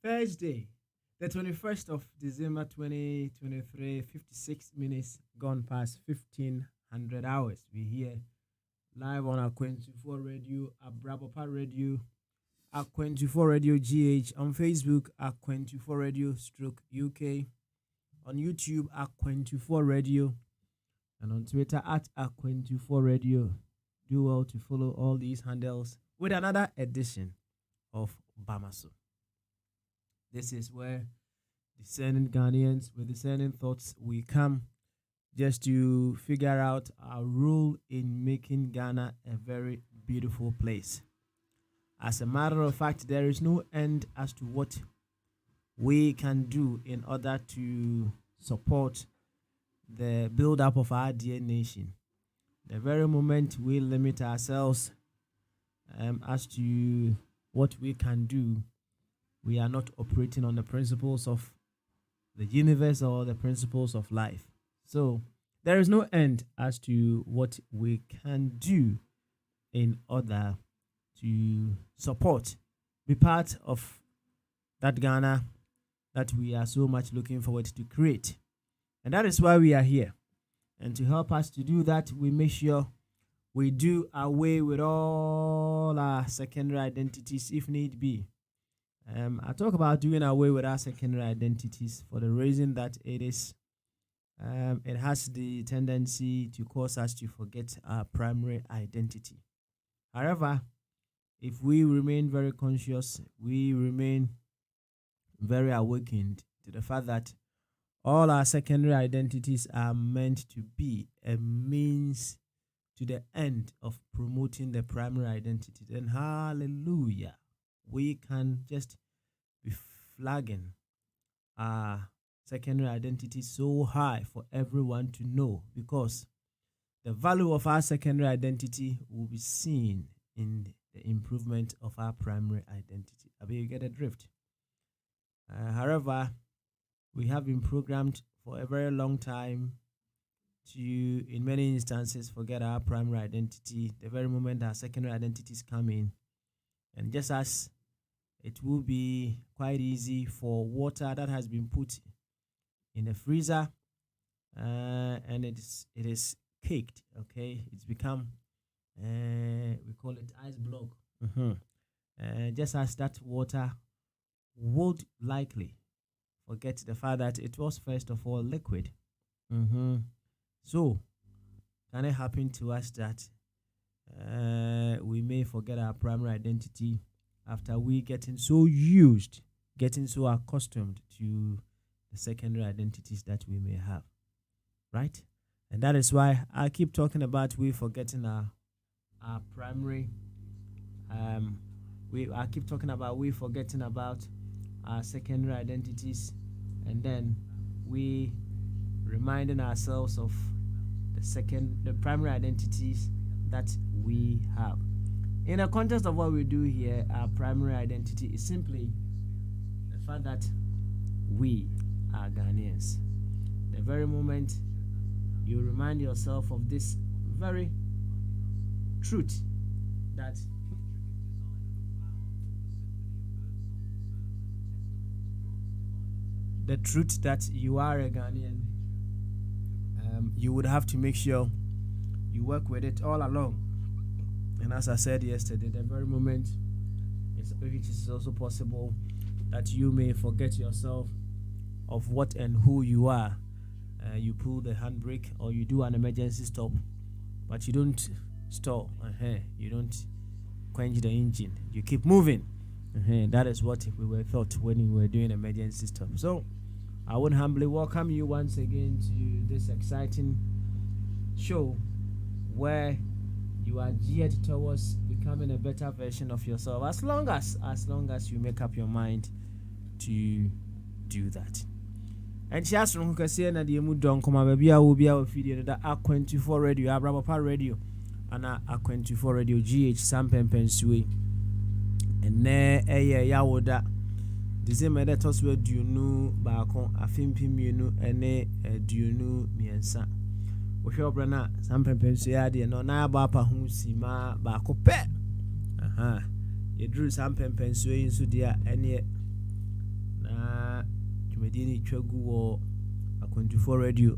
Thursday, the 21st of December 2023, 56 minutes gone past 1500 hours. We're here live on Aqua24 Radio, Abrabopa Radio, Aqua24 Radio GH, on Facebook, Aqua24 Radio stroke UK, on YouTube, Aqua24 Radio, and on Twitter at Aqua24 Radio. Do well to follow all these handles with another edition of Bamaso. This is where discerning Ghanaians with discerning thoughts we come just to figure out our role in making Ghana a very beautiful place. As a matter of fact, there is no end as to what we can do in order to support the build-up of our dear nation. The very moment we limit ourselves as to what we can do, we are not operating on the principles of the universe or the principles of life. So there is no end as to what we can do in order to support, be part of that Ghana that we are so much looking forward to create. And that is why we are here. And to help us to do that, we make sure we do away with all our secondary identities if need be. I talk about doing away with our secondary identities for the reason that it has the tendency to cause us to forget our primary identity. However, if we remain very conscious, we remain very awakened to the fact that all our secondary identities are meant to be a means to the end of promoting the primary identity, then hallelujah, we can just be flagging our secondary identity so high for everyone to know, because the value of our secondary identity will be seen in the improvement of our primary identity. I mean, you get a drift. However, we have been programmed for a very long time to, in many instances, forget our primary identity the very moment our secondary identities come in. And just as it will be quite easy for water that has been put in a freezer and it is caked, okay? It's become, we call it ice block. Just as that water would likely forget the fact that it was first of all liquid. So, can it happen to us that we may forget our primary identity after we getting so accustomed to the secondary identities that we may have, right? And that is why I keep talking about we forgetting our primary. I keep talking about we forgetting about our secondary identities, and then we reminding ourselves of the primary identities that we have. In the context of what we do here, our primary identity is simply the fact that we are Ghanaians. The very moment you remind yourself of this very truth, that the truth that you are a Ghanaian, you would have to make sure you work with it all along. And as I said yesterday, the very moment it is also possible that you may forget yourself of what and who you are. You pull the handbrake or you do an emergency stop, but you don't stop. You don't quench the engine. You keep moving. That is what we were taught when we were doing emergency stop. So I would humbly welcome you once again to this exciting show where you are geared towards becoming a better version of yourself, as long as you make up your mind to do that. And she has from Kasiana the Mudon Koma Babia will be our video that Aqua24 Radio, Abrabopa Radio, and Aqua24 Radio GH Sampem Pensui. And ne yawoda December that was where do you know baako afimpi mienu ene do you know miensa. Ohwe obrana sampempenso ya de no na aba apa ho sima baako pe. Yeduru sampempenso yi nso dia ene na dwumadi ni twagu wo Akwantufo radio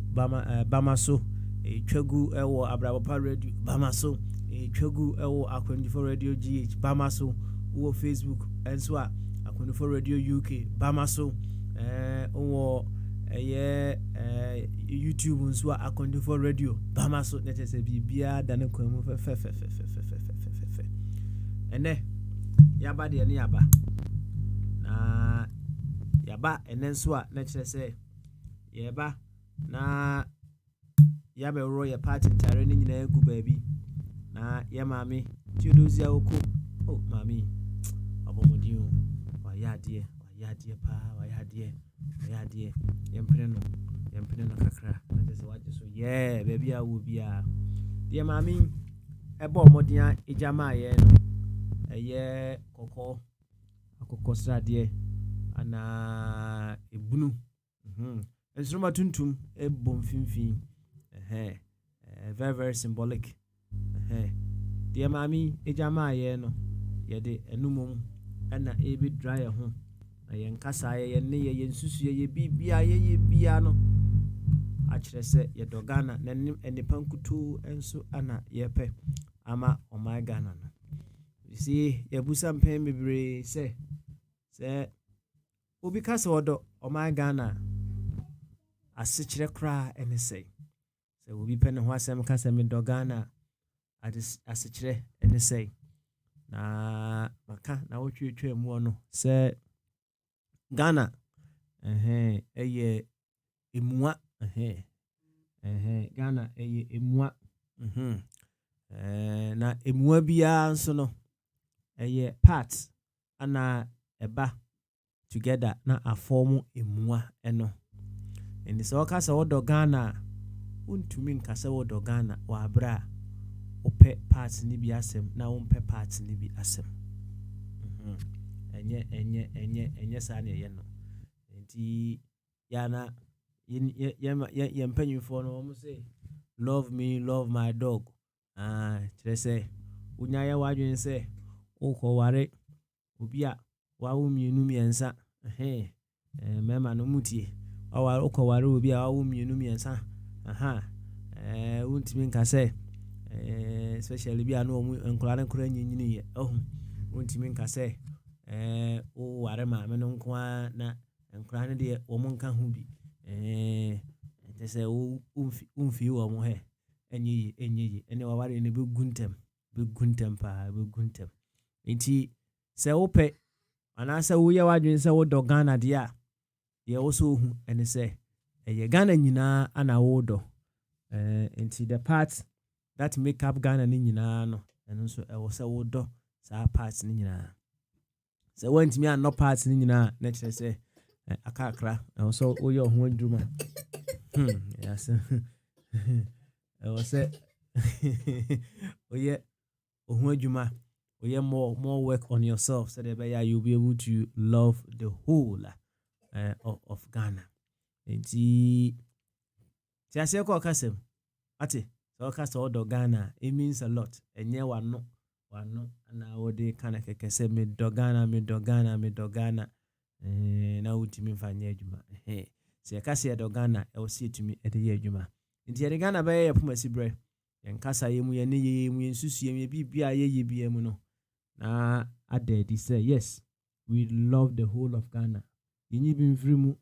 bama so twagu ewo Abrabapa radio bama so twagu ewo Akwantufo radio GH bama so wo Facebook enso a Akwantufo radio UK bama so wo YouTube nso a Akwantufo radio bama so netese bibia dane kwamu fe ene yaba de ne yaba na yaba ene nso a na kire se yeba na yabe ro ye party ntare ni nyina egu baabi na ye mami tudozi awoko oh mami abomodi o wa yade pa wa yade yempene no kakra na just waje so yeah baabi a wo bia ye mami ebo omodia ejama ye no eye kokko srade ana ebunu Instrument tuntum ebom finfin very very symbolic dear mami ejama ye no ye de enumom ana ebi dry ho na ye nkasa ye ne ye nsusu ye bibia ye bia no a kire se ye dogana na enipa nkutu enso ana ye pe ama o my Ghana no you see ye busa mpem bebre se obi kasa odo o my Ghana asichire kra ene sei se obi pene ho asem kasa me dogana asichire ene sei na maka na wotwetwe mu no se Ghana eye emua Ghana eye emua na emua bia nso no eye part ana eba together na aform emua eno eni so kasa wodo Ghana untumi nkasa wodo Ghana wa abra ope parts ni bi asem na wonpe parts ni bi asem enye sa na ye no enti yana ye mpanyimfo no mo say love me love my dog kire say unya ya wadwen say ukoware obi a wawo mienu miensa mema no mutie awar ukoware obi a wawo mienu miensa untimi nka say especially bi anu omu nkura nyinyini ye untimi nka say o ware ma me no nko na nkura ne de omu nka ho bi they say umfi wo mo he enyi ene waware ne be guntem pa be guntem enti se wope ana se wo ye wadwen se wo do Ghana de a ye wo so hu ene se ye Ghana nyina ana wo do enti the parts that make up Ghana ni nyina no eno so e wo se wo do sa parts ni nyina se want me an no parts ni nyina na kire se akakra so oye ho adwuma yes I was say oye ho adwuma oye more work on yourself so that you'll be able to love the whole of Ghana enti ti ase ko kasem ate so kasa odo Ghana it means a lot enye wano na wode kana keke se me do Ghana na utimi mfanye adwuma se kasa do Ghana e wo se tumi e de ye adwuma nti ye Ghana ba ye pomasi bre ye nkasa ye mu ye ne ye mu ye nsusu ye bibia ye bia mu no na adedi say yes we love the whole of Ghana yenyi bi mfirimu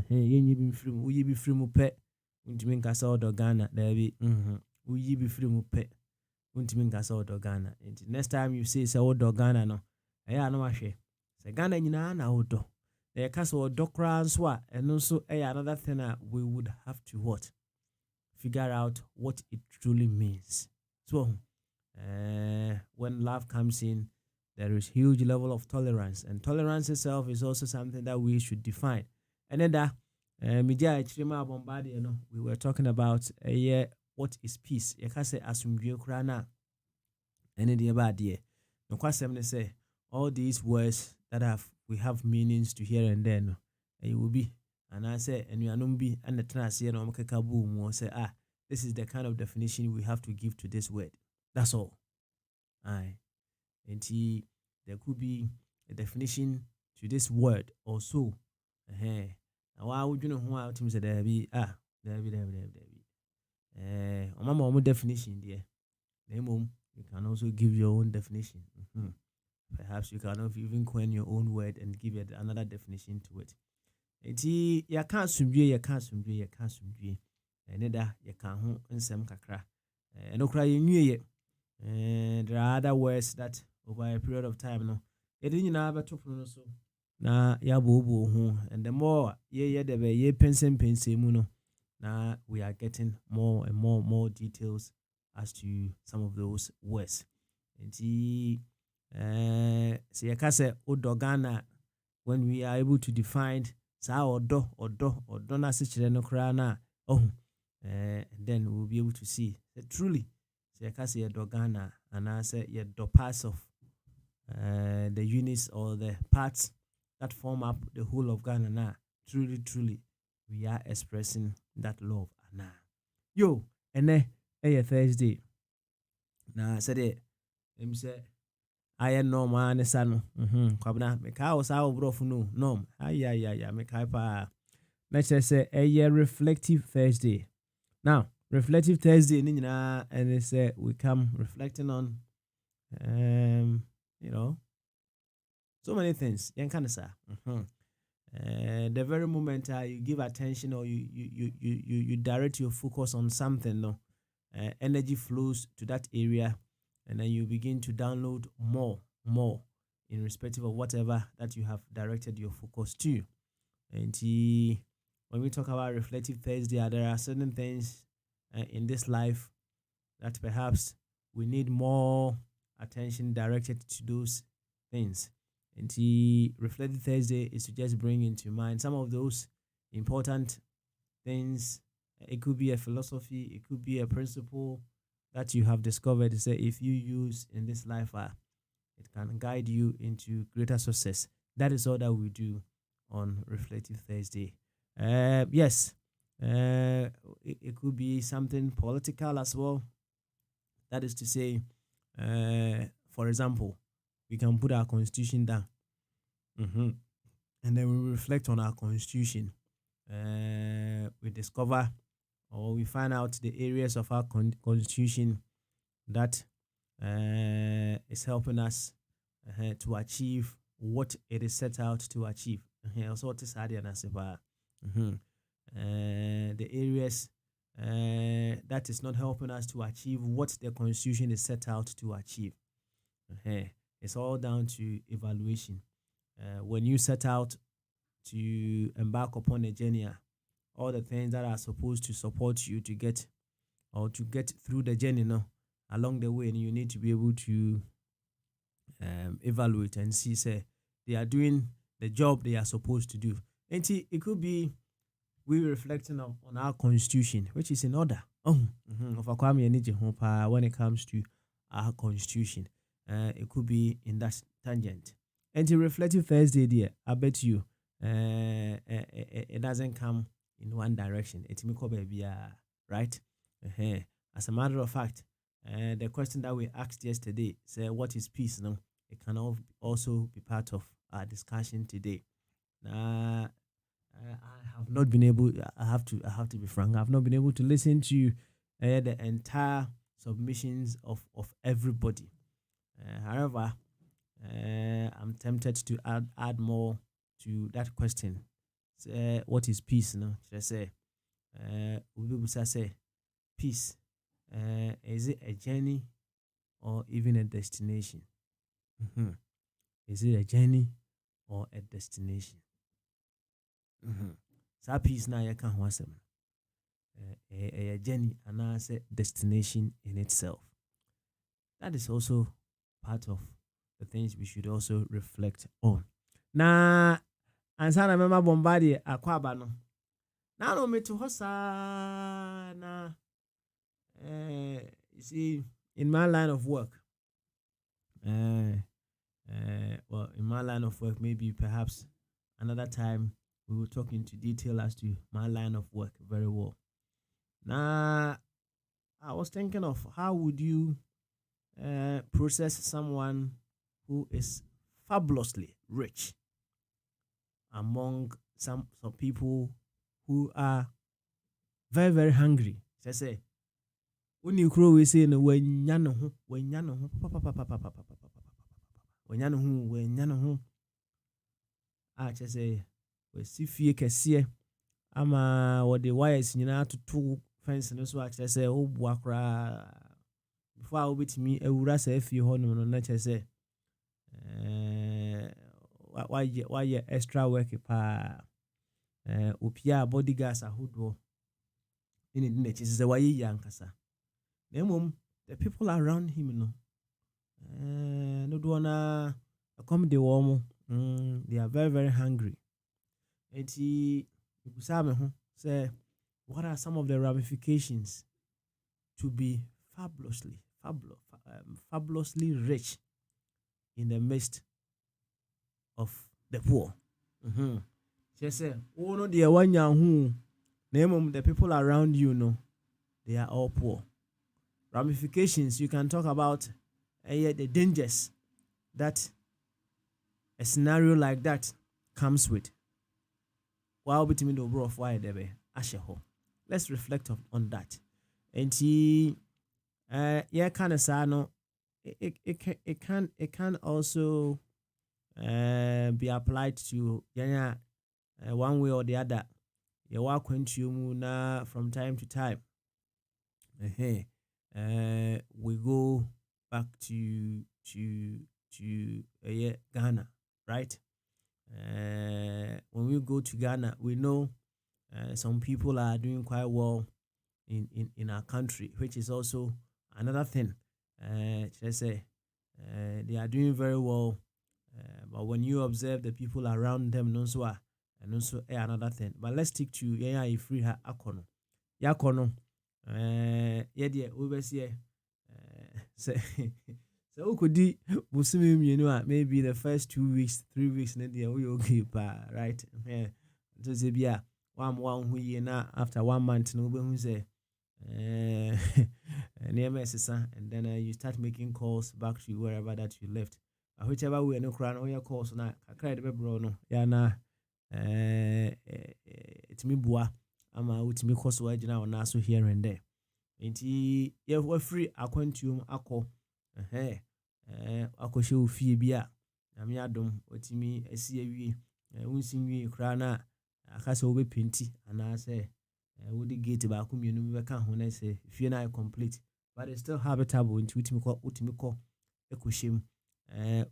yenyi bi mfirimu uyi bi mfirimu pe untimi nkasa odo Ghana da bi uyi bi mfirimu pe untimi nkasa odo Ghana nti next time you say odo Ghana no eya na wahwe se Ghana nyina na odo e kasa odo kra nso a eno so another thing we would have to what figure out what it truly means. So when love comes in, there is huge level of tolerance, and tolerance itself is also something that we should define. And then that media bombarded, we were talking about what is peace. You can say asumdwe krana and the bad year. No question say all these words that have we have meanings to here and there. No, it will be. And I say, and you are not be, and the trans here, no, boom, or say, this is the kind of definition we have to give to this word. That's all. Aye. And there could be a definition to this word also. Now, why would you know who I say there be? There be. My definition there. You can also give your own definition. Perhaps you can even coin your own word and give it another definition to it. You can't sumbue. And you can't nsem kakra. And no cry you there are other words that over a period of time no. It didn't have to so. Na ya bo and the more ye pensem muno. Now we are getting more and more details as to some of those words. And see, say Odogana, when we are able to define sa odo na se no krana then we'll be able to see that truly say Dogana and I say the parts of the units or the parts that form up the whole of Ghana now. Truly we are expressing that love now. Yo, and then Thursday. Now said it. Him say I am no man son. Kwabna me ka was our bro no. No. Me ka pa. Let's say a reflective Thursday. Now, reflective Thursday and they say we come reflecting on so many things. The very moment you give attention or you direct your focus on something, no, energy flows to that area, and then you begin to download more in respective of whatever that you have directed your focus to. And when we talk about reflective Thursday, there are certain things in this life that perhaps we need more attention directed to those things. And reflective Thursday is to just bring into mind some of those important things. It could be a philosophy, it could be a principle that you have discovered to say if you use in this life, it can guide you into greater success. That is all that we do on reflective Thursday. Yes, it could be something political as well. That is to say, for example, we can put our constitution down, and then we reflect on our constitution. We discover or we find out the areas of our constitution that is helping us to achieve what it is set out to achieve. Also, what is the areas that is not helping us to achieve what the constitution is set out to achieve. It's all down to evaluation. When you set out to embark upon a journey, all the things that are supposed to support you to get through the journey along the way, and you need to be able to evaluate and see say they are doing the job they are supposed to do. And it could be we reflecting on our constitution, which is in order. When it comes to our constitution, it could be in that tangent. And the reflective Thursday, dear, I bet you, it doesn't come in one direction. It's right. As a matter of fact, the question that we asked yesterday, say, what is peace? No, it can also be part of our discussion today. I have not been able. I have to be frank. I have not been able to listen to the entire submissions of everybody. However, I'm tempted to add more to that question. Say, what is peace? No, should I say? We say peace. Is it a journey or even a destination? Is it a journey or a destination? So peace now you can want a journey and I say destination in itself. That is also part of the things we should also reflect on. Now, and I remember Bombardier Aquabano. Now, no me to hosa na. You see, in my line of work, Well, in my line of work, maybe perhaps another time we will talk into detail as to my line of work very well. Now, I was thinking of how would you process someone who is fabulously rich among some people who are very very hungry. Say when you crow we say no when yano just say we see fie kese ama what the wires nyina to two fence no so actually say oh bua kra before I will be me ewura say fie ho no na che say why extra work pa opia bodyguards ahodo in the next is why yankasa the people around him no no do wanna come the warm they are very very hungry and he say what are some of the ramifications to be fabulously rich in the midst of the poor. Just say, oh no, the one who name the people around you know they are all poor. Ramifications you can talk about the dangers that a scenario like that comes with. While between the bro of why they asheho. Let's reflect on that. And he yeah kind of sad no it can also be applied to one way or the other. You walk into na from time to time. We go back to Ghana, right? When we go to Ghana, we know some people are doing quite well in our country, which is also another thing. Let's say they are doing very well, but when you observe the people around them, no so and also another thing. But let's stick to free her akono. Yakono. Yeah, we see. Say so could maybe the first 2 weeks, 3 weeks, we okay, right? So say be one who na after 1 month, no who say near and then you start making calls back to wherever that you left. Whichever way no crown all your calls na cried bro no ya na it's me bua ama utimi course wa jina na so here and there. Nti ye we free akwantuom akọ akọhye ofie bi a na me adom otimi asi awie unsi wie kra na akase wo be penti ana say wo the gate ba ko mienu be ka ho na say fie na complete but it's still habitable nti utimi kọ ekọhyem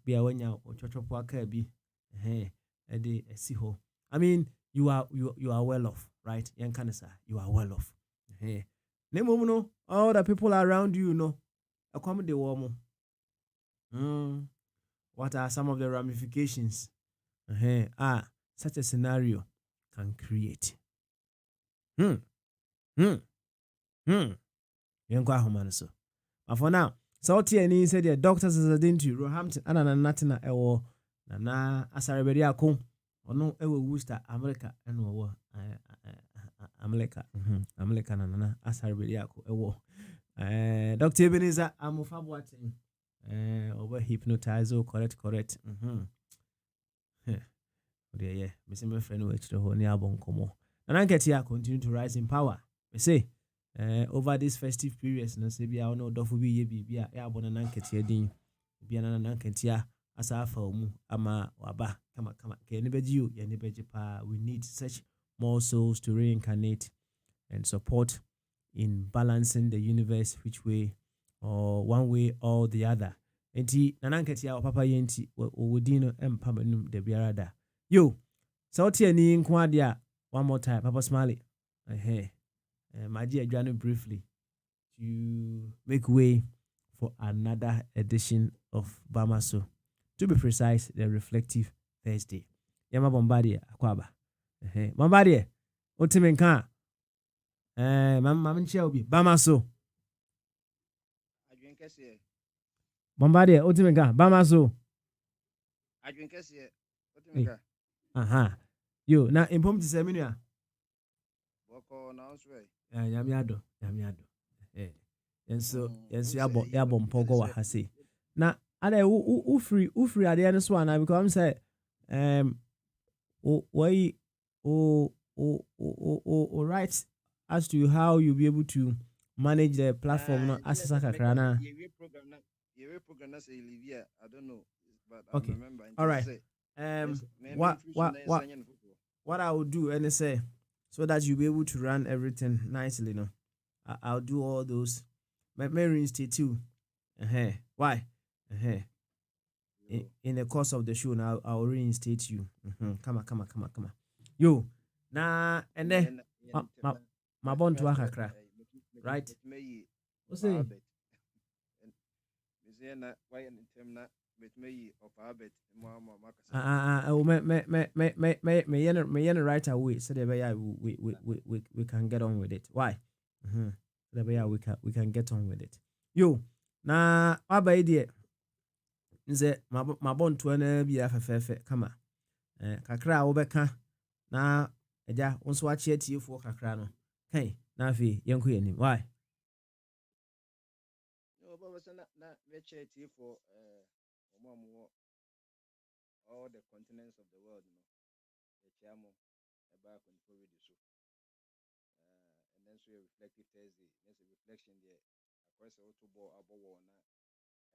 bia wanya ochotwopo aka bi e dey asi ho. I mean you are well off, right? Yan kanisa you are well off. No, all the people around you know, come the warm. What are some of the ramifications? Such a scenario can create. But for now, Salty and said the doctors is a to Roehampton and Natina Ewo Nana Asarabediaco or no Ewo Worcester, America and America Nana Asarabediaco Ewo. Dr. Ebenezer Amufab watching over hypnotizer, correct. Yeah, Missing my friend which the whole album come. And I get here continue to rise in power. We say over this festive periods, no say bia no dofu bi ye bibia e abona na nketia din bia na nketia asa afa mu ama waba kama ke ne beji o ye ne beji pa. We need such more souls to reincarnate and support in balancing the universe which way or one way or the other. Enti na nketia papa ye nti wodino empa manum de biara da yo so tie ni nko ade a one more time Papa Smiley my dear Adriano briefly to make way for another edition of Bamaso. To be precise, the Reflective Thursday. Yama Bombardier, Akwaba. Bombardier, Otimenka. Mamma Shelby, Bamaso. Bombardier, Otimenka, Bamaso. I drink as here. What Hey. you got? Yo, na impom ti sɛ me nua. Walk on house way. Nyame adɔ, nyame adɔ. Eh. Yɛnso Who say you yɛabɔ what mpɔgɔ is wɔ it? ha sei. Na ada ufiri adeɛ no so ana because I'm say why right as to how you be able to manage the platform no asesa kakra na. Your program na say Olivia. I don't know, but I Okay. remember. All right. Say, What I will do and say so that you'll be able to run everything nicely, no. I'll do all those. My reinstate you. Why? In the course of the show, now I'll reinstate you. Come on. Yo, nah, and then my bond to Akakra, right? What's it? Me right away so that we can get on with it. Why? We can get on with it. Yo, na aba idea. Nze mabonto na bia fefefe kama. Kakra a wobɛka na agya wo nso akye atiefoɔ kakra no. Kai, na afi yenko yanim. Why? No, but was not very for all the continents of the world, you know. The chamo about on the show. And then so reflective Thursday. There's a reflection there. Of course, auto ball about one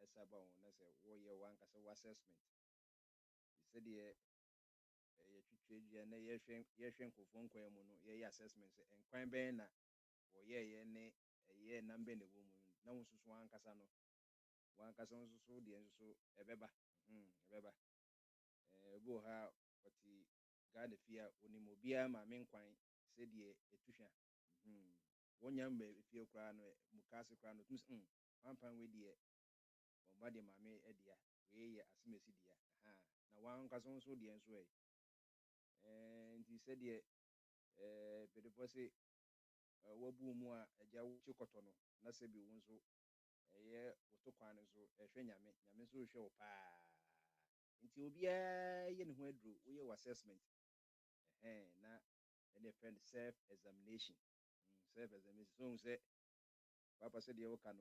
as about one as a warrior one as a assessment. He said, yeah, you and yes, phone no, yeah, assessments and crime banner or yeah, number in the woman. No one's one casano. One casano so the and so a beba. Boha what he got the fear unimobia, my main quine said ye a tusha. One young baby, if you cry, Mukasa crown, one pound with ye, or body mammy, Edia, we as Missy dear. Now one cousin so the answer. And he said, ye, but the bossy, Wabu Mua, a jaw chocotono, Nasabi Wunso, a year, Otokwan, so a Shenyame, Yamisu show pa. Until be a yen who drew we assessment. Now, and a friend self examination. Self examination. So, say, Papa said, you can,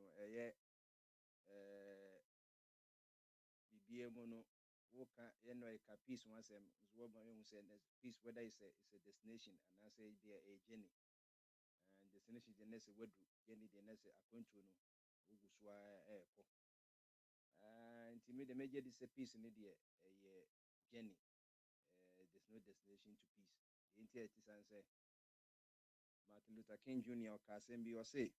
BBA mono, walk, a piece once, and is what my own said, piece whether it's a destination, and I say, be a journey. And destination, the next word, Jenny, the next appointment, Uguswa, and to me, the major is a piece in the journey. There's no destination to peace. The entire say Martin Luther King Jr. Kasembi or say,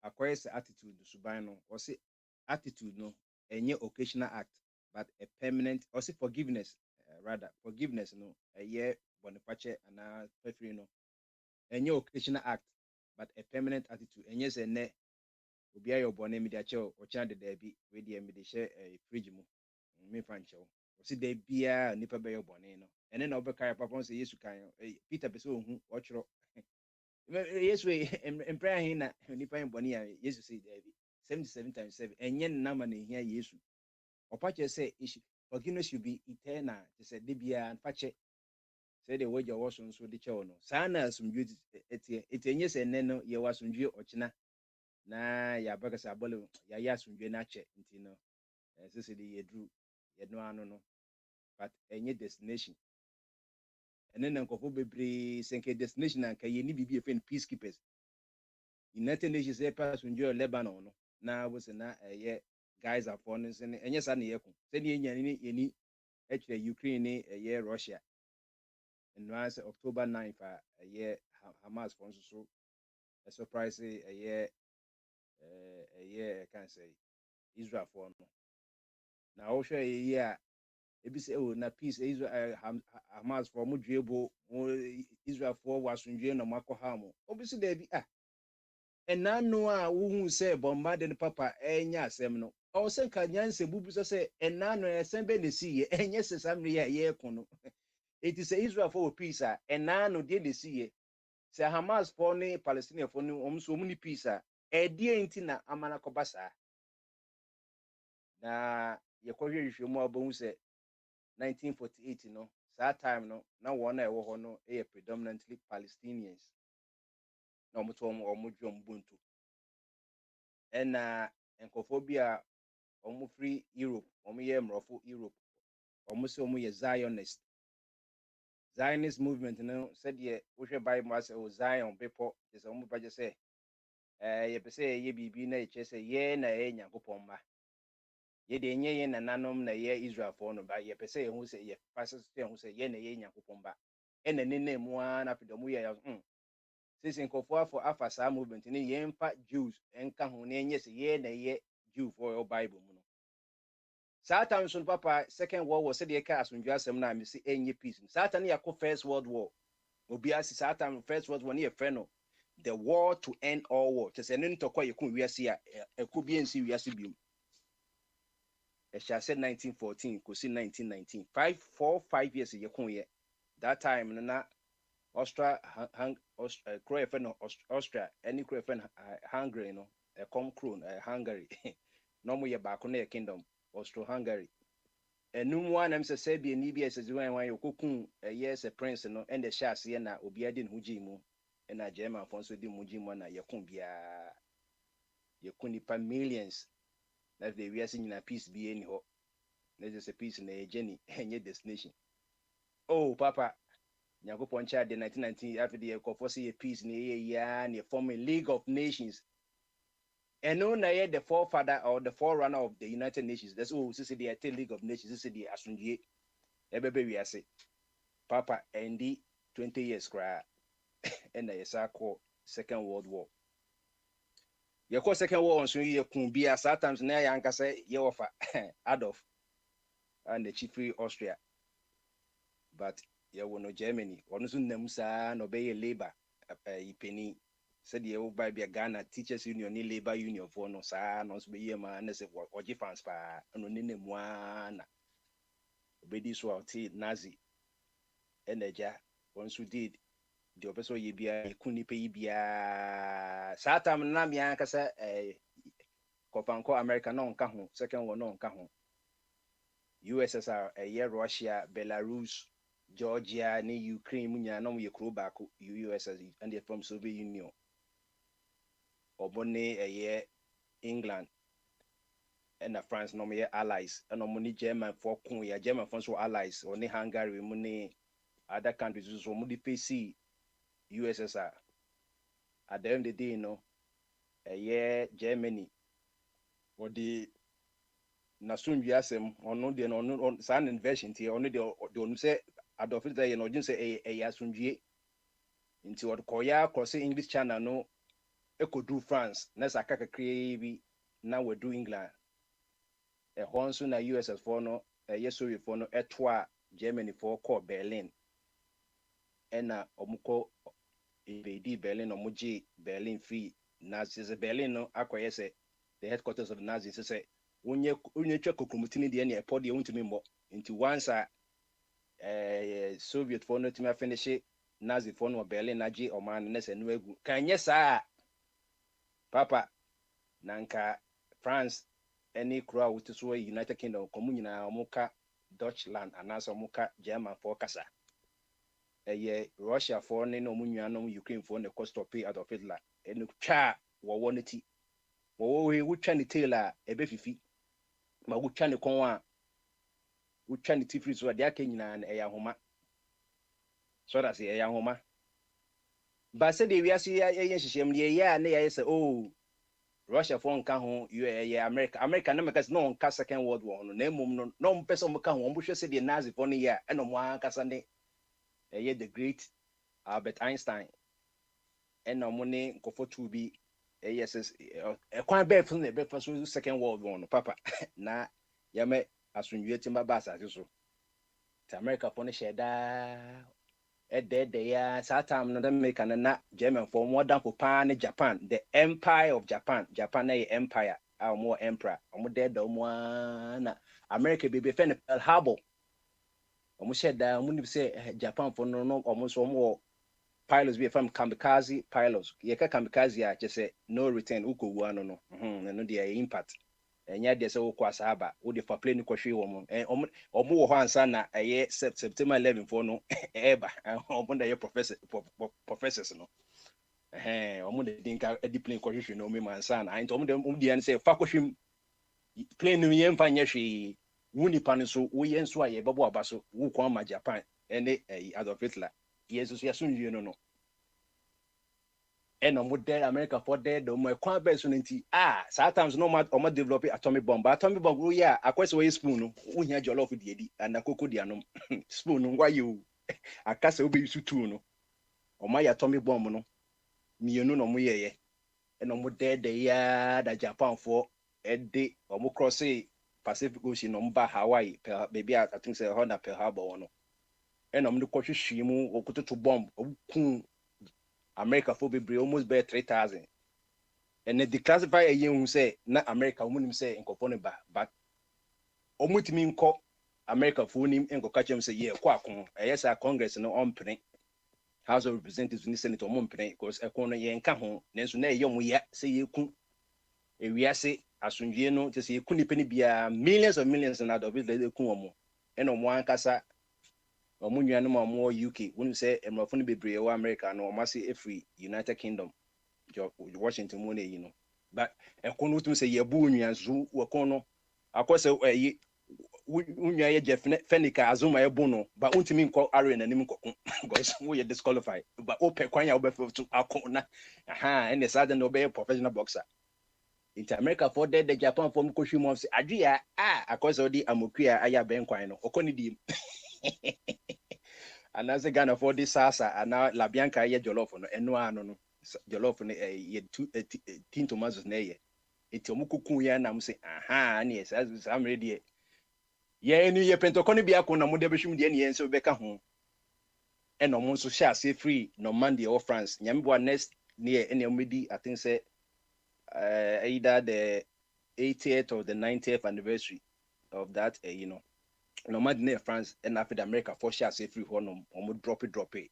acquires attitude subino or say attitude no any occasional act, but a permanent or say forgiveness, rather forgiveness no a year boniface and a no any occasional act, but a permanent attitude. And yes, and ne will be your bonnet media show or chant the debby with the share a fridge me fancho. See they be a nipper by your bonnet no, and then over Kaya Papa say yes, you can Peter Peso watch. Yes, we in prayer here, nipa in Bonia, yes, say David 77 times 7, and yen number here, yes. Or Pacha say, forgiveness should be eternal, to say Dibia and Pache, say the way your was on so the chono. Sana some beauty, it's yes, and then you was on you or China. Na ya bagas a bolo, ya yas from Jenache, intino, as I said, you drew, yet no, but any destination. And then Uncle Bobby sink a destination and can you need to be a friend peacekeepers. United Nations pass when you're Lebanon. Now was a guys are foreign and yes, I near any actually Ukraine a year Russia. And once October 9th a year Hamas sponsor so a surprise a year I can say Israel for no. Now I'll show a year. If you say, oh, na peace, Israel, Hamas for Mudribo, Israel for was in Jane or Marco Hamo. Obviously, there be and now no who say bombarded papa enya semno o se ka nyanse bubu so say and now no sembe ne see enye se samre ya ye kono it is Israel for peace and now no dey see say Hamas for ne Palestinian for no so many peace e die enti na amana ko basa na yɛkɔhwɛ hwehwɛmu a wobɛhu sɛ 1948 no saa time no na wɔn a ɛwɔ hɔ no yɛ predominantly Palestinians na wɔn to wɔn dwe wɔn bontu ɛna nkurɔfoɔ bi a wɔn firi Europe wɔn yɛ mmorɔfo Europe wɔn sɛ wɔn yɛ Zionist movement no sɛdeɛ wohwɛ Bible asɛ o Zion bepɔ te sɛ wɔn bɛgye sɛ yɛpɛ sɛ yɛyɛ biribi na yɛkyerɛ sɛ yɛn na yɛyɛ Nyankopɔn mma yɛde nyɛ yɛn nananom na yɛ Israelfoɔ no ba yɛpɛ sɛ yɛho sɛ yɛfa sɛ yɛho sɛ yɛn na yɛyɛ Nyankopɔn ba ɛna nenam mu ara na afei dɔm yɛ sisi nkurɔfoɔ afa saa movement no yɛmfa Jews nka ho na yɛnyɛ sɛ yɛn na yɛ Jewfoɔ ɛwɔ Bible mu no saa time so no papa second world war sɛdeɛ ɛka asomdwe asɛm no a mesi ɛnyɛ peace no saa time no yɛkɔ first world war obiara si saa time first world war no yɛfrɛ no the war to end all war kyɛ sɛ ɛno ntɔkwa yɛko wiase a ɛko bi nsi wiase biom ɛhyɛ sɛ 1914 kɔsi 1919 5 years yɛko yɛ that time no na Austria kuro yɛfrɛ no Austria ɛne kuro yɛfrɛ no Hungary no ɛkɔm kuro Hungary na ɔmo yɛ baako na yɛ kingdom Austro-Hungary ɛnum a nam sɛ sɛbiani bi a ɛsɛ wan yɛkɔku ɛyɛ sɛ prince no ɛna ɛhyɛ aseɛ na obiara de ne ho gyee mu ɛna Germanfoɔ nso de mu gyee mu na yɛko biara yɛko nipa millions na de wiase nyina peace bi ɛni hɔ na ɛsɛ sɛ peace na yɛ journey ɛnyɛ destination oh papa Nyankopɔn kyɛ de 1919 after the yɛkɔfɔ sɛ yɛ peace na yɛ yia na yɛ forming League of Nations. And no, na the forefather or the forerunner of the United Nations. That's all. This is the League of Nations. This is the Asunji. Everybody we say, Papa, and the 20 years cry, and the call Second World War. You call Second War on so you can be a sometimes now Yanka say you offer Adolf and the chief Austria, but you will know Germany. One soon Nemusa and obey labor a penny. Said the old Bible Ghana Teachers Union ni Labor Union for no sa no so be ma na se oje fans pa no ne mu ana obedi so out Nazi energy one so did the opeso ye bia kuni pe bia sa tam na me aka sa kopanko America no nka ho second one no nka ho USSR Russia Belarus Georgia ni Ukraine mu nya no ye kuro ba ko USSR and they from Soviet Union Obone England and France no me allies and omoni German for kun ya German for so allies oni Hungary muni other countries so mudi PC USSR at the end of the day no Germany or the nasun biasem ono de no san invasion ti ono de onu say Adolf Hitler no jin say asunjie nti od koya cross English Channel no do France na saka kakra bi na we do England nso na USS for no Soviet for no a Germany for call Berlin na omuko invade Berlin omuji Berlin free Nazis Berlin no akoye say the headquarters of the Nazis say onye twa kokromutini de na epod de wontumi mbo nti once Soviet for no timi finish Nazi for no Berlin agi oman na se no egu kanye saa Papa nanka France any crowd with so United Kingdom komunyina omuka Deutschland anaso omuka German for kasa Russia for no munyano Ukraine for the cost of pay out of Hitler enu twa wo woneti wo we wutwa ne tailor ebefifi ma wutwa ne konwa wutwa ne tifri so de aka nyina na homa so that say homa ba se de wiase ye hyehyem de ye na ye say oh Russia for nka ho America na make no nka second world war no na mum no mpese mo ka ho mo hwe se de Nazi for no ye e no mo akasa ne the great Albert Einstein and no money nkofo to be yes kwan be fun na be fa so second world war no papa na ya me asunwie timba ba asase so ta America for no sheda ya satam no make na German for more than for pan Japan the empire of Japan na empire or more emperor omo dead na America be fe Pearl Harbor omo sheda omo ni say Japan for no omo so omo pilots be from kamikaze pilots ye ka kamikaze ya je say no return uko wu ano no no dey impact enya de se wo kwa saba wo de fa plane ko hwe wo mo omo wo ho ansa na eye September 11 for no eba omo na ye professors no omo de dinka edi plane ko hwe no me mansa na ento omo de an say fa ko hwem plane no ye mfa nye hwe wo nipa no so wo ye nso aye babo aba so wo kwa ma Japan ene Adolf Hitler yesu so yaso nwie no and omo there America for there do mo kwa be so nti sometimes no omo develop atomic bomb wo ya akwese we spoon no wo hia jollof de edi and akoko de anom spoon no ngwa you akasa obe yusu tu no omo ya atomic bomb no mienu no mo yeye and omo there ya da Japan for ede omo cross Pacific Ocean no mba Hawaii baby I think say Honda Pearl Harbor no and omo de kwhwehwe mu okototo bomb okun America for be almost be 3,000 and they declassify a year who say na America woman say in ba but omutimi nko America for nim enko catch him say yeah kwa kon yes our Congress no on pene House of Representatives ni Senate on pene because e kon no ye nka ho nenso na ye mu ya say ye ku e wiase asundwe no te say ye ku ni pene bia millions of millions na do be le ku omo and omo ankasa omo nnuanu ma omo UK wonu say emrofo no bebre wa America no omo say free United Kingdom Washington mo na yi no but ekono tum say yebu nnuanzu wakono akose unnua ye Jeff Fenica azuma yebu no but untimi nko are na nim nkoko because we disqualified but open kwan ya obefe to akona and the sudden obey professional boxer in America for the Japan for mkohwi mo say adua akose odi amokua aya ben kwan no okoni di anase Ghana for this sasa ana la bianca ye jollof no eno ano no jollof no ye tin tomatoes na ye eti omukuku ya na mse na yes as am ready ye ni ye pentokoni bia ko na mo de behwim de ne ye nso beka ho eno mo nso sha say free Normandy or France nyambo next near ene omedi I think say either the 80th or the 90th anniversary of that Normandy near France and after America for sha say free ho no mo drop it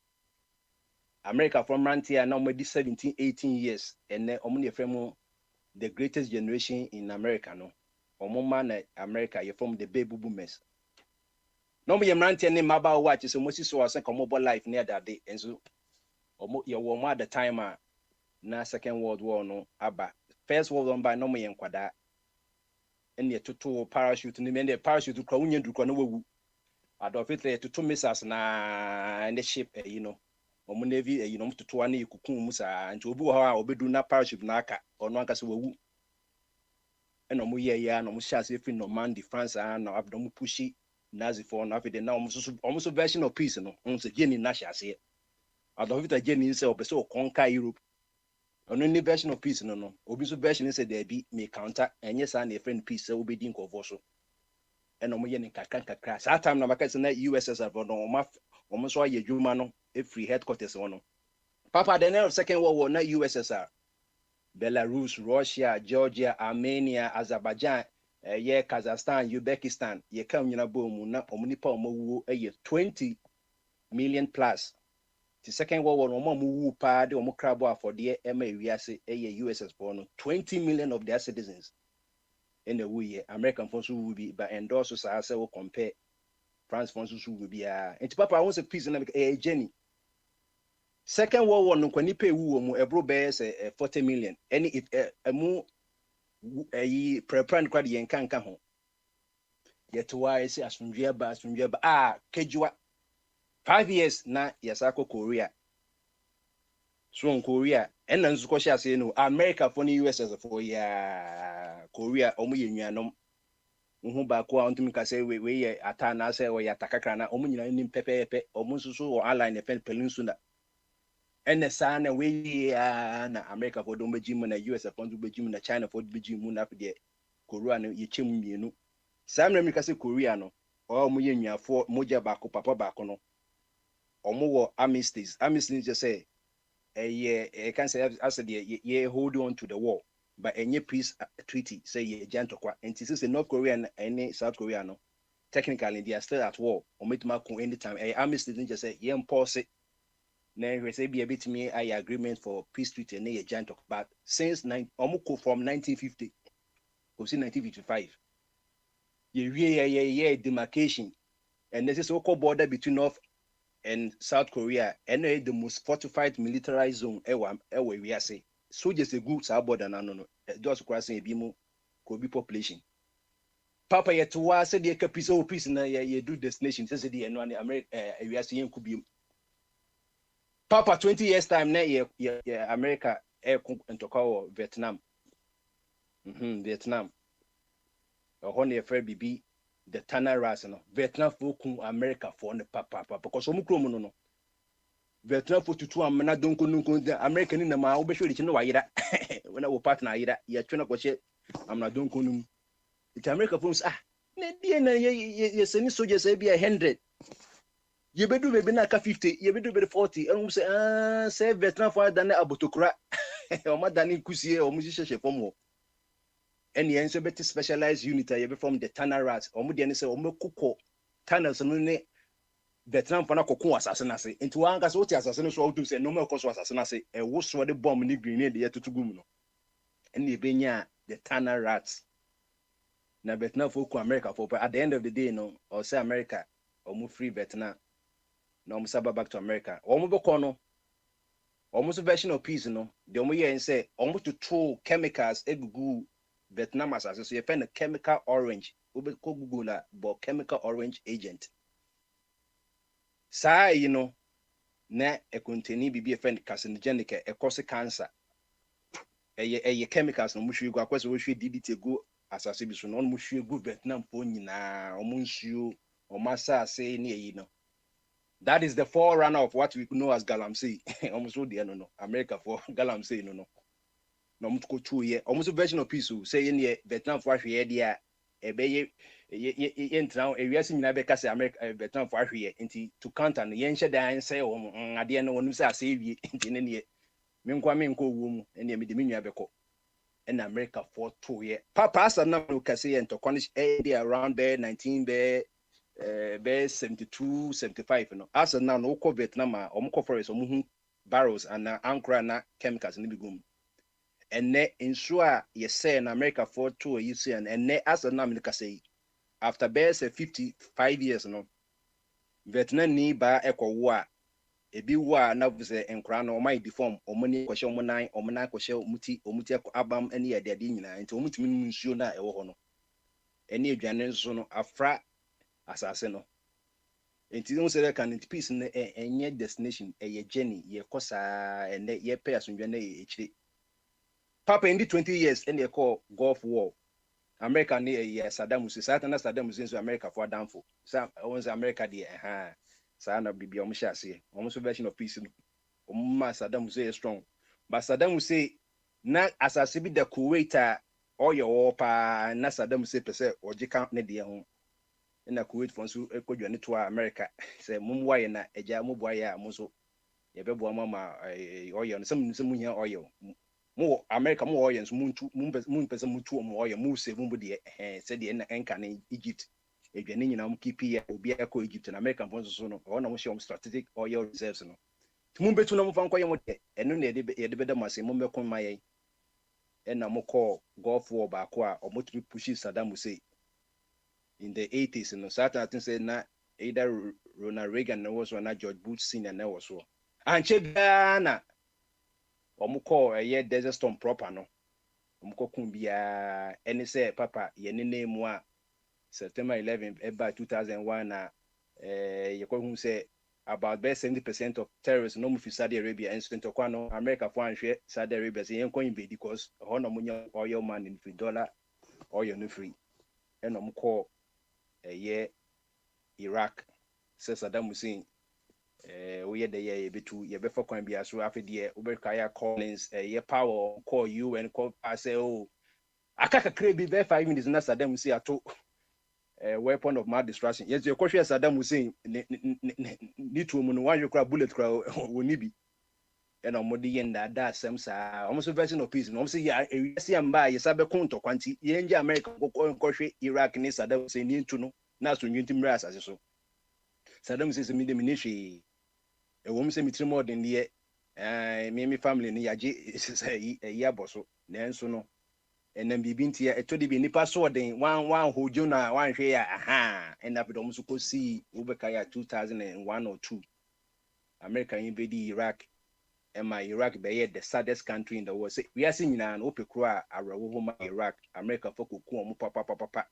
America from Rantia now maybe 17, 18 years, and then omni from the greatest generation in America, no. Man America, you're from the baby boomers. No me Rantia name about watch so much so as a mobile life near that day, and so your woman at the time na Second World War no aba. First World War by no me enkwada. And the to parachute ni men the parachute to crowd to no Adolf Hitler to 2 missiles na and the ship, omo navy mtoto ana ikukun mu sa nti obi wo ha obedu na parachute na aka ono anka se wawu ena omo ye ya na omo sha se fi Normandy France na abdom pushi Nazi for na afide na omo so version of peace no nso geni na sha se Adolf Hitler geni se obese o conquer Europe ono ni version of peace no obi so version se there be me counter enye sa na friend peace se obedi nkofo so ena omo ye ni kakra sa time na maka se na USSR for no omo so aye dwuma no free headquarters one. Papa, the end of Second World War, not USSR. Belarus, Russia, Georgia, Armenia, Azerbaijan, Kazakhstan, Uzbekistan, ye come in a boom, na omnipa mo 20 million plus. The Second World War, no more pa de omo crabo for the MA USS born 20 million of their citizens. In the way American funds will be, but endorse us will compare France funds will be and Papa wants a piece in a Jenny. Second World War no kwani pe wu mu ebro be say 40 million any if emu prepare kwade yen kanka ho yet why say asundwe ba kejua 5 years na yasako Korea so Korea and nso ko sha say no America for the USS for ya Korea omu ye nnuanom hu ba ko antumi ka say we ye ata na say we atakakra na omu nyina nim pepepe omu nso so align the peninsula and the son and we na America for don't be na US for do be na China for be na for Korea no ye chem mienu Sam America say Korea no o mo ye nnuafo moja baako papa baako no omo wo armistice just say can say as the ye hold on to the war but any peace treaty say ye gentokwa and this is North Korea and any South Korea no technically they are still at war or meet mark anytime armistice just say ye pause it. Then we say be a bit me agreement for peace treaty and a giant talk. But since from 1950, kosi 1955 ye demarcation and this is local border between North and South Korea and the most fortified militarized zone ewa we are say soldiers a good sa border na no just crossing a bimu could be population papa yet to was said the peace na ye do destination says the America we are seeing could be papa 20 years time na ye America air and to Vietnam Vietnam or ne fair bibi the Tana Ras no Vietnam folk America for the papa because some kromo no Vietnam for to amana don't go American in the ma obesho no wayira when our partner yira ya twena kwache amana don't go num it America phones na die na ye send soldiers be 100 ye bedu be na ka 50 ye bedu be 40 and say Vietnam for than abotokura o ma than kusie o mu hihye fom and the answer better specialized unit you be from the tunnel rats or mudi say o mekuko tunnels no ne Vietnam for na kokon asase na se into anga so ti asase no so do say no me koso asase na se e wo so de bomb ni green de yetutugu mu no and e benya the tunnel rats na Vietnam for ku America for at the end of the day no or say America or mu free Vietnam no mu saba back to America or mu beko no almost version of peace no the omo ye say almost to throw chemicals egugu Vietnam as so you find a chemical orange ube ko Google la but chemical orange agent sa you know na e contain bibi e find carcinogenic e cause cancer e chemicals no muhwe go akwese wo hwe DDT go asase bi so no muhwe go Vietnam fo nyina omo nsuo omo asase ne yi no. That is the forerunner of what we know as Galamsey. Almost all the no America for Galamsey no. No mutko 2 year. Almost a version of peace say in Vietnam for here dia e be ye entra e wiase nyina be ka say America Vietnam for here nti to counter no ye nhye dan say o ade no wonu say ase wie nti ne ne menkwa wo mu ene me de menua beko and America for 2 year. Papa asa na no ka say entokwane e around there 19 be 72 75 no as now no ko Vietnam a omko forest omuhu barrels and ankra na chemicals ni bigum enne inso a ye say na America for 2 years and enne as now me ka say after best 55 years no Vietnam ni ba ekowo a ebi wo a na vse enkra no omai deform omoni kwhye omonan kwhye omuti abam ene ye de nyina nti omutimi nsuo na ewo ho no ene adwane nso no afra asase no enti no say can it peace na enye destination ye journey ye kosa ene ye pay asundwe na echire papa in the 20 years ene call Gulf War America na ye Saddam Hussein so America for downfall so once America dey sa na bibia o mhye ase o so version of peace no o ma Saddam Hussein strong but Saddam Hussein na asase bi da Kuwait a oyo pa na Saddam Hussein pese ojika ne de ho na Kuwait for so ekodwane to America say mumwaye na eja mubwaye a muso ye bebo mama oil no some munya oil mo America mo oil so mun pese mutu mo oil mu save mu de say de na enka na Egypt edwane nyina mo keep ya obi akọ Egypt na America for so no o na mo share strategic oil reserves no tumun betu na mo fa nkoye mo de eno na ye de beda mase mo mekon maye na mo call Gulf War ba ko a omotumi push Saddam Hussein in the 80s no certain I think say na either Ronald Reagan was or na George Bush Senior na was so anche Ghana omukọ Desert Storm proper no omukọ kun bia any say papa ye ne name a September 11 by 2001 na ye ko hu say about 70% of terrorists no move Saudi Arabia and so to no America for anhwe Saudi Arabia say yen ko invade because ho no munya oil man in $3 oil no free and omukọ Iraq says Saddam Hussein we the year betu ye be for kwan bia so afede Uberkaya Collins ye power call you and call say oh akaka krebi be 5 minutes na Saddam Hussein ato weapon of mass destruction yes you kwhwe Saddam Hussein ni tuo mu no wan yekra bullet kra woni bi and omode ye nda asem sa almost version of peace no almost ya ewisi amba ye sabe konto kwanti ye nje America kwhwe Iraq ni Saddam Hussein ni ntu no na so nwinti mra asase so Saddam Hussein mi de minihwe ewom se mitri modern de me family ni yaje say ya boso na enso no and then be bintia a to be nipa so den one who juna one here aha and up dom so see ubekaya 2001 or 2 America invade Iraq and my Iraq be the saddest country in the world. Say we are seeing an open crow around Iraq, America for kuku papa.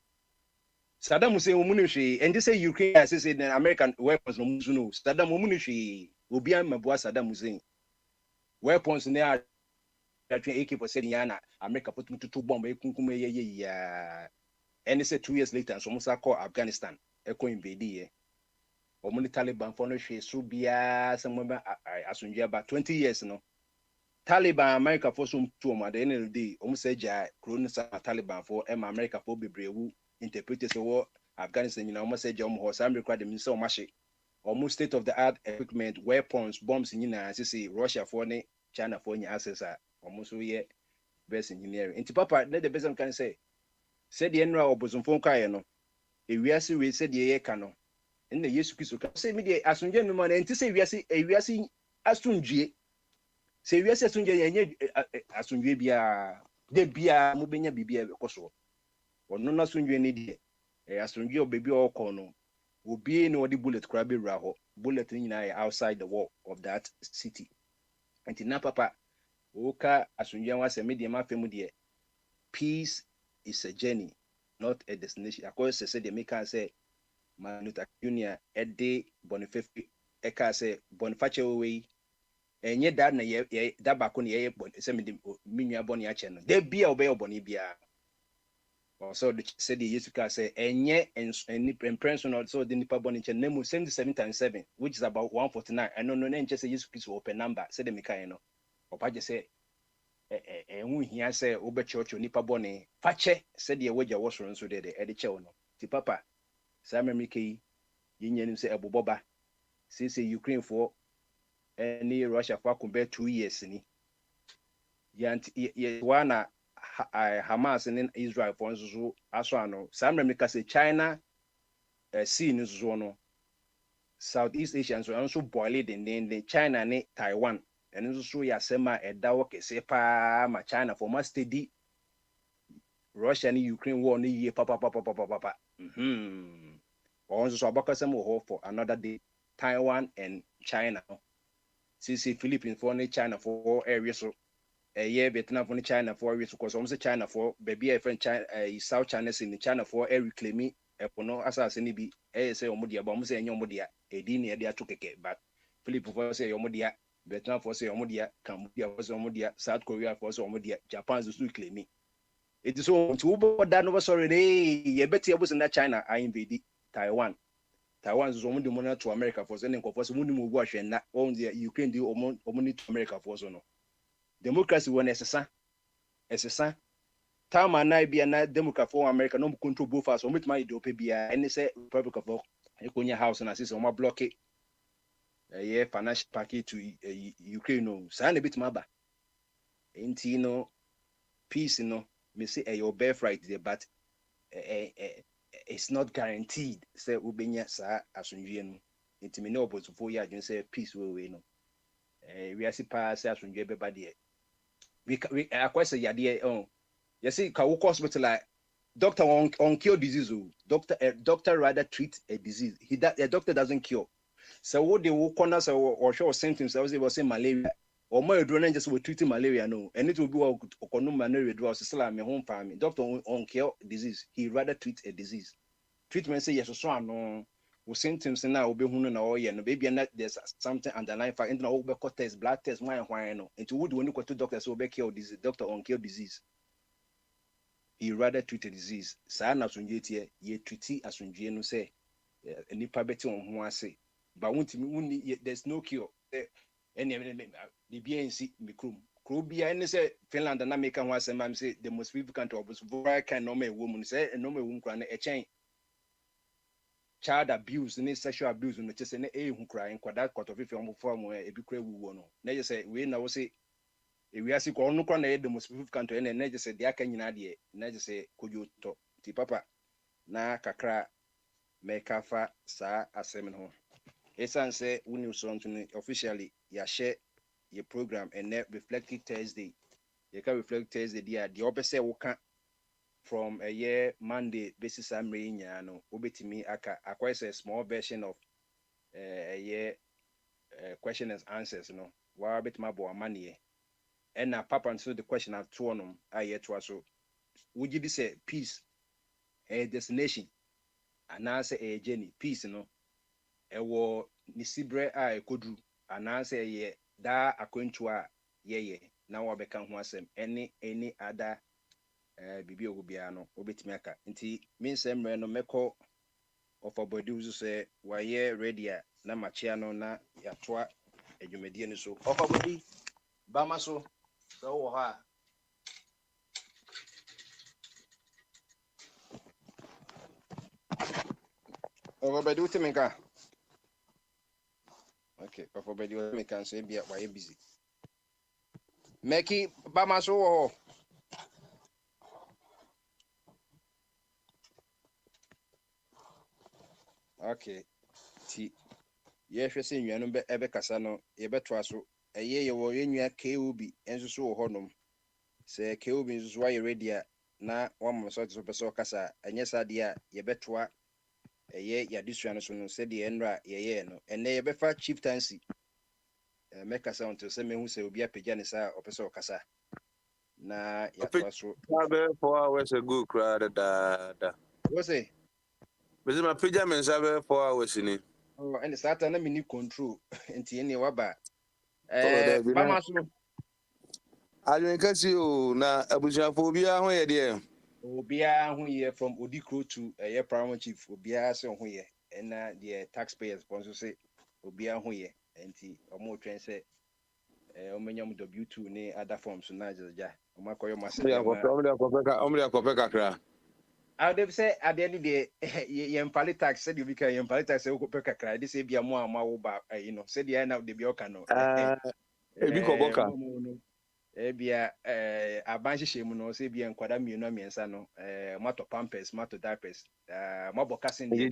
Saddam Hussein umunushi and they say Ukraine as say the American weapons no muzuno. Saddam umunushi obi am mabua Saddam Hussein. Weapons near that AK-47 yana America put to bomb ekunkume ye and they say 2 years later so musa call Afghanistan eko invade Omuni Taliban for no she subia some asunjia about 20 years no. Taliban America for some two at the end of the day, almost say ja Kronisa Taliban for America for Bibrewu interpreters or Afghanistan, you know, almost say Jom Horse, I'm required them so much. Almost state of the art equipment, weapons, bombs in United States, Russia for ne, China for any access, almost we best engineering. And Papa, let the best can say, said the Enra or Bosom Phone Kayano, if we are we said the Ekano, and the Yesu Kisu, say me the Asunjan man, and to say we are seeing Asunji. Se wiase asunje yenye asunje bia de bia mo benya bibia ekoso ono na asunje ni de asunje obebi okono obi ni odi bullet kra be wura ho bullet ni na outside the wall of that city anti na papa oka asunje wa se media ma femu de peace is a journey not a destination akose say the maker say Manuta Junior ede Boniface eka say Boniface we enye da na ye da ba ko ne ye se me minua boni a che no da bia obey oboni bia so the said the Yesuka say enye any impression so the nipa boni che nemu 77 times 7 which is about 149 I no nche say Yesu Kristo open number say the mekai no opa je say hu hia say obe church nipa boni fache say the wagya wosoro nso de e che no ti papa sa memike yi nyenim say eboboba say Ukraine for any Russia for compare 2 years ni ye wana Hamas in Israel for nso aso ano some America say China sea nso no Southeast Asia nso boil it in China ne Taiwan and nso so ya sema edawo kese pa ma China for ma steady Russia and Ukraine war ni ye papa also so abakasem ho for another day Taiwan and China see Philippines for China for areas so Vietnam for China for areas because almost China for baby a friend China South China in China for reclaiming epono asase ni bi say omodia ba say enyo omodia edi na dia to keke but Philippines for say omodia Vietnam for say omodia Cambodia for say omodia South Korea for say omodia Japan so claiming it is so to that no sorry ye better able na China I invade Taiwan is omo de to America for sending for so munim ogu ahwe na on the Ukraine di omo to America for so no democracy won esesa time na bia na democrat for America no control both us omo tuma ide ope bia any say republic of ekonya house na say omo block ye financial package to Ukraine no sa na bit maba enti no peace no me say your birthright there but it's not guaranteed say ubenya sa asunjie no intimi no obosofo ya adwen say peace we no we asi pa say asunjie beba de we akwese yade you see ka wo hospital like doctor on cure disease doctor rather treat a disease a doctor doesn't cure so what they will corner so or show symptoms I was say malaria or more drone just we treating malaria no and it will be okono malaria do still am home farming doctor on cure disease he rather treat a disease treatment say yes so no wo symptoms na obehunu na oye no baby na there's something underlying factor na wo be test blood test why no into would when you to doctor so be cure disease doctor on cure disease he rather treat a disease sa na sunje tie ye treat asunje no say nipa beti on ho ase but there's no cure any the BNC mikrum krobia any say Finland and America ho ase mam say the most significant of very kind normal woman say normal woman kra na e chen child abuse and sexual abuse no chese na hu kra nkwada kotofifi on form e bi kra wuwo no na je say we na wo say e wi ase ko no kra na the most significant na je say de aka nyina de na je say kojo to ti papa na kakra make fa sa asem no esan say woni so ntuni officially ya share your program and reflective Thursday you can reflect Thursday dia de obese wo ka from a year Monday basis amre no obetimi aka acquire a small version of a year question and answers no wa betima bo amane and na papa answer the question at two no aye to so would you say peace a destination and answer a journey peace no e wo ni sibre a ekodru and answer ye da akwantu a ye na wa beka ho asem any other bibi ogubia no obetimi aka nti minsem no meko of abodi uzu say waye ready na machia no na yatoa adwumadie ni so of abodi bama so wo ha of abodi utemeka okay of abodi utemeka so bia waye busy Meki bama so wo okay ti ye hwe se nnuanu be ebe kasa no ye beto so eye ye wo ye nnua KOB enso so wo honom se KOB enso so waye ready na wamma so to pese kasa enye sade a ye betoa eye ya disua no so no se de enra ye no ene ye befa chieftaincy mekasa onto se mehu se obi apagya ne sa opese kasa na ya to so 4 hours ago crowd da wo say Bezi ma pija men sabe 4 hours ni. oh and sata na mini control enti ene waba Bama so Adwen kasi o na abusuafo bia ho ye de obia ho ye from Odikro to Paramount Chief obia se ho ye na the taxpayers sponsor say obia ho ye enti omo twen say omenyam W2 ne other forms na jaja omo akoyo masede ma omri akopeka kra I would say at the end of the day ye mpali tax said you because ye mpali tax ukopeka kra this say bia mo ama ba said the end of the bioka no ebi koboka bia abanhye mu no say bia nkwada mienu amiensa no mato pampers mato diapers maboka sen de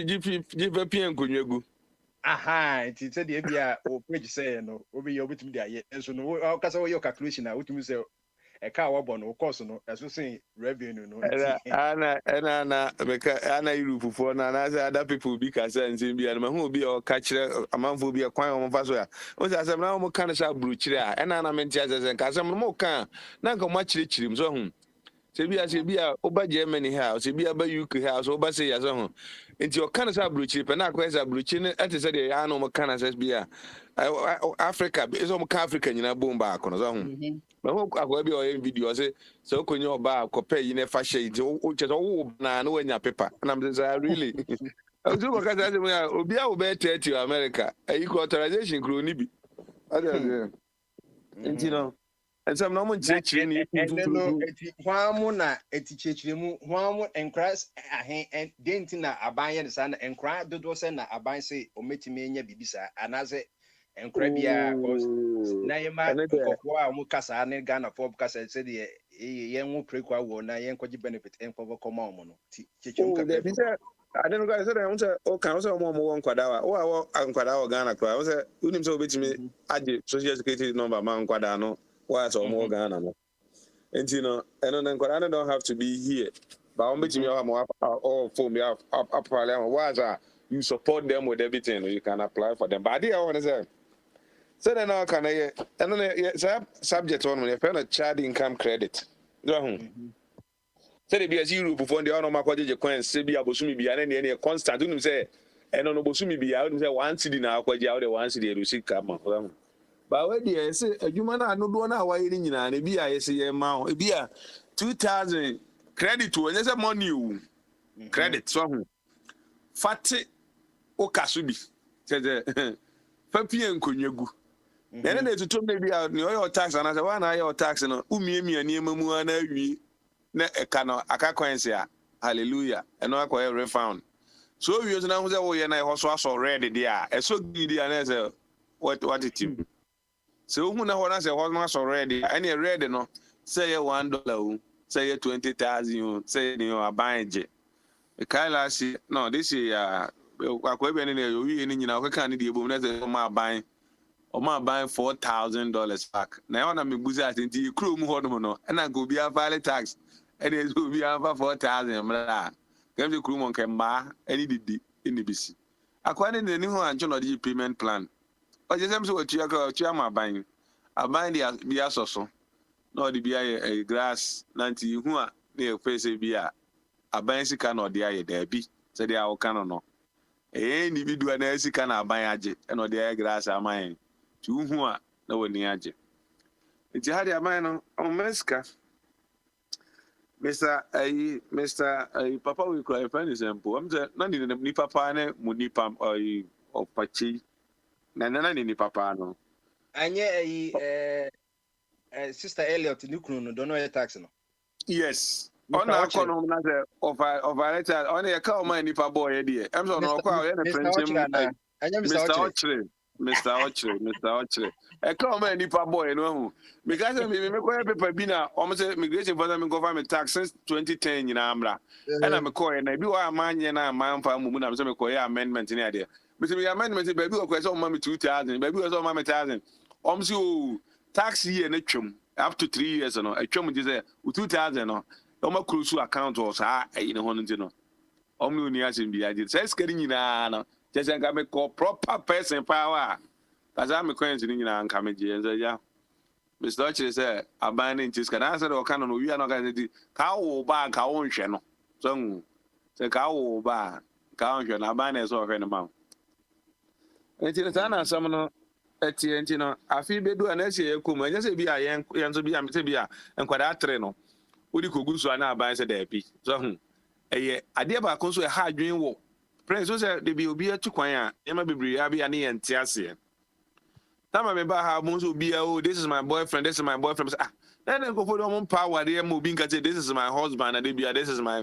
ji pien kunwegu aha it said the bia o page say no obi ye obetumi de aye enso no o kasa wo your calculation na otumi say e ka wabo no course no eso say revenue no ana meka ana irufufo na say other people bi ka say nsin bia no hu bi o ka kire amanfo bi kwan o mfa so ya o say asem na o ka na sha buru kire a na na menti asem ka asem no mo ka na nka mo kire kirim so hu se bia o ba Germany ha se bia ba UK ha so o ba say ya so hu enti o ka na sha buru kire pe na kwa sha buru kire ne ate say de ya no mo ka na say bia Africa so mo ka Africa nyina bomba akono so hu Mahu akwa bi o video say so konyo oba akopɛ yi na fa hye nti o che so wo na wanya paper na me say really so ko ka say obi a wo be 30 America equal authorization kro ni bi ade nti no ensam no mo nchechire ni no eti hwamu na eti chechire mu hwamu enkras ahen denti na abanye ne sa na enkra dodo se na aban se ometime enya bibisa anaze enkra bia na yema nkofo a mu kasa ne Ghana for kasa se de ye nwu prekwa wo na ye nkoji benefit enkofo koma omo no ti chechum kakra bi ade no ga say dem say o kan say omo wo nkwada wa wo nkwada wo Ghana kwa say unim say obetimi age social security number ma nkwada no wa say omo Ghana no enti no eno na nkwada don't have to be here but obetimi o form ya apply wa you support them with everything you can apply for them but I want to say so then now can I and then subject one when you child income credit. So the be as you before the ono makwaje kwen se bia bosumi bia na ne constant unu say eno no bosumi bia unu say 1 cedi na akwaje awu de 1 cedi erusi kama. Ba we dey say adwuma na no do na awaye ni nyina na bia ye say ye ma bia 2000 credit o nye say money o credit so ho fati o kaso bi say fa pie nkonyegu na na etutum na bia ni oyo tax na say wa na ayo tax no umiemia ni emamu na awi na eka no aka coins ya hallelujah eno akoye refund so we na hu say wo ye na ho so ready there eso gidi na say what it you so hu na ho na say ho so ready any ready no say $1 o say 20,000 o say ni o abanje e kai last no this year akoye be ni yo wi ni nyina o ka ni de ebom na say ma aban Oma buying $4,000 back. Now on a buzi at the crew no, and I go be a file tax, and it will be over 4,000. Give the crew can buy any in the BC. According to the new and payment plan. But just so what you are buying. I buy the Biaso, no the BI grass, 90 who are near face a beer. A bancy can or the eye there be, said the our canon. Any individual nurse can buy and or the grass are mine. Two who are no one near it. It's had a man on Mesca. Mr. Papa will cry a funny example. I'm not in the Nipapane, Munipam or Pachi. Nana in Nipapano. Anye Sister Elliot Nukunu don't know a tax. Yes. On our column of a letter, only a cow man if a boy idea. I'm so no quite a French. Mr. Archer. A cow man if a boy, no. Because I mean, paper bina almost immigration for them government tax since 2010 in Amra. And I'm a coy and I do a man and a man for Mumuna, some coy amendment in idea. But the amendment, baby, was all mommy 2,000, baby was all mammy 1,000. Omsu tax year and up to 3 years, no. A chum is 2,000, no. No cruise account was in a hundred. Omnias in the idea. Says getting in a just a call proper person power. As I'm acquainted in an coming years, yeah. Mr. Archer said, abandoning this can answer or canon, we are not going to cow bar cow channel. So, the cow bar cow and abandons or any amount. Until the time, someone at the I feel bedu and essay, come and just be a young to be a and quite a trainer. Would you go so now by the day? So, a idea about consul a hard dream walk. Prince was there be a 2 choir, Emma Bibriabi and Tiasia. Time I remember how most will be, oh, this is my boyfriend, this is my boyfriend. Then I go for the own power, they are moving, this is my husband, and this is my,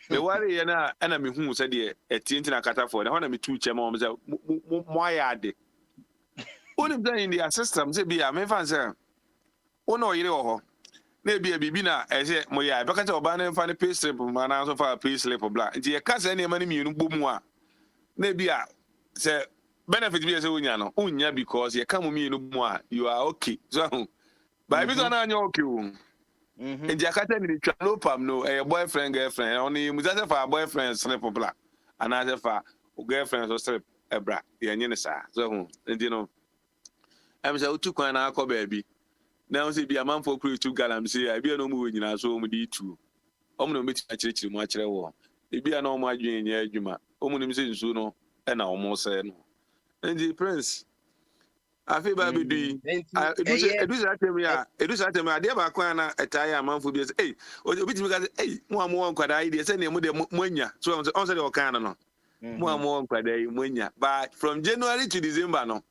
The worry and enemy who said, a tintin a for the honey 2 chemos, why are they? What if they in their system, say, be a man, oh, no, you know. Maybe a bibina, as yet, Moya, because of banner funny pay slip, man, also for a pay slip of black. Dear cousin, any money, you boom. Maybe I say, benefit me as a unya because you come with me no more, you are okay. So, by this one, you're okay. And Jakarta, no pam, no, a boyfriend, girlfriend, only Muzasa for a boyfriend, slip of black, another for girlfriend or slip a bra, the Yanisa. So, and I'm so 2 coin, baby. Now, say be a man for crew 2 gallons, say, I be no moving in our soul with D2. Omno meet a church in much war. It be an all my dream, yeah, Juma. Omonim saying sooner, and I almost said no. And the prince, I feel baby doing. It was at me, I dear Bacana, a tire man for this. Hey, or the bit because, hey, more quite idea, send him with the Munya. So I'm also the Canano. More quite a Munya. But from January to December, no.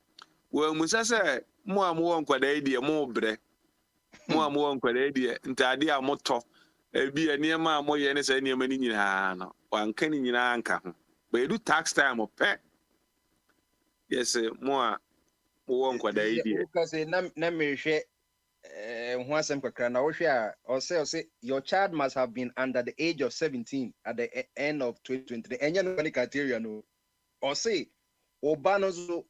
Well, Musa said, more quite idea, more bre. More quite idea, and idea more top. Be a near my more years any money in hand, one canning in anchor. But you do tax time or pet. Yes, more quite idea. Because a share once I'm or say your child must have been under the age of 17 at the end of 2023. And you know, criteria no. Or say, Obanozo,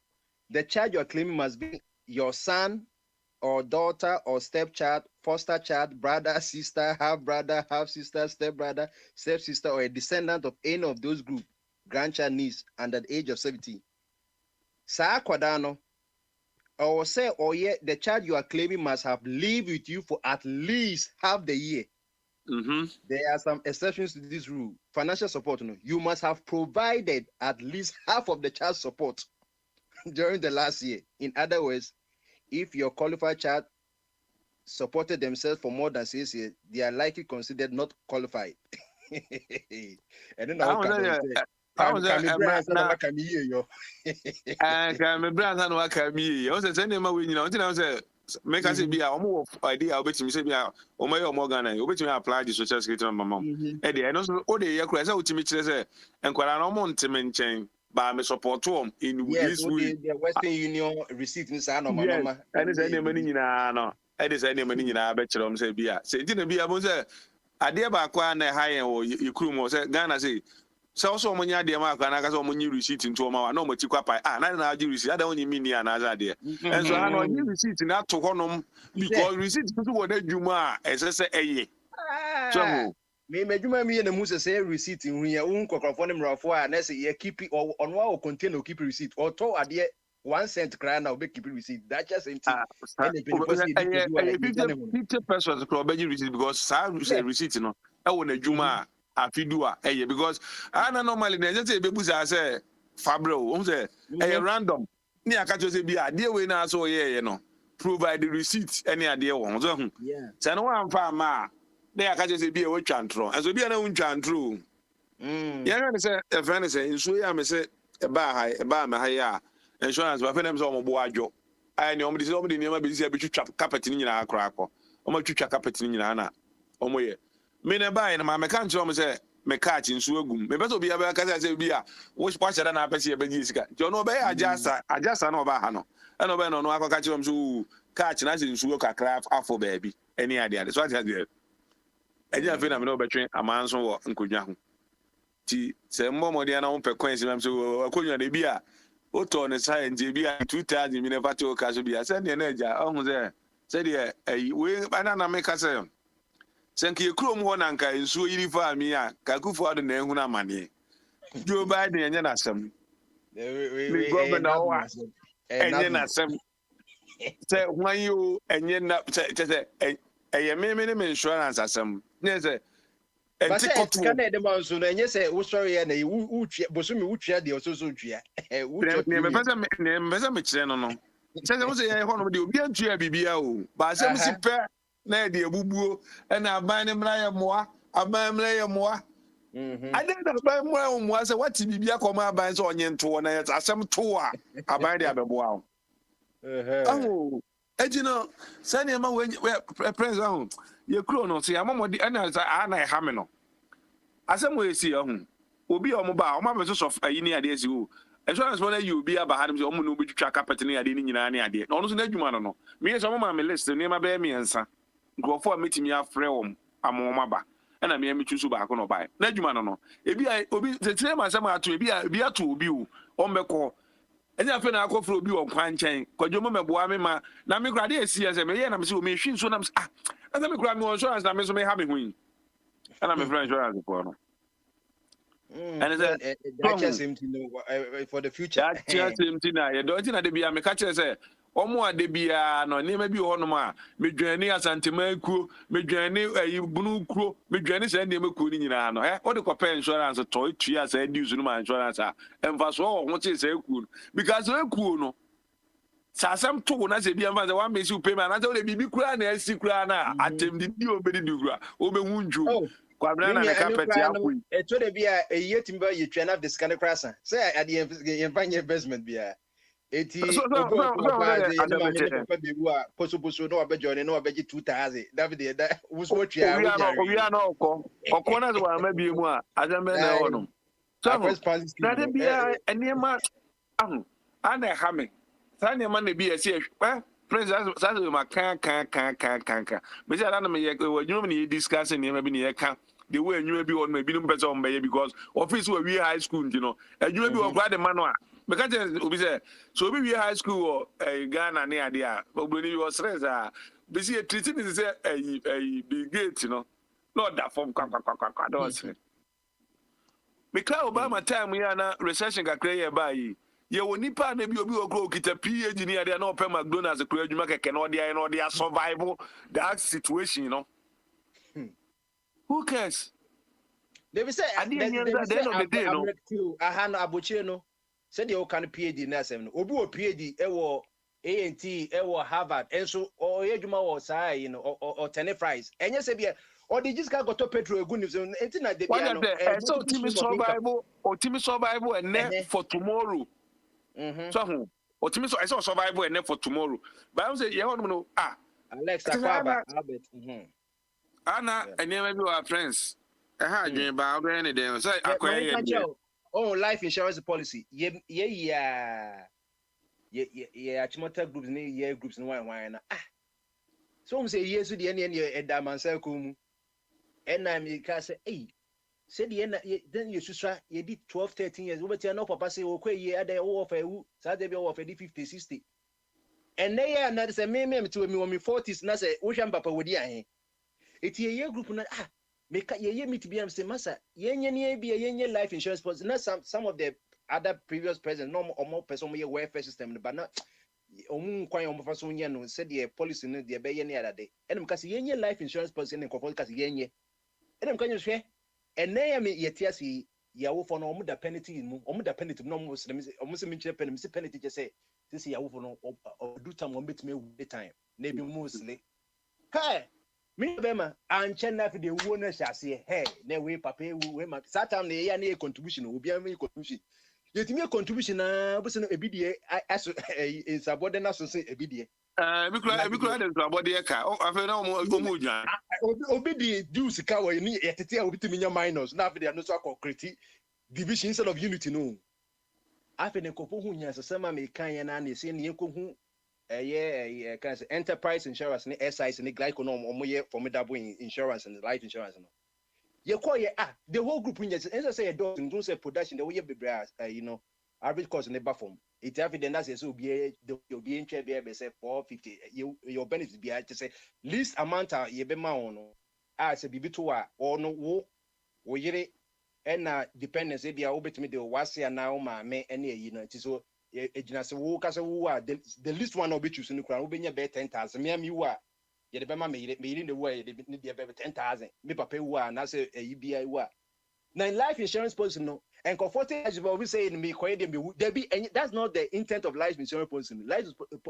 the child you're claiming must be your son or daughter or stepchild, foster child, brother, sister, half sister, stepbrother, stepsister, or a descendant of any of those groups, grandchild, niece, under the age of 17. Sa Kwadano, or say, or yeah, the child you are claiming must have lived with you for at least half the year. There are some exceptions to this rule. Financial support, no, you must have provided at least half of the child's support during the last year. In other words, if your qualified child supported themselves for more than 6 years, they are likely considered not qualified. I don't know how I was a brand and can be you. I can be brand and what can be. I was a sending my way, you know, I was a make us be a more idea. I'll bet you say, oh, my Morgan, I'll bet you apply the social security on my mom. Eddie, I know all the year crash out to me, and quite an amount to maintain. By me support him in this way. The Western Union receipt in San Mama. And it's any money in no. It is any money in our bachelor. Say, be a say, didn't be a monster. I dear Bakwan, high or you crew was Ghana say, sɛ also ɔmo nya adeɛ ma akora na aka sɛ ɔmo nyi receipt nto ɔmo a na ɔmo ti kwa pa na agye receipt ada onye mini ana adeɛ ɛnso ha na ɔnyi receipt na ato hɔnom because receipt nso wɔ n'adwuma a ɛsɛ sɛ ɛyɛ so me adwuma mi yɛ na mu sɛ receipt hu yɛ wo nkɔkɔfo ne mrafo a na sɛ yɛ keep ɔno a wɔ container keep receipt ɔtɔ adeɛ 1 cent kra na obe keep receipt that just empty and the 50 pesos kra obe receipt because sa receipt no e wo na dwuma afidu a eye because ana normally na just e bebu say fabre o say e random ni aka cho say bi ade we na so ye no provide the receipt any ade wo so hu say no wan fa ma na aka cho say bi e wo twantro and so bi na wo twantro ya na say e friend say nso ya me say e ba ma ha ya insurance ba fenem so mo bo adwo ai ne omde niam be si abetwitwa carpet ni nyina akra akọ omo twitwa carpet ni nyina na omo ye me ne bai na ma me kan kire omo se me ka chi nsu agum me beto bia ba ka se bi a wo kwachara na apese be gi sika ti ono be ajasa na oba ha no e no be no akọ ka kire omo so ka chi na se nsu kakra afọ ba bi eni ade so ati ade eja fe na me no betwe amanso wo nkodwa ho ti se mmo de na wo pe coins me so akodwa de bi a oto ne science bi a 2000 mi never to ka so bi a send na eja ohun se de we banana me ka se senke krom ho na nka nsuo yiri fa mi a kakufo ado na ehunu amane Joe Biden enye na asem we government na enye na asem se hwan yo enye na se eye me insurance asem ne se enti koto kana de ma so no enye se wo sorry ya na wo bosumi wo twia de so twia me pesa me kire no se wo se ye ho no de obi antua bibia o ba asem si pe na de ebubuo na aban ne mra ye moa aban mra ye moa ade da aban mra ye moa se wati bibia koma aban se onye nto na ye asem to a aban de abeboa o ejino se ne ma we president ye kro no se amomodi ana ha me no asem we si ohun obi o mo ba o ma be so ayi ni ade si o insurance mo na you obi aba ha dem se o mo no obi twitwa carpet ni ade ni nyina ni ade no so na adwuma no me so mo ma me list ni ma be me ensa grofo a metimi afre wom amoma ba na me me twusu ba ko no ba na adwuma no ebi obi tetire ma asem ato ebi ato obi o o mbekọ enya fe na akofro obi won kwan nchen kwadwo mo meboa me ma na me kura de esi ese me ye na me se o me hwi nso na me na me kura me insurance na me so me ha me hui na me friend insurance for no and that just seem to know for the future that just seem to na ye don't na de bia me ka kire se omo ade bia no ne ma bi ho no ma me dwani asantema kuo me dwani bunu kuo me dwani se ne ma kuo ni nyina no o de kopa insurance to tua se dues no ma insurance a emfa so ho che se kuo because e kuo no sa asem to na se bia emfa se 1 mesi pay me na se o de bibi kura na asi kura na atem di obedi di kura obehu nju kwabra na carpet akui e to de bia eyetim ba ye twa na this kind of crasa say ade investment bia eti poso no abejo no abeji 2000 David da wuso twa obi ana okọ na zo ama bi mu a azambe na ho no so na de bia enema ahu ana ha me sa ne ma na bi ese president sa ma kan me say na me ye wadwum ne discuss ne ma bi ne ye kan the way anwuma bi on ma bi no pese on be because office we high school you know anwuma bi o kwa de ma no a because obi say so obi we high school or Ghana ne ade a obi ni was stress a be see treating is say big gate you know not that form kwa don't say because Obama time ya na recession kakra ye ba yi ye woni pa na bi obi okro kita PhD ni ade na ope McDonald's kura adwuma keke na ode survival that situation you know who cares they be say at the end of the day no ahano abochire no said you can PhD na asem no obi o PhD e wo ANT e wo Harvard enso o yedwuma wo sai you know or tenefries enye se bia or the just got to petrol egu ni so enti na de bia no so ultimate survival and for tomorrow so hu ultimate survival and for tomorrow but I say you know Alex Akwaba Albert ana enema bi wa friends adwen ba odo ne dem say akoye life insurance policy ye achimota groups ni ye groups no wan na so say yesu de ne e da mansa ko mu ena mi ka say said then you susra you did 12 13 years we tell no papa say okay ye ada wo for you say dey be wo for 50 60 and they are not say me to me 40s na say wo hwam papa wodi ahe eti ye group na make ye meet be am say massa yenye be yenye life insurance policy na some of the other previous presidents no more person ye welfare system but na omun kwan omo fa so nye no said the policy no de be ye na ada de enem ka say yenye life insurance policy ne nkofo ka say yenye enem ka nyehwe ene ya me yetiasi yawo for no omu da penalty mu omu da penalty no omu se minche penalty se penalty je say this yawo for no do time omu betime the time na bi mostly hey me be ma anche na fi de wo na hyase hey na we papa ewu we ma that time na ya na contribution obi am contribution yetimi contribution na bo se no ebidie aso sabode na so se ebidie Mikura de sabode ka afa na omu dwan obi di do sika wo ni yetete a obi timi nya minus na afi de no so concrete division instead of unity no afi ne kopo hu nya sesema me kan ye na na se ne ekohu kan say enterprise insurance ni SIs ni glyco no omoye formidable insurance and life insurance no ye call ye the whole group nya say ye do don't say production the way bebre average cost in the platform it evident that say obi ntwe be say 450 your benefit be to say least amount ye be ma on no say bibi to or no wo yire na dependence e bia obetimi de wase na o ma me ene yi no ti so ejina se wo ka se wo the least one obi choose no kura wo benya be 10,000 me am you ye de be ma me yire the way de be 10,000 me papa wu na say yi bia wu na life insurance policy no and comforting as we say in me there be that's not the intent of life insurance policy. Life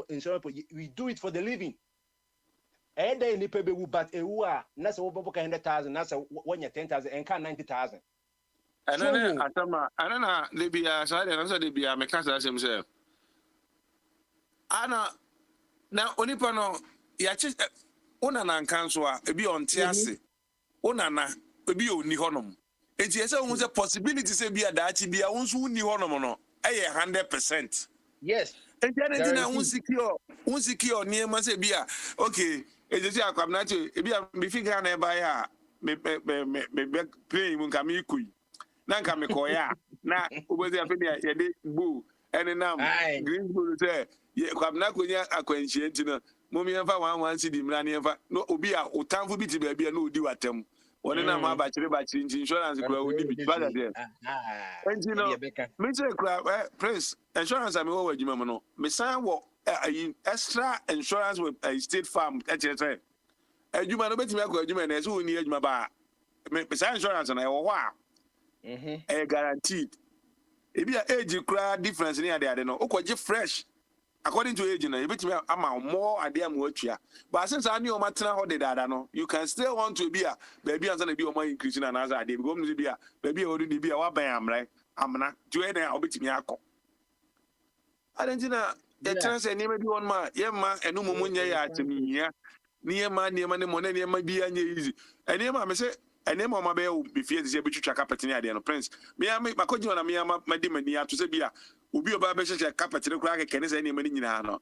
insurance policy, we do it for the living. And then ni pebe wu but ewu na say wo bobo ka 100,000 na say when you 10,000 and can 90,000. And then atama Libya so na say Libya me can say himself. Ana na onipa no ya chi una na nkanso a ebi onte ase. Una na ebi oni honom. Enti ese won say possibility say bia daachi bia won so ni honom no eye 100%. Yes. Enti ade na won secure niema say bia okay ejesi akwamnache bia me figure na e ba ya me play mun ka me kui na nka me koya na obozi afeni ye de bu ene nam green bull say ye kwamna konya akwanchie enti no mo mi enfa 11 cedi mra ne enfa no obi a otamfo bi ti ba bia no odi watam one na ma ba chire insurance kura odi bi ba there and you know me say kura prince insurance am wo adwuma mo no me san wo extra insurance with a state farm etc adwuma no betimi akọ adwuma na so ni adwuma ba me san insurance na wo ho guaranteed e bia age kura difference ni ade no okoje fresh according to age na you betimi ama more ade am watua but since I knew matena ho de dada no you can still want to be a baby answer na be o man increase na na ade because no be a baby o do be a wa ban amre amna to e na obetimi akọ adentina e chance ni ma bi won ma ye ma enu mumu nya ya atemiya ni ma ne mo na ni ma bi anya easy eni ma me say eni ma ma be o be fie se be twitwa carpet ni ade no prince me makoji na me ma di mani ato se bia obi oba be check carpet ni kura keke ni se ni ma ni nyina no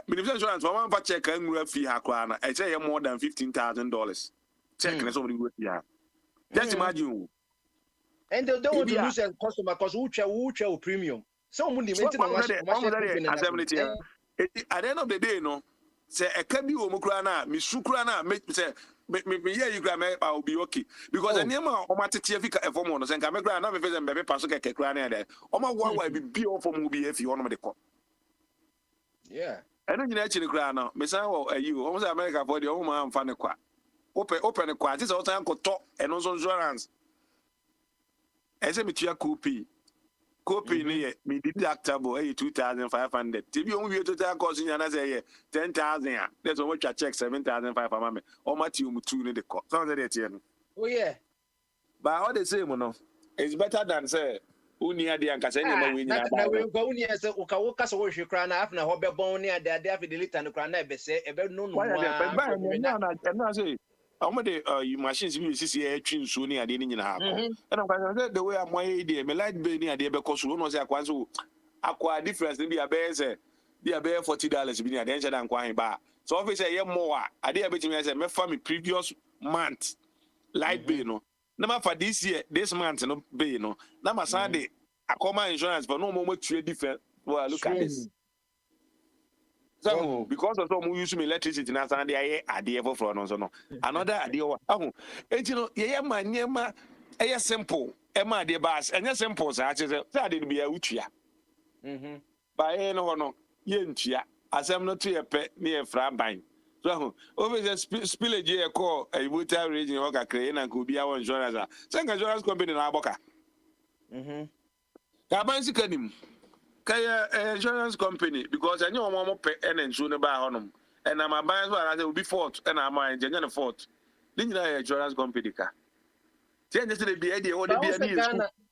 minimum insurance one fa check kan ngura fi ha kura na e say more than $15,000 check na so we go ya just imagine and they don't want to lose a customer because who premium so mo di maintain na at the end of the day no say e ka bi wo mo kura na me su kura na me say me yeah you kura me ba obi okay because any ma o matete afika e form no say nka me kura na me face mbebe paso keke kura na dey o ma wa bi o form obi afi ono me de ko yeah eno nyina echi kura na me say wo ayi o mo say America for the o ma amfa ne kwa open kwa ti say o tan ko to eno so insurance e say me tua copy ni ye me deductible 2,500 tibi o mu bi total cost nyana say ye 10,000 ya that's what you check 7,500 amame o mati o mu 2 ni de ko so say dey tie no oh yeah but all the same no it's better than say uni ade anka say nyama we nyina na we go uni say o ka so we hwe kra na afna ho be bon ni ade afi de liter no kra na be say e be no no na say the machines we see here twin so ni ade ni nyina ha ko and I'm the way am why dey me light bill ni ade be ko so no say akwa so akwa difference ni be say be $40 bi ni ade enche dan kwa ba so office say more ade be timi say me fa me previous month light bill no na for this month no be no na ma san de akoma insurance for no more trade different. Well, look at this. So because of some use me electricity na san de aye for no so no another ade o ahu enti no ye ma nyema simple e ma de bas enye simple sa che say ade be ya utua ba no ye ntua asem no to ye pe na ye fra ban so over the spillage ye call a water region o ka kre na ko bia won insurance say insurance company na aboka ka ban sikanim kaya insurance company because any one pe and insure ba honom and am ban so ara will be fault and am engineer the fault ni nyina insurance company ka tie nyese de bia de o de bia ni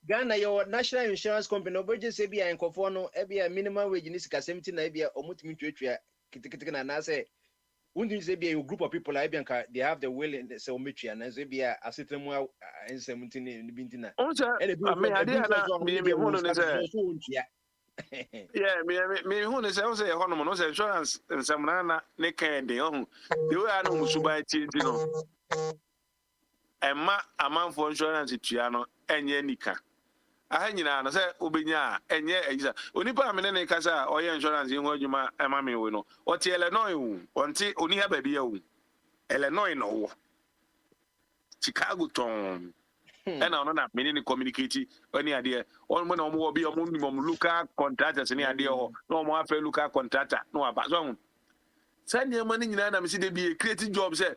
Ghana your national insurance company oboje se bia enkofo no e bia minimum wage ni sika 70 na e bia omutimi twetwa kitikiti na say wouldn't say be a group of people like Bianca, they have the will and so much and as be a certain well in 17 in the Bintina. Yeah, me who is also a honor insurance and some nana neck and the own. You are no Musubai Tino. And ma a man for insurance in Chiano and Yenika. I na say Ubinya and ye Unipa Mene Casa or insurance in what you ma a mammy will know. What Illinois until only have a beer. Illinois no Chicago town. And I'm not meaning communicate any idea. On when will be a minimum local contractors any idea or no more fair local contractor. No about some. Send your money in and see they be a creative job. Say,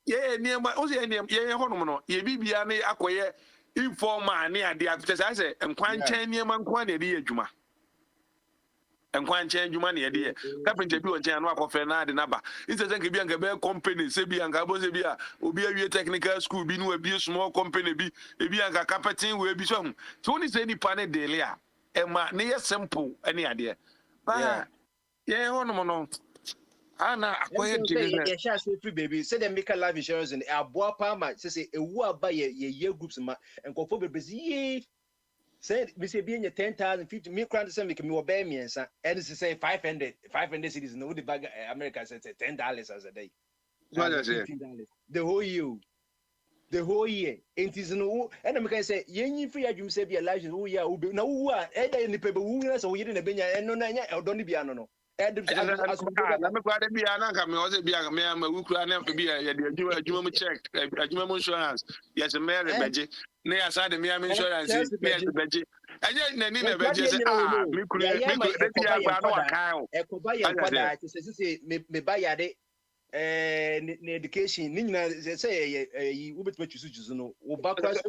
yeah, near my also yeah, honomono, ye be acquire informer near the actors. I say, and quite chain near man quite a dear Juma. And quite change money idea. Carpenter do a general of Fernand Naba. It's a Bianca company, Sebianca Bosebia, Ubia Technical School, be no be a small company, be a Bianca Capatin will be some. So only any panel delia. And my near simple any idea. Yeah, no. Anna, acquired free baby. Say they make a life insurance and a boa palma. Say a war by year groups and go for babies. Say, we say being 10,000, 50 me crowd to make me obey me and it's to say 500 cities no the bag America says $10 as a day. $15. The whole year. It is no and American say, Yen free you say be a life who ya no who are any people who so we didn't be and no or don't be no. I'm be an also be a man who could be a Juma check, a Juma insurance. Yes, a man, Beji. Near side the Miami insurance, Beji. I just need a Beji. Me buy a education, Nina say, you would make you no, or backwards.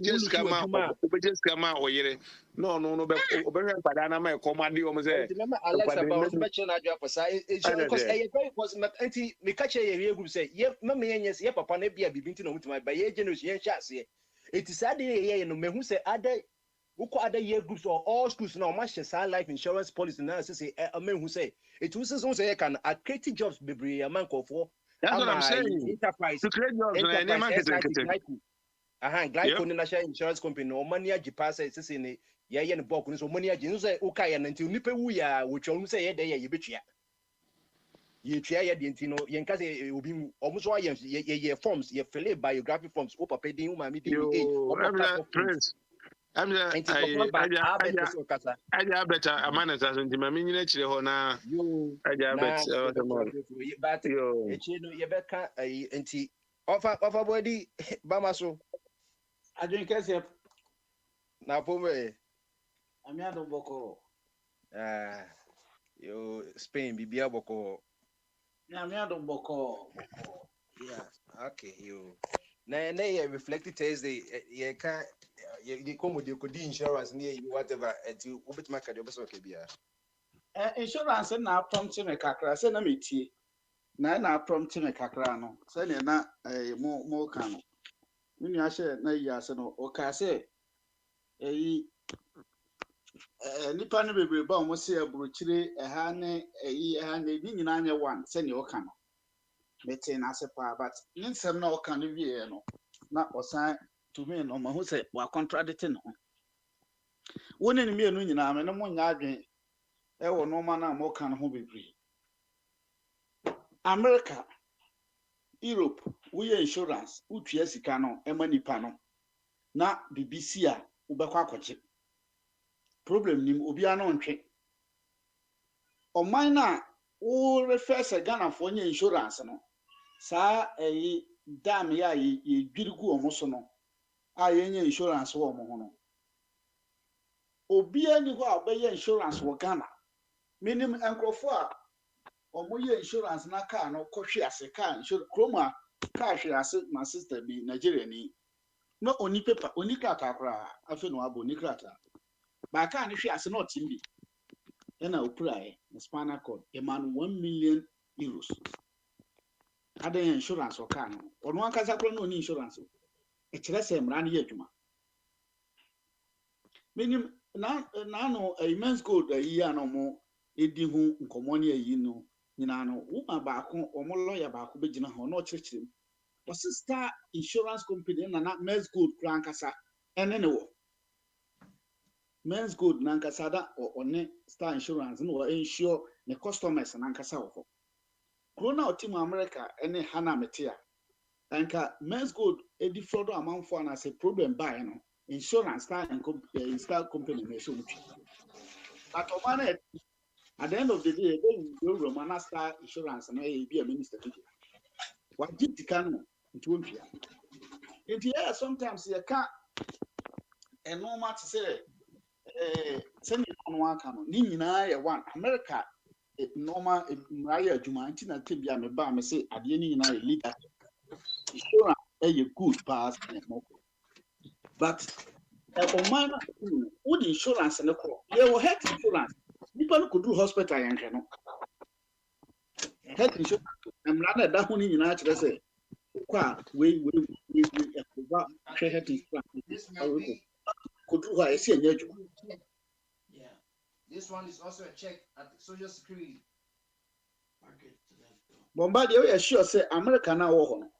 Just come out, or no, but Padana, my command, almost there. Remember, Alex, about mention I drop aside. It's because I was my auntie, me catch a year group say, yep, mammy, and yes, yep, upon a beer, be beaten with my by generation, yes, it is sad, and who say other. Who call other year groups or all schools now? Much as life insurance policy now, say a man who say it was say can create jobs, baby, a man call for. That's what I'm saying. Enterprise to create jobs, Glyco national insurance company no money at Japan says in it. Yeah, and book so money at Jinus, okay, and until Nipe we are, which almost say a day you bet you try the Intino, Yankase will be almost why your forms, your fill biography forms, Opa Pedin, my meeting, Prince. I better a man as in the miniature honor. I bet you better anti offer body Bamaso. I drink as if now Pome. I'm not a boko. You Spain, Bibia Boko. I'm not a boko. Yeah, okay, you. Now, reflected Thursday, you can't. You come with your insurance near you, whatever, and you will make a job. Insurance and now prompting a cacra, send a meeting. Now prompting a cacrano, sending not a more cano. When you share, no, yes, no, or casse. A Nippon will bomb was here, Bruchiri, a honey, a honey, Nina one, send your cano. Metin as a par, but in some no can be not was sign. To me, no man who said, "Well, contradicting." One in me, and no one yard, there were no man more can who be free. America, Europe woyɛ insurance wotua sika no ɛma nipa no na BBC a wobɛkɔ akɔgye problem nim obiara no ntwe ɔman na wo refer sɛ Ghanafoɔ nyɛ insurance no saa ɛyi dam ya yɛdwiri gu ɔmo so no a yɛnyɛ insurance wɔ ɔmo ho no obiara ni hɔ a ɔbɛyɛ insurance wɔ Ghana minim nkurɔfoɔ a ɔmo yɛ insurance na car no kɔhwe ase car insurance kroma car hwe ase ma sister bi Nigeria ni no oni paper oni krata kora afi no abo oni krata ba car no hwe ase na ɔtim bi na opurae na spinal cord e man 1 million euros ada insurance o car no ɔno ankasa kora no oni insurance e kyerɛ sɛ mra no yɛ adwuma minim na no immense gold ayi a no mo edi hu nkɔmɔ ne ayi no nyina no woman baako ɔmo lawyer baako bɛgyina hɔ na ɔkyerɛkyerɛ mu Star insurance company na Men's Gold kura ankasa ɛne ne wɔ Men's Gold na ankasa da ɔne Star insurance no wɔ insure ne customers na ankasa wɔ hɔ kuro na ɔte mu America ɛne Hana Metia anka Men's Gold edi frodo amanfo na say problem buy no insurance Star company na so mutu but ɔman at the end of the day they will run Star insurance na e be a minister to what did the can into impia into yeah sometimes you can't and no matter say send on one can ni nyina one America normal mraya adwuma nti na tebia me ba me say ade ni nyina e leader insurance e good pass but man would insurance ne ko ye wo health insurance nipa no kodu hospital yanhwe no health insurance amra na da ho ni nyina kyerɛ sɛ kwa we ekova hwe health insurance kodu ha esi anya adwuma. Yeah, this one is also a check at the Social Security. Bomba de we sure say America na wo ho no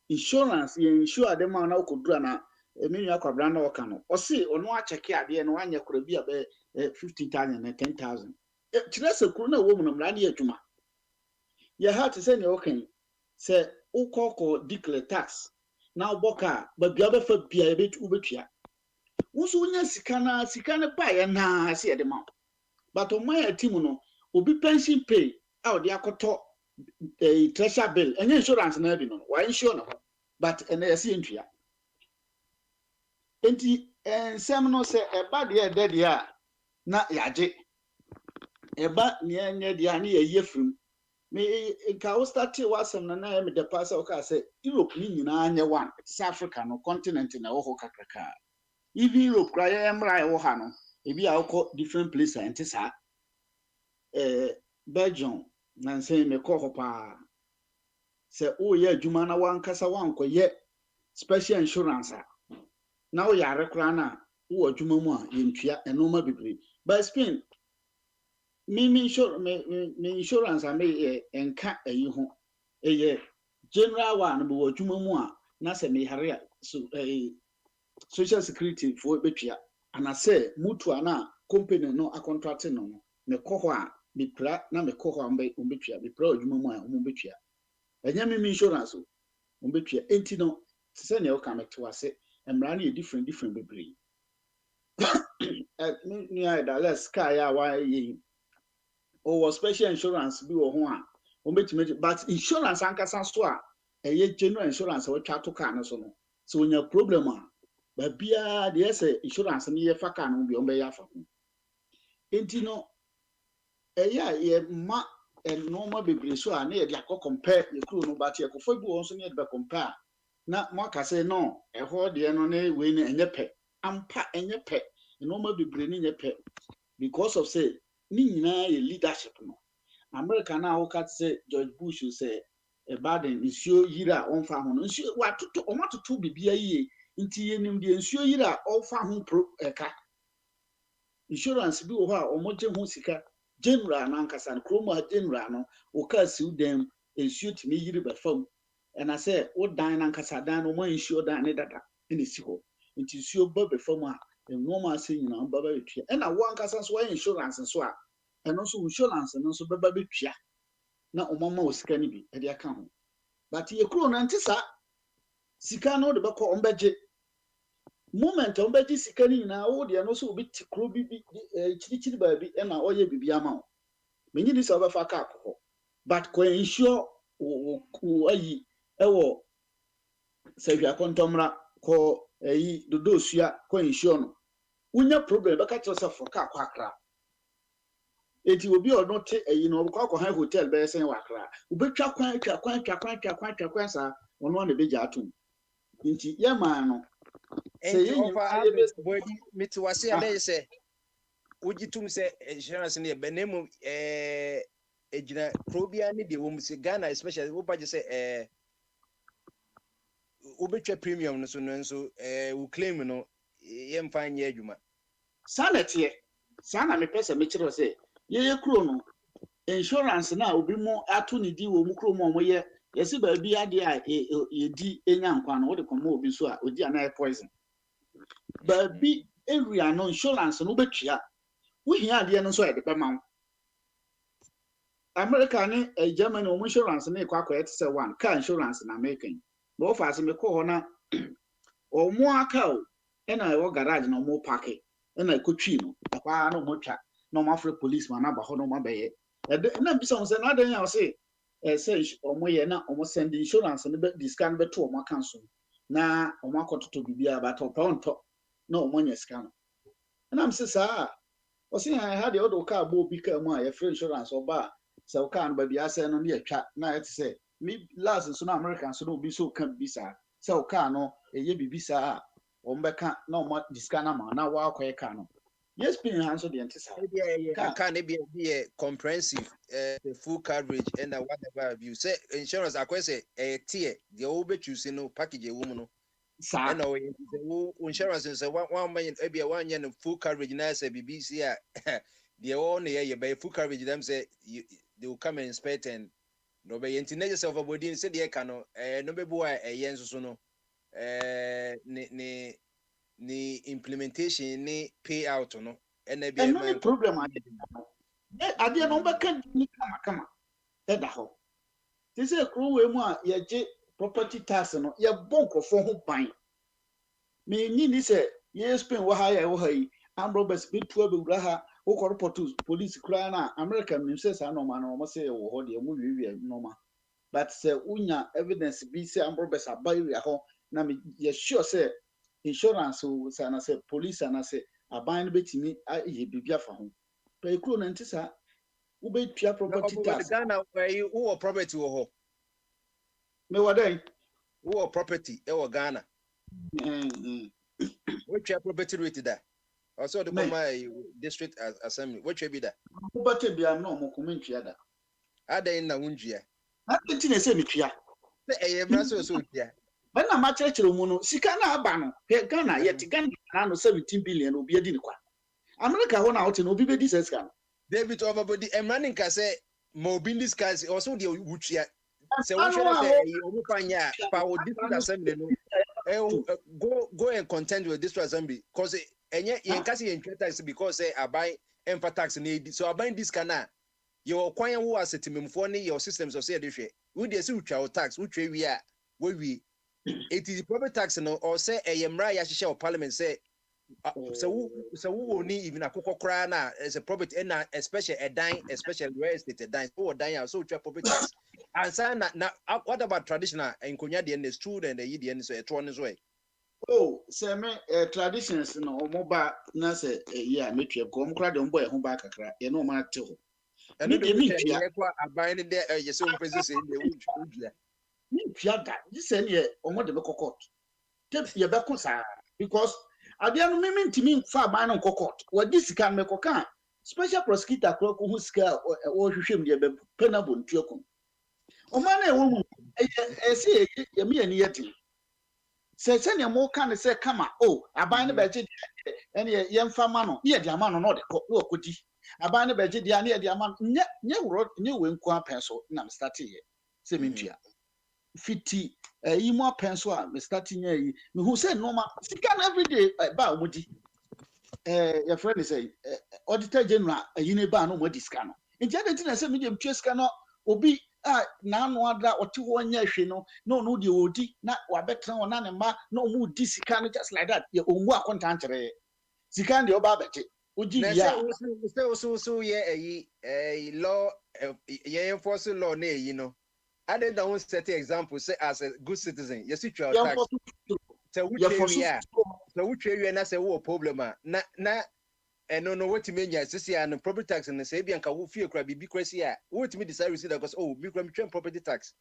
insurance ye insure dem na kodu na eminu akwabra na woka no o se ono a check ade no anya kora bi abe 50,000 and 10,000 kyerɛ sɛ kuru na wo mu no mra na adwuma ye ha te sɛ ne wokan sɛ ukoko declare tax na oboka ba bia be fa bia betu betua wusu nya sika na ba ye na se ye de ma but o my team no obi pension pay a de akoto treasure bill enye insurance na bi no wa insure no but ene ye se ntua enti ensem no se eba de ede de a na yaje eba ne enye de a na ye frim me nka wo start wasem na me de pass o ka say Europe ni nyina anya one South Africa no continent na wo ho kakraka even Europe kra ye mra wo ha no ebi a wo different place enti sa Belgium na say me ko ho pa say o ye adwuma na wankasa wankoye special insurance na wo yare kra na wo adwuma mu a yentua enoma bebre by Spain me insurance me enka ayi ho eye general one bo adwuma mu a na se me hare so social security for betua ana se mutu ana company no a contract no me koho a me pra na me koho a betua me pra adwuma mu a betua enya me insurance o betua enti no se ne o ka me to ase emra na different bebre me I da sky ya wa yi or special insurance bi wo ho a o betime but insurance ankasa so a eye general insurance wo twa to car no so no so onya problem a ba bia de say insurance no ye fa car no bi o be ya fa ho enti no eye ye ma normal bebre so a na ye de akọ compare ye kru no but ye ko fa bi wo so na ye de compare na mo aka say no e ho de no na we na enye pe ampa enye pe normal bebre ni enye pe because of say ni nyina ye leadership no America na wo kat say George Bush say e Biden nsuo yira on fa ho no nsuo wa toto o matoto bibia yi nti yenim de nsuo yira o fa ho pro eka insurance bi wo ho a o moje ho sika general na nkasa no kroma general no o ka siu dem nsuo timi yiri ba fam and I say o dan na nkasa dan no mo nsuo dan ne dada ene si ho nti nsuo ba be fam a normal say nyina ba ba betua e na wo nkasa so wa insurance so a eno so insurance no so beba betua na omama osika ni bi e de aka ho but ye kuro na ntisa sika no de beko ombeje moment ombeje sika ni na wo de no so obi ti kuro bi chiri ba bi na oye bibi ama o menyi ni so obefa ka akọ but ko ensure wo ayi ewo sehwa kontomra ko ayi dodo sua ko ensure no unya problem beka tro se for ka akọ akra eti obi ono te ayi no ko akọ hotel be sen wa akra ubetwa kwan sa ono na beja atum nti ye man no say you me to wase abey say ugitum say insurance ne be nemu ejina probia ne de wo mu se Ghana especially wo baje say ubetwa premium no so no nso wo claim no ye mfa nye adwuma sanete sana me pese me kire say ye kuro no insurance na obi mu atu ne di wo mu kuro mu ye yesi ba bi ade a ye di enya nkwa no wo de komo obi so a odi ana poison ba bi area no insurance no betua wo hia ade no so e de be ma America ni Germany o insurance na ikwa akwa say one car insurance na American bo fa se me ko ho na o mu aka o e na wo garage na mo park e na ikotwi no akwa na mo twa na mo afre policeman na ba ho no mo beye na bi so say na dan ya say say omo ye na omo send insurance no be discount be to omo cancel na omo akototo bibia ba to pronto na omo nya scan na am say sa o say I had the other car bo bi ka mu a ye free insurance oba say o car no ba bia say no na twa na it say me last so na American so no bi so kan bi sa say o car no ye bibi sa omo be ka na omo discount na wa akoye car no yes pin han so the antisa can be comprehensive full coverage and whatever you say insurance akwa say tier the obe choose no package woman no sa and insurance say one man e be one year full coverage na say BBC the one year by full coverage them say they will come and inspect and no be intinage self body say the can no be boy yen so no ni implementation ni payout no and be a problem ade no be kan ni kama da ho ti say kru we mu a ye je property tax no ye bonkofo ho ban me ni say ye spend wo ha ya wo ha yi ambrobes bi tu abewura ha wo ko report police kra na American me say sa no ma no mo say wo ho de mo wiwi no ma but say unya evidence bi say ambrobes abai ya ho na me ye sure say insurance o say na say police na say aban no betimi ye bibia fa ho pe kro na ntisa wo be tua property tax Ghana who property wo ho me wadan who property e wo Ghana which property rate that also the my district assembly which be that property bia no mo komentua da adan na wunjia na tinti na say me tua e bra so tua ba na ma kire mu no sika na aba no Ghana ye ti Ghana na no 17 billion obi adi ni kwa America ho na hote no obi be di sika no David overbody running ka say mo bin this guys also the wutua say we say omo panya pa o district assembly no go and contend with district assembly cause enye yen kasi yen tax because say abai emfa tax na so abai this kana your kwan wo asetimemfo ne your systems of say dey hwe we dey see utwa tax utwa wi a we it is property tax no or say eyemra ya hye parliament say so who ni even akoko kra na as a property and especially a dine especially real estate a dine so dine so twa property tax and say na what about traditional enkonya de na student and the so eto no so oh say me traditions no omoba na say yeah metwe ko omkra de ombo e ho ba kakra ye no ma te ho and the me kwa aban de ye so mpezi say de wudua ni tua da this say ye omo de be kokot te ye be ko sa because adia no meme ntimi fa aban no kokot wadi sika me koka special prosecutor ko hu sika o hwehwem de be penable ntuako o ma na e wo mu e se ye me ani yeti se ne mo kan se kama o aban no be je ene ye mfa ma no ye de ama no no de ko no kodi aban no be je dia na ye de ama nye woro nye we nko apenso na me start ye se me ntua fiti yi mo apenso a me start nya yi me hu say no ma sika na everyday ba omudi your friend say auditor general yi ne ba no mo discount no ntia de tin say me dem twa sika no obi na no ada oti ho nya hwe no de odi na wabetra wona ne ma na omu di sika no just like that ye omu akonta nkyere sika de oba abete oji na bia so ye law ye enforce law na eyi no I don't set example say as a good citizen you see your tax so which area na say wo problem na no what mean ya say and property tax and say bia nka wo fie kra bibi kwasi a what me decide receive because me kra me train property tax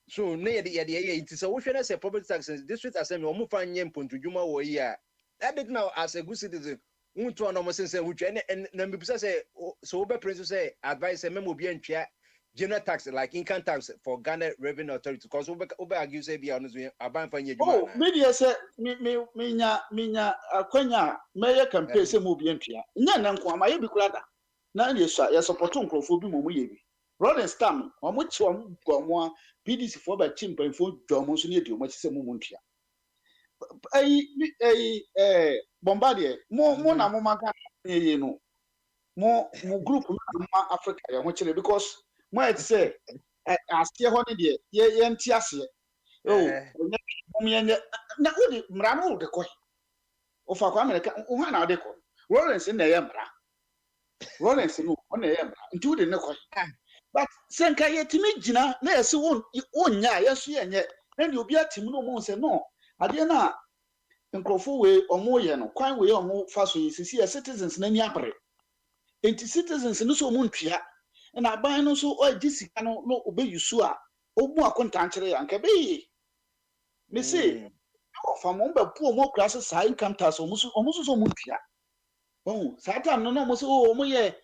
so na ye it is wo hwe na say property tax district assembly omo fa nye mpontudwuma wo yi a that did now as a good citizen unto no mo say wo hwe na me bisa say so wo be prince say advice say memo bi antwa general tax like income tax for Ghana Revenue Authority because we argue say be on so aban fa nye dwuma na media say me nya akwanya me campaign say mo bi antwa nya na nko amaye bi kura da na ye so ya support nkrofo bi mo ye bi Rolling Stam omo chi omo gomo PDC for ba chimpan fo dwomo so ne di omo chi say mo ntwa Bombardier mo na mo maka ye no mo group na Africa ya ho chire because mo it say asie ho ne de ye nti ase na odi mra no de ko ofa kwa America o ha na de ko Lawrence na ye mra Lawrence no o na ye mra nti odi ne ko but senka ye timi gina na ye se wonya ye so ye nye na de obi atim no mo se no ade na nkrofo we omo ye no kwan we omo fa so ye sisi citizens na ni apre enti citizens no so mo ntwia na aban no so o di sika no obeyusu a obu akonta nkyere ya nka be me say fa mo ba pu mo kura so sai income tax omo so so mo ntwia saa time no mo so omo ye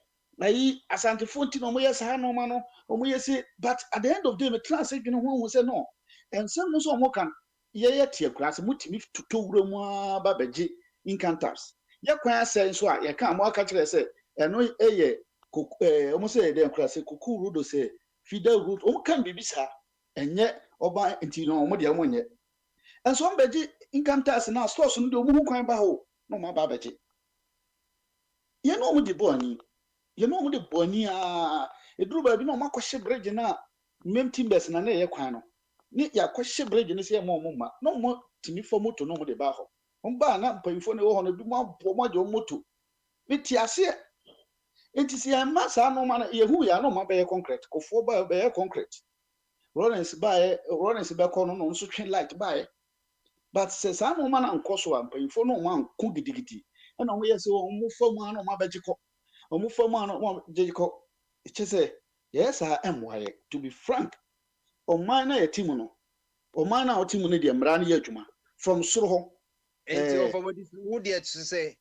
ayi asante fonti no mo ye saa no ma no omo ye say but at the end of the day me class adwene ho say no and some no so omo kan ye tie kura so mutimi to wura mu ba beje income tax ye kwan asɛ nso a ye kan mo aka kyerɛ sɛ eno eye omo say dey kura say kuku rudo say fida root omo kan bibisa enye oba enti no omo de omo nye enso omo beje income tax na source no de omo hu kwan ba ho no mo ba beje ye no omo de boni eduru ba bi no omo akɔhye bridge na mem timbers na ye kwan no ni ya kwahye bridge ni se mo ma no mo timi fo moto no mo de ba ho mba na mpanyifo ne wo ho no bi mo abo mo de moto mi ti ase enti se ya ma sa no ma na ye hu ya no ma be ye concrete kofo ba be ye concrete Lawrence be ko no nso twen light ba ye but se sa no ma na nkoso a mpanyifo no ma nko gidigidi na no ye se wo mo fam ano ma beje ko mo fam ano mo beje ko che se yes I am why to be frank oman na yetimu no oman na otimu ne de mra na yadwuma from soro ho enti of what dey to say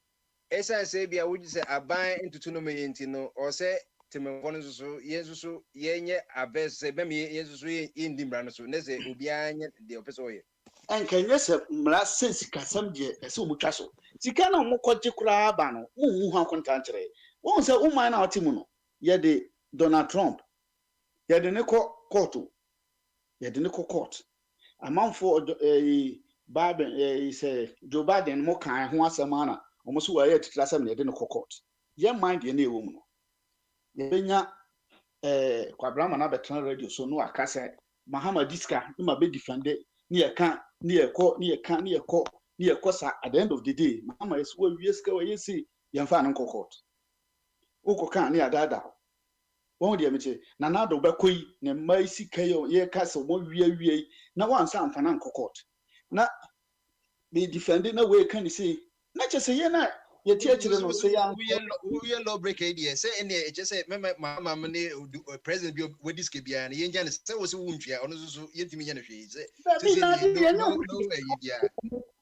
esa say bia wo say aban entutu no me yenti no o say temefo no so yesusu yenye abes say be me yesusu yindi mra no so ne say obi anya de opeso ye enkenye se mra sense kasam de ese omutwa so sika na omukɔgye kura aba no mu hu akonta nkyere won say oman na otimu no ye de Donald Trump ye de ne court amanfo say Joe Biden mo kan ho asɛm ana omo so wa ye titira asɛm na de ne court ye mind ye na ewo mu no ye benya kwabrama na betra radio so no akase Mahama Diska no ma be defende ni ye ka ni ye kɔ sa at the end of the day Mahama is wo wie ska wa ye si ye mfa no court uko kan ni adada won de meche na nado bekoyi ne mai sika ye kasa mo wie na wansa amfa na court na be defend na we kan say na che say ye na ye tie kire no say ya we law break idea say any e say mama me president bi we disk bia na ye nja ne say wo se wuntwa ono so ye ntimi nya na hwe say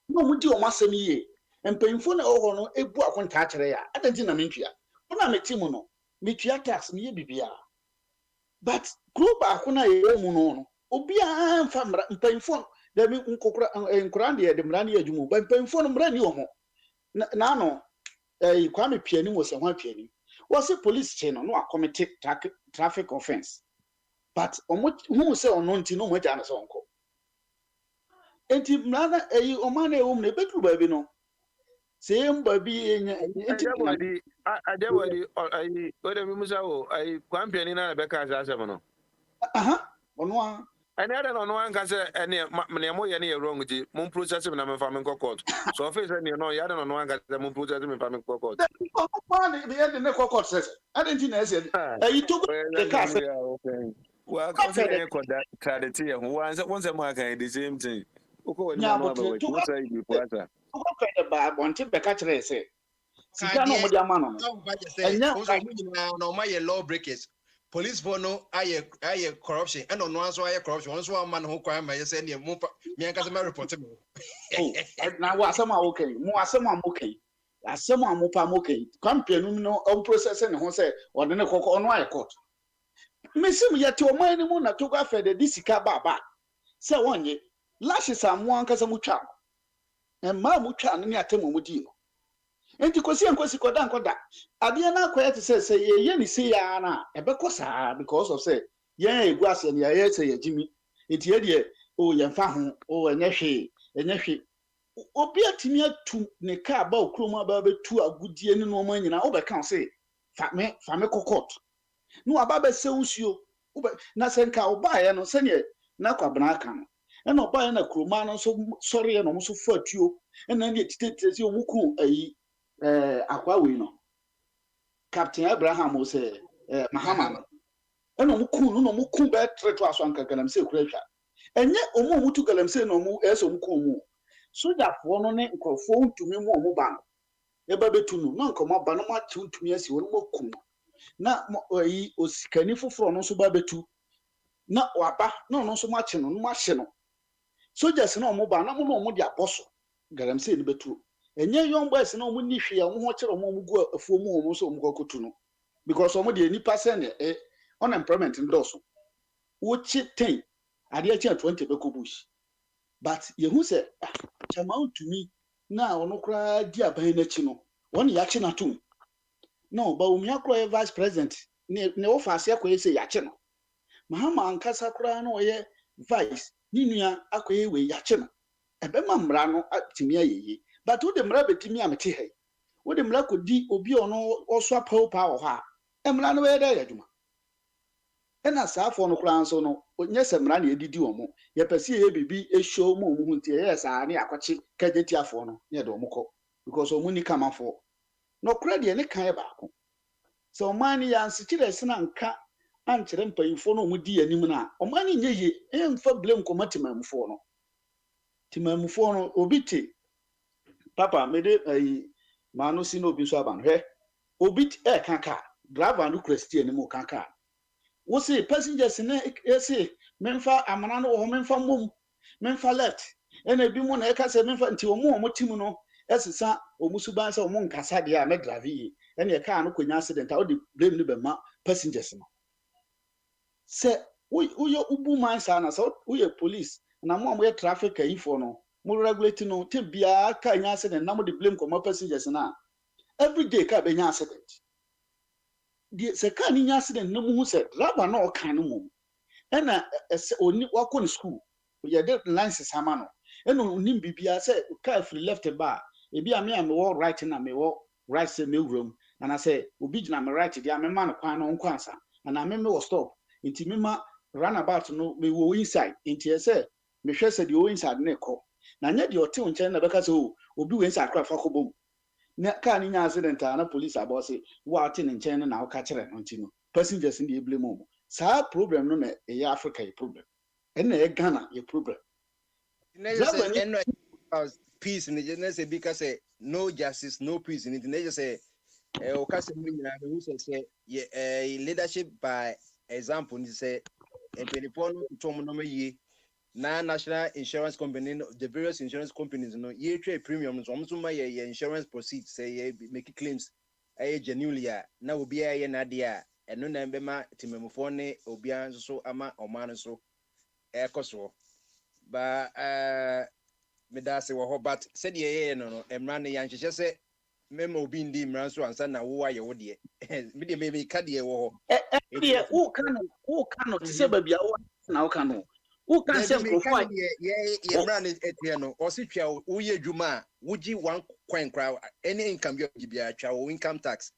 no mu di o masem ye empanyfo na oho no ebu akonta kire ya adanti na mentwa ona metimu no metwa tax me ye bibia but group akuna ye mu no obi a mfa mpanyfo da mi nkokura de de mra na adwumu ba mpanyfo no mra ni omo na no Kwame Piani wo se ho Piani wo se police chain no committee traffic offense but omo hu se ono nti no mo ja na so nko enti mra na omo na ewo mu na bedru ba bi no se mba bi enya enti adewadi ode mi musa wo Kwame Piani na be ka asem no Ono And I don't know one can say any money wrong with moon process in a farming court. So if it's any no, I don't know one can say moon process in farming court. the end the court says. I didn't know said. You took the cast. Well, I say that tradition. Once a month, the same thing. Yeah, but what's the bad one? Tip the catcher say. Sika no mo dia ma no. Enya no my law breakers. Police for no aye corruption and on one so aye corruption. One so man who crime I say near me and customer report me. Oh, now what some are okay. More some are okay. As some are more okay. Company no on process and who say or the cock on wire court. Messim yet to my moon na to go for the disika baba. Say one ye lashes am one casamucha. And ma mucha near Temudino. Enti kosi enkosi koda nkoda ade na akoya te say ye ni say ya na ebeko saa because of say ye egu ase ne ye say yagimi enti ye de o ye fa ho o enye hwe obi atimi atu ne ka ba okroma ba betu agudie ne no manyina wo be kan say fa me kokot no aba be se usuo na senka oba ye no se ne na kwabena aka no na oba ye na kroma no so sori ye no so fa atuo na ne titete omuku ayi akwa we no Captain Abraham was Mahama eno muku be treto aso anka galam se kura hwa enye omo mutu galam se no mu eso muku mu soja fo no ne nkrofo ntumi mu omo ba no e ba betu no na nkoma ba no ma tuntumi asi won moku na yi osikani foforo no so ba betu na waba na no so ma che no ma hye no soja se no omo ba na mo no omo di aboso galam se ni betu enye young boys na omo ni hwe omo ho kire omo gu afuo mu omo so omo kokotu no because omo de nipa send unemployment ndoso wo chi 10 ade achi 20 beko bush but yehu se chama utumi na ono kra di aban na chi no won ya chi na tum no ba omi akro vice president ne wo fa ase akoye se ya chi no mahama ankasa kra na oye vice ni nua akoye we ya chi no ebe ma mra no atimi ayeye but wo de mra betimi amete he wo de mra kodi obi ono oso apopa wo ha emra no we da yaduma ena saafo no kra nso no onye semra na edidi omo ye pese ye bibi ehwo mu omu huntie ye saa ne akwachi kageti afo no ye de omukọ because omu ni kamafo no kra de ne kan ba ko so omani ya nsikire sina nka ankere mpayifo no omudi anim na omani nyeye emfa blame komatimamfo no timamfo no obiti papa mede manu si no obi so aban hwe obiti kanka driver no Christian ni mo kanka wo say passengers na say menfa amana no wo menfa mom menfa left ena bi mu na e ka say menfa nti omo tim no esesa omusu ban say omo nkasa de a me drive yi ena e ka no konya accident a wo de blame no be ma passengers no say wo yo ubu man sa na so wo ye police na mo ye traffic ayifo no mo regulate no te bia ka nya accident na mo de blame ko ma passengers na every day ka be nya accident the second in accident no mu se driver na o kan no mu ena oni wako ni school we dey license ama no ena oni bibia say car free left bar e bia me am wo right na me wo right say me wrom and I say obi gina me right dia me ma no kwan no nkwansa and me wo stop inti me ma runabout no me wo inside inti say me hwe say the wo inside na ekọ na nya de o te nchen na beka say obi we inside craft akobom na ka ni nya accident na police about say wa ate ne nchen na ka kire no ntino passengers ndi blame mo sa problem no na e Africa e problem e na e Ghana e problem peace in the say because no justice no peace in it just say o ka say me na who say leadership by example ni say en penipon to mo no me na national insurance company the various insurance companies no ye trade premiums so my insurance proceeds say make claims genuinely na obi aye na de a eno na be ma timemfo ne obi an so ama oman so ekoso ba me da se wo ho but said ye no emra ne yan hye se mema obi ndi mra so ansa na wo aye wo de me de me ka de wo ho de wo kan no se ba bia wo na wo kan no who can say profile yeah brand etia no o si twa wo ye dwuma wuji 1 coin crowd any income you be a twa income tax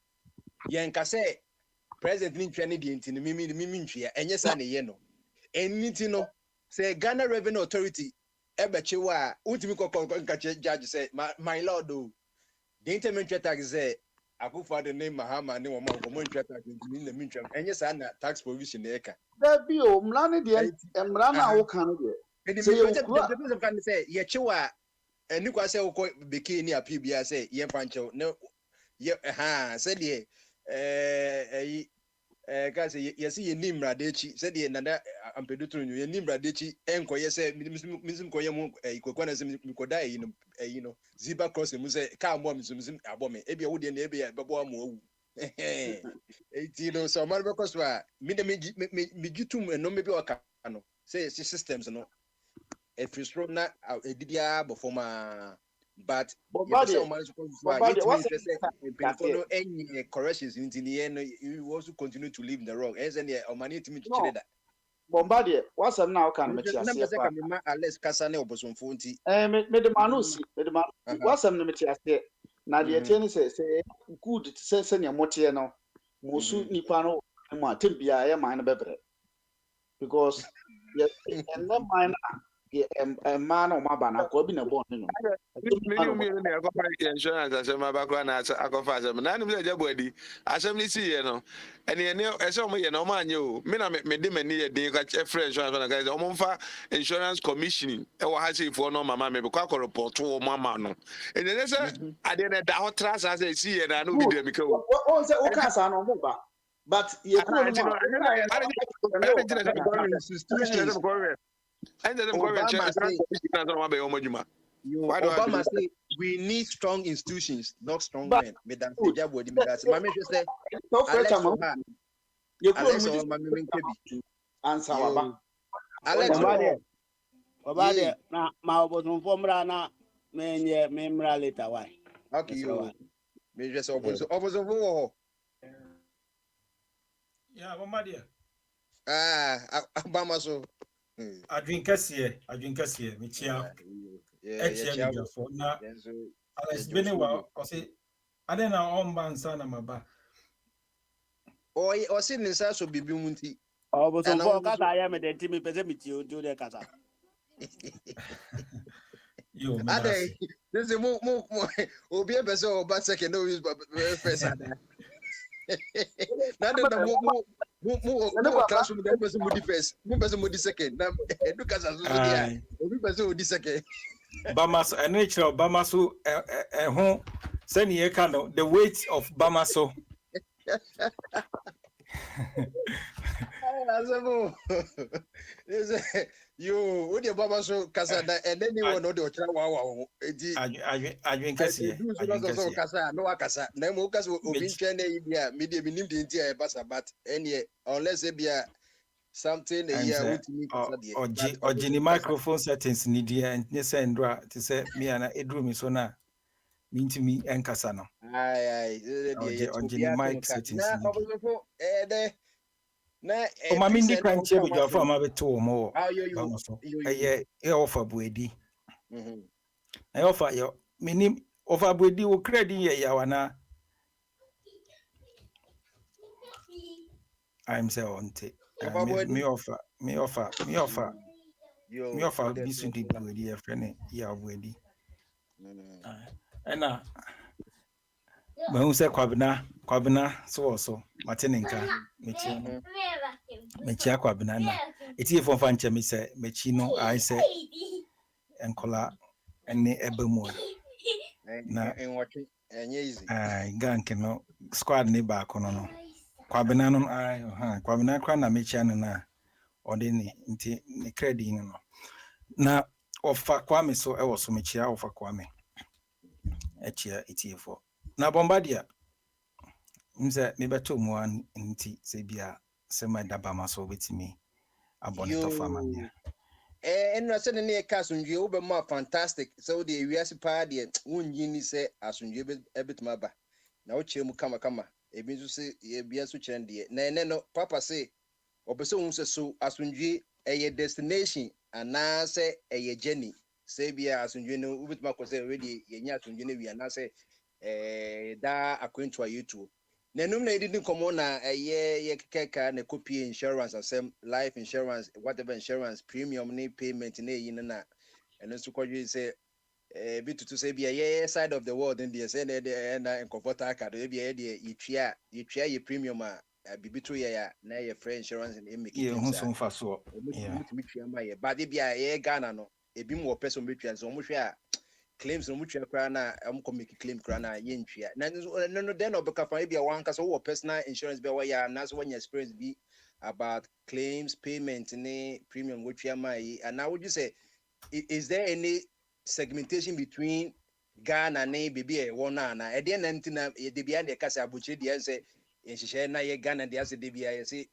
ye nka say president ni twa ne de ntini mimi ntwa enye sa ne ye no anything no say Ghana Revenue Authority ebechiwa ultimi nkache judge say my lord do the intermittent tax say akufa the name Mahama ne woman komo tax in the minimum enye sa na tax provision eka There be o mlani de mlana wo kan de. Say you can say ye chiwa eni kwa say ukọ bekee ni apibia say ye fanche no ye say the guys yes ye nimra dechi said the nanda ampedutru ye nimra dechi enko ye say misim ko ye mu ikokwa na sem mikoda you know zebra cross mu say ka mo misim abome e bia wo de na e bia bebo am owu you know so man because wa me de me gitum no me bi oka no say systems no if you strong na edidia before but what's any corrections in the end you also continue to live in the wrong as any money to me Bombardier what's up now can me Alex Kasane obosom fonti me de manus what's up me tiase na de tie ni say good to say ne motie no mosu nipa no ma tembia ya man bebre because yes and that man man o ma bana ko bi na bon no me akofa insurance asem abakwa na akofa asem na nim se jabodi asem ni si ye no ene ese omo ye no ma anye o me na me de mani ye de ka fresh insurance na guys omo mfa insurance commissioning e wo ha say for no mama me kwa ko report o mama no ene se ade na da hotra as si ye na no bi de mika o o se o ka sa no mo ba but ye ko no Obama say we need strong institutions, not strong men. Madam Sejabodi, Mami say, Alex, Obade, na ma obosun formula na me memra later why? Okay, you. Me just obosun wo. Yeah, Bombardier. Obama so. Adwin kasiye, michia. Echia mi jafo na Alex Benewa ose ade na omba nsa na maba. O se nsa so bibi munti. Obosun for kasa ya me de timi pese mi ti o de kasa. Yo, ade this is mo obi e pese o ba second no use first ada. Na de mo classroom dem pese mo di first, mo pese mo di second. Na edu kasa so dia. Obi pese o di second. Bamaso natural Bamaso ho send ye kind of the weight of Bamaso. You would your Bamaso Casada and then you know the Ochawa. Adwin kasiye. No Akasa. Nemokas will be India, media beneath the India Bassa, but any unless it be a something a year or Jenny microphone settings need and Nesandra to say me and Edrum so now mean to me and Casano. Aye, or Jenny mic settings. Oh, my mindi can't check with your farm of it 2 or more. I offer Bwedi. I offer your minim offer Bwedi will credit ye yawana. I'm so on it. Me offer this in the Bwedi, a friend, ya Bwedi. And when we say Kwabina, so also Martininka, Mechia Kwabina. It's here for Fancha, me say, Mechino, I say, and Cola, and the Ebemo. Na watching and easy. Gankino, squad neighbor, Conono. Kwabina, Kwabina, Crana, Mechiano, na, or the credit, no. Na, offer Kwame, so I was so Mechia offer Kwame. Echia, it's here for. Na Bombardier. Mze mebeto mu an nti se bia se ma daba maso betimi abonito family. And I said in the Casunji over more fantastic. So the US party won't you say Asunji a bit maba. Now chemu kama a bit to say a biasu chendi. No, Papa say, or person so Asunji a destination and now say a journey. Say bia Asunji no with Marco say already Yanya Sunjini and I say da acquaint to you too. Nenum na didn't come on a year keka na copy insurance and life insurance, whatever insurance premium ni payment ni na and so you say bit to say be a side of the world in the say and comforter card be you try your premium be between ya na your free insurance and make Yeah, claims so far so. Yeah. but if you Ghana no e bi more person between so mo hwe claims no mutua kra na make claim kra na ye ntwia no then obeka fa bia wan kasa wo personal insurance be wa ya na so one experience be about claims payment ni premium wotwia mai and now would you say is there any segmentation between Ghana na bibi e wona na e de na ntina de bia de kasa abuchi de say nhihye na ye Ghana de ase de bia ye say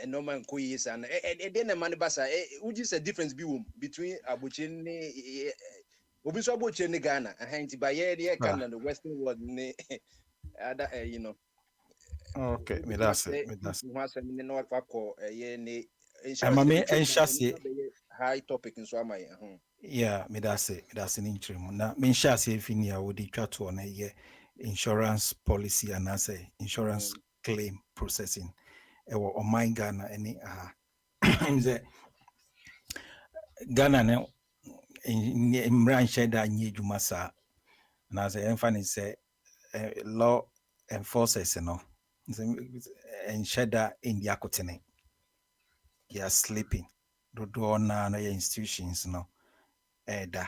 no man ko yi sa na e de na man basa would you say difference be between abuchi ni obi so abo che ne Ghana ahanti ba ye de Canada the western world ne other Okay, me that's it. Who has me no akọ ye ne Mama high topic in so am I yeah, me that's it. That's an interim. Na me share say fini a wo di twa to na ye insurance policy and say insurance claim processing. Ewo o my Ghana any nze Ghana ne mran sheda nyi dwuma sa na say emfa say law enforcers no and sheda in the akotene they are sleeping do na institutions no da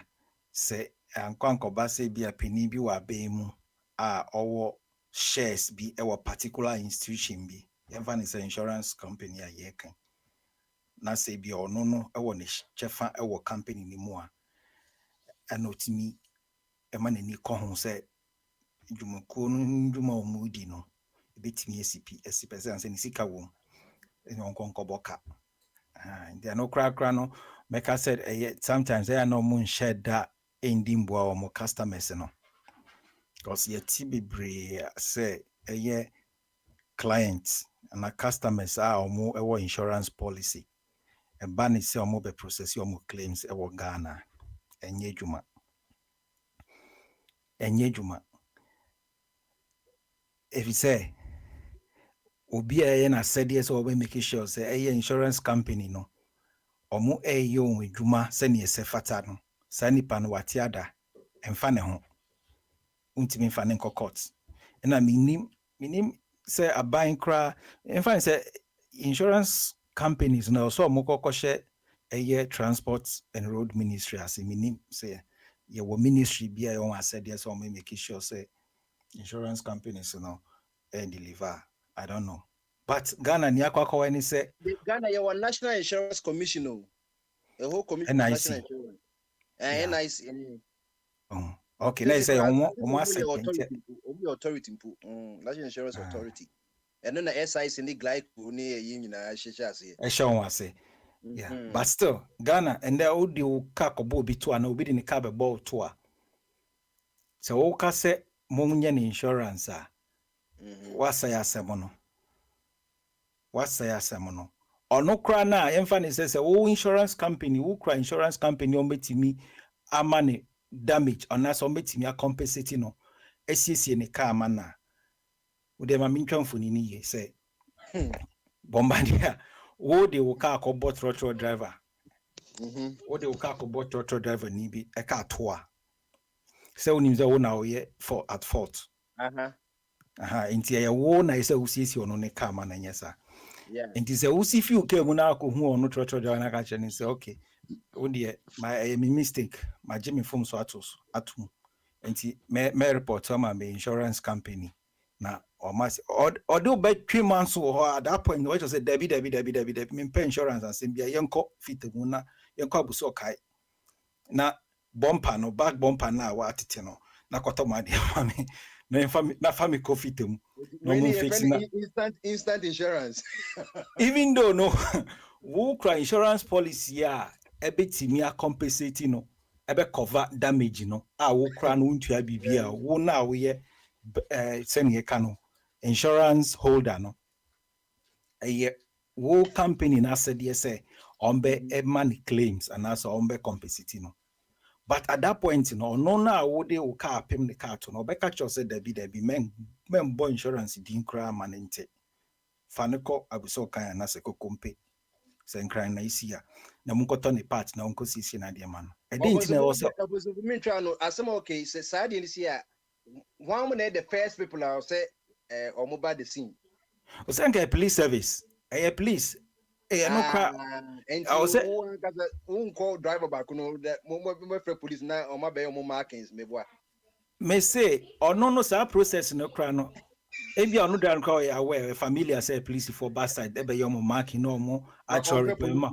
say ankwankoba say bi apeni bi wa bemu a owo shares bi e particular institution bi emfa say insurance company a yekan na say bi ono no e wo ne chefa e company ni mu a anotimi e ma nani ko ho say dwumako no dwuma o mudi no betimi esipese anse ni sika wo enkonkoboka they no kra no make I said sometimes they are no moon shed that ending boa or customers no because ye tibibre say clients and our customers are more insurance policy and ban is say more be process your claims Ghana enye juma if you say obi na said yes or we make sure say insurance company no omo eyo nwedwuma se ne se fata no sa nipa no watiada emfa ne ho untimi mfa ne court na minim se aban kra emfa se insurance companies na so omo kokoshe transport and road ministry as minim se ye wo ministry bia yon said yes or make sure say insurance companies no deliver I don't know. But Ghana ni akwa ni say Ghana you want National Insurance Commission a whole commission NIC. NIC. Oh, okay. Let's say authority National Insurance Authority. And then the SIC ni glide ni yin na say. Yeah. But still Ghana and there all the kakobo bi to an obi ni ka be ball to a. So o ka say mo nya insurance a. Wasa ya semono. Ono kra na emfa ne say wo insurance company wo kra insurance company o metimi amane damage ona so metimi a compensate no esiesie ne car mana wo de ma mintwamfoni ni ye say bombardier wo de wo car ko botro driver wo de wo car ko botro driver ni bi e ka to a say onim say wo na wo ye for at fault inti ya wo na say wo siesie ono ne car mana nyesa. Yeah. And he said, "If you came na ko hu onu trotro na ka chene say okay. O de my mistake. My Jimmy form so atu. And he me report to my insurance company. Na or mas do be 3 months so at that point what was say Debbie me pay insurance and say bia yenko fit mu na yenko abuso kai. Na bumper no back bumper na wa atete no. Na koto ma de mami. Na family coffee tem. No instant insurance. Even though no who cry insurance policy ebetimi a compensate no ebe cover damage no wo cry no ntua bibia wo na wo ye senior kano insurance holder no wo company na said say ombe money claims and also ombe compensate no But at that point, no na wo de wo car pem the car to no be catch us Debbie men boy insurance din kra manente. Faneko abuso kan na se kokompe. Se nkran na isia. Na munkoto ne part na unko sisi na de man. E dey ntina wo se me try no asem okay say side in see one man the first people are say or mobile the scene. O se nka police service. Police no cra and I was one call driver back no that mo police na o ma be o markings me boa. Me say no sa process no cra no. Ebi onu dan call ya aware familiar say police for bad side e be your marking no mo actual repema.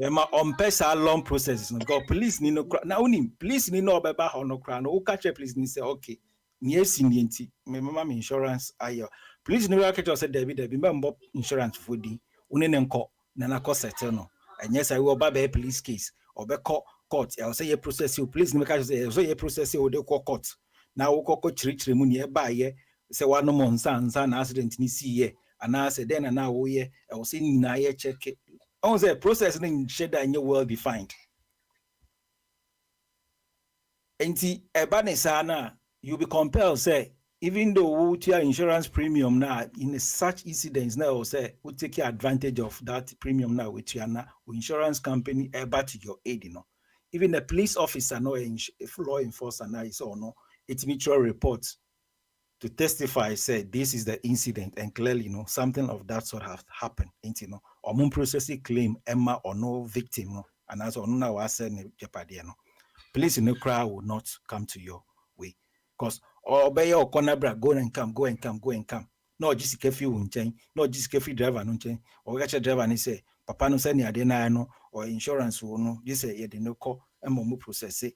Ema on pesa long processes no go police ni no na unim police ni no obeba ho no cra no o catch police ni say okay ni esi ni enti me mama me insurance ayo police ni catch us say Debbie member insurance for di une ne nko na na ko settle no enye say we oba be police case obeko court I say ye process you police ni catch say so ye process you de court na wo kokko chirichiri mu ni e ba ye say one month nsa na accident ni see ye ana say then na wo ye I say ni na ye check on say process ni sheda enye well defined enti e ba ne sa na you be compelled say even though with your insurance premium now in such incidents now say we take advantage of that premium now with your insurance company about to your aid, even the police officer no law enforcer now is or no it's mutual reports to testify say this is the incident and clearly something of that sort have happened or moon processing claim Emma or no victim and as on now I said jeopardy police in the crowd will not come to your way because obey your corner bra go and come. No just kefi unchen, no just kefi driver nunchen. Or catch a driver and he say, Papa no send ya no or insurance no, this say ye de no call and momu process it.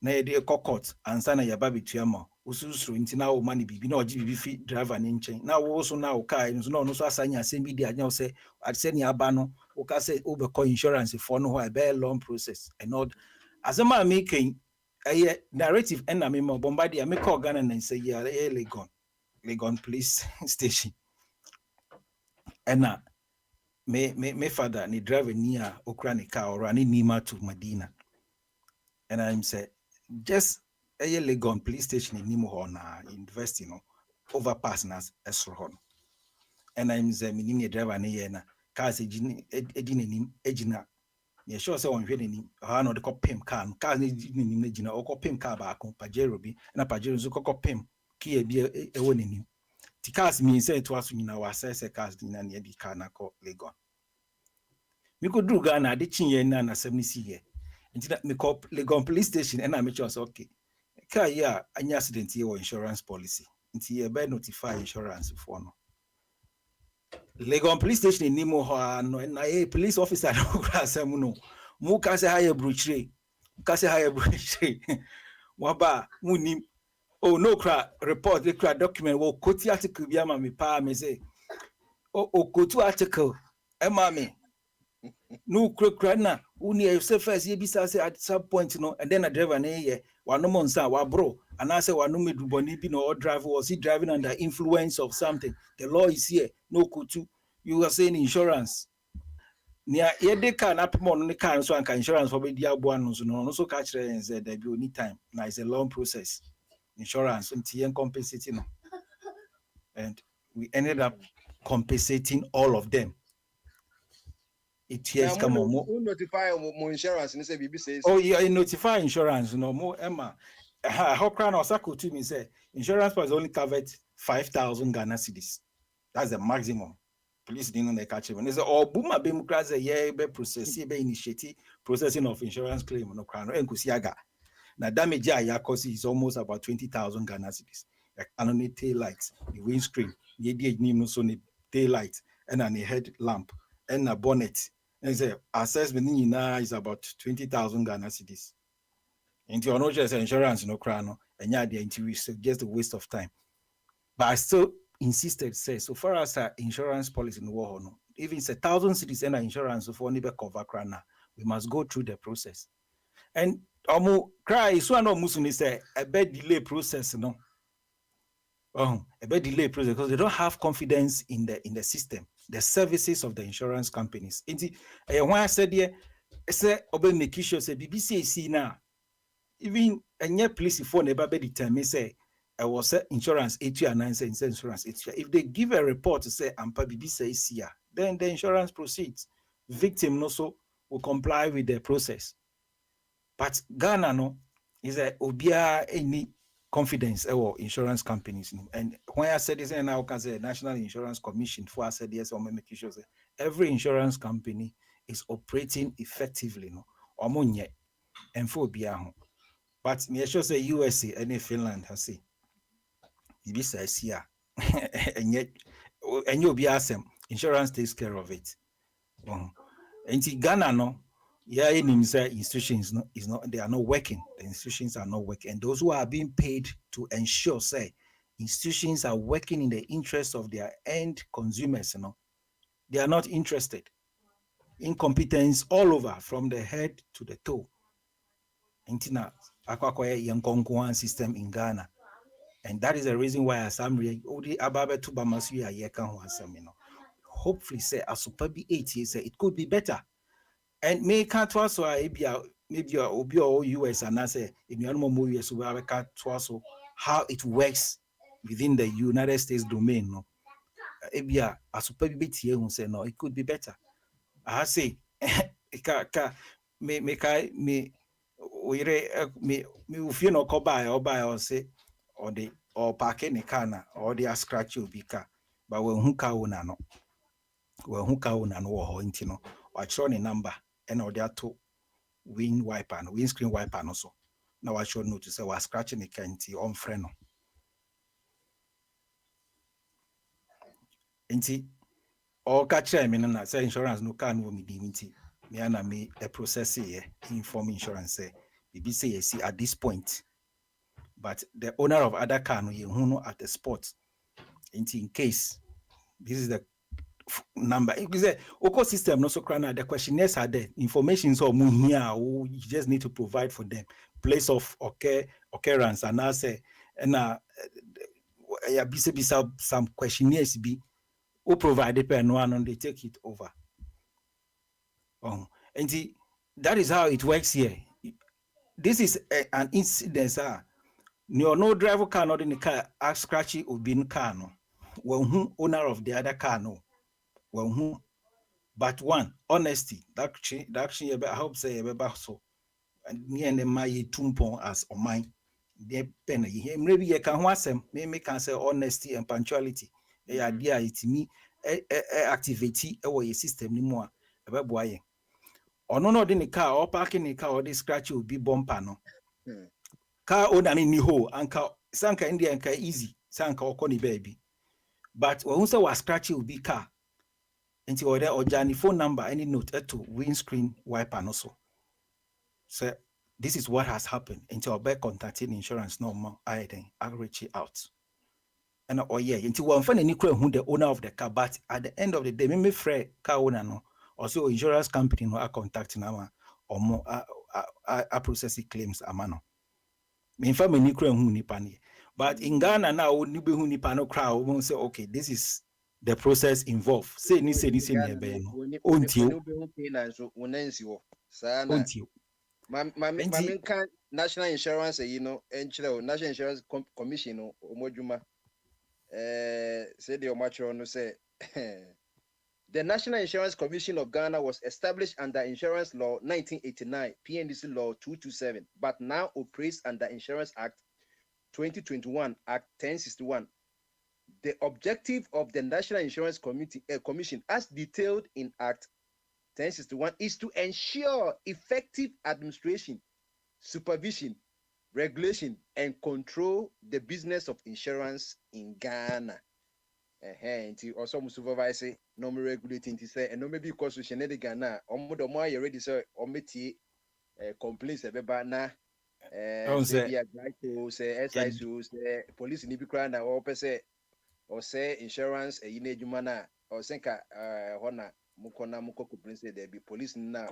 Na de court and sana ya baby tuama. Ususu intina o money bibi no GBB driver nunchen. Now also now car no so asanya same media now say at send ya bano o ka say over call insurance for no why be long process and not as a man making narrative and I mean Bombardier me call Ghana and say yeah Legon police station and me father ni drive near Ukraine car or any Nima to Medina and I'm say just a Legon police station in Nimo na invest overpass nas Esrohon and I'm say me driver ni na cars ejina yeah, sure. So on him, no the copim can ni jina or copim car back on Pajero be and a Pajero zuko copim key be a winning him. Tikas mean say to us in our assess a cast in an ebi kana call Legon. We could do Ghana, the chin yen and a 70 year. Until that me call Legon police station and I make sure okay. Car yeah, an accident here or insurance policy. Until you better notify insurance for no. Legon police station in Nimo no and a police officer no grasamuno. Mu kase higher bruchere. Waba munim. Oh no cra report the cra document wo koti article bi ama me pa me say. Oh kotu article ema me. No cra na uni e say first ye bisa say at some point and then a driver na ye wa no monsa wa bro and I say wa no meduboni bi no driver was he driving under influence of something. The law is here no kotu. You are saying insurance. Nia yede car na pemo no car so anka insurance for be dia boa no so no so catch and say there be any time. Now it's a long process. Insurance until compensating no. And we ended up compensating all of them. It has come on more notify more insurance and say BB says oh yeah, notify insurance no more Emma. How crown or circle to me say insurance was only covered 5,000 Ghana cedis. That's the maximum. Police didn't know they catch him. And they say, oh, Buma Bimukras a year be process, be initiative processing of insurance claim no crown and Kusiaga. Now damage ya cost is almost about 20,000 Ghana cedis. Like anonymous tail lights, the windscreen, the tail light, and a head lamp, and a bonnet. And say assessment is about 20,000 Ghana cedis. Into your just insurance no crown, and yeah, the interview is just a waste of time. But I still insisted, say, so far as our insurance policy in the war, no, even it's 1,000 cities and insurance for any cover crana, we must go through the process. And cry so no musuni say a bad delay process, no. A bad delay process because they don't have confidence in the system, the services of the insurance companies. When I said here, say obe make sure say BBC see now even any police for never be determine say I was insurance 89 say insurance 80. If they give a report to say ampa BBC is here, then the insurance proceeds. Victim also will comply with the process. But Ghana no is that obia any confidence or insurance companies. And when I said this, and now can say National Insurance Commission for I said yes, or make sure say every insurance company is operating effectively, no, or money and for obia. But me sure say USA and Finland has say it says here and yet and you'll be asking insurance takes care of it. And Ghana no. Yeah, in institutions is not they are not working. The institutions are not working, and those who are being paid to ensure say institutions are working in the interest of their end consumers, they are not interested. Incompetence all over from the head to the toe. Intina akwakoye yankongwan system in Ghana, and that is the reason why Assembly odi ababe to bamasu ya yekan wansam, hopefully say as super be 8 years it could be better. And me can't also maybe obi or US and I say in the more US we can't also how it works within the United States domain. No, ebia as bit here who say no, it could be better. I say me if no go buy or say or the or park any car or the scratch you be car, but when who car una no, when who car una no or intino or show the number. And order to windscreen wiper also. Now I should notice say we're scratching the canty on friend. Inti or catch me say insurance no can me dignity. Me and me a process here inform insurance say BBC see at this point. But the owner of other car no who know at the spot. Inti in case this is the number because the ecosystem no so crana the questionnaires are there, information so here you just need to provide for them place of occurrence and I say and some questionnaires be who provide the pen one and they take it over. And that is how it works here. This is an incident no driver car not in the car scratchy or bin car no well who owner of the other car no. Well, who? But one honesty. That actually I hope say so. And me and my tumpon as on mine. The pen maybe you can want some. Maybe can say honesty and punctuality. The idea it me activity our system ni more. About boy. Or no in the car or parking the car or this scratch will be bumper no. Car owner ni ho anka sanka India anka easy sanka okoni baby. But when say was scratch will be car. Into order or Johnny phone number, any note to windscreen wiper also. So this is what has happened. Into our back contacting insurance no more. I reach it out. And into one find any who the owner of the car, but at the end of the day, maybe free car owner no, also insurance company no are contacting our or more are processing claims amano. Me family ni who ni pani. But in Ghana now, ni be who ni pano crowd won't say okay, this is the process involved. Say ni hebe no. Until National Insurance, National Insurance Commission omojuma say the omacho no say the National Insurance Commission of Ghana was established under Insurance Law 1989, PNDC Law 227, but now operates under Insurance Act 2021, Act 1061. The objective of the National Insurance Commission, as detailed in Act 1061, is to ensure effective administration, supervision, regulation, and control the business of insurance in Ghana. Also, supervise no regulating to say, and no maybe because we should not Ghana. Omodomo already say ometi complaints about na. Say SISU, say police in Ibikra na or say. Or say insurance a yine jumana or senka hona mukona muko complaints there be police now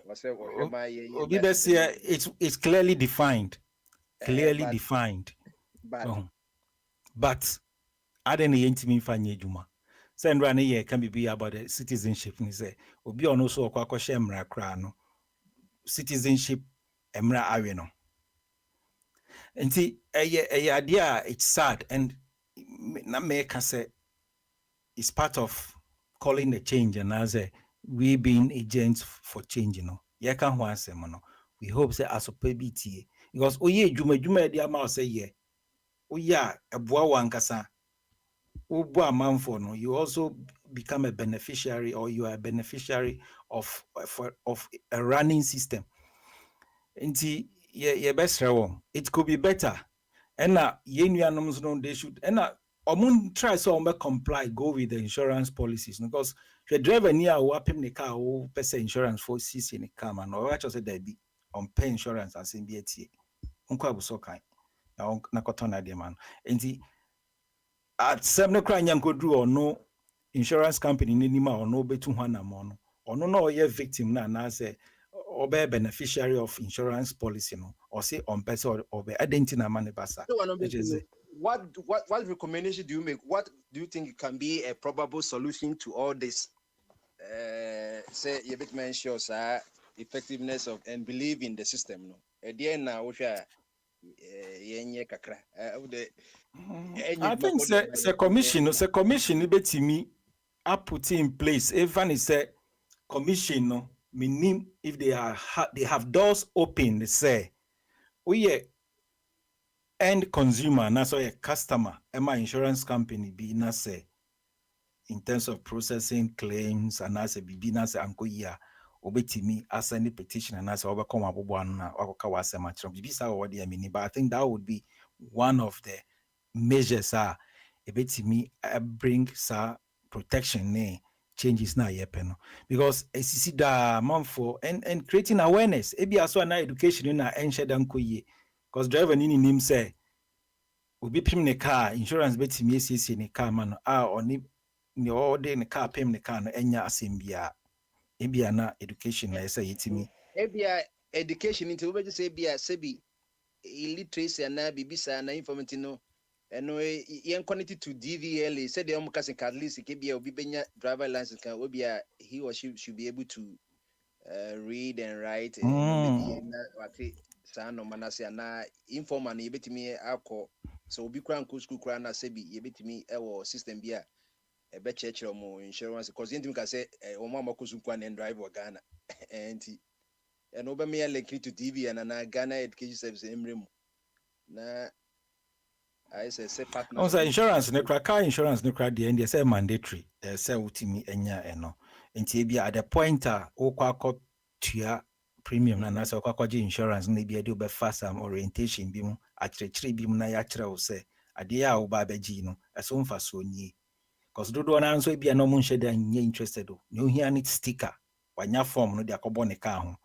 or say it's clearly defined but I don't intimi fanye juma send run here can be about the citizenship ni say obi ono so kwa shemra kra no citizenship emra awe no. Nti idea it's sad and na make us say it's part of calling the change and as we being agents for change, you know. Yeah, can one say no. We hope say as a PBTA because juma dia ma say yeah. A boa wankasa. You also become a beneficiary or you are a beneficiary of a running system. Nti ye best it could be better. And no they should try so comply, go with the insurance policies because the driver near wapim the car or person insurance for CC in the car man or just say there be on pay insurance as in BTA. Unko so kind. Na kotona de man. Nti at some cry go do or no insurance company nima or no betu hwana mono or no ye victim na say or be beneficiary of insurance policy no or say on person or be identity money basa. What recommendation do you make? What do you think can be a probable solution to all this? Say you bit mention effectiveness of and believe in the system no. Now I think the commission betimi are put in place. Even is a commission no meaning if they have doors open, they say we end consumer and also a customer my insurance company be na say in terms of processing claims and as a bibi na say anko ya obetimi as any petition and as overcome abobo na wakoka wase matro bibi sa wodi amini, but I think that would be one of the measures ebetimi bring sa protection changes na yepeno because ACC da man for and creating awareness ebi aso na education na ensheda nko ye because driver nini nim say obi pim ne car insurance betimi CC ne car man oni ni order ne car pim ne car no enya asembia ebia na education na say yetimi ebia education into we just say ebia sebi illiteracy na bibisa na information no eno yen connected to DVLA said the omkase at least ebia obi benya driver license can obia he or she should be able to read and write maybe no manase na informal na yebetimi akọ so obi kran ko school kran na sebi yebetimi ewo system bia ebe church mo insurance because yentimi ka say omo amako school kran and drive Ghana and obe me link to TV and na Ghana education service emremu na I say partner also insurance ne car insurance ne kra the end say mandatory say utimi enya eno enti ebia at the point okwa tua premium na nasa kwakwaje insurance na bia de obefa some orientation bi mu akyerɛkyerɛ bi mu na ya kyerɛ wo sɛ ade a wo ba bɛgye no ɛso mfa so nie cause dodo na nso bia no mo nhye da nye interested o ne ohia ne sticker wanya form no de akɔbɔ ne car ho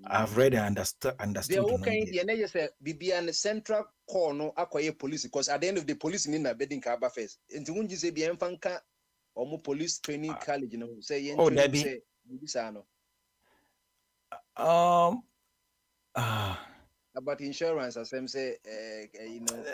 I've read and understood the okay the na say bibia ne central call no akoye police because at the end of the police ni na bedding ka ba first enti wunji say bia mfa nka omo police training college no say yen say bibisa no about insurance as them say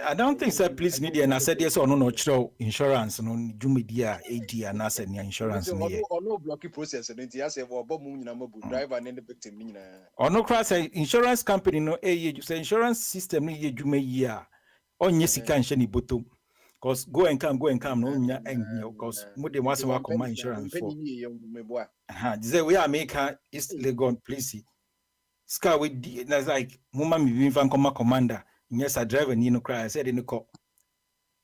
I don't think so please need and I said yes or no insurance no jumedia AD and I said insurance no blocky process and I say driver and the victim or no cross insurance company no you say insurance system ni ye jume year on yesika and sheni bottom because go and come no nya because mo de was work on my insurance for say we are making East Legon please Scar with that's like mama me van commander yes a driver ni no cry said in call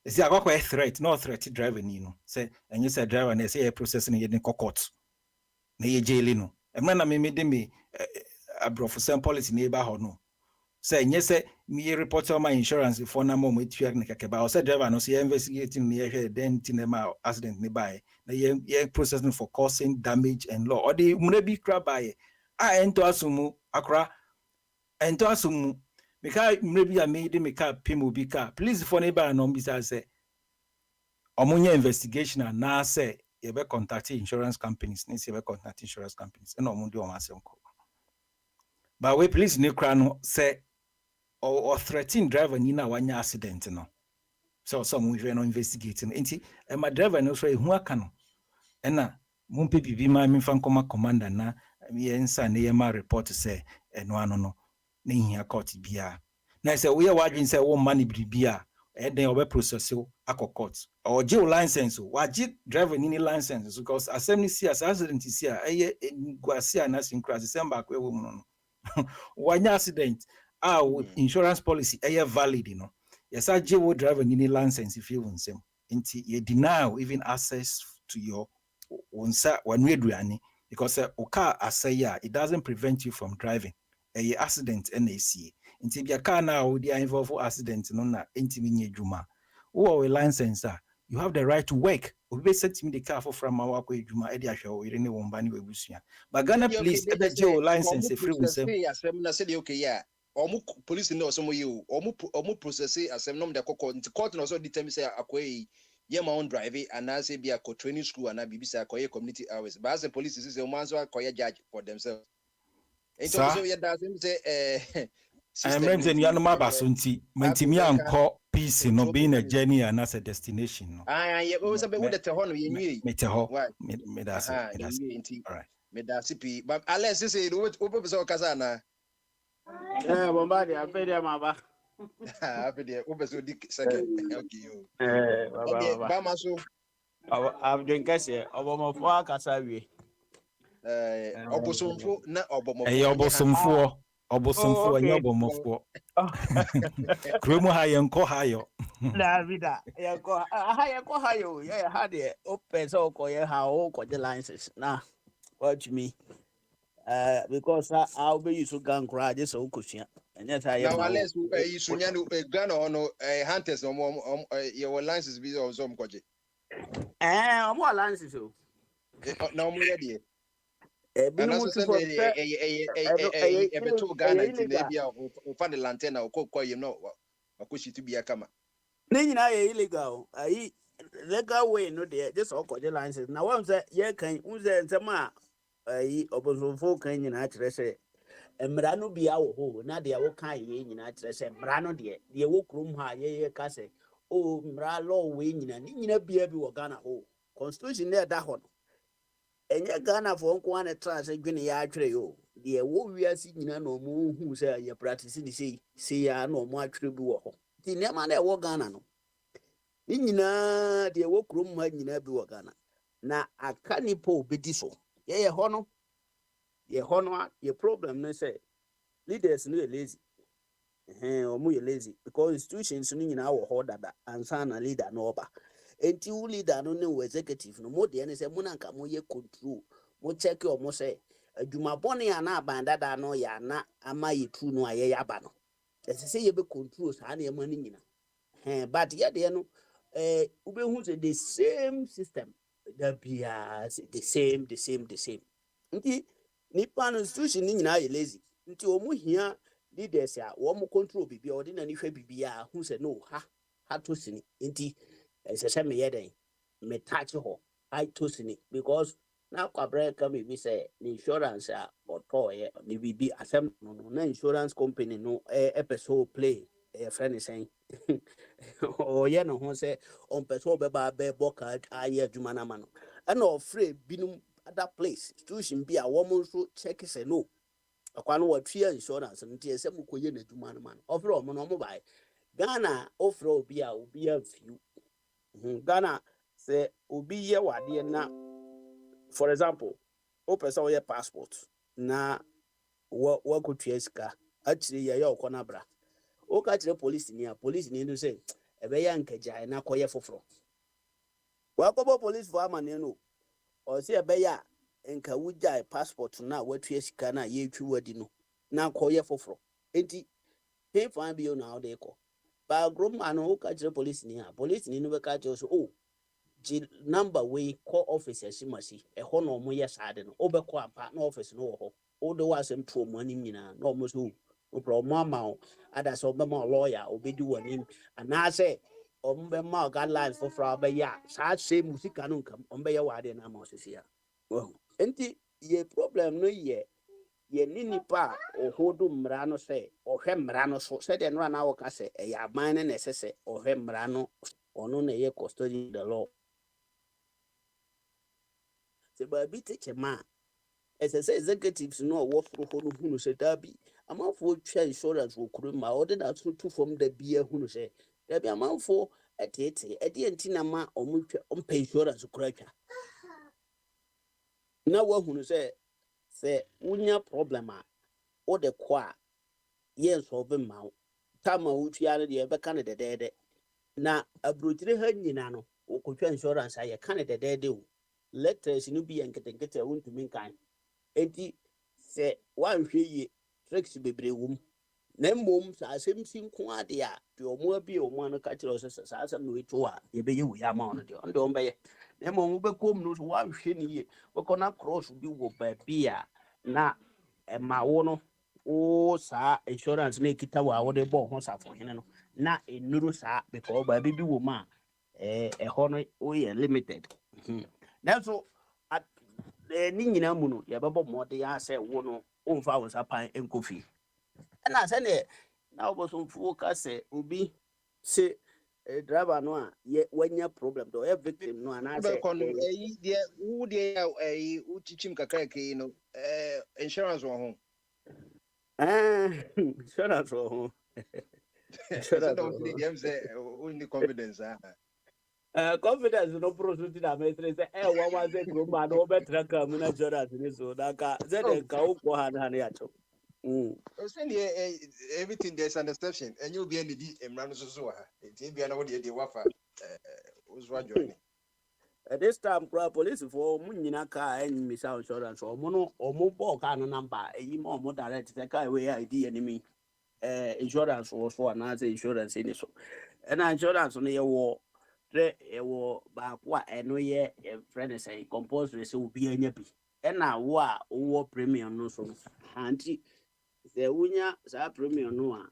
see I got a threat no threat driver ni no say and yes a driver na say processing in court na ye jail no e man na me me abro for some policy neighbor no say yes me report on my insurance before na mo etua na keke ba say driver no say investigating me here then tinema accident ni by na ye processing for causing damage and law or the munabi cry by ento asumu akra ento asumu meka maybe I made meka pimo bika please for neighbor no bisa say omunya investigation and na say you be contact insurance companies ni say be contact insurance companies and omundi o masem ko but we please ne kra no say or threaten driver ni na wanya accident no so some we no investigating enti my driver no so ehu aka no na mumpe bibi ma mi fan koma commander na yensa ne yema report say eno ano no na hia court bia na say we wadwen say wo man bibia den obe process akọ court or je license wa je driver ni license because assembly see as accident see eye guase na synchrous December akwa wo mu no wanya accident insurance policy eye valid no yes je wo driver ni license if you nsem nti you deny even access to your onsa wanu aduane because car asaya it doesn't prevent you from driving a accident NAC nti bia car na wo dia involve accident no na ntimi nye dwuma wo a license you have the right to work obi set me the car for from our dwuma e dia hwe wo ire ne wo mba ne wabusua but Ghana police e be je license free nsem asem na say okay yeah omu police no so mo yi omu process asem no de kokko nti court no so determine say akoyi ye ma on drive and na say be a training school and na bibisa akoyi community hours but as the police say o man so akoyi judge for themselves into so ye da say I'm renting Yanuma Basunti, Mentimi anko peace no being a journey and as a destination. Yeah, we say be with the hon we nwi. Meteho. Medasi. All right. Medasi pi. But unless you say we be so kasa na. Bombadi afedia maba. Afedia we be so dik second. Okay you. Baba. Ba maso. I've drink kase obomofo akasa wie. Obosomfo na obomofo. Obosomfo. Obosomfo anya obomofo. Kromo ha yenko hayo. La vida. Yenko hayo. Yeah, had it open so ko ye ha o ko the licenses. Nah. What you mean? Because I'll be used to gang cry just so cushion. And yes, I am. Now, unless you sunyanu gun or no hunters or your licenses be or some koji. More licenses. No, more ready. And also Ghana in Libya or find the lantern or cook you know or push it to be a kama. Then I illegal. I legal way no there just all the licenses. Now one say yeah can use ma obosomfo kan nyina kire se emra no bia wo ho na de wo kan ye nyina kire se emra no de wo krom ha ye ka se o mra law we nyina ni nyina bia bi wo Ghana ho constitution na da ho no enye Ghana for nko an tra se dwene ya atwere yo de wo wiase nyina no mo hu se ye practice ni sei ya no mo atwere bi wo ho ti ne ma na wo Ghana no ni nyina de wo krom ha nyina bi wo Ghana na aka nipo obedi so ye hono ye problem no say leaders no lazy omo ye lazy because institutions no nyina wo ho dada ansa na leader no oba enti u leader no ne executive no mo de ne say mo na nka mo ye control mo check omo say adwuma bone ana abandada no ya na ama ye true no aye yaba no say ye be control sa na ye ma ni nyina but ye de no u be hu say the same system that be the same nti nipa no institution ni nyina ye lazy nti omu hia leaders a wo mo control bibia odi na ni hwe bibia hu se no ha to sini nti se me yeden me touch ho I to sini because na kwabre ka me bi say the insurance a otoye ni bibi asem no na insurance company no episode play friend saying o ye no ho say on person be ba be boka aye adwuma na ma no and afraid binum other place institution be a woman so check say no akwa no watria insurance nti say mukoye na adwuma na ma no offer o no mo bai Ghana offer obi a few Ghana say obi ye wade na for example o person we passport na wo ko tueska actually ye okona bra o ka tire police ni no say ebe ya nkaja na koye foforo wa ko police for amane no o say ebe ya nka wujai passport na watuesika na ye twi wadi no na koye foforo enti pay for bi o na o de ko ba group man o ka tire police ni no be ka tire so o ji number we call officer simasi e ho no mo ye sade no o be ko ampa na office no wo ho o de wa sem to mo anim nyina na o mo so o pro mo ama ada so be mo lawyer o be di wanim ana say o mbe ma guidelines for fra be ya sa say musika no nkam o mbe ye wade na ma osisi ya enti ye problem no ye ni nipa o hodu mra no say o hwe mra no so say de no na wo ka say e ya ban ne sese o hwe mra no ono na ye custody the law se ba bi teach ma as I say executives no work for who say dabi amount for insurance will crew my order that to from the beer who say there be amount for at the antinama or much on pay insurance cracker. Now what who say unya problema or the qua yes over mount tama uchiana the ever Canada dead na abrutire hanyina no okotwa insurance aye Canada dead letters no be and get a wound to mean kind. Enti se wanhwe yi tricks bebre wum na mmom sa asem si nko ade a de omo abi omo no ka kire so sa asem no eto a ye be ye wu ya ma no de ndo mbe ye na mmom be kom no so wanhwe ni ye we kona cross bi wo ba bi a na ma wo no o sa insurance na kita wa wo de bo ho sa fo hene no na enuru sa because ba bi wo ma ho no o ye limited na so ni nyina mu no ye bebo mode ya se wo no omfa wo sapan enkofi na se ne na oboso mfu ka se obi se driver no a ye wanya problem do every victim no ana se de who de uchichim kakra ke no insurance wo ho insurance wo ho insurance wo ho dem say only confidence confidence no prosuti na mestre se wa se group ma no betra ka mu na insurance ni so da ka ze de ka wo ko ha na ya cho everything there's an exception and you'll be in the emran so ha it be na wo de wafa uzwa join at this time police for mu nyina ka en mi sa insurance o mu no o mu bo ka no number eyi ma o mu direct se ka we ID enemy insurance wo so na say insurance ni so and insurance no ye wo ewo ba kwa eno ye friend say compulsory say obi anya bi na wo a wo premium no so anti se wunya sa premium no a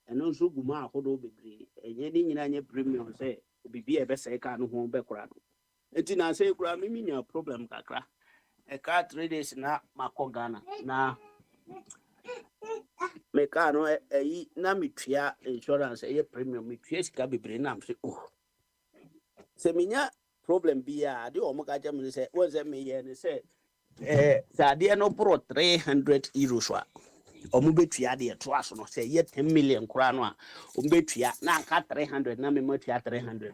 eno so guma akodo bebre enye ni nyina anya premium say obibi e be say ka no ho be kura no enti na say kura mi nya problem kakra e ka 3 days na makọ Ghana na me ka no eyi na mitwia insurance e premium mitwia sika bebre na am say oh se minya problem bia de o mo ka jam ni se wo se me ye ni se sa de no pro 300 euros a o mo betua de to aso no se ye 10 million kura no a o mo betua na ka 300 na me matua 300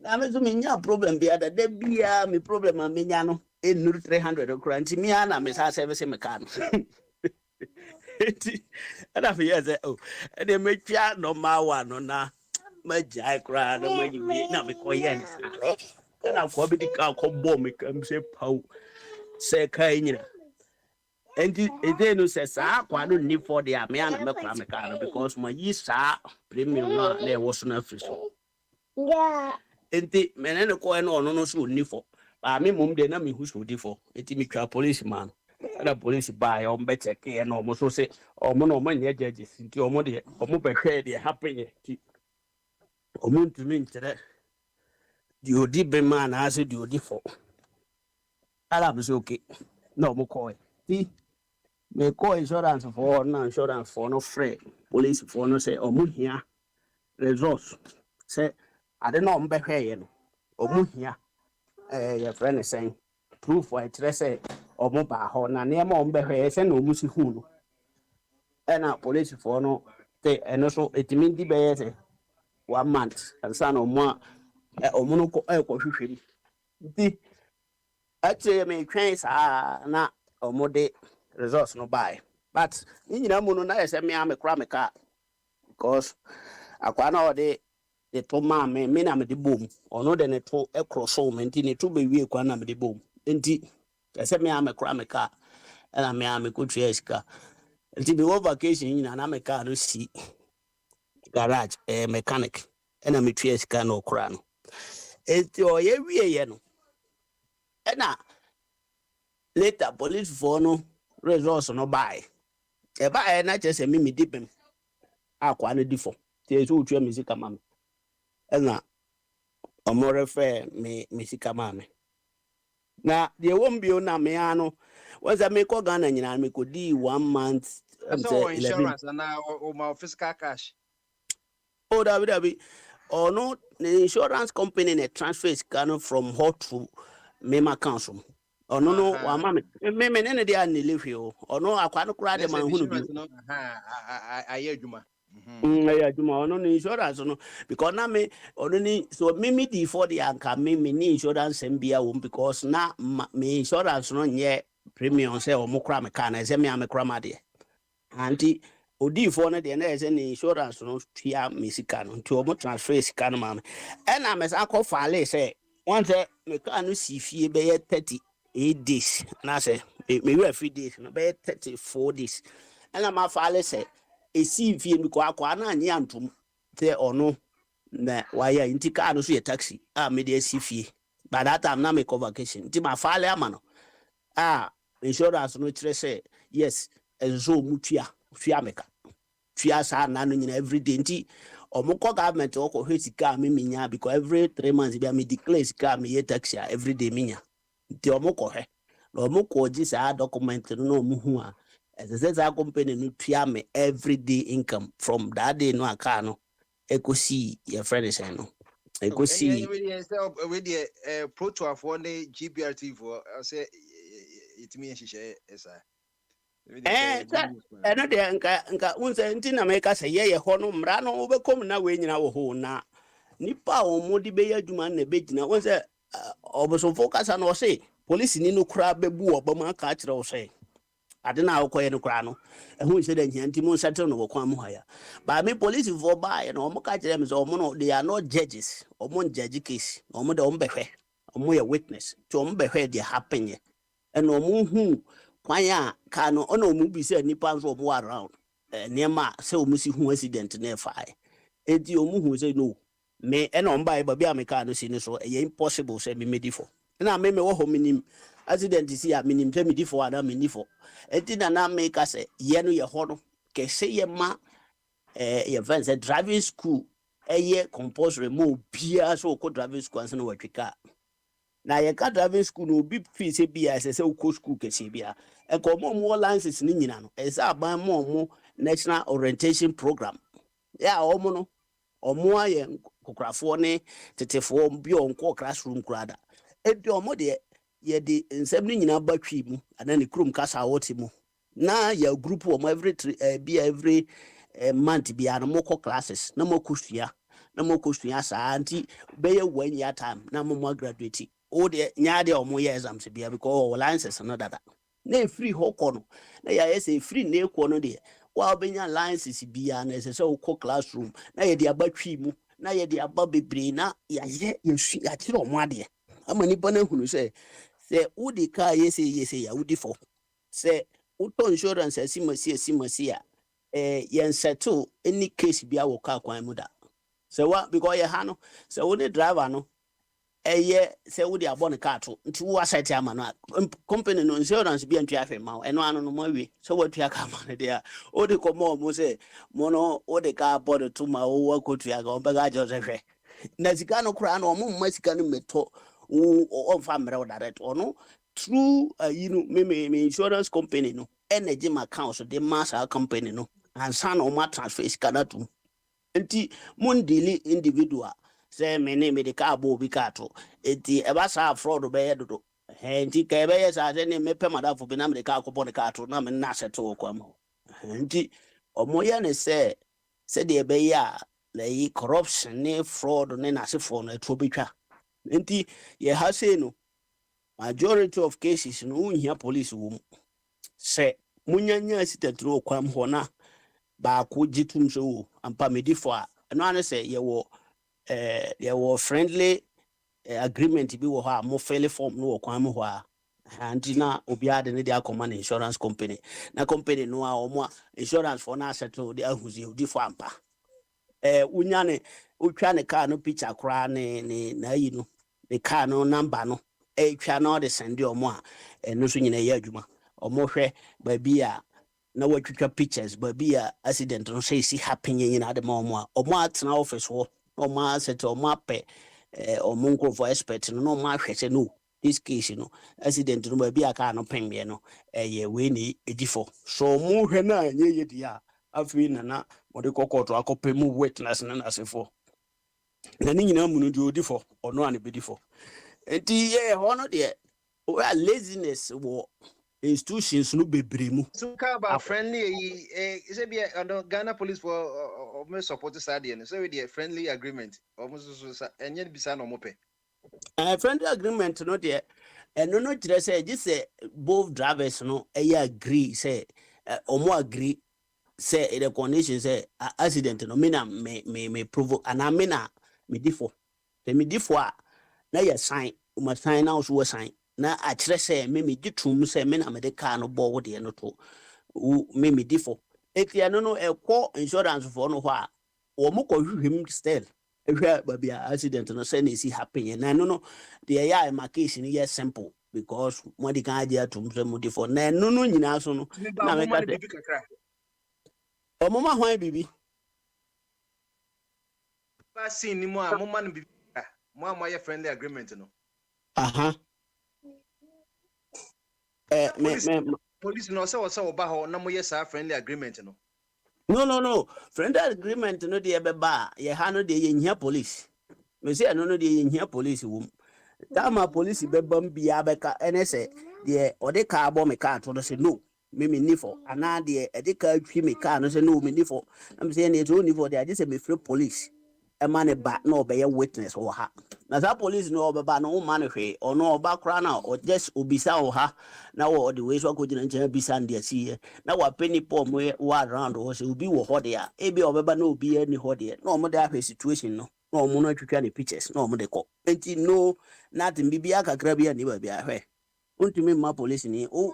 na me so minya problem bia da bia me problem a menya no enuru 300 kura nti mi ana me sa service me ka no ana fi ye se oh e de metua normal one no na majai kra na maji na me ko yen na ko bi ka ko bo me kam se pau se kai nyina enti ede no se sa kwa no ni for the me ana me kra me ka because my yi sa premium na e wo so na free so yeah enti menene ko no no so ni for ba me mum de na me hu so di for enti me twa police man na police ba ya o mbe check e no mo so se o mo no mo nye judges enti o mo de o mo be hwe de happen enti omuntu mintere di odi be man as di odi for ala be okay no mo call ti me call insurance for na insurance for no free police for no say omu hia resource say ade no mbe hwe ye no omu hia your friend is saying proof for it say omu ba ho na ne ma mbe hwe say na omu si hu no na police for no te eno so etimi di be ye say 1 month and son of more omuno ko hwehwem di actually me twen sa na omode resource no buy but ni nyina mu no na yese me amekra me ka because akwa na ode de to ma me na me de bom ono de ne to ekroso me nti ne to be wie kwa na me de bom nti yese me amekra me ka na me amekotwa esika nti be vacation nyina na me ka no si garage mechanic ena metwe sika no kra no enti o ye wie ye no ena later police for no resource no buy e buy na chese me dipem akwa no difo tie so utwa me sika mame ena omo refer me sika mame na de wombio na me ano waza me ko Ghana nyina me ko di 1 month so insurance na o my physical cash oh David or no the insurance company ne transfers can from hot to mema council ɔno no Aha. wama me ne ne de an live yo ɔno akwa no kura de Let's say man the hu no bi insurance no. Aha. I hear Juma. ya juma ɔno no insurance no because na me ɔno ni so me di for the anka me ni insurance mbia wo because na me insurance no nyɛ premium sɛ ɔmo kura me car na sɛ me am kura ma de anti odi for no de na sɛ ni insurance no tua me sika no nti ɔmo transfer sika no ma me ɛna me sa kɔ file sɛ wɔn sɛ me car no si fie bɛyɛ 38 days na sɛ me wɛ free days no bɛyɛ 34 days ɛna ma file sɛ esi fie mi kɔ akɔ ana anye antom sɛ ɔno na wayɛ nti car no so yɛ taxi a me de esi fie by that time na me kɔ vacation nti ma file ama no insurance no kyerɛ sɛ yes ɛnso mu tua meka tua saa na no nyina every day nti ɔmo kɔ government ɔkɔ hwɛ sika me minya because every 3 months bi me declare sika me yɛ taxi every day minya nti ɔmo kɔ hwɛ na ɔmo kɔ gye saa document no na ɔmo hu a ɛsɛ sɛ company no tua me everyday income from that day no aka no ekosi your friend is no ekosi We the Pro 12 for the GBRT for say it means she esa. ɛno deɛ nka unse nti na meka sɛ yɛyɛ hɔ no mmara no wobɛkɔm na wei nyina wɔ ho na nipa a wɔn de bɛyɛ adwuma na bɛgyina wɔn sɛ ɔbosomfo kasa na ɔse polisi ni no kora bɛbu ɔbɔ mu aka akyerɛ wo sɛ ade na akɔyɛ no kora no ɛho nhyɛ da nhia nti mu nsatew no wɔkwan mu ha ya ba me polisifoɔ baayɛ na ɔmo ka kyerɛ me sɛ ɔmo no they are not judges ɔmo judge case ɔmo de ɔmo bɛhwɛ ɔmo yɛ witness nti ɔmo bɛhwɛ deɛ happen yɛ ɛna ɔmo hu kwan a ka no ɔna ɔmo bi sɛ nipa nso ɔmo around nneɛma sɛ ɔmo si hu accident na ɛfae eti ɔmo hu sɛ no me ɛna ɔmo baayɛ baabi a me kaa no si no so ɛyɛ impossible sɛ me medi fo ɛna me wɔ hɔ menim accident si a menim sɛ medi fo ana meni fo eti na make us yɛ no yɛ hɔ no kɛse yɛ ma yɛ friend sɛ driving school ɛyɛ compulsory mo bia so ko driving school ansa na watwe car na yɛ ka driving school no obi fi sɛ bia sɛ sɛ ko school kɛse bia ɛkɔ mo license ni nyina no ɛsɛ aban mo national orientation program ya ɔmo no ɔmo ayɛ kokorafoɔ ne tetefoɔ bi ɔnkɔ classroom kurada edi ɔmo de yɛde nsɛm no nyina ba twi mu ana ne kurom kasa wɔte mu na yɛ group wɔn every month bi ana mokɔ classes na mokɔ sua saa nti bɛyɛ 1 year time na mo graduate o de nya de ɔmo yɛ exams bia because license no dada na free hɔ kɔ no na yɛ sɛ free na ekɔ no de wa obenya license bia na ɛsɛ sɛ wokɔ classroom na yɛde aba twi mu na yɛde aba bebree na yɛyɛ yɛsu yɛakyerɛ ɔmo adeɛ ama nipa na hunu sɛ udi kaa yɛsɛ ya udi fo sɛ uto insurance asimasi a yɛn settle any case bi a wɔ kaa kwan mu da sɛ wa because yɛ ha no sɛ wo ne driver no ɛyɛ sɛ wode abɔ ne kaa to nti wo asɛte ama no a company no insurance bi antua afɛ ma wo ɛno ano no mo awie sɛ watua ka ma no deɛ a wode kɔmmɔ mo sɛ mo no wode kaa bɔ de to ma wo akɔtua ka ɔbɛka agye sɛ hwɛ na sika no koraa no ɔmo mma sika no mmɛtɔ on family direct or no through me insurance company no energy account so the mass company no and son or my transfer is kanatu enti mon daily individual say me name the car bo bi kato enti e ba sa fraud be dodo enti ka be yes as any me pema da fo bi na me the car ko bo the car to na me na settle ko am enti omoye ne say de be ya le corruption ne fraud ne na se for na to betwa enti ye ha say no majority of cases no uhia police wo say munyanya accident ro kwam ho na ba ko jitum so wo ampa medifo a no ane say ye wo friendly agreement bi wo ha mo fill form no wo kwam ho a anti na obi ade ne dia command insurance company na company no a omo insurance for na settle dia ahuzi odifo ampa unyane utwa ne car no picture kra ne na yi no the car no number no twa no de send omo a eno so nyina ye adwuma omo hwe ba bia na watwitwa pictures ba bia accident no say si happen nyina de ma omo a omo atena office ho omo asset omo ape omo nko for expert no omo ahwe se no this case no accident no ba bia car no pembe no ye we ni edifo so omo hwe na nye ye dia afi na mode kokoto akopemu witness na nasefo na ni nyina mu no di odifo ono ane bedifo enti ye ho no de Well, laziness wo institutions no bebree mu. So how about friendly? Is it be Ghana police for almost support Sadian? So we the friendly agreement almost and yet be signed on mope. Friendly agreement no there. And no kyerɛ sɛ gye sɛ both drivers no agree sɛ ɔmo agree sɛ the condition sɛ accident no me na me provoke anaa me na me di fo. Sɛ me di fo a na yɛ sign uma sign na also sign na akyerɛ sɛ me gye tum sɛ me na me de car no bɔ wo deɛ no to me di fo. Eti ɛno no ɛkɔ insurance for no hɔ a wɔn kɔ hwehwɛm still. Ehwɛ baabi a accident no sɛ na esi happen yɛ na ɛno no deɛ ɛyɛ a ɛma case no yɛ simple because mo de kan agye atum sɛ mo di fo na ɛno no nyinaa so no na me ka sɛ ɔmo ma hwan bibi. Ba scene ni mo a mo man bibi mo a mo yɛ friendly agreement no. Aha. Police no say oba ho na mo yɛ sa friendly agreement no. No. Friendly agreement no de beba ye ha no de ye nhia police. Me say no de ye nhia police wom. Tama police beba mbia beka ene se de ode ka abo me ka to no say no. Me ni for ana de ede ka twi me ka no say no me ni for. Am say na to ni for de ade say me free police. E ma ne ba na obeye witness wo ha. Na sa police no obeba no ma no hwe ono oba kra na o just obisa wo ha na wo de we so akogina nche bisa ndi asi na wa penny pom we around wo se obi wo ho de a e bi obeba na obi ani ho de na omo de ahwe situation no na omo no atwitwa ne pictures na omo de ko enti no nothing bibia kakra bia ni ba bia ahwe untumi ma police ni o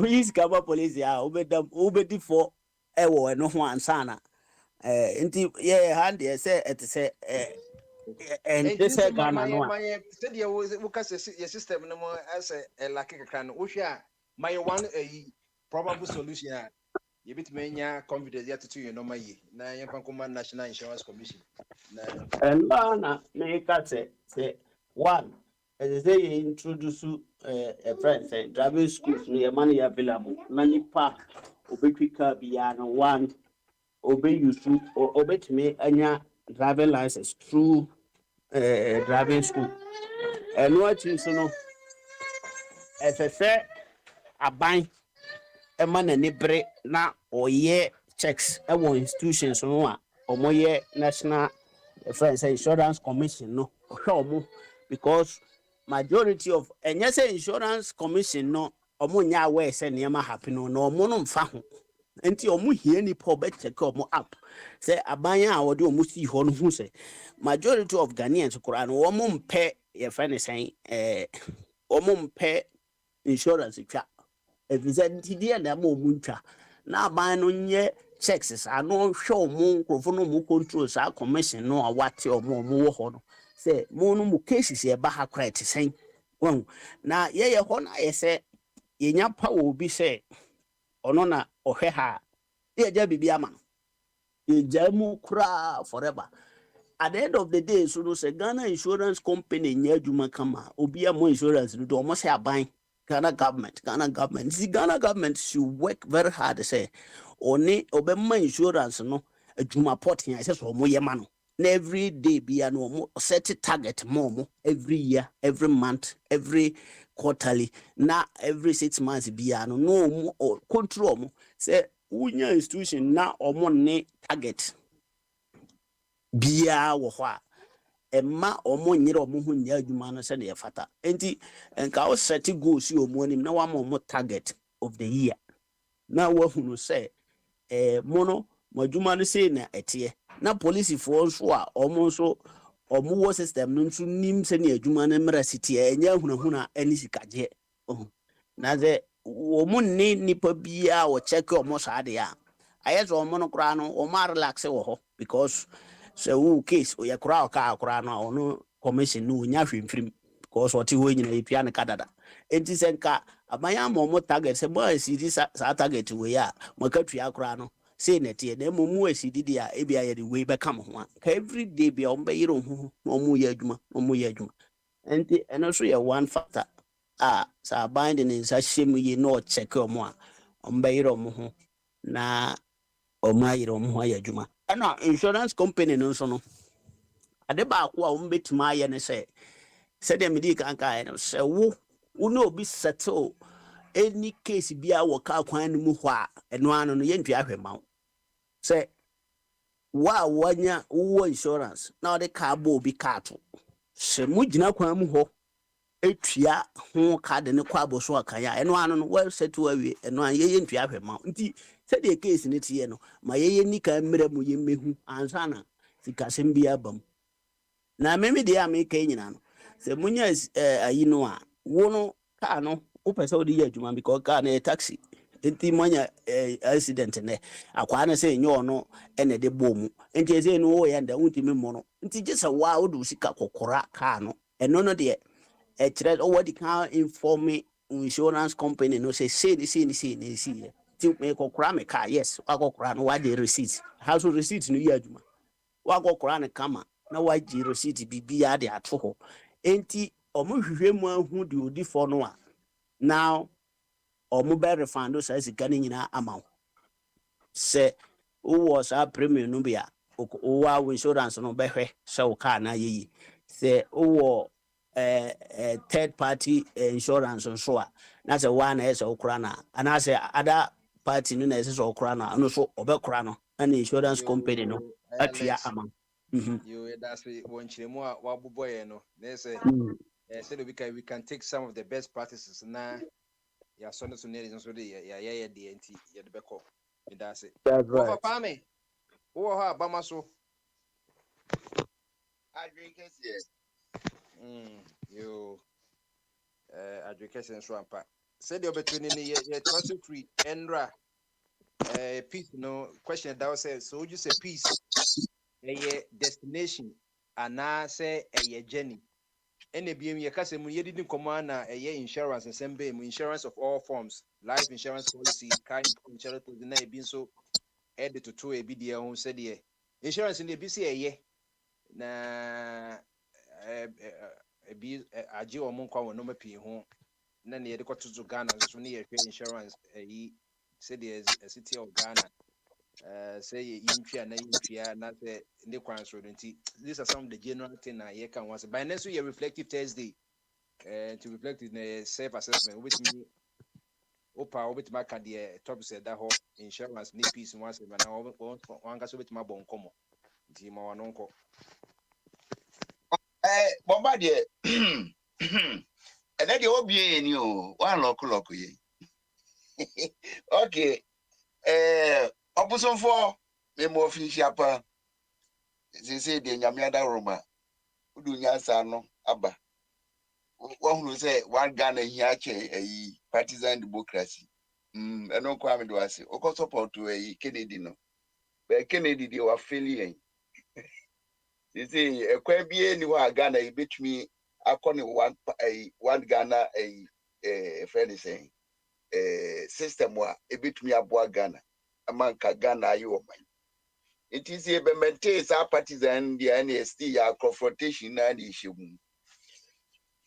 is kaba police ya obedi for e wo eno ho ansana enti ye hand ye say et say and this Ghana no said you because your system no more as a lucky can Osha my one a probable solution you bit mania confidence yet to you no my na yankoma National Insurance Commission and na make that say one as they introduce a friend say driving schools no money available many park obetwika bia no one obey you or obet me anya driving license through driving school. And what you know, as I said, a bank, a man and a now or year checks our institutions or more year National Insurance Commission no because majority of and yes Insurance Commission no omunya we say niam happen no monum fa ho enti omu hie ni po be check omu app say abanya a wode omu si ho no hu say majority of Ghanaians kura no omu mpe ye fa ne say omu mpe insurance twa evident dia na ma omu ntwa na aban no nye checks ano hwe omu nkrofo no mu control sa commission no awate omu wo ho no say mo no mu cases ye ba ha correct say na ye ho na ye say ye nya pa obi say ono na ohwe ha ye ja bibia ma ye ja mu kura forever at the end of the day so no say Ghana Insurance Company nya adwuma kama obi am insurance do almost say aban Ghana government the Ghana government should work very hard say oni obemma insurance no adwuma port here say so mo ye ma no na every day bia no mo set target mo every year every month every quarterly na every 6 months bia no mo control mo say unya institution na omo ne target bia wo ho a emma omo nyere omo ho nya adwuma no se na ye fata enti enka o set goals si omo anim na wa mo target of the year na wa hunu say mono madwuma no say na etie na police for so a omo so omo wo system no nso nim se na adwuma no mra city enya hunahuna ani sikaje na ze omo ni nipa bia wo check omo sa de a ayezo omo no kra no omo relax wo ho because so who case o ya kra no ono commission no nya hwemfrim because what ho nyina epia ne kadada enti senka abanya mo target se boy si sa target we ya makatwa kra no say netie na mu asidi dia e bia ye de we be kam ho every day bia o be yiro ho no mu ye adwuma enti eno so ye one factor sa binding in sa shemu ye no check o mo a o be yiro ho na o ma yiro ho ya adwuma na insurance company no so no ade ba ko a o betima ye ne say de medi kan no say wo Uno be settle any case be our car kwan mu hwa eno ano no yentua hwema. Say wa wanya wo insurance na the car bo bi car to. Se mugina kwan mu ho etua ho card ne kwa bo so aka ya eno ano no well settle awie eno an ye yentua hwema. Nti se the case ne tie no ma ye nika mmere mu ye mehu ansa na sikasem bi abam. Na meme de ameka nyina no se munya ayi no a wo no car no wo pese wo de ye adwuma because car na e taxi enti munya accident ne akwa na se nyo no ene de bomu enti eze no wo ye nda untimi mo no enti gisa wa wo do sika kokora car no eno no de e kire wo de kan inform insurance company no say ni ti me kokora me car yes wa kokora no wa de receipt house receipt no ye adwuma wa kokora ne kama na wagye receipt bibia de ato ho enti omo hwehwe mu ahu de odi fo no a now omo be refund so sika ne nyina ama ho se wo sa premium no bia o wa insurance no be hwe se o car na yeyi se o third party insurance so a na se wa na ese okura na ana se other party no na ese okura na no so obekura no na insurance company no atua ama. You that's one chimo wabuboy no. They say said we can take some of the best practices na ya so no so near so the ya DNT ya the beko. That's it. That's What right. for Pame? Who ha Bama so? Advocacy. You advocacy and so on. Said the between ye trust free Endra peace no question that was said. So would you say peace? A destination and I say a journey. Any BM Yakasem, you didn't command a insurance and same insurance of all forms, life insurance policy, car insurance to deny being so added to a BDA who said, yeah, insurance in the BC a year. Na a Joe Monco no P home. Then the got to Ghana, so near insurance. He said there's a city of Ghana. Say in not the these are some of the general things I can once by next week reflective Thursday to reflect in a self assessment with me opa with my the top said that whole insurance need peace once and one gas with my bon como team or uncle Bombardier. And then the OBA in you, one local ye. Okay. Opposite for the more fish upper. They say the Yamiada Roma. Udunya Sano, Abba. One who say one Ghana here, a partisan democracy. And no crime do I say, Oko support to a Kennedy no. But Kennedy, they were failing. They say, a Quabian, you are Ghana, a bit me. I call one Ghana a friend is saying system wa a bit me a boa Ghana among Ghana you mine. It is a maintain our partisan the NST our confrontation and issue.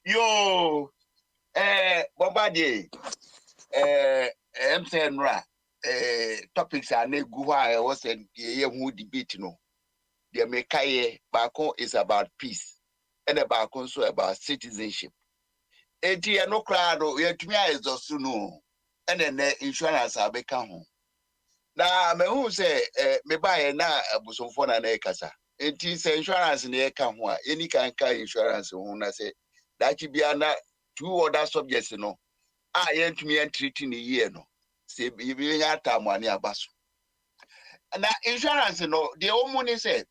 Yo Bombardier MCN Ra topics are ne guha was a who debate no. The Mekaye Bako is about peace. And about also about citizenship. Eti no crowd to me is also no. And then insurance I become home. Now me who say me buy na abuson for na ekasa. Eti say insurance na eka ho any can carry insurance ho na say that be na two other subjects no. Yen to me treating a year no. Say be nya time ani abaso. Na insurance no the money say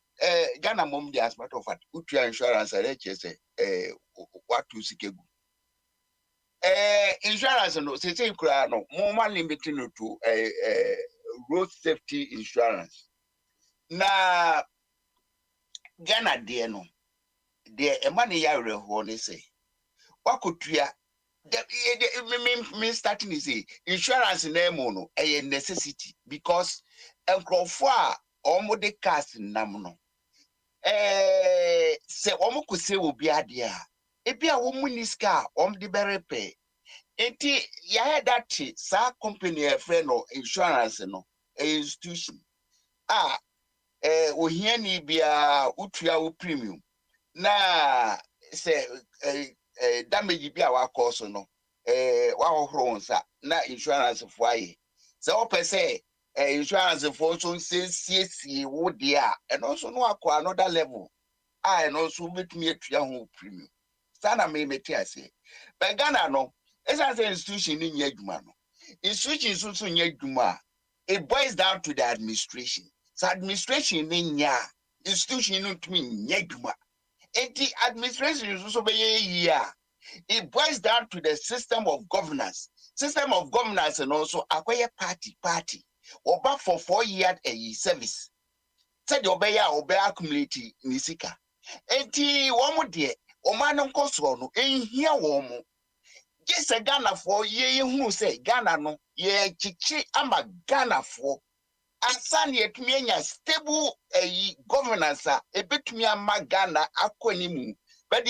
Ghana mom the as matter of fact, utua insurance say what to sikegu. Insurance no say kura no more limited to road safety insurance. Na Ghana de no de money ya reho ne say wakotua me starting is say insurance na emo no a necessity because enkrofo a omo cars nam no se omo kuse obi ade a ebi a wo muniska de berepe enti ya head that sa company a friend no insurance no institution ohia ni bia utua wo premium na se damage bi a wa cost no wa hronsa na insurance fo aye se o pese insurance fo so sie wo dia and also no akọ another level and also betumi atua ho premium sana me meti ase but Ghana no esa say institution ni nya adwuma no institution so nya adwuma it boils down to the administration so administration ni nya institution no tumi nya adwuma enti administration so be ye it boils down to the system of governance. System of governance and also acquire party. Oba for 4 years a service. Said obeya accumulate nisika. Enti womu de omano nkoso no ehia womu. Just a Ghana for ye who say Ghana no ye chichi ama Ghana for asan ye tumenya stable governance a betumi ama Ghana akwanimu. But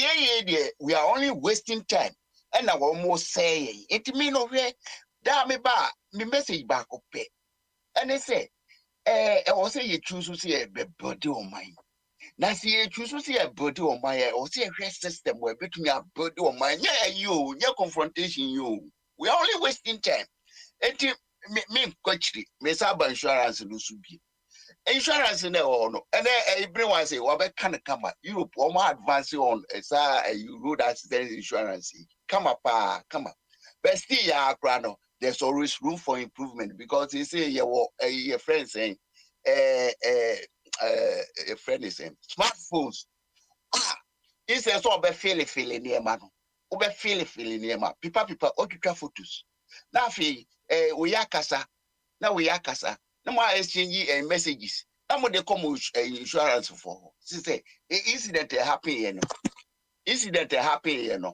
we are only wasting time. And I almost say it mean over da me ba me message back up. And they say, I was say you choose to see a body on mine. Now see you choose to see a body on my or see a system where between a body on mine. Yeah, your confrontation, you. We are only wasting time. And me coachly, me saba insurance lusubi. Insurance in the no, and then everyone say, "Well, can come up. Europe, more advancing on road accident insurance. Come up. But still, there's always room for improvement because they say your friend saying, a friend is saying, smartphones. He says, "Oh, be feeling near man. Oh, be feeling near man. People, okay, photos. Now, we are kasa. Now we are kasa." No more exchange messages. No more they come insurance for. She say incident happen, Incident happen,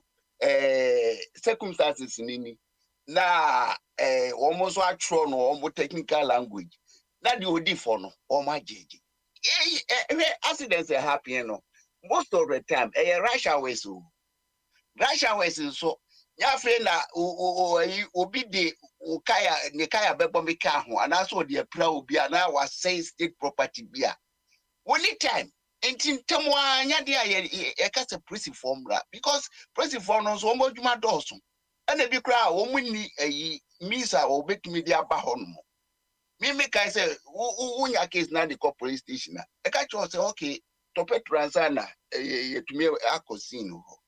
circumstances nini. Na almost what no almost technical language. Na the odi for no or my JJ. Accidents happen, most of the time. Rush hour so. Rush hour so. Ya friend na obi de ukaya nekaya bebo meka ho anaso de pra obi ana was say state property bia only time entintem anya de e ka se prison formula because prison formula so mo dwuma doso ana bi kra wo munni misa obetumi de aba ho no me kai say unya case na the corporate station na e ka cho say okay tope transana yetumi akosin ho.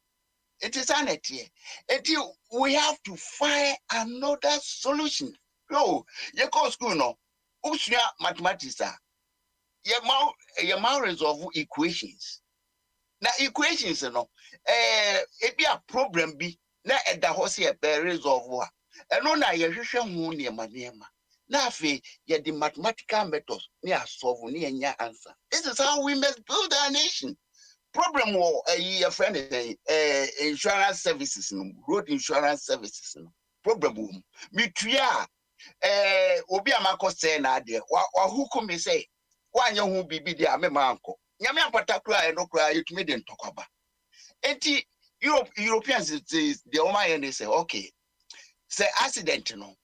It is sanity. Until we have to find another solution. No, you go school no. Usua mathematics your resolve equations. Now equations no. It be a problem be na the horse resolve wa. And no na you hwehwe ho niema. Na afi the mathematical methods ni solve ni anya answer. This is how we must build our nation. Problem wo a friend insurance services no road insurance services no problem wo me tua obi amako say na de wa huku me say wanye hu bibi de amema anko nyame apata kura no kura yetumi de ntokwaba enti Europeans the woman they say okay say accident no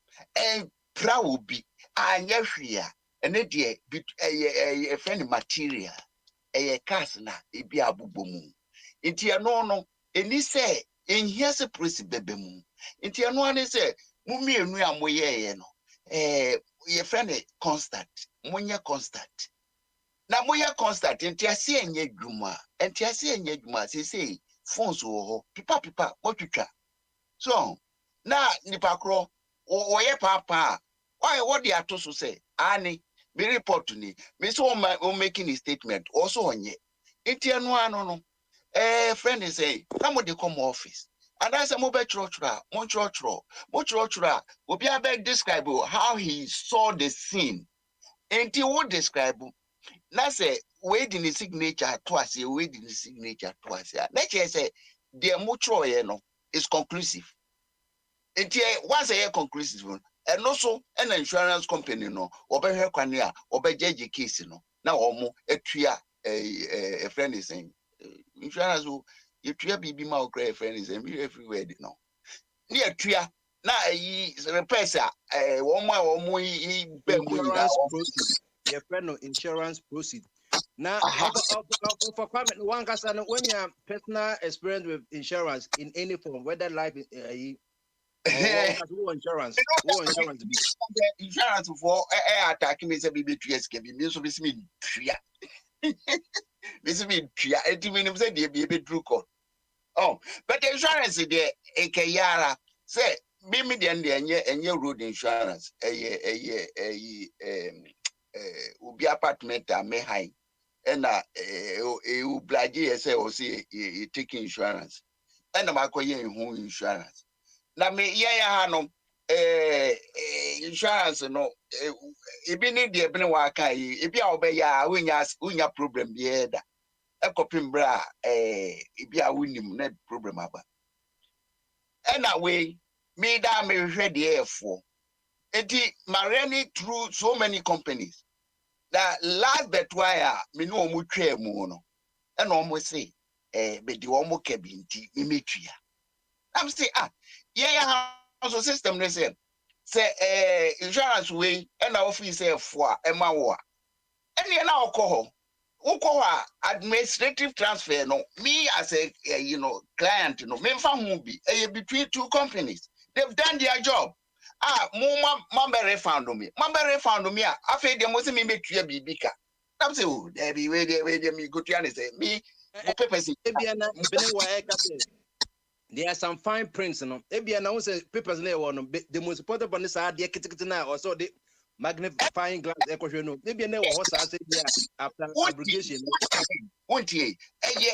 pra obi anya hwia ene de a friend material cars na ebi abubomu nti eno no eni se enhia se presi bebemu nti eno ane se mumienu a moyeye no ye friend constant munye constant na moye constant nti ase enye dwuma se phones wo ho pipa motwitwa so na nipa kro wo ye papa why what they ato so say ani me report ni me so making a statement also onye enti anu ano no friend is say come dey come office and I say mo be church obi abeg describe how he saw the scene enti wo describe na say we di the signature twice na say the mutual here no is conclusive enti once a conclusive and also an insurance company no obehwe kwane a obejeje case no na omo etua a friend is saying insurance etua bibi ma okra friend is everywhere no ni etua na repairs a omo insurance proceed your friend insurance proceed now for comment one kasa when you personal experience with insurance in any form whether life Who insurance? Who insurance? Insurance for attack me say be 2 years can be me so be me tria. This me tria. It mean say dey be true call. Oh, but insurance there ekeyara say me dey enye road insurance ubi apartment a me high and ublaje say o say you take insurance and ma koye home insurance na me ya no insurance no ebi ni de bi ne wa kan yi ebi a obeya unya problem bi da ekopim bra ebi a wunim na problem aba and away me da me hwede efo enti mareni through so many companies that last but why me no omu twa mu no and omu say be di omu kabinti me metua I'm say so system they say insurance way and office say for ema wo and na alcohol administrative transfer no me as a client no me fa hu bi between two companies they've done their job mama refund me afa dem mo say me metua bibika I'm say oh there be we me go to say me papers there are some fine prints, no. Ebia na say papers na no. The most important one is the kitikiti na also the magnifying glass ekwohwe no. Ebia na wo say after abrogation. Wontie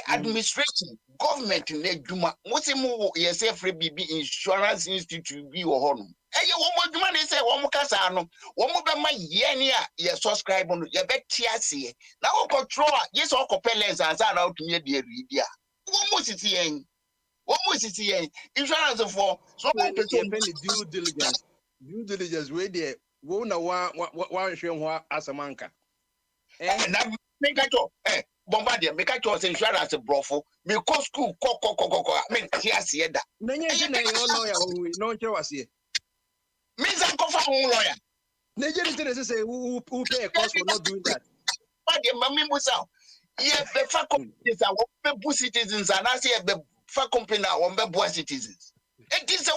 administration government na adwuma. Mo say mo yesef BB Insurance Institute bi wo ho no. Wo mo adwuma na say wo mo kasa no. Wo mo be ma ye ne a ye subscribe no. Ye beti ase. Na wo control yes wo kopelens ansa na otumi de read a. Wo mo siti yen. What was it here? Insurance for so many due diligence. Due diligence where they won't know one share what as a manka. And I make a job. Bombardier, make a choice insurance a brothel. Me co school, I mean, yes, that. No, you was here. Means I go for a lawyer. Nigerian say who pay a cost for not doing that. But the mammy was out. Yes, the faculty is our citizens, and I say the for company on the citizens. It is a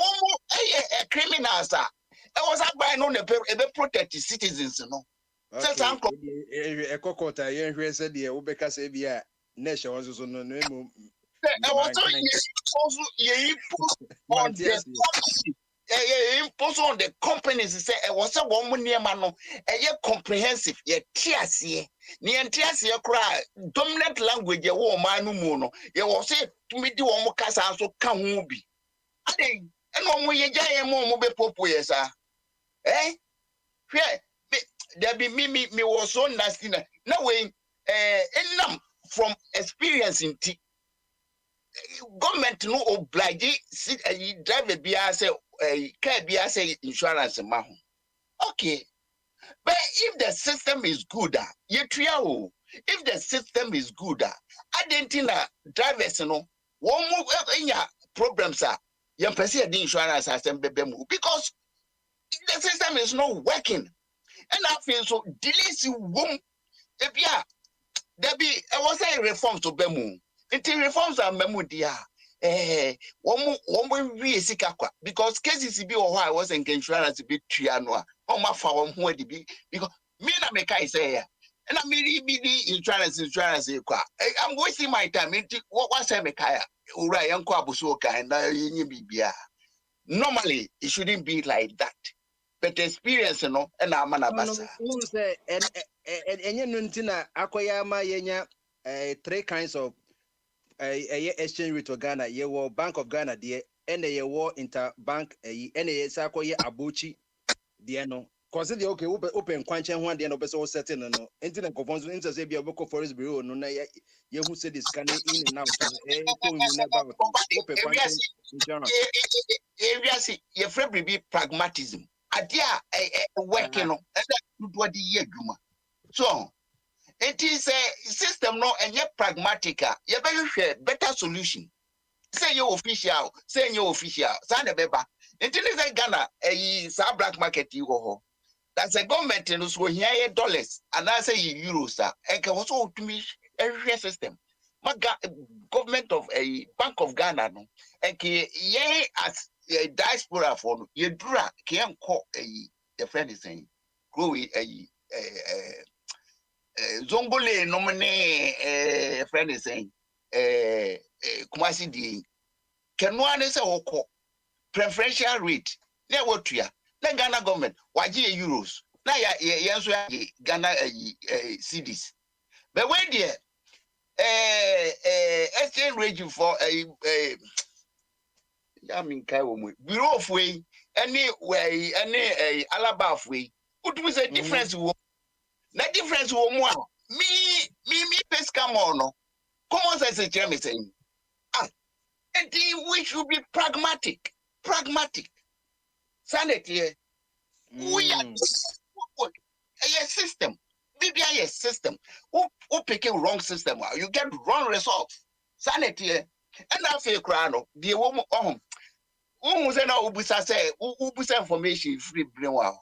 criminal, sir. I was up by no protect the citizens, you know. A cockota, you said the Ubeka Sabia nation was on the name. I was impose on the companies say it was a woman near mano, a year comprehensive, ye tears ye, near tears ye cry, dominant language, ye woman no mono, ye was say to me the woman casa so come be. I think, and one way ye jay and more be popo, yes, sir. Eh? There be me was so nasty. No way, from experience in tea. Government no oblige drive a BIA say car BIA say insurance ma. Okay. But if the system is good, if the system is good, I didn't think drivers no one move in your problems are you perceive the insurance system because the system is not working. And I feel so delays you won't there be I was saying reforms to Bemu. Until reforms are memodia. One we sikakwa because cases be or why wasn't insurance be trianua. Oh my father who would be because me na make I say and I mean the insurance. I'm wasting my time. What was I make I Ura Yanko Abusoka and Bibia. Normally it shouldn't be like that. But experience no and I'm an abasa. Who say and nuntina akoyama yenya 3 kinds of exchange rate of Ghana, ye war Bank of Ghana, dear, and ye war interbank, and ye sako ye abuchi, dear no. Cause the okay, open quanchen one, the end of us all setting no. Internet conforms to Intersabia Boko Forest Bureau, no, ye who said this scanning in and out. Open quanchen insurance. Areas, your friend be pragmatism. Adia, working on what the year. So, it is a system no and yet pragmatic. You better solution. Say your official, say the paper. Until it's Ghana, a black market you go. That's a government in who here dollars and I say euros and can also to me every system. My government of a Bank of Ghana no and ye as diaspora for no ye dura can call a friend is saying grow Zongole nomine friend is saying Kumasi di can one is a preferential rate ne what ya na Ghana government waji euros na ya so Ghana cedis but when there exchange rate for ya min kai wo mu bureau of way anyway any alaba of way what was a difference wo na difference wo mu a me pay scam no common sense tell me saying and we should be pragmatic sanity we are a system BBI system who picking wrong system you get wrong results sanity and I feel crano the woman who say now ubusa say ubusa information free brain wow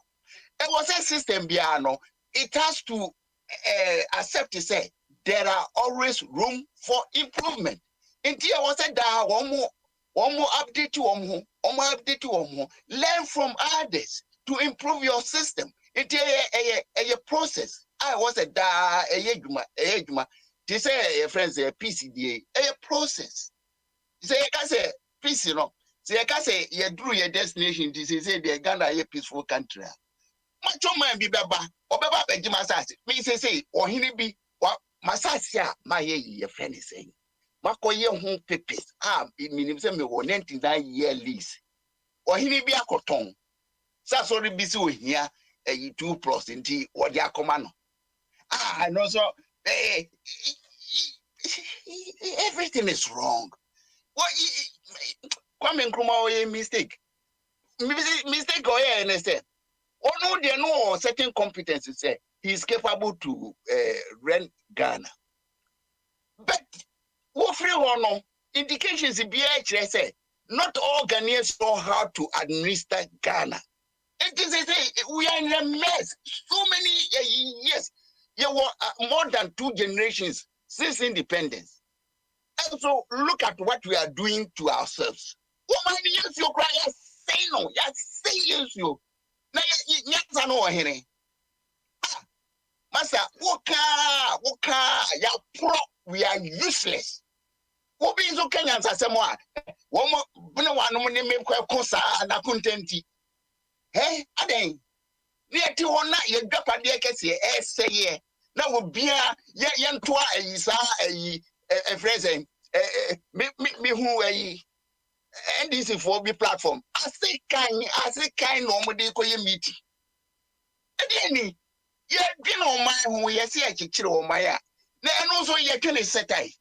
it was a system biano it has to accept to say there are always room for improvement until I was said that one more update to learn from others to improve your system until a process I was a da a juma they say friends a PCDA a process say I can say peace you know say I can say you drew your destination this is say the Ghana a peaceful country macho man bi baba obeba bejima sase me say or hini bi masase a my ye friend is saying makoye ho pepes minim se me wo 99 year lease or hini bi akoton sa sorry bi se ohia 2 plus nti wo dia akoma no I know so everything is wrong what Kwame Nkrumah a mistake or yeah say no there no certain competence say he is capable to run Ghana but what free or no indications in BH say not all Ghanaians know how to administer Ghana. It is we are in a mess. So many years, more than 2 generations since independence. And so look at what we are doing to ourselves. Woman, yes, you cry, say no, yes, say yes, you. Now, yes, I know here. Master, waka, ya pro, we are useless. What be so Kenyans as someone? One more name Kosa and a contenti. Hey, Aden. Near to one night, you drop a dear case here, say ye. Now will be a young twa a present. Me who a NDC for be platform. I say kind normally call you meeting. Again, you been on my who you see a chicken on my and also you can set I.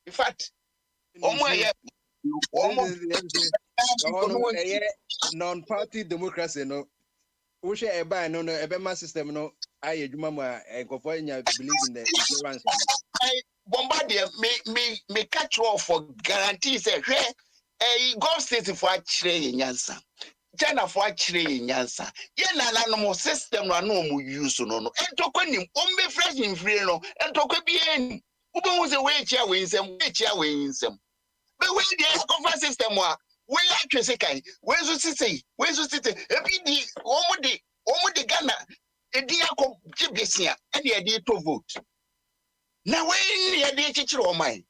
In fact, non-party democracy no we share a buy no a system no I juma and believe in the insurance. Bombardier me catch off for guarantees a Gulf State for actually Yansa. China for actually Yansa. Yena no system no mu use no and to him only fresh in free no and to be Uber was a way chair wins them, but when the conference system we actually say, where's the city? Every almost the Ghana, a dear Gibbesia, and the idea to vote. Now, when the idea teacher of mine,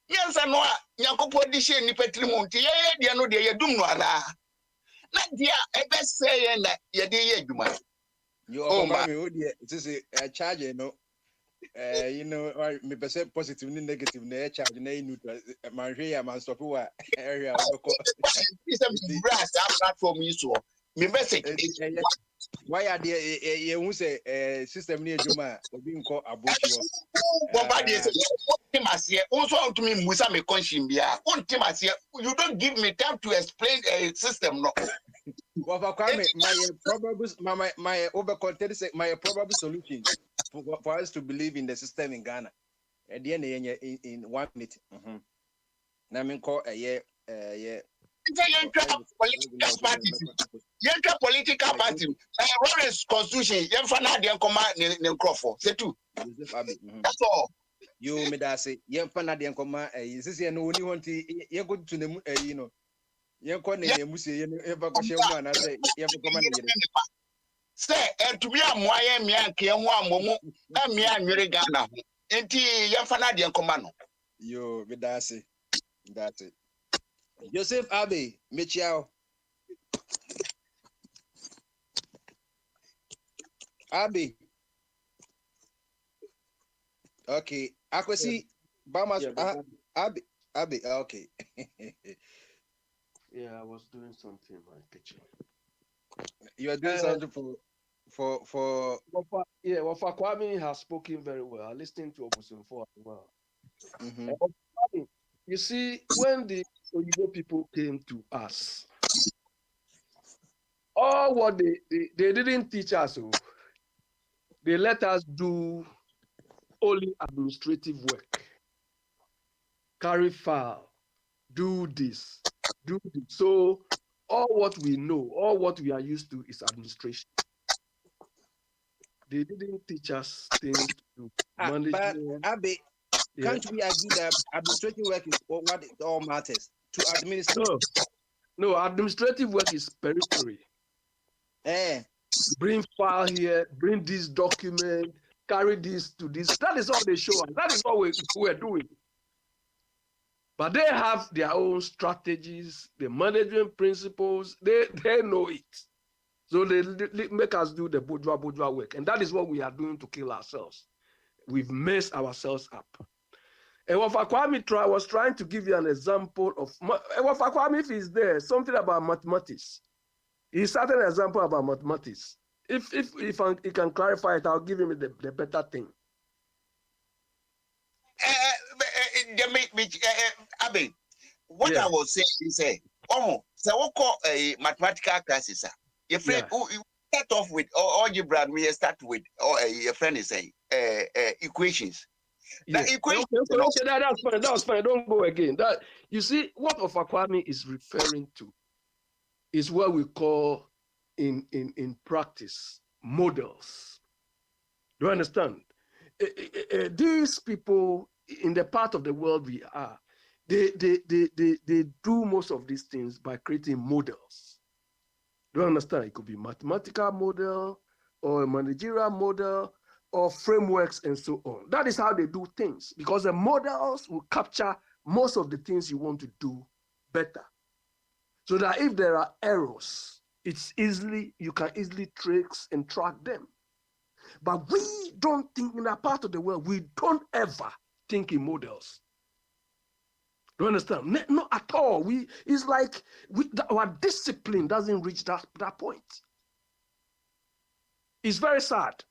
yes, I know, Yakopo Dish and Petrimonti, they are no dear Dumnoara. Not dear, I best say, and that your dear Duma. You are my charge, you know. Me percent positive ni negative na charge na neutral man hwe ya man stop wa area ko brass platform you so me message why are there ye hu say system ni adwuma obi nko abochi Boba dey say ultimacy also to me musa me conscience bia ultimacy you don't give me time to explain a system no Well, my overcontent say my probable solution for us to believe in the system in Ghana. At the end in 1 minute. Now me call a year. Political party. Lawrence Constitution. You find out the command in Crawford. Say two. That's all. Yo, me da say, yen pana de nkoma this is no only want to go to the you know. Yen ko ne musie yen e ba ko hye mu ana say yen ko ma ne yere. Say, to be a moye me anke ho amomo, e me anwere Ghana ho. Enti yen fa na de nkoma no. Yo, me da say. That's it. Joseph Abe, Michiao. Abe. Okay. Akwesi Bamas Abe. Okay. Yeah, I was doing something in my kitchen. You are doing something for Wafa Kwame has spoken very well. I listened to Opposition 4 as well. You see, when the Oyibo people came to us, all what they didn't teach us, they let us do only administrative work, carry file, do this. So all what we know, all what we are used to is administration. They didn't teach us things to do. But Abe, can't we agree that administrative work is what it all matters to administer? No, administrative work is periphery. Bring file here, bring this document, carry this to this. That is all they show us. That is what we're doing. But they have their own strategies, the management principles. They know it. So they make us do the bourgeois work. And that is what we are doing to kill ourselves. We've messed ourselves up. And Wafa Kwame was trying to give you an example of Wafa Kwame, if he's there, something about mathematics. He started an example about mathematics. If he can clarify it, I'll give him the better thing. Abe, what I was saying is, so we call a mathematical classes. Your friend, we start off with algebra. We start with your friend is saying equations. Yeah. Okay, that's fine. Don't go again. That you see, what Wafa Kwame is referring to is what we call in practice models. Do you understand? These people in the part of the world we are, they do most of these things by creating models. Do you understand? It could be mathematical model or a managerial model or frameworks and so on. That is how they do things, because the models will capture most of the things you want to do better. So that if there are errors, you can easily trace and track them. But we don't think in that part of the world, we don't ever think in models. Do you understand? Not at all. It's like our discipline doesn't reach that point. It's very sad.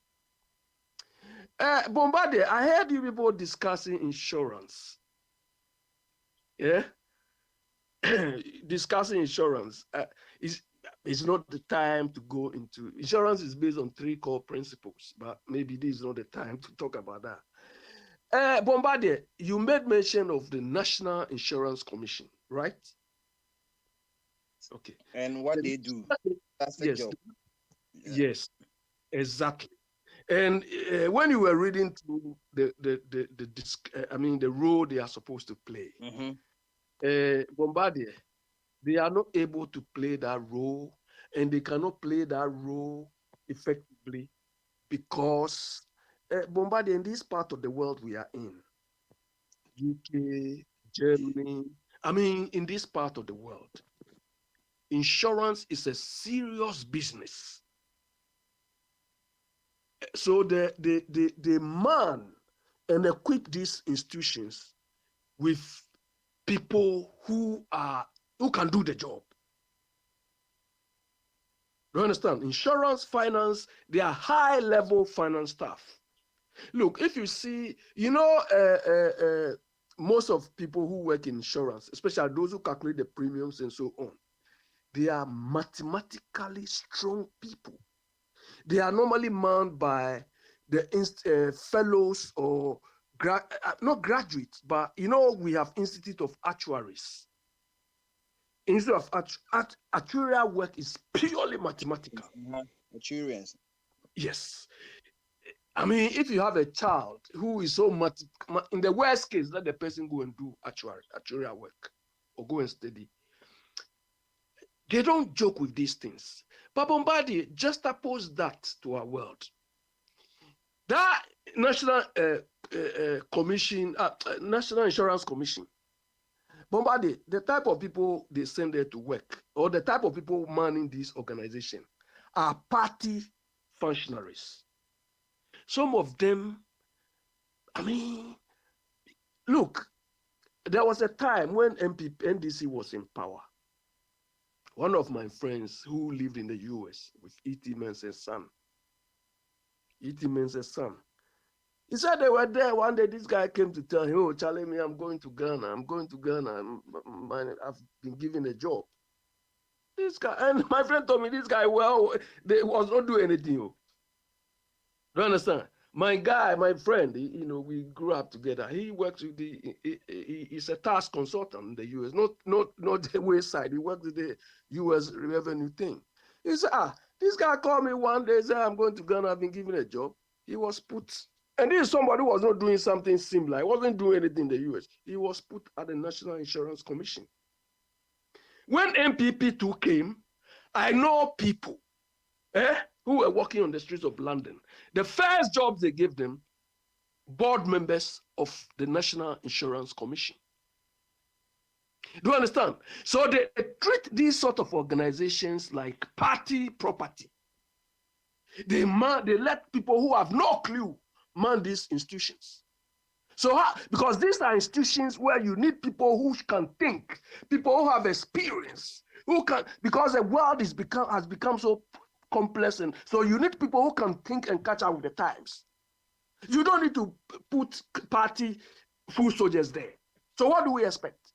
Bombardier, I heard you people discussing insurance. Yeah? Discussing insurance. It's not the time to go into insurance. Is based on 3 core principles, but maybe this is not the time to talk about that. Bombardier, you made mention of the National Insurance Commission, right? Okay. And what they do. That's the job. Yes, exactly. And when you were reading through the role they are supposed to play, Bombardier, they are not able to play that role, and they cannot play that role effectively because Bombardier, in this part of the world we are in, UK, Germany, in this part of the world, insurance is a serious business. So they man and equip these institutions with people who can do the job. Do you understand? Insurance, finance, they are high-level finance staff. Look, if you see, most of people who work in insurance, especially those who calculate the premiums and so on, they are mathematically strong people. They are normally manned by the fellows or not graduates, but we have Institute of Actuaries. Instead of actuarial work is purely mathematical. Actuarians. Yes. I mean, if you have a child who is so much, in the worst case, let the person go and do actuarial work or go and study. They don't joke with these things. But Bombardier juxtapose that to our world. That National Commission, National Insurance Commission, Bombardier, the type of people they send there to work, or the type of people manning this organization, are party functionaries. Some of them, I mean, look, there was a time when NDC was in power. One of my friends who lived in the US with E.T. Mensah's son, E.T. Mensah's son, he said they were there. One day, this guy came to tell him, "Oh, Charlie, me, I'm going to Ghana. I'm going to Ghana. I've been given a job." This guy, and my friend told me, this guy, well, they was not doing anything. Do you understand? My guy, my friend, we grew up together. He works with he's a tax consultant in the US, not the West side. He works with the US revenue thing. He said, this guy called me one day, said, "I'm going to Ghana. I've been given a job." He was put. And this is somebody who was not doing something similar. He wasn't doing anything in the US. He was put at the National Insurance Commission. When MPP2 came, I know people who were working on the streets of London. The first jobs they gave them, board members of the National Insurance Commission. Do you understand? So they treat these sort of organizations like party property. They let people who have no clue man these institutions. So because these are institutions where you need people who can think, people who have experience, who can, because the world has become so complex, and so you need people who can think and catch up with the times. You don't need to put party foot soldiers there. So what do we expect?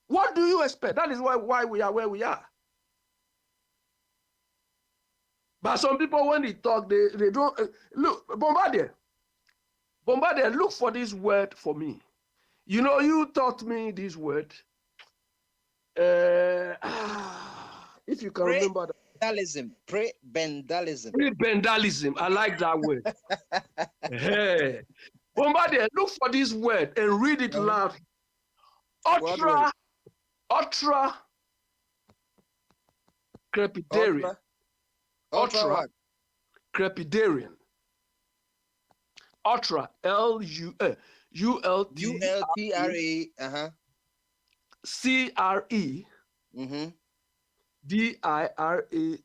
What do you expect? That is why we are where we are. But some people, when they talk, they don't look. Bombardier, look for this word for me. You taught me this word. If you can remember that. Prebendalism. Prebendalism. I like that word. Hey. Bombardier, look for this word and read it loud. Ultra crepidarian. Ultra crepidarian. Ultra ULTRA CRE DIRAN.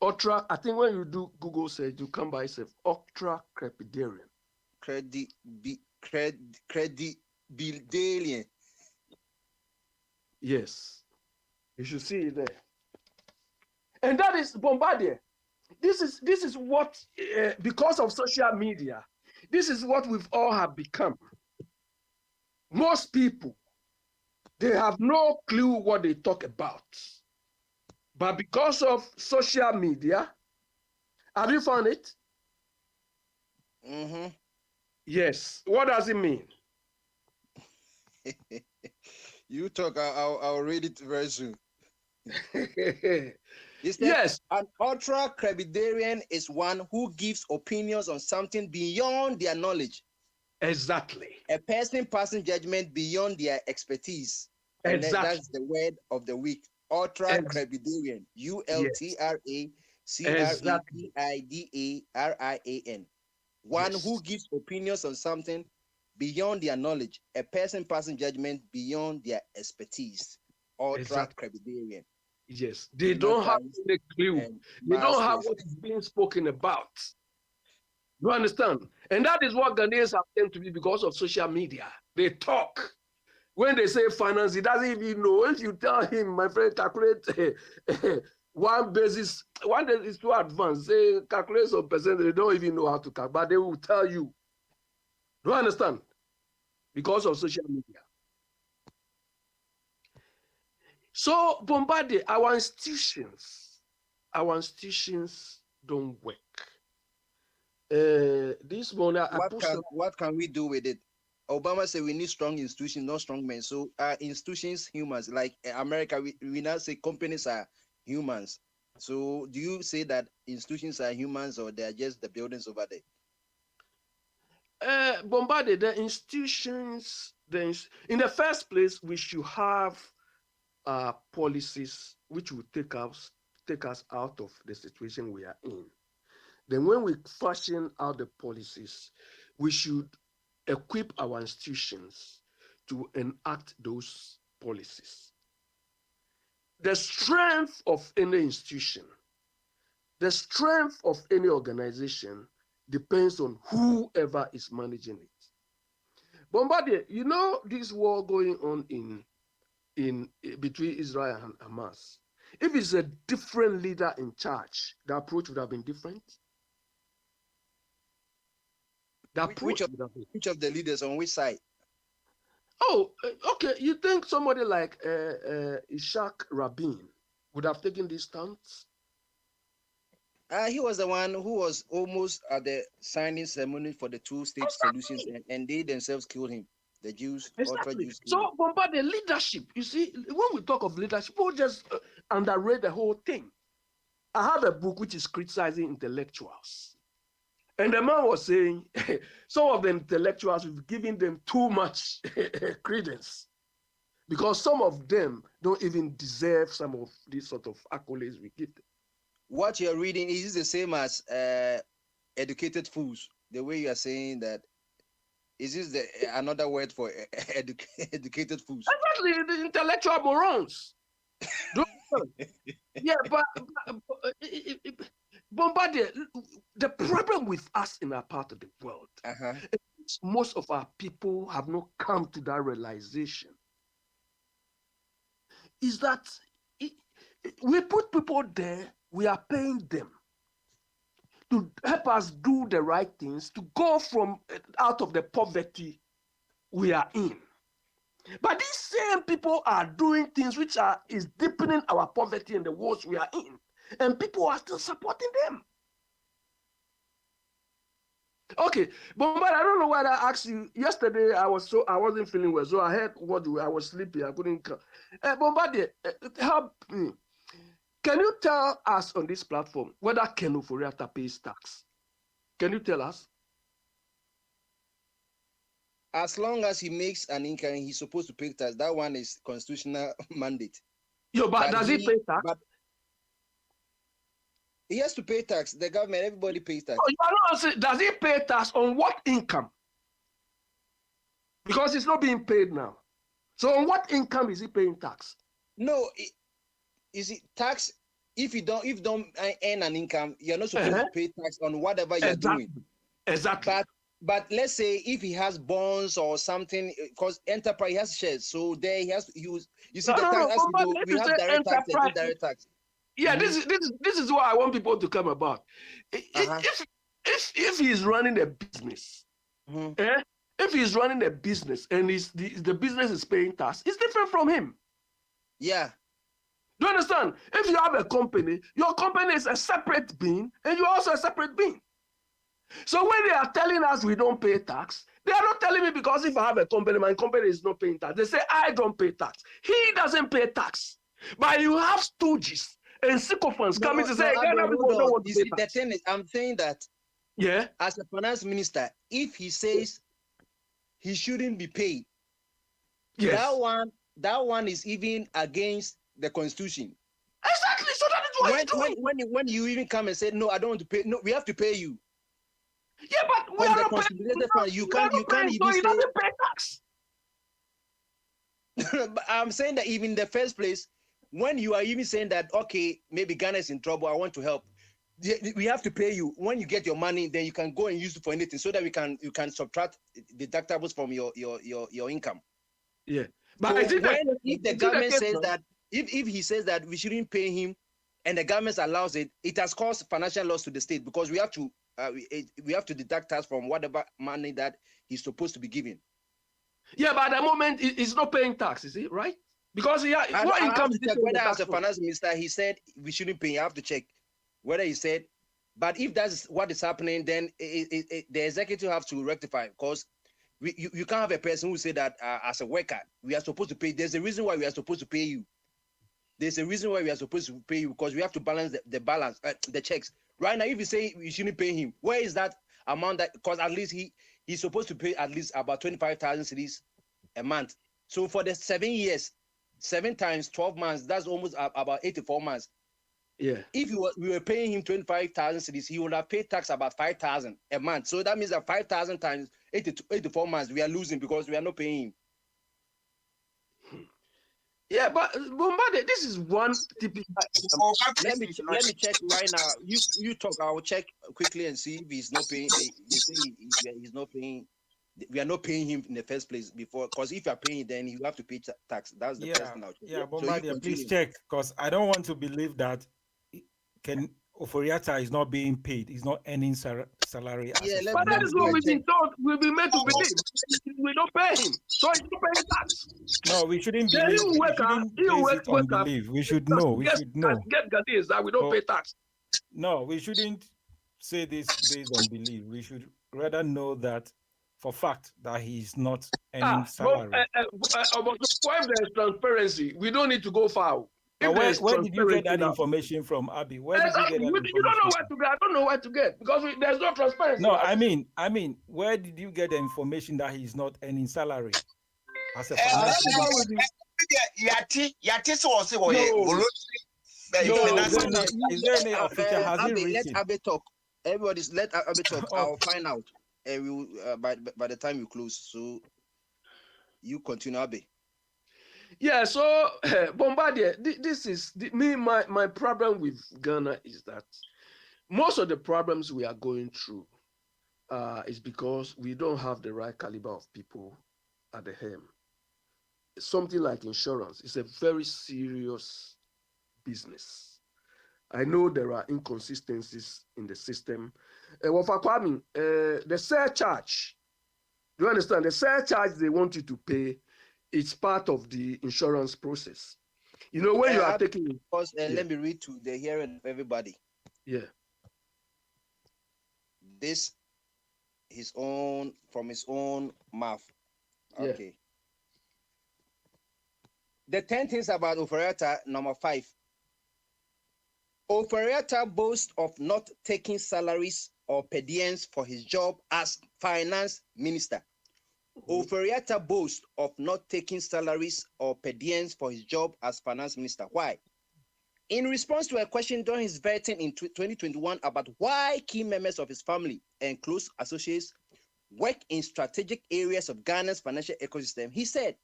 Ultra, I think when you do Google search, you come by yourself. Ultra crepidarian. Credibilidalian. Yes. You should see it there. And that is Bombardier. This is what, because of social media, this is what we've all have become. Most people, they have no clue what they talk about. But because of social media, have you found it? Mm-hmm. Yes. What does it mean? You talk, I'll read it very soon. Yes. An ultra crepidarian is one who gives opinions on something beyond their knowledge. Exactly. A person passing judgment beyond their expertise. And Exactly. that's the word of the week. Ultra crepidarian. ULTRA One who gives opinions on something beyond their knowledge. A person passing judgment beyond their expertise. Ultra crepidarian. Yes, they don't have any clue. They don't have what is being spoken about. You understand? And that is what Ghanaians have tend to be because of social media. They talk. When they say finance, he doesn't even know. If you tell him, my friend, calculate one basis, one is too advanced. Say calculate some percent, they don't even know how to calculate, but they will tell you. Do you understand? Because of social media. So, Bombardier, our institutions don't work. This morning, what can we do with it? Obama said we need strong institutions, not strong men. So institutions humans? Like America, we now say companies are humans. So do you say that institutions are humans or they are just the buildings over there? Bombardier, the institutions, in the first place, we should have policies which will take us out of the situation we are in. Then when we fashion out the policies, we should equip our institutions to enact those policies. The strength of any institution, the strength of any organization depends on whoever is managing it. Bombardier, you know this war going on in between Israel and Hamas. If it's a different leader in charge, the approach would have been different. Which of the leaders on which side? Oh, okay. You think somebody like Ishak Rabin would have taken this stance? He was the one who was almost at the signing ceremony for the two-state solutions, and they themselves killed him. The Jews, Exactly. Jews. So, Bombardier, leadership. You see, when we talk of leadership, people just underrate the whole thing. I have a book which is criticizing intellectuals. And the man was saying, some of the intellectuals, we've given them too much credence because some of them don't even deserve some of these sort of accolades we give them. What you're reading is the same as educated fools. The way you are saying that, is this another word for educated fools? Exactly, the intellectual morons. Yeah, but Bombardier, the problem with us in our part of the world, most of our people have not come to that realization, is that we put people there, we are paying them to help us do the right things, to go from out of the poverty we are in. But these same people are doing things which is deepening our poverty and the wars we are in. And people are still supporting them. Okay, but I don't know why I asked you. Yesterday, I wasn't feeling well, so I heard I was sleepy. I couldn't come. Bombardier, help me. Can you tell us on this platform whether Ken Ofori-Atta pays tax? Can you tell us? As long as he makes an income, he's supposed to pay tax. That one is constitutional mandate. But does he pay tax? He has to pay tax. The government, everybody pays tax. No, you are not saying, does he pay tax on what income? Because it's not being paid now. So on what income is he paying tax? No, is it tax? If you don't earn an income, you're not supposed to pay tax on whatever you're doing. Exactly. But let's say if he has bonds or something, because enterprise has shares, so there he has to use. You see, we have direct tax and indirect tax. Yeah, this is what I want people to come about. If he's running a business, if he's running a business and the business is paying tax, it's different from him. Yeah. Do you understand? If you have a company, your company is a separate being, and you're also a separate being. So when they are telling us we don't pay tax, they are not telling me because if I have a company, my company is not paying tax. They say I don't pay tax. He doesn't pay tax. But you have stooges and sycophants coming to say, the thing is, I'm saying that as a finance minister, if he says he shouldn't be paid, that one is even against the constitution. Exactly. So that is what he's doing. When you even come and say, no, I don't want to pay, no, we have to pay you. Yeah, but we are not paying. You can't even say pay tax. But I'm saying that even in the first place, when you are even saying that, okay, maybe Ghana is in trouble, I want to help, we have to pay you. When you get your money, then you can go and use it for anything, so that you can subtract deductibles from your income. Yeah, but so if the government says that, if he says that we shouldn't pay him, and the government allows it, it has caused financial loss to the state because we have to deduct tax from whatever money that he's supposed to be giving. Yeah, but at the moment he's not paying tax, is it right? Because what income is it? Whether as a finance minister he said we shouldn't pay, you have to check whether he said. But if that's what is happening, then the executive have to rectify, because you can't have a person who say that as a worker we are supposed to pay. There's a reason why we are supposed to pay you. There's a reason why we are supposed to pay you, because we have to balance the balance, the checks. Right now, if you say you shouldn't pay him, where is that amount? That because at least he's supposed to pay at least about 25,000 cedis a month. So for the 7 years, 7 times 12 months, that's almost about 84 months. Yeah. If we were paying him 25,000 cedis, he would have paid tax about 5,000 a month. So that means that 5,000 times 84 months, we are losing because we are not paying him. Yeah, but Bombade, this is one typical. Let me check right now. You talk. I will check quickly and see if he's not paying. You say he's not paying. We are not paying him in the first place before, because if you are paying, then you have to pay tax. That's the first thing I'll check. Yeah, So Bombardier, please check, because I don't want to believe that Oforiatta is not being paid. He's not earning salary. Yeah, But that is what we've been told. We've been made to believe. We don't pay him, so he's not paying tax. No, we shouldn't Then believe. you We wake up, shouldn't you base wake it on up. belief. We should know. We should know. Get Ghanaians that we don't Oh. pay tax. No, we shouldn't say this based on belief. We should rather know that for fact that he is not earning salary. But if there's transparency, we don't need to go far. But where did you get that now- information from, Abby? Where did you Exactly. get that information? You don't know where to get. I don't know where to get because there's no transparency. No, I mean, where did you get the information that he's not earning salary as a finance minister? Yati so say what Is there any official? Has he Let written? Abe talk. Everybody's let Abe talk. I'll find out. And we will, by the time you close, so you continue, Abe. Yeah, so Bombardier, this is my problem with Ghana is that most of the problems we are going through is because we don't have the right caliber of people at the helm. Something like insurance is a very serious business. I know there are inconsistencies in the system. The surcharge, do you understand? The surcharge they want you to pay, it's part of the insurance process. You know, when you are taking... Let me read to the hearing of everybody. Yeah. This, from his own mouth. Okay. Yeah. The 10 things about Oforiatta, number 5. Oforiatta boasts of not taking salaries or per diems for his job as finance minister. Oforiatta boasts of not taking salaries or per diems for his job as finance minister. Why? In response to a question during his vetting in 2021 about why key members of his family and close associates work in strategic areas of Ghana's financial ecosystem, he said,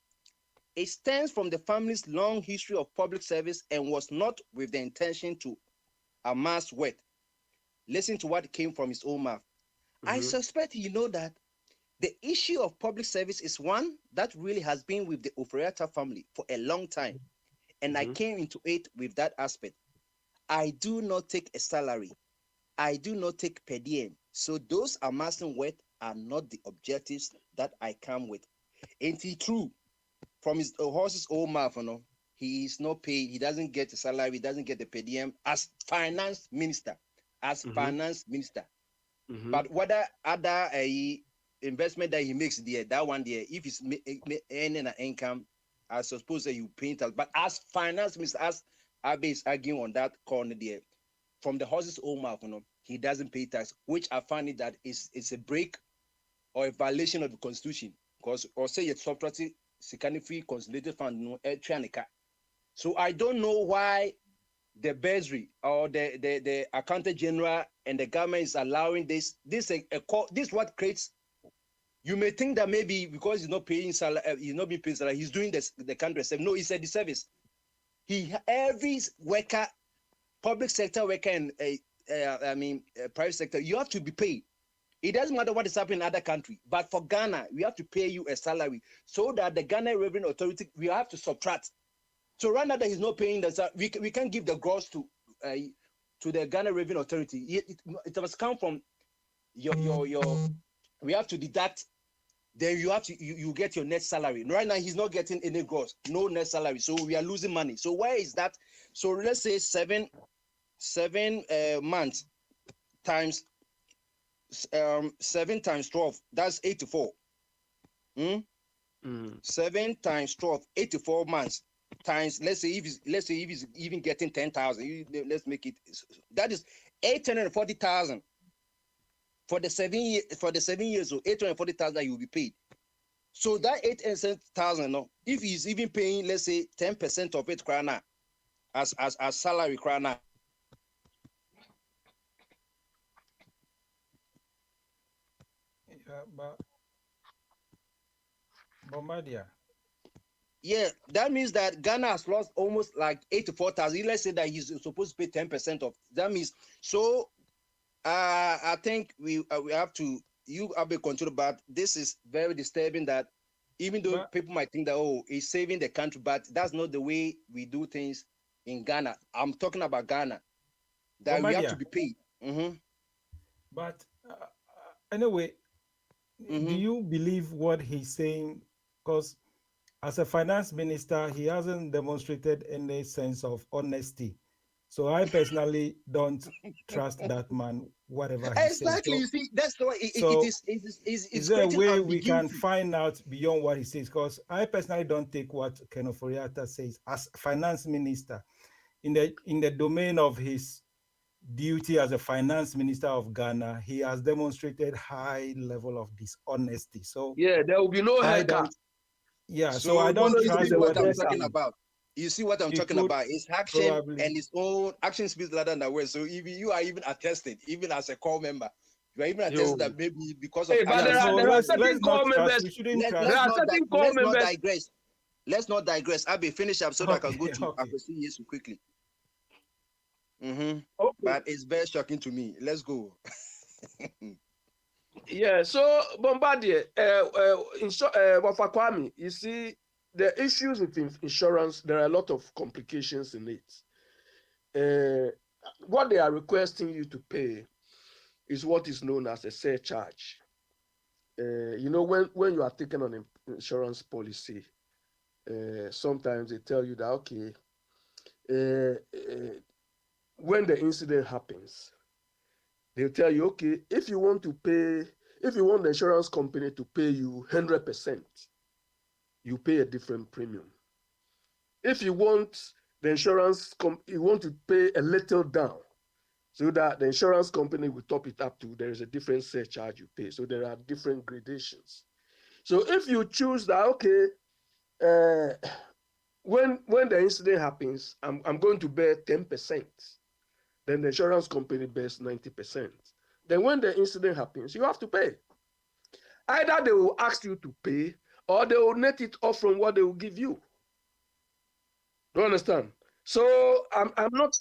it stems from the family's long history of public service and was not with the intention to amass wealth. Listen to what came from his own mouth. I suspect you know that the issue of public service is one that really has been with the Oforiatta family for a long time. And I came into it with that aspect. I do not take a salary. I do not take per diem. So those amassing wealth are not the objectives that I come with. Ain't it true? From his horse's own mouth, he is not paid. He doesn't get a salary. He doesn't get the per diem as finance minister. Finance minister. But whether other investment that he makes there, that one there, if he's earning an income, I suppose that you pay tax. But as finance minister, as Abe is arguing on that corner there, from the horse's own mouth, he doesn't pay tax, which I find it that it's a break or a violation of the constitution. Because or say it's subtracting free consolidated fund so I don't know why the bursary or the accountant general and the government is allowing this. This what creates. You may think that maybe because he's not paying salary, he's not being paid salary, he's doing this the country service. No, he said the service. Every worker, public sector worker and private sector, you have to be paid. It doesn't matter what is happening in other countries, but for Ghana, we have to pay you a salary so that the Ghana Revenue Authority, we have to subtract. So right now that he's not paying the we can't give the gross to the Ghana Revenue Authority. It must come from your we have to deduct. Then you have to you get your net salary. Right now he's not getting any gross, no net salary. So we are losing money. So where is that? So let's say seven months times 7 times 12, that's 84. 7 times 12, 84 months. times, let's say if he's even getting 10,000, let's make it, that is 840,000 for the 7 years, so 840,000 that you will be paid. So that 800,000, no, if he's even paying, let's say 10% of it krana as salary krana. Yeah, but Bombardier. Yeah, that means that Ghana has lost almost like 84,000. Let's say that he's supposed to pay 10% of. That means so. I think we have to. You have a control, but this is very disturbing. That even though people might think that he's saving the country, but that's not the way we do things in Ghana. I'm talking about Ghana. That we have to be paid. Mm-hmm. But anyway, do you believe what he's saying? Because as a finance minister, he hasn't demonstrated any sense of honesty. So I personally don't trust that man, whatever he exactly. says. So, you see, that's the way is there a way we can find out beyond what he says? Because I personally don't take what Ken Ofori-Atta says as finance minister in the domain of his duty as a finance minister of Ghana. He has demonstrated high level of dishonesty. So yeah, there will be no haircut. Yeah, so I don't trust what I'm talking about. You see what I'm talking about? It's action and its own action speaks louder than words. So if you are even attested, even as a core member, you are even attested that maybe because of. Hey, but there are certain core members. Let's not digress. I'll be finished up so that I can go to Akwesi Yesu quickly. Okay. But it's very shocking to me. Let's go. Yeah, so Bombardier, Wafakwami, you see, the issues with insurance, there are a lot of complications in it. What they are requesting you to pay is what is known as a surcharge. You know, when you are taking on an insurance policy, sometimes they tell you that, okay, when the incident happens, they'll tell you, okay, if you want the insurance company to pay you 100%, you pay a different premium. If you want the insurance, you want to pay a little down, so that the insurance company will top it up to, there is a different surcharge you pay. So there are different gradations. So if you choose that, okay, when the incident happens, I'm going to bear 10%. Then the insurance company bears 90%. Then when the incident happens, you have to pay. Either they will ask you to pay, or they will net it off from what they will give you. Do you understand? So I'm not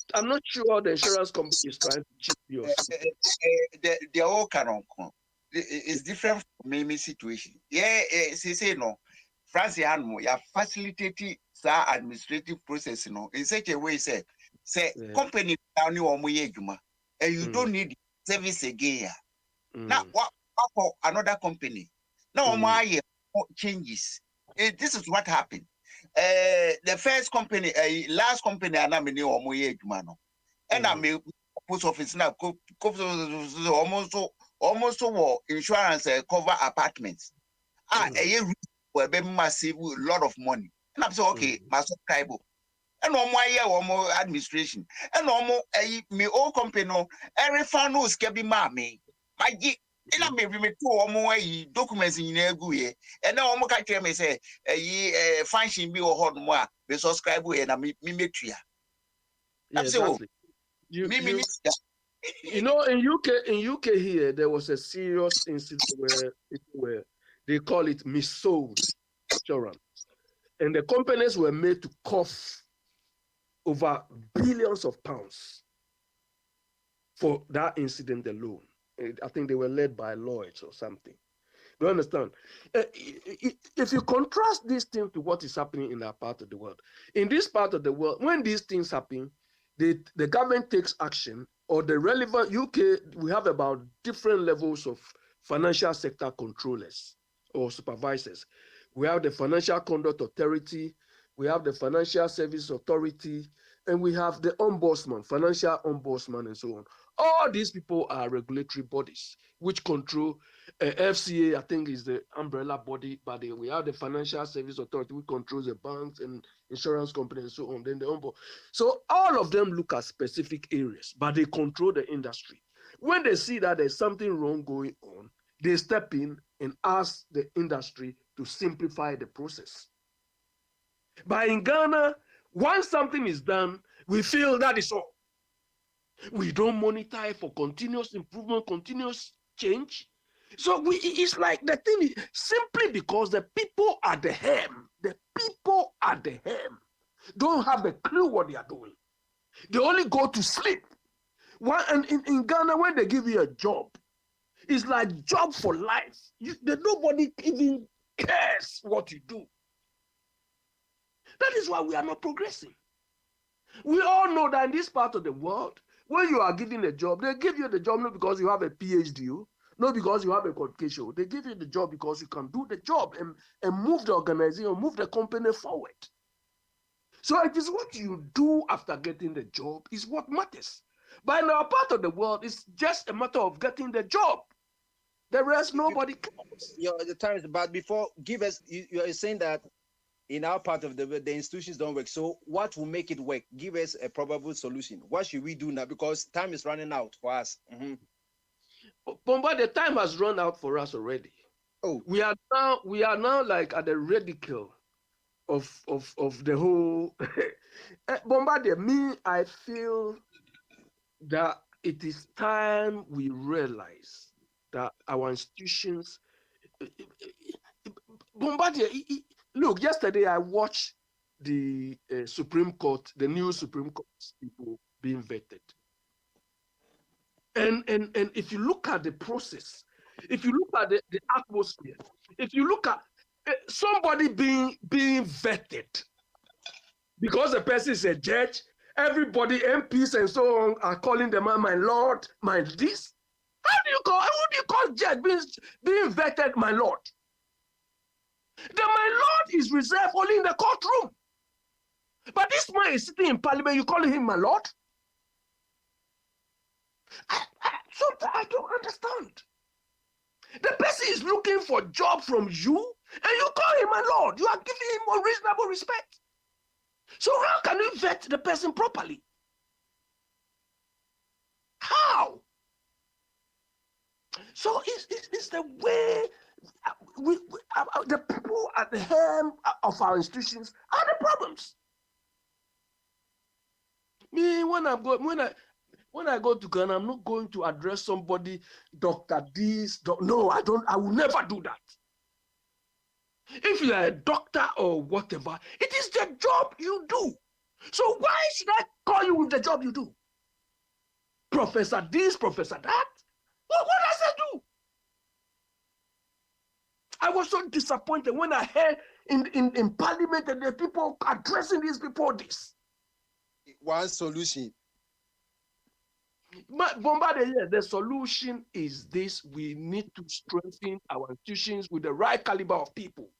sure the insurance company is trying to cheat you. They all can. It's different from my situation. Yeah, say no. France, you facilitated the administrative process, you know, in such a way, say company down you and you don't need service again. Now, what for another company? Now, my changes. This is what happened. The first company, last company, and I'm in the and I'm post office now, almost insurance cover apartments. A massive lot of money. And I'm saying, okay, my subscriber. And no more administration. And no more me old company, every fan knows can be mammy. My and I may be two or more documents in your good. And now I'm going to say, function be or hot more, the subscriber and I me metria. Exactly. You know, in UK here, there was a serious incident where they call it missold insurance. And the companies were made to cough over billions of pounds for that incident alone. I think they were led by Lloyds or something. Do you understand? If you contrast these things to what is happening in that part of the world, in this part of the world, when these things happen, the government takes action, or the relevant UK, we have about different levels of financial sector controllers or supervisors. We have the Financial Conduct Authority, we have the Financial Service Authority, and we have the Ombudsman, Financial Ombudsman, and so on. All these people are regulatory bodies which control. FCA, I think, is the umbrella body, but we have the Financial Service Authority, which controls the banks and insurance companies and so on. Then the Ombudsman. So all of them look at specific areas, but they control the industry. When they see that there's something wrong going on, they step in and ask the industry to simplify the process. But in Ghana, once something is done, we feel that is all. We don't monitor it for continuous improvement, continuous change. So it's like the thing is simply because the people at the helm, don't have a clue what they are doing. They only go to sleep. And in Ghana, when they give you a job, it's like job for life. Nobody even cares what you do. That is why we are not progressing. We all know that in this part of the world, when you are given a job, they give you the job not because you have a PhD, not because you have a qualification. They give you the job because you can do the job and move the organization, move the company forward. So it is what you do after getting the job is what matters. But in our part of the world, it's just a matter of getting the job. The rest, nobody cares. The time is, but before, give us, you are saying that in our part of the institutions don't work. So what will make it work? Give us a probable solution. What should we do now? Because time is running out for us. Bomba, the time has run out for us already. Oh, we are now like at the radical of the whole. Bombardier, I feel that it is time we realize that our institutions. Bombardier, look, yesterday I watched the Supreme Court, the new Supreme Court people being vetted. And if you look at the process, if you look at the atmosphere, if you look at somebody being vetted, because the person is a judge, everybody, MPs and so on, are calling the man my lord, my this. How do you call judge being vetted my lord? The my lord is reserved only in the courtroom. But this man is sitting in parliament, you call him my lord? I don't understand. The person is looking for a job from you, and you call him my lord. You are giving him unreasonable respect. So how can you vet the person properly? How? So it's the way the people at the helm of our institutions are the problems. Me, when I go to Ghana, I'm not going to address somebody, Dr. This, no, I will never do that. If you are a doctor or whatever, it is the job you do. So why should I call you with the job you do? Professor this, professor that? What does that do? I was so disappointed when I heard in parliament that the people addressing these people this. One solution. But Bombardier, the solution is this: we need to strengthen our institutions with the right caliber of people.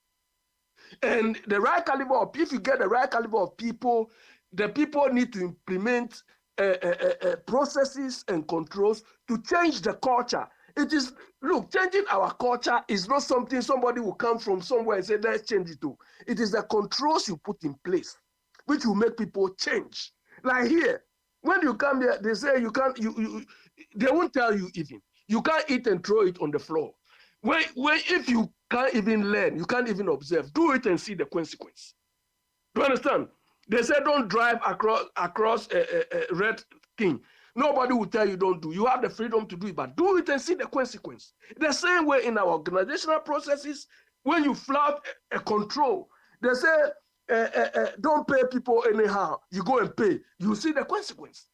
And the right caliber of, if you get the right caliber of people, the people need to implement processes and controls to change the culture. It is, look, changing our culture is not something somebody will come from somewhere and say, let's change it to. It is the controls you put in place, which will make people change. Like here, when you come here, they say you can't, they won't tell you even. You can't eat and throw it on the floor. If you can't even learn, you can't even observe, do it and see the consequence. Do you understand? They say don't drive across a red thing. Nobody will tell you don't do. You have the freedom to do it, but do it and see the consequence. The same way in our organizational processes, when you flout a control, they say don't pay people anyhow. You go and pay. You see the consequence.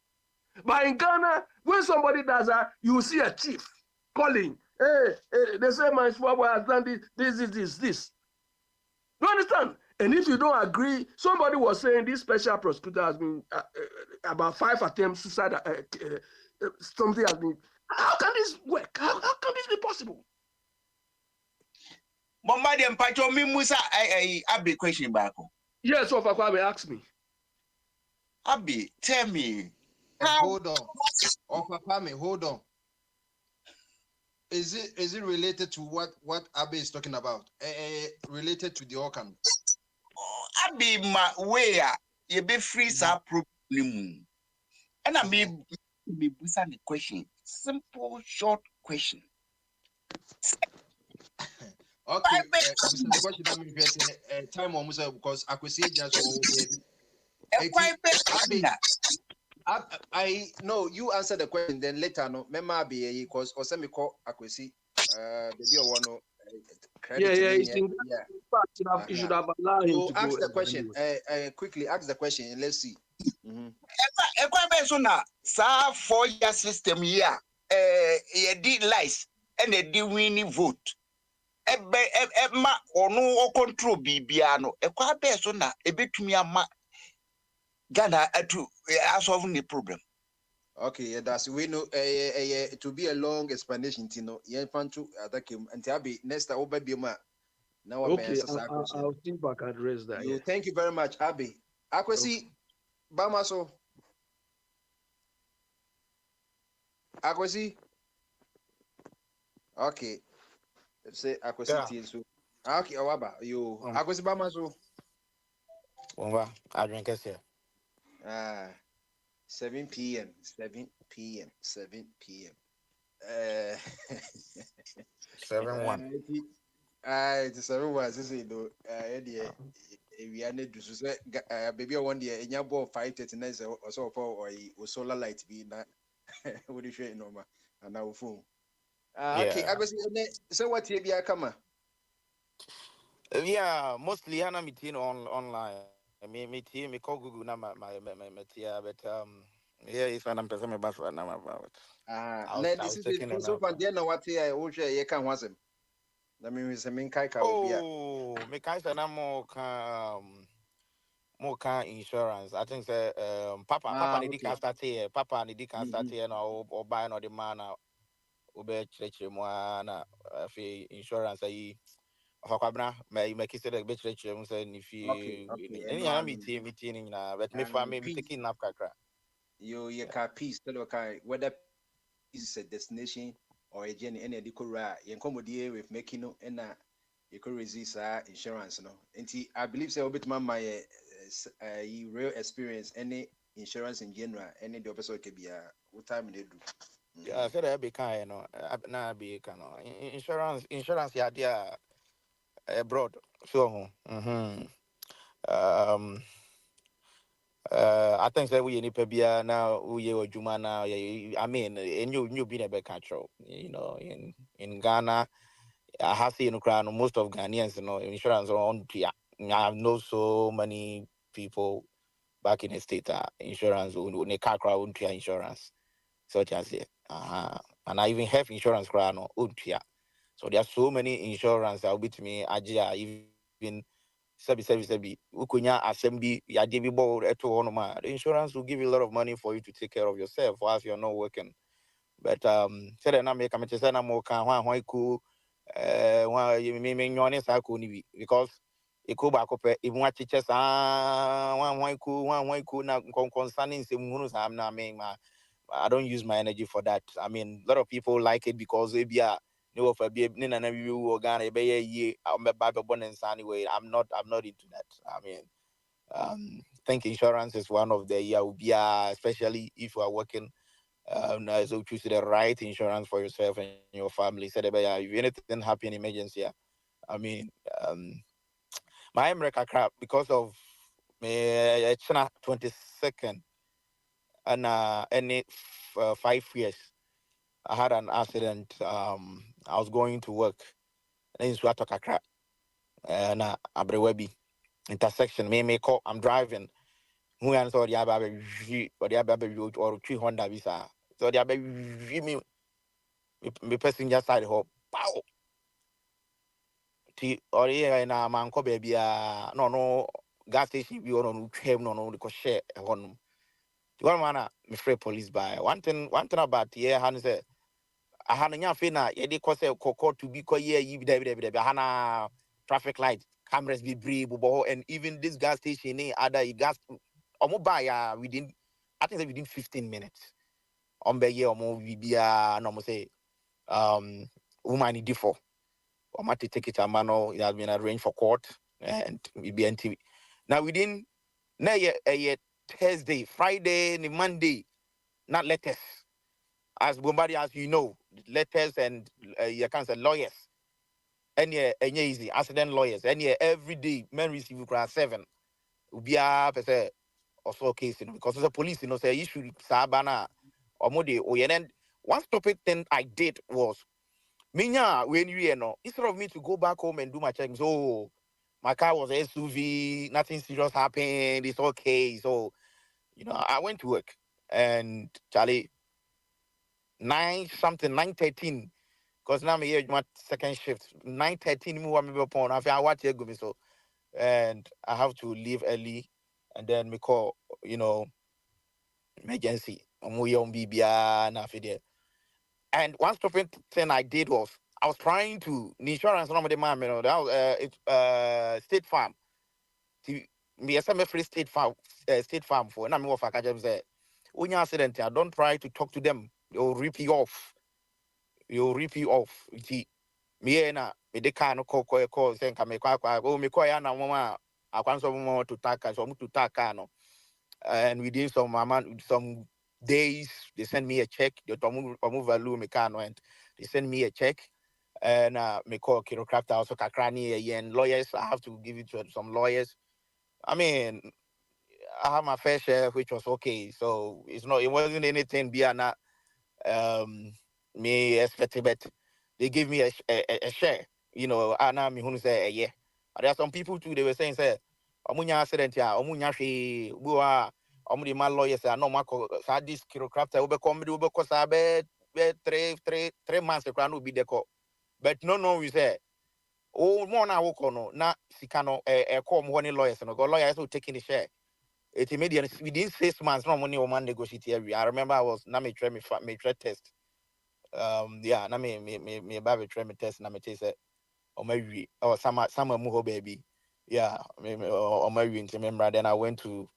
But in Ghana, when somebody does that, you see a chief calling. Hey, they say my father has done this. You understand? And if you don't agree, somebody was saying this special prosecutor has been about 5 attempts suicide. Something has been. How can this work? How can this be possible? Bombardier Mpacho, me Musa, I have a question back. Yes, Ofa Kwame, ask me. Abi, tell me. Hold on. Ofa Kwame, hold on. Is it related to what Abe is talking about? Related to the Okan? Abi, my way, you be free, sa problem. And I be busy the question. Simple, short question. Okay, the question that me get time almost because I could see just I no, you answer the question then later no. Mema be because Osemi call Akwesi baby or one credit Yeah. You should have allowed him so to ask go. the question quickly ask the question and let's see. So na sa 4-year system here ye did lies and they did winning vote. Ma ono control bibia no ekwa be so na ebetumi ama Ghana to solve the problem. Okay, yeah, that's we know it will be a long explanation, Tino. Yeah, fan to attack him and Tabi next over be ma. Now Okay, I'll see if I can address that. You Yes. thank you very much, Abby. Akwesi Bamaso. Akwesi. Okay. Let's say Akwesi so. Okay, Awaba, you Akwesi Bamaso. I drink it here. 7 p.m. 7 p.m. 7 p.m. 7-1. It's 7-1. Say no. We are not do so. Baby, one day, in your ball 5:39 or so for or solar light be na. What do you say, no ma? And now phone. Okay, I was so what you be a come? Yeah, mostly I'm meeting online. I mean, meeting me call Google na my but yeah, if I'm person me back na about. This is it. So far, then what here? You can was him. I mean, we say min kai ka obi a. Oh, me kai say na more insurance. I think say Papa need to start here. Papa need to start here now or buy no the man now. Ube church mo na fi insurance ayi. Hokwabna me kisse the bit church mo say if you any am meeting na but me for me taking nap kakra. You can peace tell okay whether is a destination or a journey any decora you come with making no and you could resist insurance no. And I believe say a bit my real experience any insurance in general any the person can be what time they do. Yeah, so that be kind, na be kind insurance ya dia abroad. So, I think that we need to be now. We are Juma now. I mean, and you be a control. You know, in Ghana, I have seen most of Ghanaians, insurance on. I know so many people back in the state. Insurance, when car crowd insurance, such as it. And I even have insurance crowd no so there are so many insurance that will be to me. Even Sebi. Ukunya assembly yadebi board eto honoma. The insurance will give you a lot of money for you to take care of yourself whilst you're not working. But said na make come say na mo kan hwan ku me nyone sa ko ni bi because eko ba ko pe even wa chiche sa hwan ku na concerning se munu sa na me ma I don't use my energy for that. I mean, a lot of people like it because they be no for be na na we Ghana be ye I'm born in anyway. I'm not into that. I mean, I think insurance is one of the especially if you are working so choose the right insurance for yourself and your family. So that if anything happen emergency, I mean, my America crap because of me it's 22nd and any 5 years. I had an accident. I was going to work. Then it's what Kakra and Abrewebi intersection. Me call. I'm driving. Who answer the Ababe or the Ababe or 300 visa. So the Ababe me passenger side hop. Pow. T or here na manko baby no gas station be on no the share one. One man me free police by one thing about here han say ahana nya fe na ye de kose kokko to bi ko ye yi bi da hana traffic light cameras be brave, and even this gas station, other gas, within, I think that within 15 minutes. On be year, no say, woman in default. Or might take it a mano, it has been arranged for court, and we be NTV. Now within, a Thursday, Friday, Monday, not letters. As Bombadi, as you know, letters and you can say lawyers. Any easy accident lawyers. Any every day, men receive class 7. Ubia pese also case, because it's a police, say issue sabana or mode. Oh, yeah. And one stupid thing I did was, Minya, when you know, instead of me to go back home and do my checks, oh, my car was SUV, nothing serious happened, it's okay. So, I went to work and Charlie, 9:13, because now I'm here my second shift. 9:13, me want me upon. I feel I watch it go me so, and I have to leave early, and then me call, emergency. I'm on BBA na fi there. And one stupid thing I did was I was trying to the insurance number the man, that was State Farm. To me, a free State Farm for. Na me what I just say. When you accident, don't try to talk to them. They'll rip you off. You'll rip you off. Me na me de car no call saying can me kwa me call ya na mama akwanso mama to taka so to taka no, and within some days they send me a check. They tomu value me car no, and they send me a check, and me call chiropractor also kakrani and lawyers. I have to give it to some lawyers. I mean, I have my fair share, which was okay. So it wasn't anything beyond me expected, but they give me a share. Ana me who say yeah. There are some people too. They were saying say, "Omunya accident ya, omunya she bua, omudi my lawyer say no mako sa this chiropractor ube come ube ko sa be 3 months the crown will be there. But no we say, oh more na woko no na sikano call mo ni lawyers no go lawyers will taking the share. It immediately within 6 months no money woman negotiate every. I remember I was na me try test. Yeah, na me baby try me test na me say or maybe or some muho baby. Yeah, or maybe in remember. Then I went to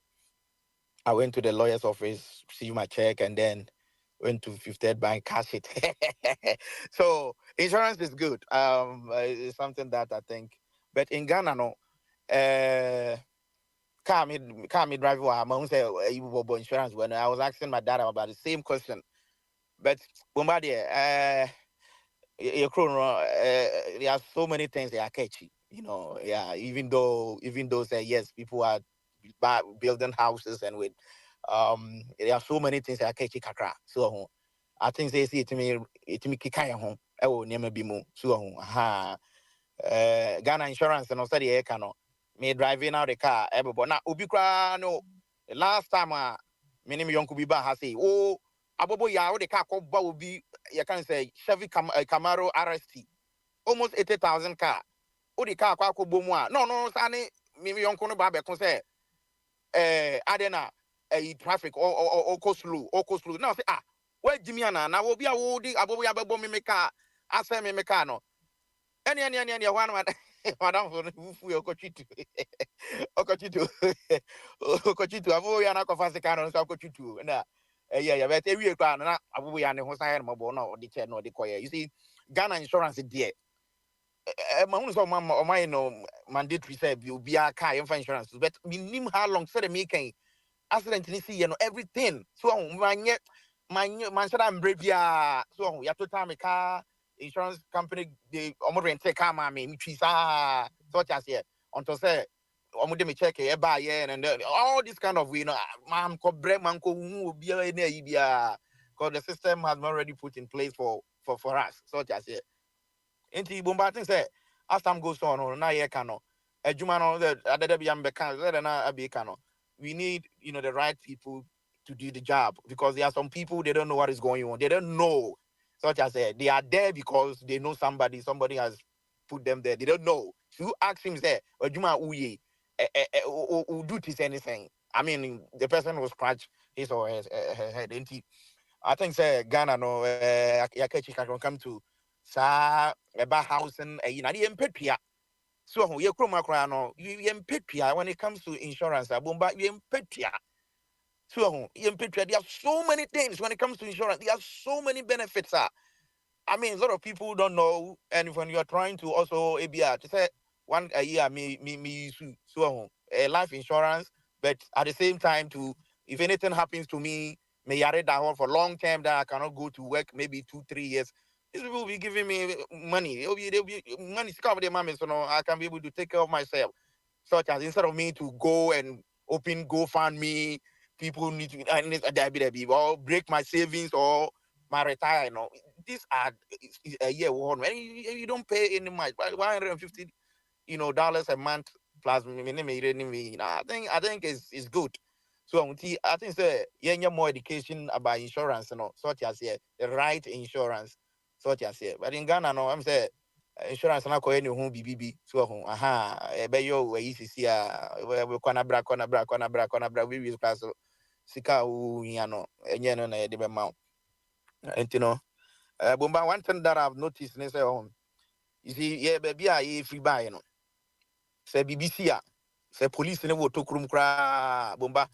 the lawyer's office, see my check, and then went to Fifth Third Bank, cash it. So insurance is good. It's something that I think. But in Ghana, no, car me drive. I'm on say you insurance. When I was asking my dad about the same question, but Bombardier, there are so many things that are catchy. Yeah. Even though say yes, people are building houses and with there are so many things that are catchy kakra. So I think they see it to me kikaya home. Oh, never be more. So Ghana insurance and also the cano. Me driving out the car, everybody. Now Ubikra no. The last time minimum young Kubiba has say, oh, abobo ya the car will be you can say Chevy Camaro RST. Almost 80,000 car. O the car kwa bomwa. No, sani mimi young kono ba be kon say adena traffic or go slow. Now say where Jimmy na wo bia wo di abobo ya bebo me car. Asa me car no. Any one madam for fu okochitu. Okochitu avo ya na kofa car no so okochitu na yeah, but every car na abu ya ne ho san mo bo no the chair no the koye. You see, Ghana insurance there. My so my no mandatory say you be a car insurance, but minimum how long say me can accident ni see everything. So man should am brave ya. So ya to time car insurance company they almost rent car me twisa such as here until say omo me check e buy and all this kind of man ko bre man ko hu obi na bia because the system has already put in place for us such as here enti bomba thing say as time goes on na here can no adwuma no the be am be can na abi can no we need the right people to do the job because there are some people they don't know what is going on, they don't know, such as they are there because they know somebody has put them there, they don't know. So you ask him say adwuma uye do this anything. I mean, the person will scratch his or her head. I think say Ghana no Yakechi can come to sa about housing the empathy. So ye chroma crano, you petia when it comes to insurance, abumba, you petia. So there are so many things when it comes to insurance. There are so many benefits. I mean, a lot of people don't know, and when you are trying to also ABR to say one a year me so life insurance, but at the same time to if anything happens to me, may I read that for long term that I cannot go to work maybe 2-3 years. These people will be giving me money. They'll be money to cover their money, so no, I can be able to take care of myself. Such as instead of me to go and open GoFundMe, people need to or break my savings or my retire. You know, these are a year one. And you don't pay any much, $150, dollars a month plus I think it's good. So I think say more education about insurance, such as the right insurance, such as but in Ghana, no, I'm saying insurance na ko any hu bibibi so ho e be yo we sisi we kwana bra we pass sika u hia no enye no na ye de be ma bomba one thing that I've noticed ne say you see yeah baby a free buy no say BBC say police ne wo tokurum kra bomba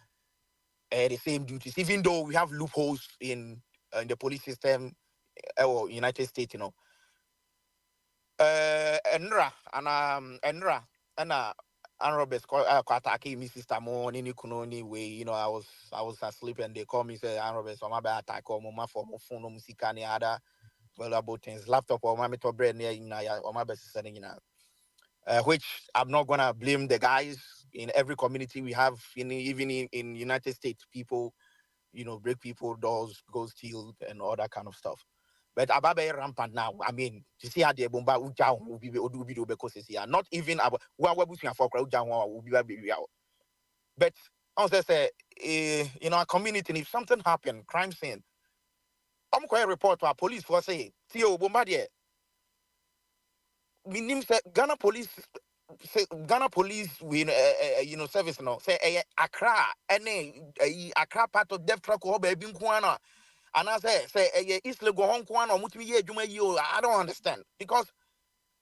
the same duties even though we have loopholes in the police system or United States, Enra and Robert attacking me sister more any kunoni way, I was asleep and they call me say Robert so my bad attack or mama for my phone music and other valuable things, laptop or my to bread near or my best sending which I'm not gonna blame the guys in every community we have even in United States, people, break people doors, go steal and all that kind of stuff. But ababe rampant now. I mean, to see how the bomba uja will be because not even about what we for uja will be out. But also say, a community, if something happened, crime scene, I'm going to report to our police for say, Theo Bombardier. We name say Ghana police we service no say Accra Accra part of Def Truck or baby Kwana. And I say East Lego Hong Kwan or Mutimi Juma, I don't understand. Because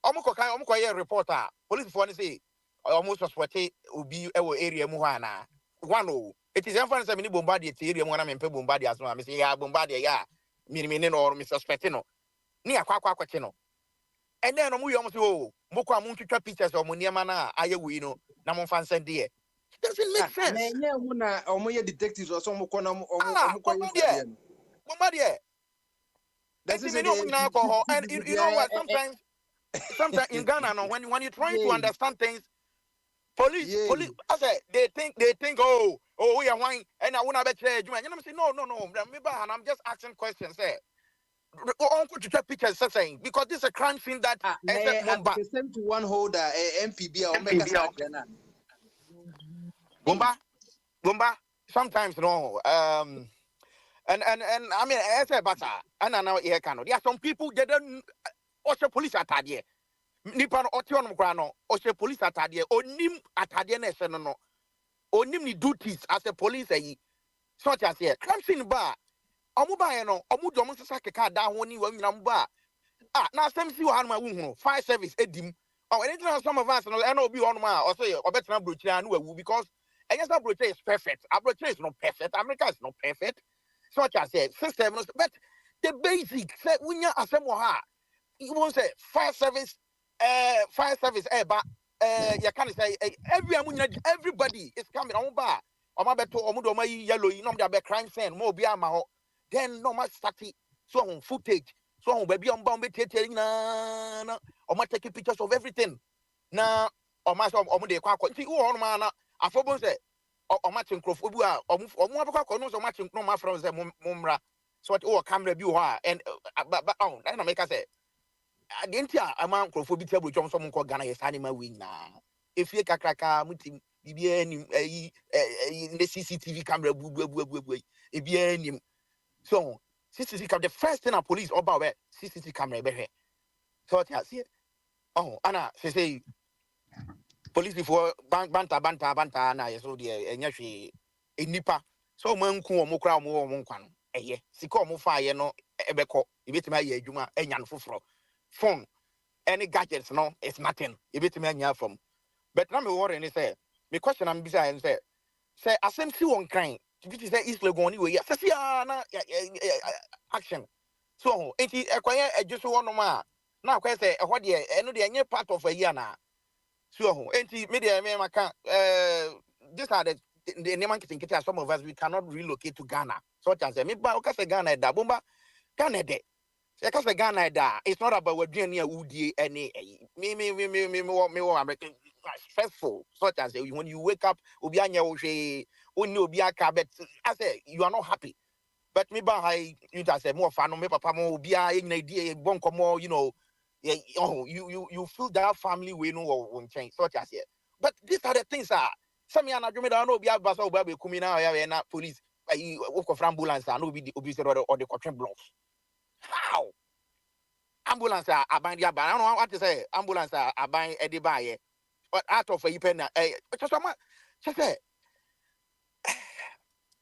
Omoko reporter, police for say almost suspected will be our area Muhana. One it is inference of many bombardier area when I'm in Bombardier as well. I say, yeah, Bombardier, yeah, meaning or Mr. Spetino. Near Quaquatino. And then we almost Moko Munchu pictures or Muniamana, Ayawino, Namon Fansen dear. It doesn't make sense. Omoye detectives or some Bombardier. That's alcohol. And you know what? Sometimes in Ghana, no, when you're trying to understand things, police, I say they think, we are wine, and I want to bet you. And I'm saying, no, and I'm just asking questions. Uncle to take pictures, saying because this is a crime scene that the same to one holder, MPB or Bomba. Sometimes no, and I mean, I say, but and I know here can. There are some people that don't. Also, police atadie. Nipan otion grano. Also, police atadie. Onim atadie ne se no. Onim ni duties as a police such as here. Crime scene bar. Omuba no. Omudo omu sasa keka da ho ni wa nyina mba. Na sem si wa ma wu fire service edim. Anything some of us no e no be on ma or say obetena brochire anu awu because anything brochure is perfect. A brochure is not perfect. America is not perfect. Such as here system but the basic say wunya asem wo ha. You won't say fire service, but you can't say everybody is coming on bar. Or my better, or my yellow, the crime scene, more be then no much static, so on footage, so on baby on bomb, or my taking pictures of everything. Now, or my son, or my quack, see who on man, I forgot say, or matching Crofobua, or more or matching no my friends, Mumra, so what all camera view are, and but I make us say. I didn't hear a man Crawford table Johnson called Ghana is animal wing now. If you crack, mutim, the CCTV camera, if so, CCTV camera, the first thing a police about CCTV camera, so I see it. Oh, Anna, she say, police before banta, and so dear, and yashi, a nipper, so manku or mokra more monquan, a siko mo fire no ebeko, if it's my juma, and yan fufro. Phone any gadgets, no, it's nothing. If it's me from. But now me worry and say, me question I'm beside and say, I send you on crying. If you say East Legon anyway, yes, action. So, it is acquire a just one more. Now, I say, what year, and the part of a year now. So, anti media, I can't, these are the name marketing. Some of us, we cannot relocate to Ghana. So, as me, but okay, Ghana, da bomba, Ghana, de. Because Ghana, da, it's not about what Jenny Woody, any, me, American. Stressful, such as when you wake up, Ubianya Oche, Unubia Cabet, I say you are not happy. But me by you say more fun, me papa more Ubia in idea, bonko more, you know, you feel that family we know won't change, such as here. But these are the things are some yana I know Bia Basso Baby Kumina and police, walk of ambulance and be the obese or the cotton blocks. How? Ambulance are buying the I don't know what to say. Ambulance are buying Eddie Baye. But out of a pen, just say,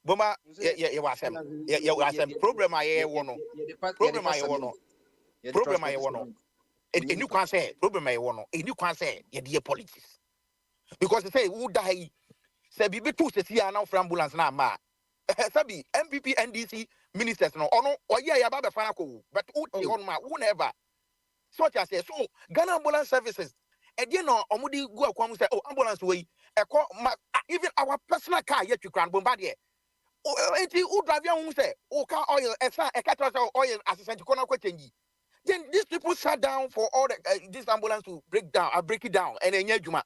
Boma, problem I want, problem I want, problem I want. And you can't say, problem I want, and you can't say, dear politics. Because they say, who die, say, be two see now for ambulance now, ma. Sabi, MPP, NDC, ministers, no, or yeah, about the Fanaco, but on my whoever. So I say, so, Ghana ambulance services. And you know, Omudi go come say, oh, ambulance way. Even our personal car yet you can bombard. Oh, and you drive your say, oh, car oil, a cattle oil assistant to Kona Kwetengi. Then these people sat down for all this ambulance to break it down, and then Juma.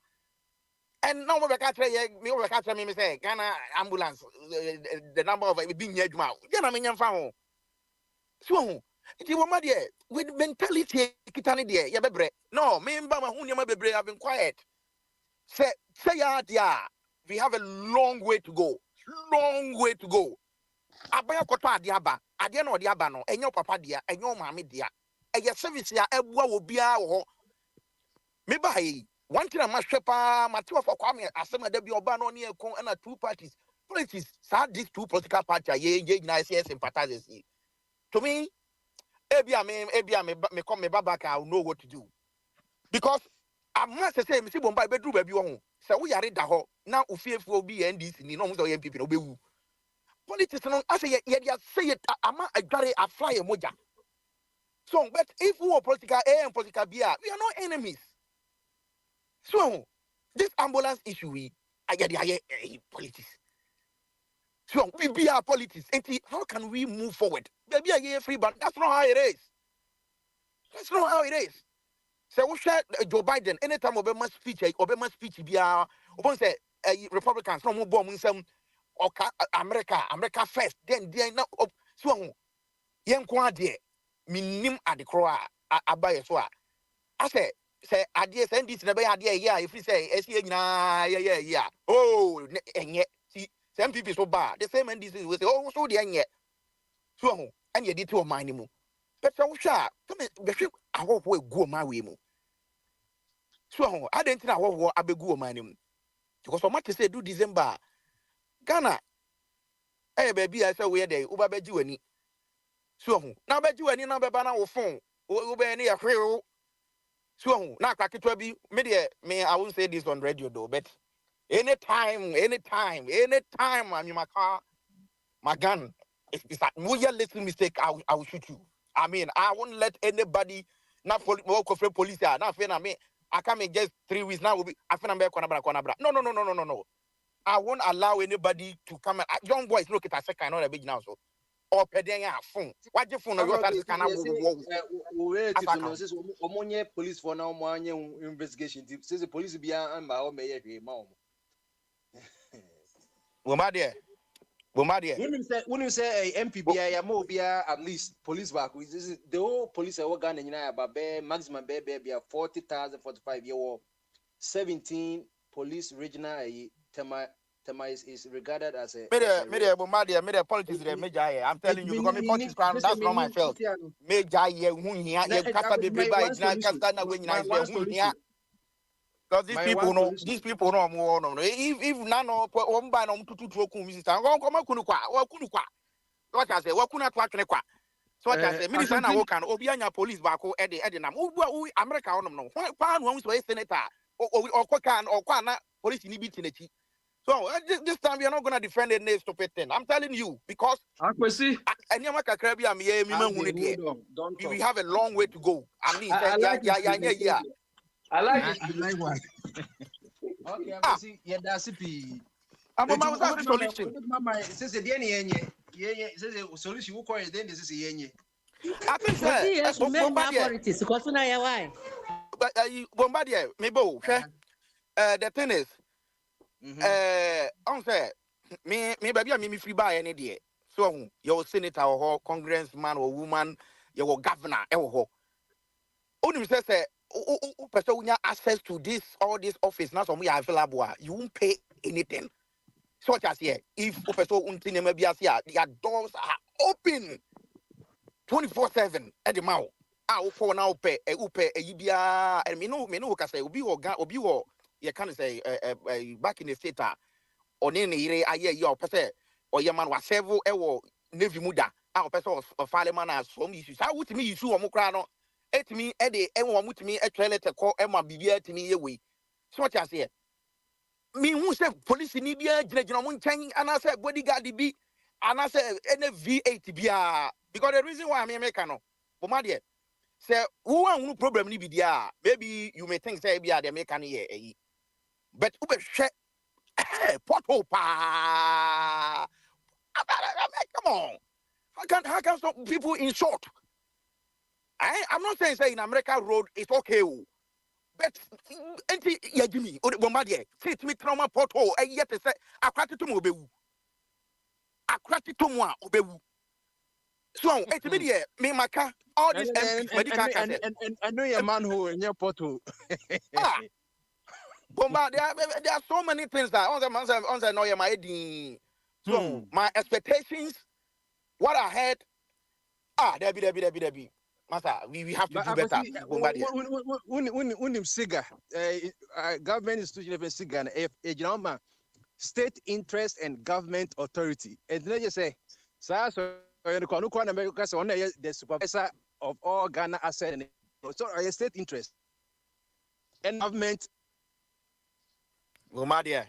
And now we can't me say, Ghana ambulance, the number of being Juma. Then I found. So, it was my dear, with mentality, Kitani dear, Yabebre. No, me and Bama Hunya have been quiet. Say, we have a long way to go. Long way to go. Abaya Kota Diaba, Adiano Diabano, and your papa dear, and your mammy dear. And your service here, Ebwa will be our. Me by one thing I must shepa, my two for Kwame, as some of the Biobano near Kong and 2 parties. Politics, sad these 2 political parties, ye nice sympathizers. To me, Ebia me come me back, I'll know what to do. Because I must say, Mr. Bombay bedroom baby home. So we are ready now. Ufie will be NDC, no more people obey. Politics, I say, say it. I'm a fly a moja. So, but if we are political A and political B, we are not enemies. So, this ambulance issue, I get the politics. So, we be our politics. And how can we move forward? Maybe I get free, but that's not how it is. That's not how it is. So we share Joe Biden anytime Obama speech be upon say Republicans no more bomb some America first then now so yen kwa de minim adekro abaye so I say adie send this na be adie ya if you say esi nyina yeah oh enye see some people so bad the same NDC we say oh so de enye so and ye did to mind mu but so sha come be awo we go my way mu so I didn't know what abegu my name because so much say do December Ghana baby I say we there uba beji ani so now beji ani na be ba na wo phone ube ani ahwe so na akaketwa bi me I won't say this on radio though but anytime I'm in my car my gun if it's a little mistake I will shoot you. I mean I won't let anybody not for police now fear me I can't make just 3 weeks now will be I feel I'm no I won't allow anybody to come young boys look at a second on a big now so or pedenya phone what your phone or your police for now investigation says the police be and my own mayor when you say MPBI, at least police back. The whole police are working about maximum baby 40,000, 45 year old 17 police regional Tema is regarded as a media politics major. I'm telling you because me politics that's not my field. Major because these people know more. If none of one by no to Mrs. What I say, what could not watch so So what I say, minister na work and obi anya police back ede nam. Who America on no. Why no so senator or can or na police ni beat in So this time we are not gonna defend the next stupid thing. I'm telling you because Akwesi, we have a long way to go. I mean, I like yeah. I like I like one. Okay, I see. Yeah, that's it. I'm a solution. Mama says the yenye. Yeah, says the solution. Who call it? Then this is yenye. I think so. Bombardier. But Bombardier, maybe. The thing is, I'm saying, me baby, I me free buy any day. So your senator or congressman or woman, your governor, only say person access to all this office now. Some we are available. You won't pay anything. So what I say, if person unti maybe their doors are open 24/7 at the mouth. For now pay ibia and me no can say obi or you can say back in the state or any aye your person or your man was several navy muda our person of fireman as some issues. How would me issue omokrano et me ede and with me a trailer to call Emma Bibia to me away. So what I say. Me who say police in India, General Chang, and I said bodyguard be, and I said NV8 be because the reason why I'm American, but my dear, say who no problem ni be there. Maybe you may think say be the American here, but ube share pothole pa. Come on, how can some people in short? I'm not saying say in America road it's okay. But enti ya Jimmy o Bombardier sit me trauma pothole yet say akwati to mo obewu akwati to mo a obewu so enti me dey me maka all this medical cases and I know your manhole in your pothole. Bombardier there are so many things that on the no my so my expectations what I had there be Master, we have to do better. Government institution of Siga, state interest and government authority. And then you say, so the supervisor of all Ghana assets. So a state interest and government. Bombardier.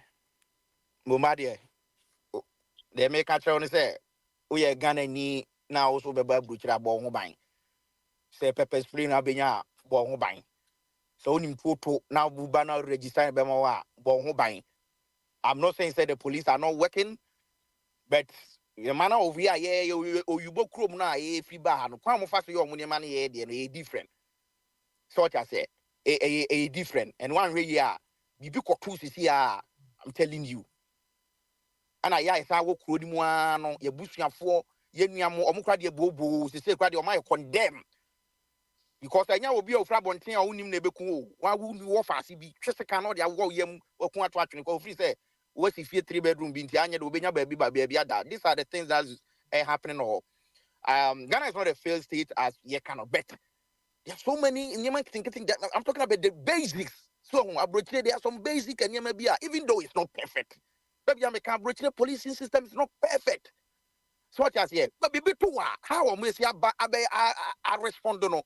They make a try say, we are Ghana ni now also be butcher bon bang. Say pepper spray na benya bon bang. So ni photo now bubana register bema bon bang. I'm not saying say the police are not working, but the manner of we are you both chrome na fiba no kwa mo fa so your money man here dey different. So what I say a different and one way here bibi kotu sisi here I'm telling you. And I say wo kro ni mu ano ye busuafo ye nuamo omukra de bobo sisi kwa de o my condemn. Because I know be of Rabontin or Unim Nebeku, why would you offer CB? Just a cannot go yem or quite watching. Free say, what's if you 3-bedroom Bintiania, Ubina baby, baby, these are the things that are happening all. Ghana is not a failed state as you cannot bet. There's so many in Yemen thinking that I'm talking about the basics. So, there are some basic and Yemen, even though it's not perfect. Maybe I can the policing system is not perfect. So, what I say, but be too how am I respond to no.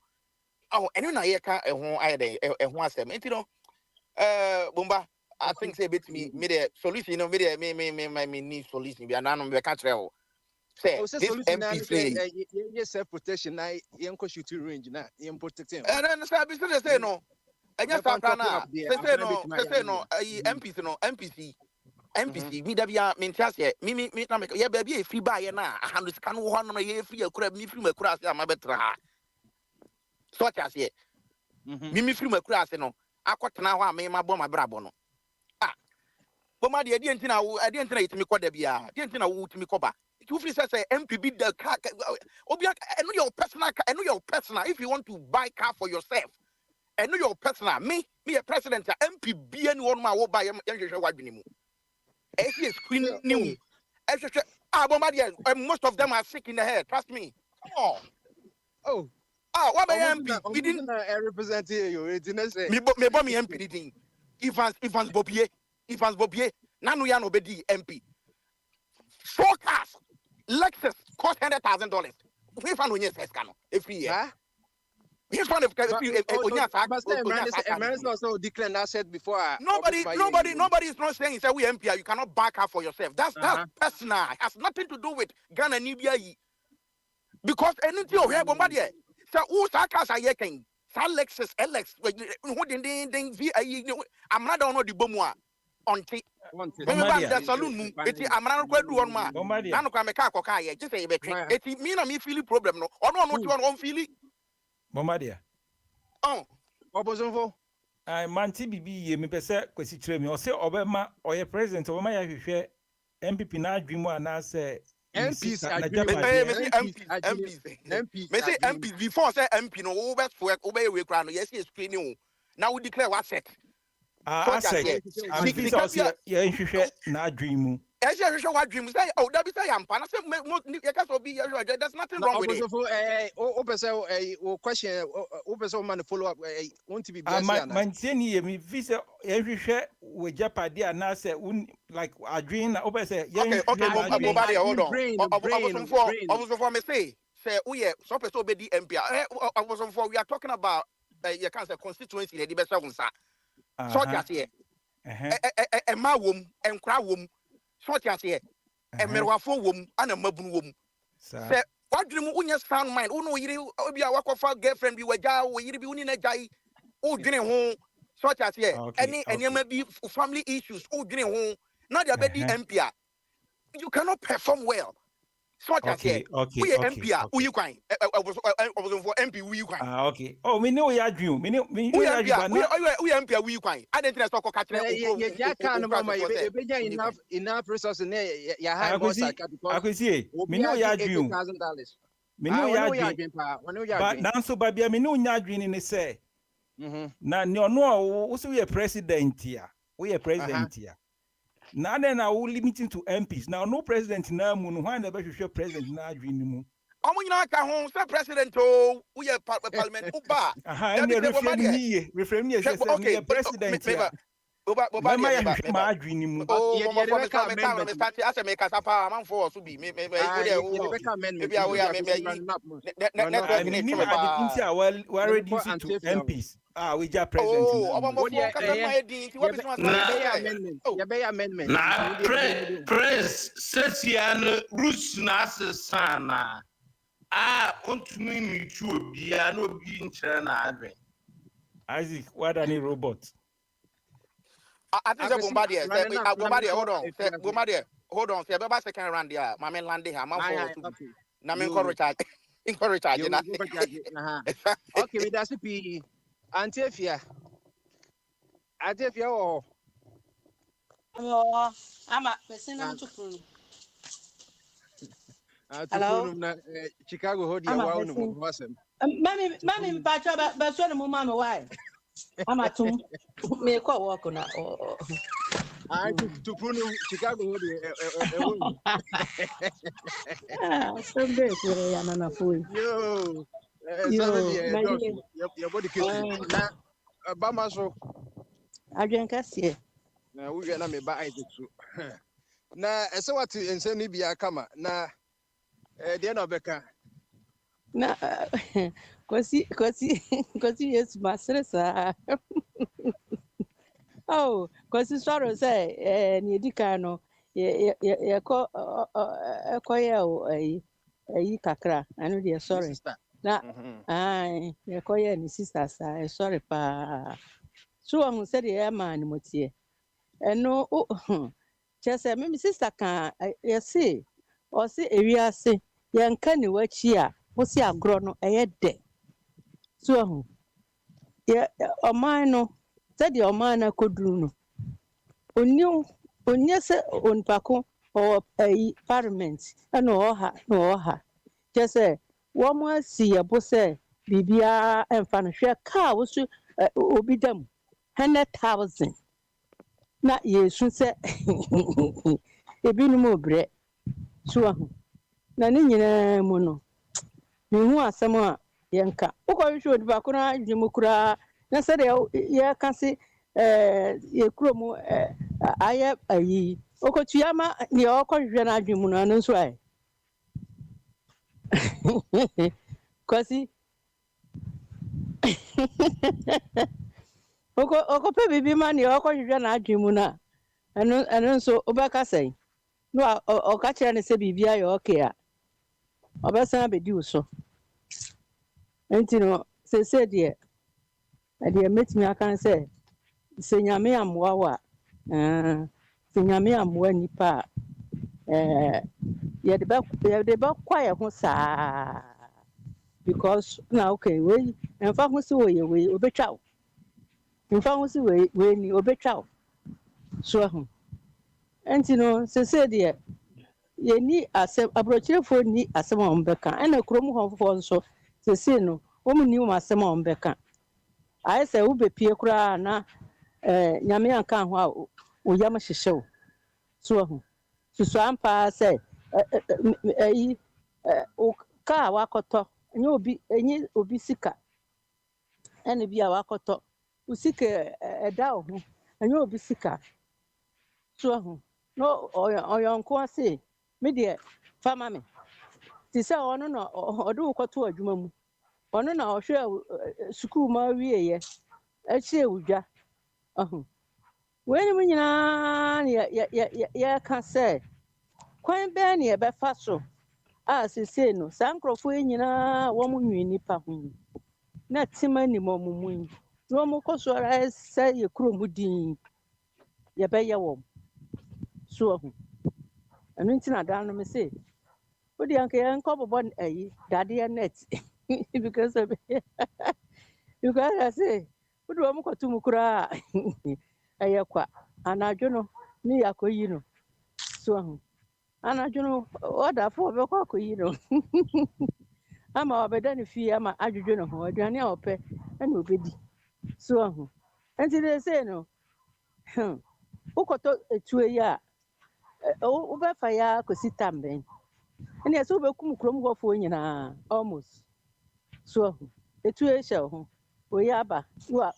Oh, and you know, I Bumba, I think say bit me the solution, me need solution. We are not on the country. Say, this MP yes, self protection. I am shoot to range now. I am protecting. And then say no. And just say no. MPC, me da me ntiase me na me ya ba bi free buy na ahanu sika no ho no ye free akura me free makura ase ama betra ha so what I say me free makura ase no akotena ho a me ma bo ma brabo no boma de ntina yitimi koda bia de ntina wo timi koba you free say MPB the car obi eno your personal if you want to buy car for yourself eno your personal me a president MPB anyone ma wo buy yenhwehwe wadwene mu AC screen new. Most of them are sick in the head. Trust me. Come on. What about MP? We didn't represent you. Me bomb MP. Evans Bobier. Nanu Yan Obedi MP. Forecast. Lexus cost $100,000. We found on your first cano. If we Huh? we found if Americans also declared asset before. nobody is not saying say we MP, you cannot back up for yourself. That's personal. It has nothing to do with Ghana Nibia. Because anything you hear Bombardier. So who sakas are yeking? Lexus LX who didn't I'm not on the bomwa on the saloon. I'm not going to do one man. Nano can make a cocaine. Just say it mean me feeling problem no or no one feeling. Bombardier. Oh, opposition for I manti bibi me pese kwesi kire me o se obema oye president obema ya hwehwe MPP na adwemu ana se MPs MPs before say MP no over for over we kra no yes screening now we declare what set asset amfisa ya hwehwe na adwemu what dream say oh that be say am pa na say you can so be there's nothing wrong with it question man follow up want to be blessed manteni me visa ya hwehwe we japade ana say like adwin na opese okay nobody hold on for me say we so person obedi MP for we are talking about you can say constituency the be say unsa so just here ma wom enkra wom so just here emerwafo wom ana mabunu wom say what dream unya sound mind uno yiri obi a wakofa girlfriend bi waja wo yiri bi uni na jai o dwene ho so just here any bi family issues o dwene ho na dia be di MP you cannot perform well. So okay. We MP, we you can. Was for MP, we you can. Okay. Oh, we know your dream. We know we MP, we you can. I didn't talk about yeah, can mama. Enough resources. Yeah, high boss. I could see. We know your dream. We know your dream. But now so, baby, we know your dream in the say. Now, no, also we a president here. We a president here. Now then, I will limiting to MPs. Now, no president now. Why never should president now? Dream. I'm not going to president. Oh, we are parliament. Uba. Reframe me. Okay, president. My dream. Oh, I make us a power for us to be. Maybe we're reducing to MPs. We just president. Amendment. Nah, press Sessian Rus Nasana. Continue to be a no being China. Isaac, what are the robots? I think Bombardier, hold on. Bombardier, hold on. Say, about second round there. My man landed here. Now, me encourage. Okay, that's the Antefia. Oh. I'm a person to prove. Hello, Chicago, hold your Mammy, but Mama, why? I'm at home. Me call walk on I to prune Chicago, hold some days I'm on a fool. Your body can Bama so I drink us here. Now we're gonna make by it. Now, so what in Senibia Kama now, the end of Becca. Now, because yes, master, sir. Oh, because it's sort of say, near Dicano, ye call a coil a kakra. I know they're sorry. Now, I call your sisters. I sorry, pa. So I'm said, yeah, man, Motier. And no, just a maybe sister can, I see, or see a real say, young canny watch here, what's your grown a day. So, yeah, or mine, said your man could do. On yes, on Paco or a parliament, and no her. Just say, one more see a boss, Bibia and Fanashia car was to be them 100,000. Not ye should say, a bit more bread. So, Nanina Mono. You are somewhere, Yanka. Oh, you should Bakuna, Jimukura. Nasser, ya can see ye chromo. I have a ye. Okotuyama, the Oko Jana Jimuna, no sway. Kwasi oko pe bibi ma ni oko hwehwe na adwen mu na eno nso obeka sei no oka kire ne se bibi ayo okay a obesa abedi uso enti no se de e metimi aka se se nyame amwa wa se nyame amwa nipa ye de ba kwa ye ho saa because na okay we enfa ho se we obetwa enfa ho se we ni obetwa so ho enti no se de ye ni asem abrochirefo ni asem on beka ena krom ho fofo nso se no wo mu ni wo asem on beka ai se wo bepie kura na nyame anka ho a wo yam hyehyew so ho susu ampa se o ka wakoto enyi obi sika ene bi a wakoto usika eda ho enyi obi sika so ho no oyonko ase me de fama me ti se ono no odo ukoto adwuma mu ono na ohwe school ma wieye achie udwa weni munyina ya ka se kwan be ne be fa so sese no sankrofo nyina wo mu nwi nipa ho na tima ni mo mumun no mo kosora se ye kuro mudin ye be ye wo so ho anu ntina dan no me se odi anke yan ko bobo dade net because I say odi mo ko tumu kura ayekwa anadwo no ni yakoyi no so ho anadwo no oda fo be kwa koyi no ama obeda ne fie ama adwodwo no ho aduane a ope na obedi so ho enti they say no ukoto etue ya u be fa ya kosita mben ene eso be kum krom hofo nyina almost so ho etue hye ho oyaba wa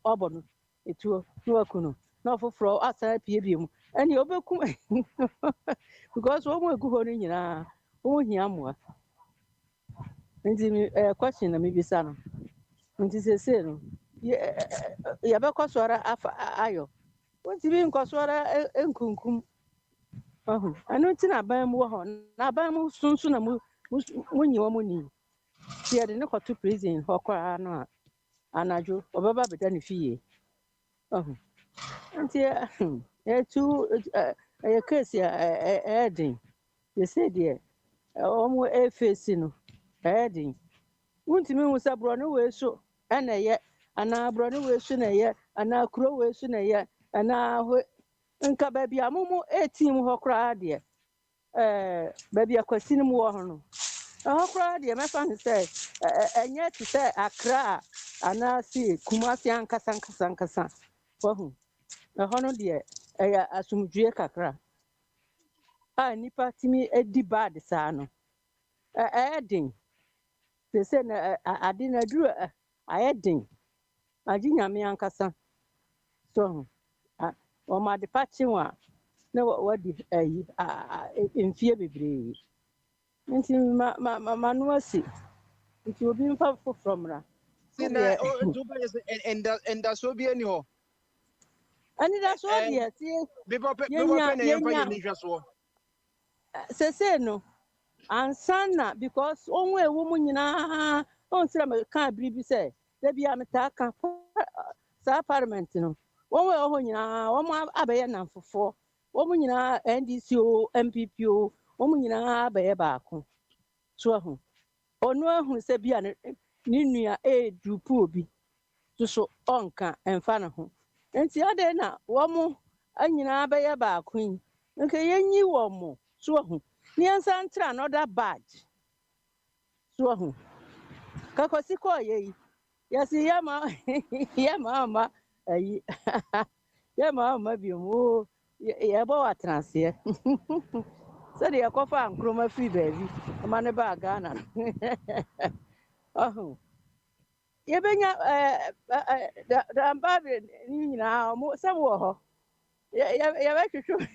obono etuo no akuno na ofofro asara pie biem ene obekum because wo mo egu ho ni nyina wo hia moa nti question na me bisa no nti sese no ya be kwasora afa ayo wonti bi nkwasora enkunkum anu nti na ban mu ho na ban mu sunsu na mu nyiwo mu ni tie de ne kwato prison ho kwa no anadwo obeba beda ne fie nti etu case edin they say there omo face no edin wonti mi hu sabro no we so ana ye ana bro no we so na ye ana kuro we so na ye ana nka ba bia mumu 18 ho kra de ba bia kwasi no wo ho no ho kra de me fa say enye ti say akra ana si kumasi ankasa wahu na ho no de asumdue kakra nipa timi edi bad saa no edin they say na ade na duru ayedin agi nyame ankasa so o ma de pachi wa na wadi enfie bebre nti ma no asi nti obi mfa from ra sina enda so bi ani ho ani da so de ti bebo pe na yemfa ye ni hweso sese no ansana because onwe ewo mu nyina on sira me ka biribi se da bia meta ka sa parliament no onwe oho nyina wo mu abaye namfofo wo mu nyina NDC o MPP o wo mu nyina abaye baako so ho onu ahun se bia ni nua dupu obi so onka emfa na ho enti ade na wo mu anyina abaye baako yi nke yenyi wo mu so ho ni ansantra another badge so ho kakosi ko ye yasi yama yama ayi yama bi mu ye bo atranse so de yakofa ankroma free baby ama ne ba Ghana ye benya da mbabe ni nyina mo se wo ho ye be twetwe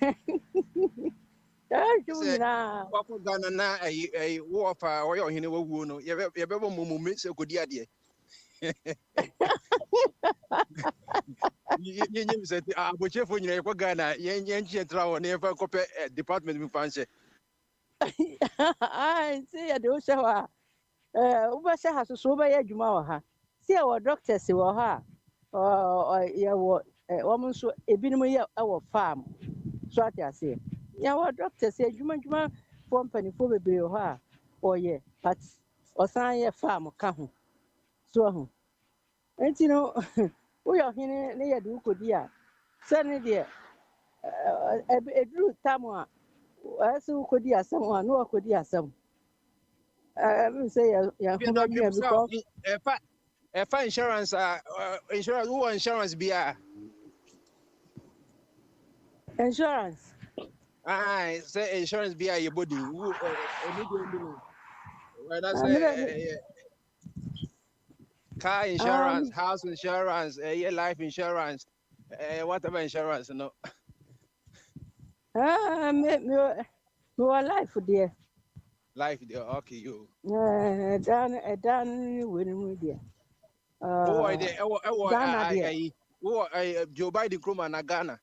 Wako Ghana na a war for oil in a wound. You ever moment so good idea. You said, but you for you Ghana, Yan Travel never copy department in France. I see a do show. Ubasha has so by a Jumaha. See our doctors who are or ya woman so a binum our farm. So I say, our doctor said Juma company for the bill ha or ye, but or sign a farm come. So, and you know, we are here near do good year. Suddenly, dear, a drew Tamwa, as who could hear someone, no could hear some. I will say, because If insurance, insurance, who insurance be insurance. Say insurance be your body. Who that's car insurance, house insurance, life insurance, whatever insurance, no. Me life, dear. Life, dear, okay, you. Done with dear. Ghana, dear. Joe Biden, Kruma, na Ghana.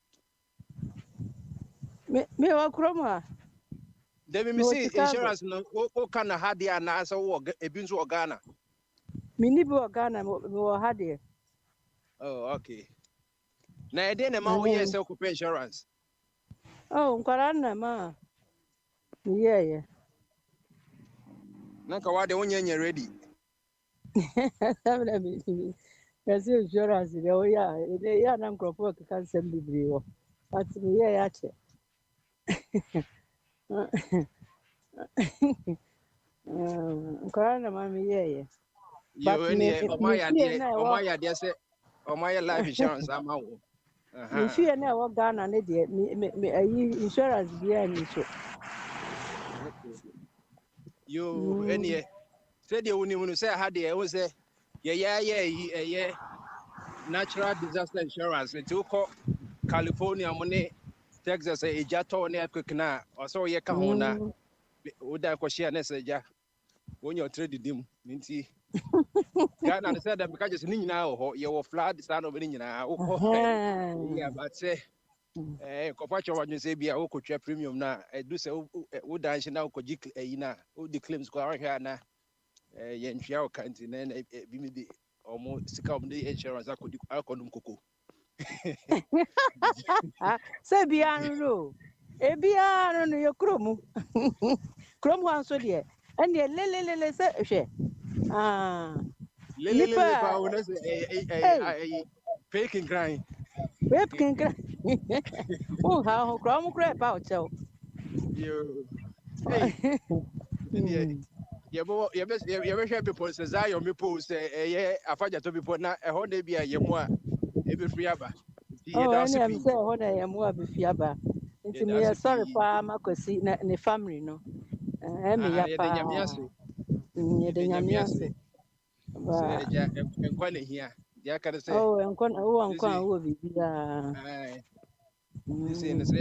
Me, Kroma. Then we see insurance, no, what kind of had the answer or a bin to Ghana. Minibu Ghana, we had it. Oh, okay. Now, then, a man will self insurance. Oh, Karana, ma. Yeah. Naka, the onion ready. Yes, insurance. Oh, yeah, they are not going to cancel the bill. But yeah, Karana, mammy, yeah. But my dear said, or my life insurance, I'm out. Me fear now Ghana, me insurance behind me. You any said you when you say I had the was a yeah natural disaster insurance. It took California money, Texas a jato near Kukina, or so ye kahona. Would I question ja when you're trading them? Minty. Ghana said that because it's now you flood stand over in now. Yeah, but say Copacho when you say be a coach premium now. I do say would dance now Kojik ina who the claims go here now. Yen Fiao canteen and be almost sick of the insurance I could do Alconum Coco. Say Biano, Ebiano, your crum. Crum one so dear. And your lily say, Faking crying. Faking crying. Oh, how crum crap out so. You. Yeah, but you best people say Zion people say, I find to people now a whole day be a yamua, every free abba. Oh, I am saying what I am more befiaba. It's me sorry for my cousin and the family, no. I'm a yapa. And quite here. Yeah, can say, oh, and one will be. This is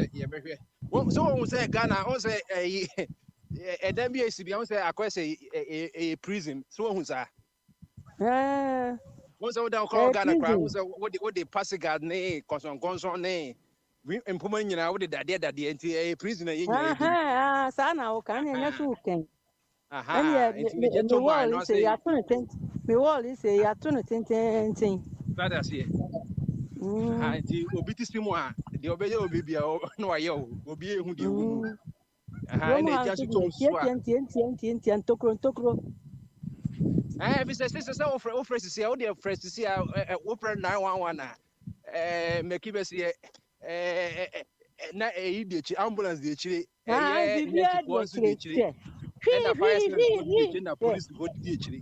so say Ghana, I say a WACB, I say I question a prison. So who's that? What's all down call Ghana crowd? What the passing guard name, concern name. We implement you know what that a prisoner in your sana, can you not can? And the wall is a yatunit. The wall is a yatunit thing. That's it. The obiti simwa, the obey will be no yo, will be who do. And they just tokro. If it's a sister offers to see all their friends to see Oprah 911. Make it see na idiot ambulance the chili. And a fire service and a police go to chili.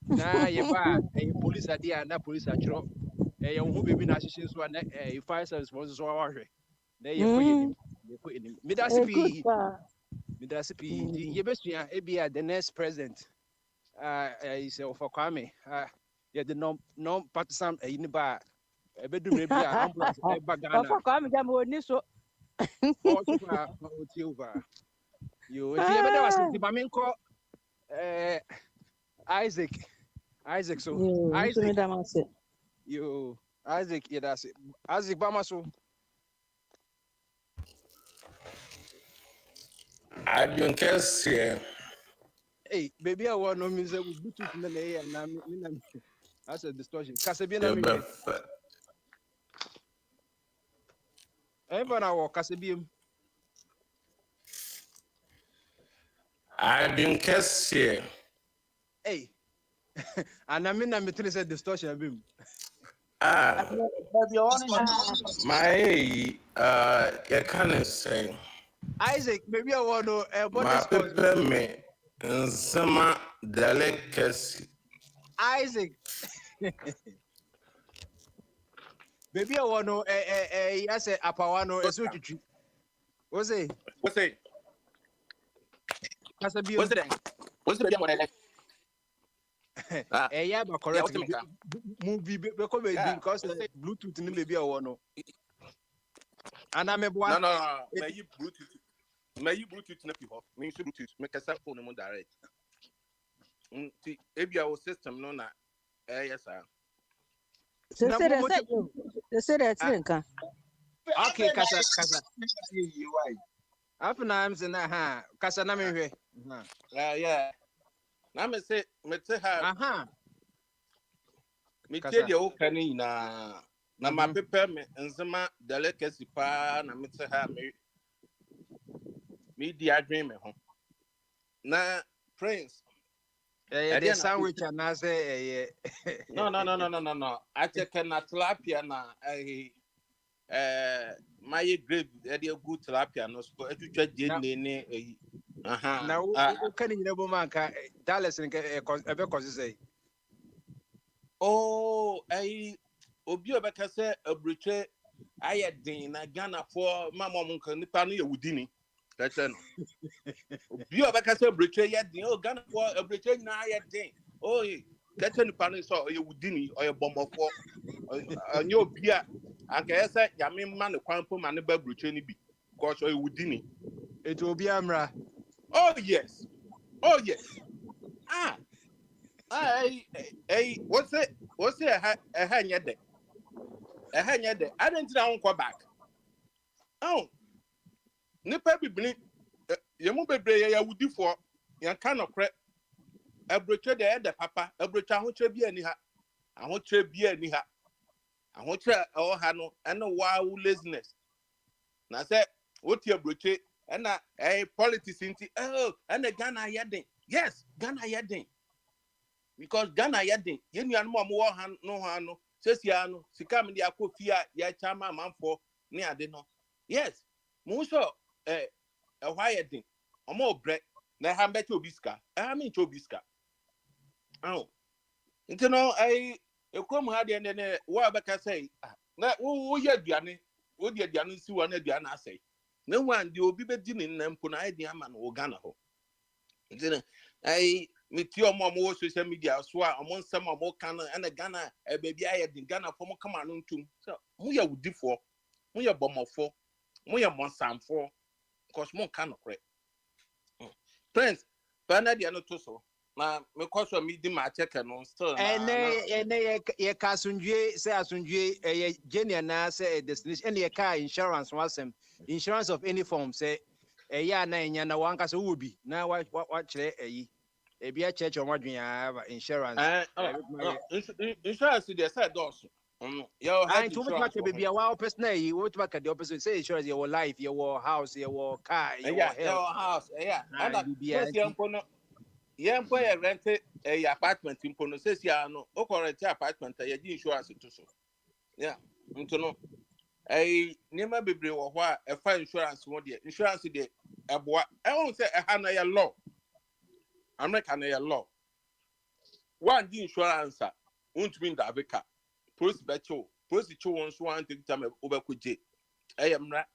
Now you buy a police idea and a police at your who be in assistance one a fire service was so our there you put in Midasipi. You best be the next president. Is for Kwame. Yeah, the non-partisan in the bar. A bedroom, ambulance, Kwame Jambo, so Oh, super. Over. You, if you ever was the Maminko, Isaac. So Yo, Isaac, Isaac, yeah, that's it. Isaac Bamaso. I don't care, see. Hey, baby, I want no music with Bluetooth in the air, and that's a distortion. Casabina, everyone, I walk Casabium. I don't care, see. Hey, and I mean, I'm between a distortion of him. My, you can't say. Isaac, maybe I want to My paper me, and some delicacy. Isaac. Baby, I want to, yes, a Pawano, a switch. What's it? What's it? Casabium. What's it? What's the one I like? Yeah, but correct. Movie because Bluetooth in baby I want. And I'm a boy. No. May you Bluetooth na people. May you Bluetooth. Make a cell phone direct. If your system no na. Yes sir. Okay, Kasa. After I'm saying Kasa na me. Yeah. Na me say aha. Me tell you okay na my paper me nsema delicacy pa na me say me di adwin me ho. Na Prince the sandwich and I say no. I check na tilapia na my grave e dey good tilapia no so etwetwa je ne aha na wo kan nyina bo man ka Dallas nke e be cause say oh obi obeka say abruche ayedin na Ghana for mama mo kan nipa no ye wudini kete no obi obeka say abruche yedin oh Ghana for abruche na ayedin oh kete nipa no so ye wudini o ye bomofo anyo obi a aka say yame ma ne kwanpo ma ne ba abruche ni bi because o ye wudini it will be amra. Oh yes. What's it? A hanya de. I didn't know back. Oh, Nipa bibini. Yamu bebre ya wudi for. Yan kind of crap. A breacher the papa. A breacher who trebi any ha. I won't trebi any ha. I won't try all hano and no wild laziness. Na say what your breacher. And politics into and the Ghana yading. Yes, Ghana yading. Because Ghana yading. Yen yan mo no hano. Says yano. Sikam di ako fia ya chama man for near de no. Yes. Muso a yading. Omo bread. Na hambe chobiska. I mean chobiska. Oh. You know, come hard and then what beka say. Na wo yadiane. Wo yadiane si one yadiana say. No one the obi be din na mpo na idea man wo Ghana ho. Nti meet your mom social media so among some more can and Ghana baby I din Ghana for mo come on tum. So mo ya wudi for, mo ya bomofo, mo ya monsam for cause mo can correct. Friends, Bernard ya no to so. Na me kwaso me di ma check no still na ye kasunjue say asunjue ye genia na say destination any car insurance wasem insurance of any form say ya na nya na wanka so wubi na wa kire e bia church on wadwen insurance insurance dey say dos your health insurance to be our personal you what back the opposite say insurance your life your house your car your house and that yen boy rent a apartment in Pono says ya no o correct apartment ya insurance to so yeah nto no nema bebre wo ho a fa insurance wo de insurance de eboa won say ha na ya law America na ya law one di insurance a untumi nda abeka police becho police cho won so an take time obekoje mra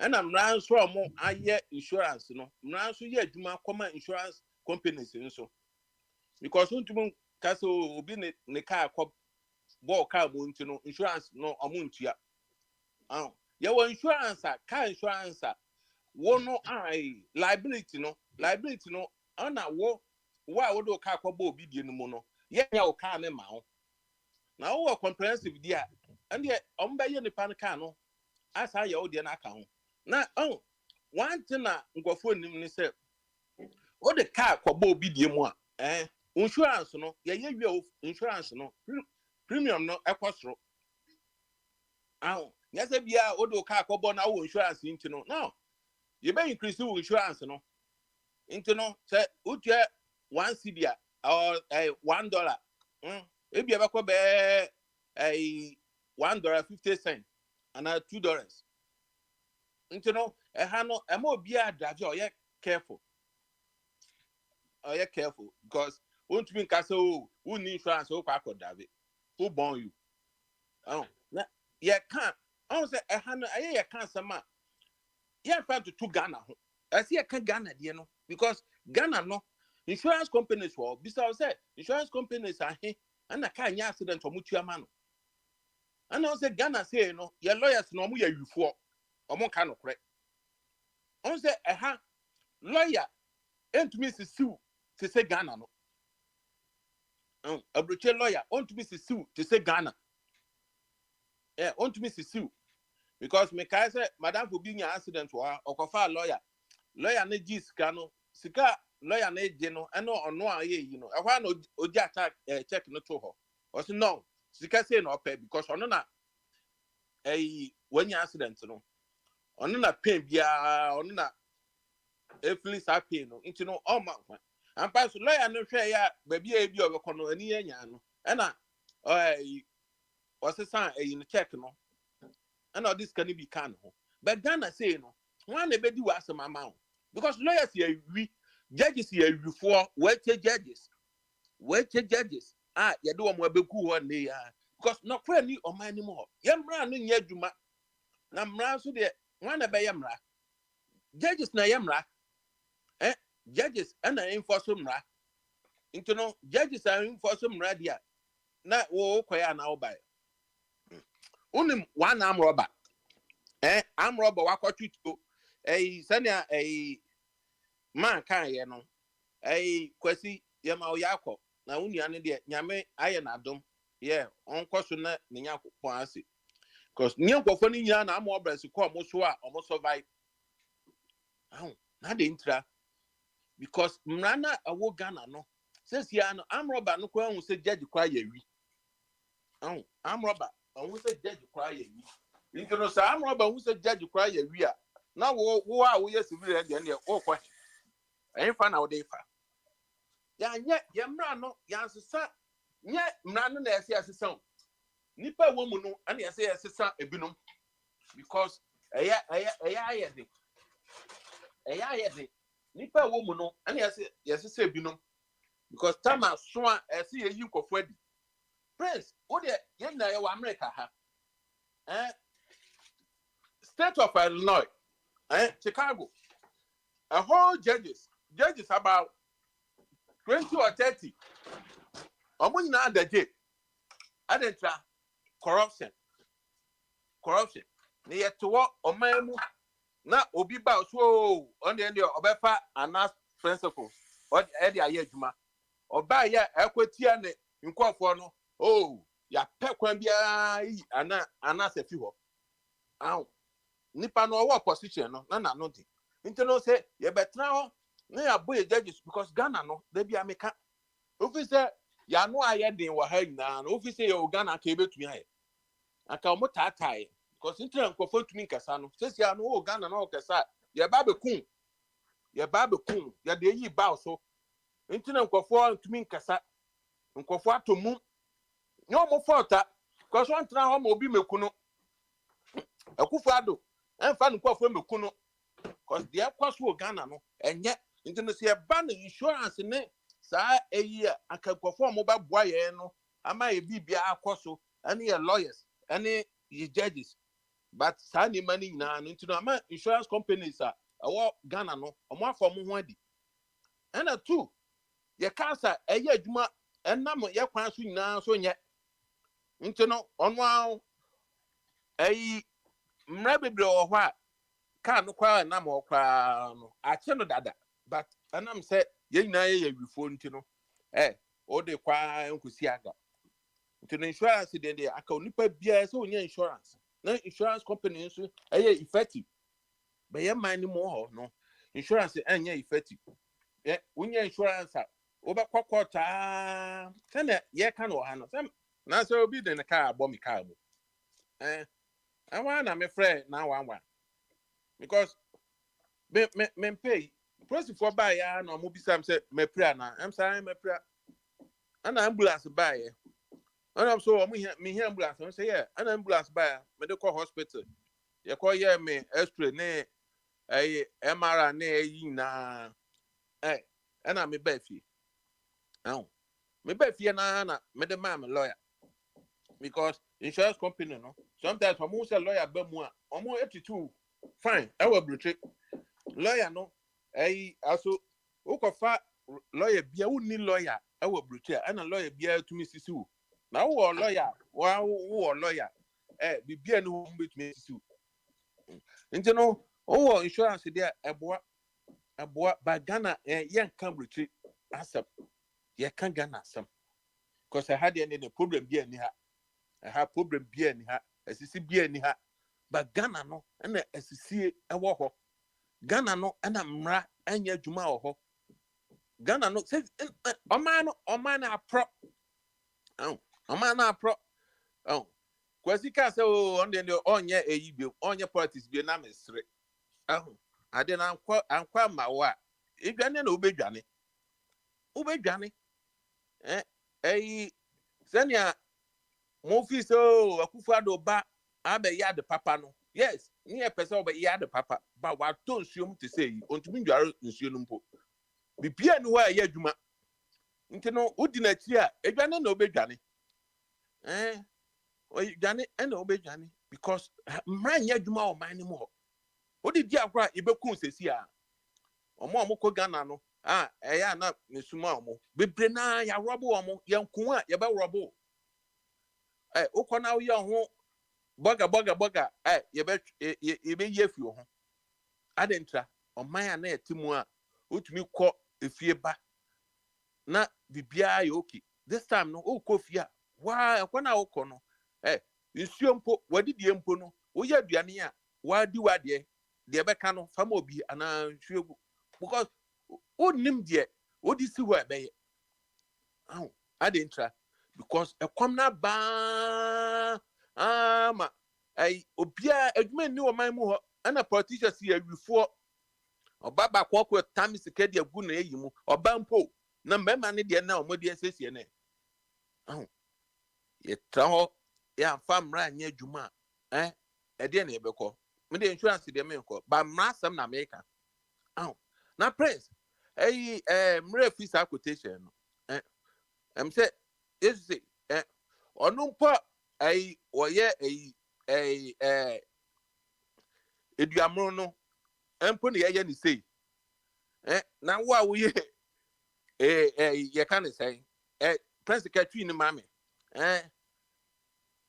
na mra so mo aye insurance no mra so ye adwuma koma insurance companies so because untum kaso obi ne car ko ball car mo ntino insurance no omuntua your insurance, car insurance, one no liability no, ana wo would do car kobo be the mono. Yeah, your car ne mount. Now, our comprehensive dear, and yet, by any panicano, as I owe the account. Now, one thing go for him, say, what the car kobo be the more, insurance no, yeah, insurance no, premium no, equastro. Yes, if you are Odo car kobo now insurance into no. You may increase your insurance no. Into no, say, would you 1 CDA or $1? If you ever go a $1.50 and $2. Into no, a hano, a more beer drive, you're careful. Oh, you're careful because won't mean castle who need insurance or Paco David who born you. Oh, yeah, can't. I say a hano, I can't some. Yeah, trying to Ghana. I see I can't Ghana, you know, because Ghana no insurance companies were besides said insurance companies are here and I can't accident or mutual man. And I say Ghana say you know your lawyers no more you for or more kind of correct. I say lawyer ain't to me sue to say Ghana no. A British lawyer want to be sue to say Ghana. Yeah, want to be sue. Because me kai say madam for being an accident or kofa lawyer ne gi sika no sika lawyer ne je no eno ono aye you know ehwa no oji attack check no to ho o say no sika say no pay because ono na when accident no ono na pain bia ono na feeling sa pain no into no all man and pass lawyer no hwe ya baby e bi obekọ no ani anya no na o say san no check no and all this can be can. But Ghana say no, oneebedi was a mama. Because lawyers here we judges here before wait judges. Ah, you do more be cool one day. Because not for any or my anymore. Yamra no yeduma. Namra so de one by yamra. Judges na yamra. Judges and I enforce mra. Into no judges are enforce mra na wo kwaya na obai. Unim one arm robber. Arm robber wakot to senia man kan ye no. Kwesi yama oyako na unia ne de nyame aye na dom. Yeah, on koso na ne yakopon ase. Cause nyankofo ni nya na am obres ko mo so a omo survive. Na de intra because mrana awo Ghana no. Says ya no arm robber no ko hu se judge kwa ye wi. Arm robber who said judge cry ye. You know, Sam Robert who said judge cry ye. We are now who are we civil and the oh question. I ain't fan out there. Yet, Yamrano, Yansa, yet Mrano, as he has a son. Nipper woman, and yes, as a son, a binum. Because a Nipper woman, and yes, a binum. Because Tama Swan, as he a you of wedding. Prince, what the young America have? State of Illinois, Chicago, a whole judges about 20 or 30. I'm going now the day. I didn't try corruption. Near to what or man, not Obi Bow, so on the end of Obefa and ask principles. What Eddie Ayejuma or buy ya equity and in quite for no. Oh, ya pekwambia ana se fiho. Nipa no what position no na nothing. Into no say ye betra ho na ya boy judges because Ghana no they be America. Officer ya no aye den wa ha nyina no officer ye Ghana ka ebetumi aye. Aka mo tatai because into nkofo tumi nkasa no. Say ya no Ghana no kasa ye ba be kun. Ya de yi ba so. Into nkofo tumi nkasa. Nkofo atomu no more faulta, because one time home will be Mekuno. A Kufado, and fan for Mekuno, because the aquas will Ghana, and yet into the abandoned insurance in it, sir, a year, I can perform about Boyano, I might be Aquaso, any lawyers, any judges, but signing money now into the insurance companies are a Ghana, no, or more for Mwadi. And a two, your casa, a year, and number your passing now, so yet. Into no on wow mra bebre o hwa ka no kwa na ma okra no ache no dada but anam say ye nyina ye wifo nti no o de kwa nkusi aga nti no insurance de aka onipa bia say onya insurance na insurance company nso effective be ye man ni mo ho no insurance anya effective unya insurance obekokota kana ye ka no ha no na say obi de ne car bo me car mo I want na me friend na one because me pay price for buy ya no mo bisam say me pra na am say me pra ana ambulance buy ya ana so mo me here ambulance say yeah ana ambulance buy me dey call hospital ye call ye me x-ray ne MRI na yi na ana me ba fi me ba fi na me dey ma me lawyer because insurance company no sometimes omo say lawyer ba mu a omo 82 fine I will breach lawyer no also ukofa lawyer bia woni lawyer I will breach and lawyer bia to me sisi na wo lawyer wo lawyer bibia no wo betumi sisi nti no wo insurance there eboa ba Ghana yen kan breach asap ye kan Ghana asam because I had any problem bia ni ha I have problem bia ni ha asisi bia ni ha but Ghana no na asisi ewo ho Ghana no na mra anya adwuma ho Ghana no say oman na pro oman na pro kwasi ka say on the onye eyibio onye politics bi na mesre ade na ankwa ma wa edwane na obedwane senia mo fi so Akufo-Addo ba abe ya de papa no yes ni e pese obe ya de papa ba wa to nsuom te say ontumi ndware nsuo no mpo bibia ni wa ya adwuma nti no udi na chi a edwane na obedwane oyidwane na obedwane because mra nya adwuma o man ni mo odi di akwa ibekun sesi a omo ko Ghana no eya na nesuma omo bebre na ya robo omo yankun a ye be robo ukona uye ho boga ye be ye fi ho adentra oman na etimu a utumi kọ efie ba na bibia ye okay this time no ukọ fie a wa ekona ukọ no nsuo mpo wadidie mpo no uye aduane a wadi wade de be ka no fama obi ana nsuo because onim de odi si ho ebe adentra because ekwam na ba ma obia adwuma ni o man mu ho ana politicians ya wifo obaba kwakwo tam sikedi agu na eyi mu oba mpo na mbema ne de na omodi asesie ne ye traho ya famra anya adwuma ede na ebekọ me de insurance de me nko ba mra sam na America na prince mre fisa quotation no em say is say onumpo oye eduamro no empo ne ye ni say na wo ye ye kan say prince katwi ni mame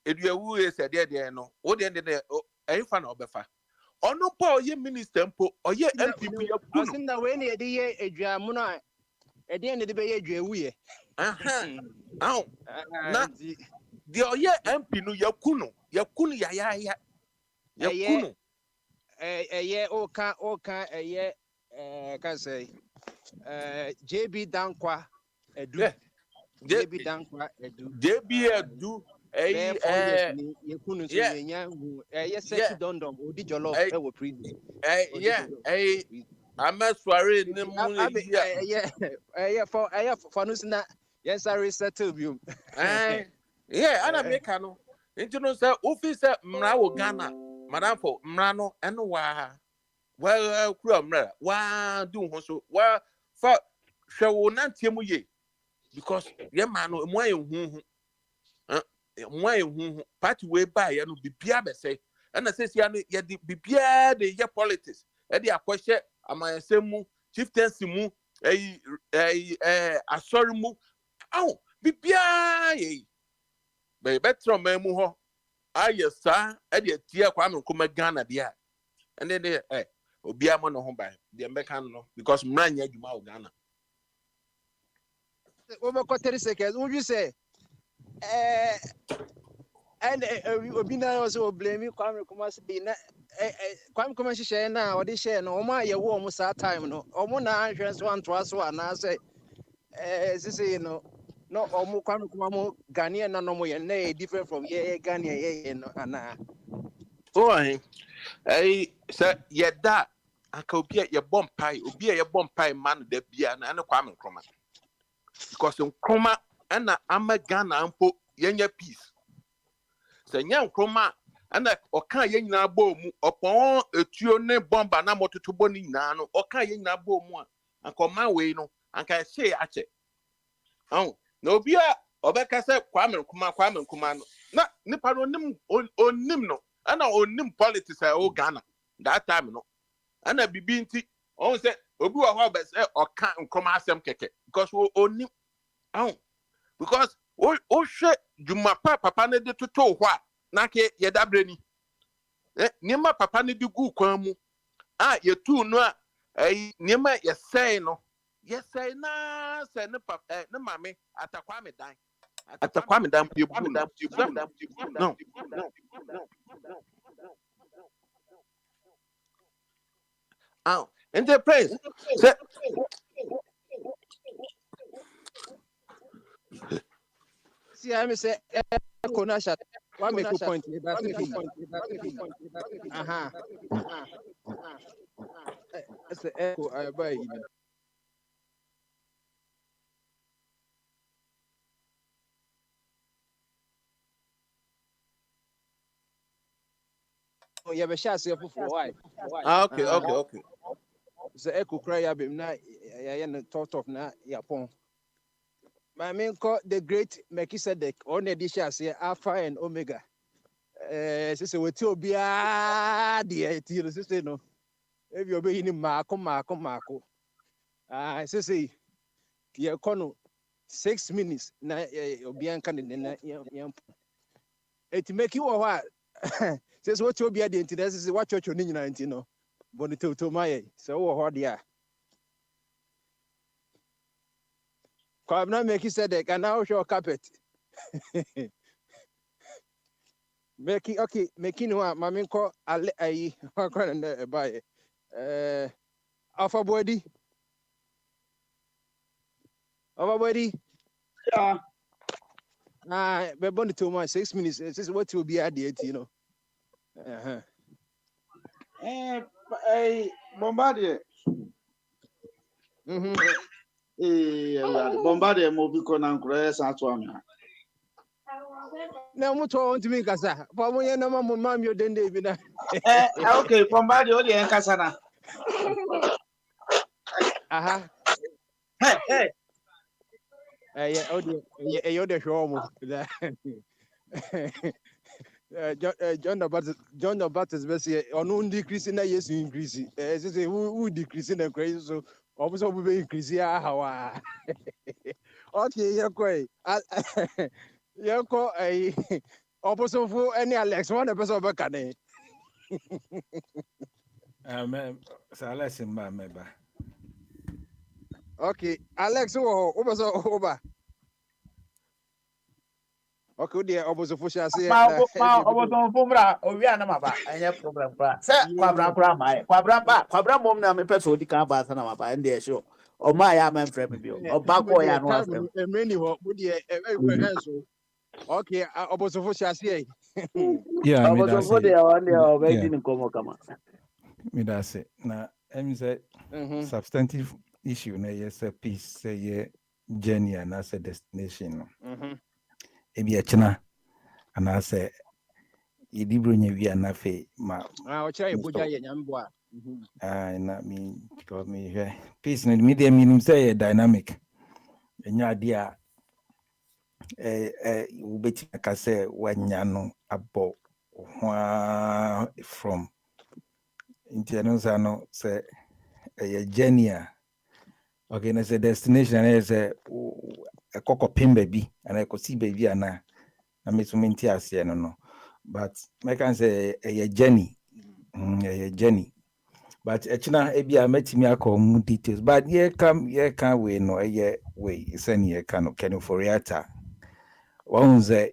eduawu e se de no wo de fa na obefa onumpo oye minister mpo oye MPP ya kunu asinda we ne de ye eduamu no ede ne de be ye eduawu ye na the oye MP no yakunu ya yakunu ye oka can say JB Dankwa edu JB Dankwa edu yakunu so yenya ye sexy dondom odi jollof e wo prison ama soirée ne mu for no na yes I resettle you ana meka no nti no say office mra wo Ghana madam for mra no eno wa kura mra wa do ho so wa fa hwe wo nantiem ye because ye man no mo ayehu party we buy ya no bibia be say na say sia no ye di bibia de ye politics e de akwhye amansem mu chieftaincy mu asori mu bibia ye be better man mu ho ayɛ saa ɛde atia Kwame Nkrumah Ghana deɛ ɛne de obiara mo no ho ban deɛ mbɛka no because mmra nyɛ adwuma wɔ Ghana. Over 30 seconds. Would you say? And Obina also blame you. Kwame Nkrumah be na Kwame Nkrumah share now. Or this share no. Oma ye wo almost that time no. Omo na entrance one to us one. I say, say no. No, Omo Kwame Nkrumah mo Ghanaian na no mo ye different from ye Ghanaian ye no ana. Oh, say ye da. Anka obi ye bomb pie. Obi ye bomb pie man de bia na Kwame Nkrumah. Because Nkrumah and ama Ghana ampo yenye peace. Se nya Nkrumah and oka ye nyina bo mu opon etuo ne bomba na mototobo ni nyina no oka ye nyina bo mu anka ma we no anka she ache. Oh, no bia obeka se Kwame Nkrumah no na nipa no onim no ana onim politics o Ghana that time no ana bibi nti on say obi wa ho be say oka Nkrumah asem keke because onim because o hwe dwuma papa ne de toto ho a na ke ye dabrani niema papa ne de gu kwan mu ye tu no a niema ye sei no ye sei na se ne papa ne mame Atakwame dan ye bu no enterprise say See, I say, Konasha. What make a point? Aha. That's the echo I buy. Oh, you have a shot for why? Okay. The echo cry up him now. I am thought of now. Yapon. My main call the great Melchizedek on the dishes here, Alpha and Omega. Sister, we two be the sister. No, if you're being Marco. Sister, you call 6 minutes. Na Bianca and it make you a while. Says what you'll be at the internet is what you're doing, you know. Bonito to my so what they are. I'm not making said they can now show carpet. Making what mammy call a buy Alpha body. Yeah. We're born to my 6 minutes. This is what will be at the 8, you know. Bombardier. Bombardier mobi kona nkure santo amia. Na muto want me kasa. Pa mo ye na mam yo den dey bi na. Okay, Bombardier o dey kasa na. Aha. Hey. You the show mo. John the Baptist best on decrease na yes increase. Say who decrease na crazy so also be increase how. Okay, you go a opposite for any Alex one person back can. Alex in my member. Okay, Alex over. Okay, dear, opposite for say. Oboson fumra owi ana maba anya problem pra. Se kwabra kra mai. Kwabra mom na me person di kan ba na maba and dey show. O ma ya man frame bi o. Oba ko ya no asem. Many ho, so. Okay, opposite for say. Yeah, me Oboson for dey on dey o be di nkomo kama. Me da say na em say substantive issue na yes a peace say ye journey and as a destination. Ebi achina and as a idibro nye wi anafe ma o chira eboja ye nyambo a na me because me peace na me dey mean say dynamic enya dia we beti ka say wanya no abo from international no say a journey okay na say destination is a kokopim baby and I could see baby ana na me so menti ase no but I can say a journey. A journey. But echina ebia metimi akọ mu details. But here can we no we send here can for Riata. One say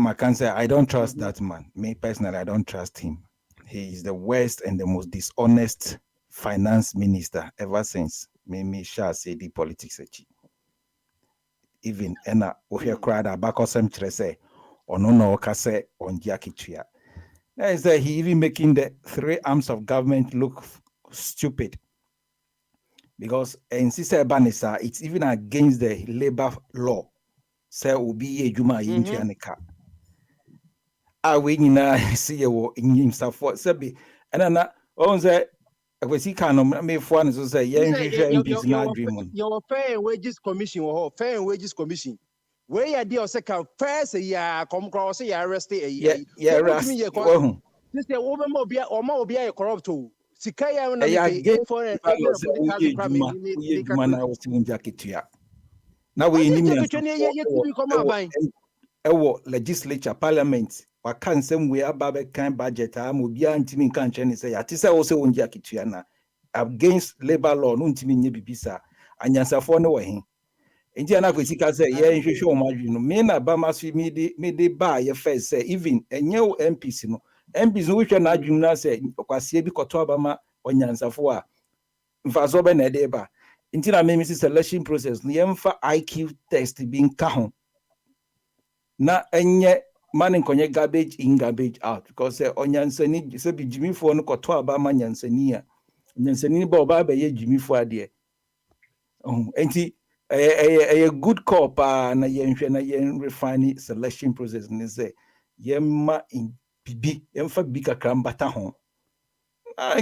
I can say I don't trust that man. Me personally, I don't trust him. He is the worst and the most dishonest finance minister ever since me shall say the politics. Even ena ohia crowd abakosem kire say ono na okase ondia kitua. That is that he even making the 3 arms of government look stupid. Because in Sister Banisa, it's even against the labor law. Say ubi ye juma yintu anika. We nina see you in himself for sebi. And then on the we see kind of me for and so say your fair and wages commission or fair and wages commission. Where you deal second first ya come cross ya arrest yeah this the woman will be or more be a corrupt to Sikaya now we legislature parliament can same way about kind budget am be antimi kan chen say atisa wo se wonja kitua na against labor law no ntimi nye bibisa anyansafo ne wo he enti ana kwesika say ye nhwehwe o madwi no me na ba maso me de ba ye first say even enye o MPs no MPs no hwe na adwum na say kwasie bi koto abama onyansafo a mfaso be na de ba enti na me selection process no yemfa IQ test bi nka ho na enye man konye garbage in garbage out because onyansani se bi jimifo no koto abama nyansani a nyansani ba oba ba ye jimifo ade enti a good cop na yenhwe na yen refine selection process ni say yemma in bibi yemfa bibi kakra mbata ho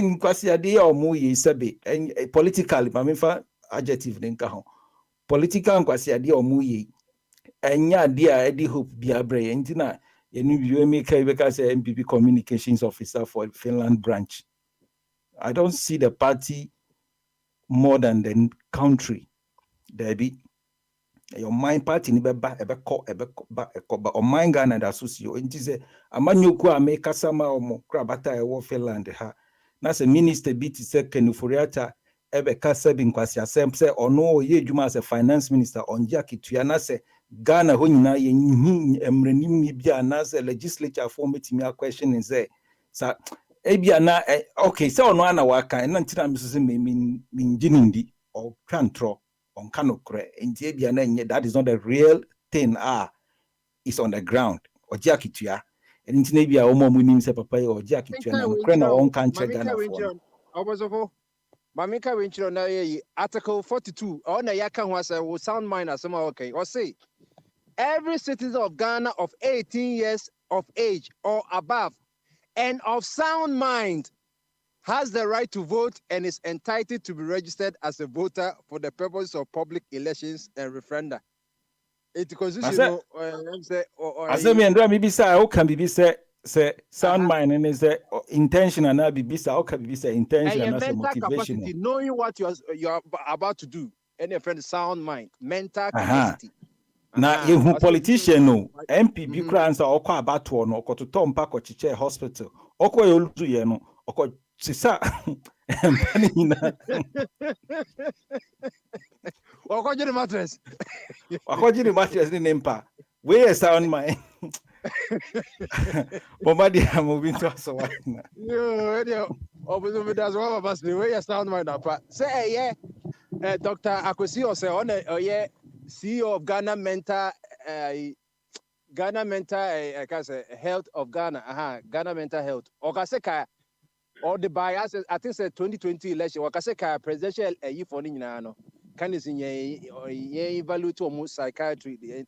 nkwasi ade ya omo ye sebe politically ma mefa adjective ni nka ho political nkwasi ade omo ye enya ade a edi hope bia bre enti na yenu biwe me kai be ka say MPP communications officer for Finland branch. I don't see the party more than the country. Debbie, your mind party ni beba ba o mind Ghana da socio enti se amanyoku ameka sama omo krabata e wo Finland ha na se minister biti se Kenuforiata ebe kasa bi nkwasi asem se ono ye dwuma as a finance minister onja kitua na se Ghana ho nyina ye emrenim bia na se legislature for metimi a question is say sa ebia na okay se ono ana waka na ntina mesese minjinindi or kantro on kanokre enti ebia na nye that is not the real thing is on the ground oja kitua ntina ebia omo munim se papa ye oja kitua na kre na on kan che Ghana for obozofo mamika wenchiro na ye article 42 on yaka ho asa wo sound mind asema okay or say every citizen of Ghana of 18 years of age or above and of sound mind has the right to vote and is entitled to be registered as a voter for the purpose of public elections and referenda. It constitution asemi ndra mi bisa o kan bi say sound mind and is intention and be bisa o kan bi say intention and as motivation knowing what you are about to do and your friend sound mind mental capacity. Na yehu politician no MPB kransa okwa abato no okototo mpa kochiche hospital okwa yolutu ye no okwa sisa empani na okwa jiri mattress ni nempa we sound my bomadi amobi to so wa na yo obuzo that's one of us we sound my na pa say Dr. Akosi o say on CEO of Ghana Mental I can say Health of Ghana. Ghana Mental Health. Okaseka or the bias I think say 2020 election. Okaseka presidential for nyina no. Can is in ye evaluate omo psychiatry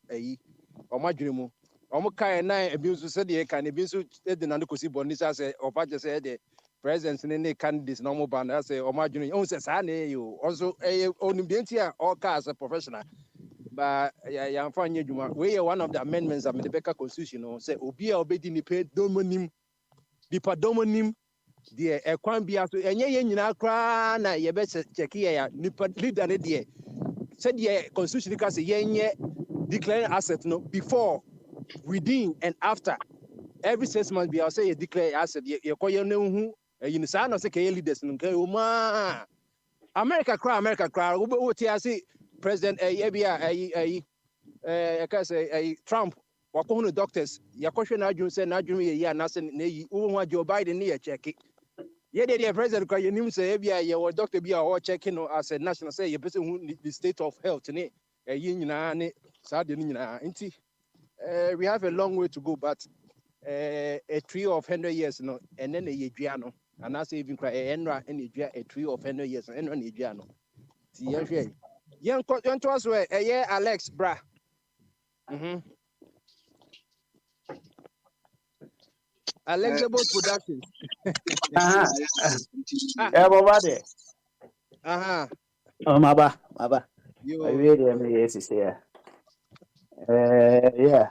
or madwemu. Omo kai na ebinsu said ye can ebinsu de na kosi bonisa say opa just say the presidents ne candidates normal band say omadwenu. On say sa na you also onimdentia all as a professional. But yeah, we are one of the amendments of the Becker Constitution. Say, Obia obedi ni pe domonim, dipa domonim, the Equambia, and ye cry na ye better check here, nipa leader de. Said the Constitution because ye declaring asset no before, within, and after. every 6 months be I say you declare asset you call your name you say no say ke leaders no ma America cry we see president I can say Trump wakohunu doctors yakohwe na adwun say na adwun ye ya na say na yi wo Joe Biden ne ye check ye the president kwa ye nim say bia ye doctor bia o checking no as a national say ye person who the state of health ne yi nyina ne sa de nyina nti we have a long way to go but a tree of 100 years no and then ye dua no and I say even cry enra and ye dua a tree of 100 years and no ye dua no ti ye hwe yen to so Alex bra Alexable Productions. Everybody. Maba. I Yo. really am yes is here. Yeah.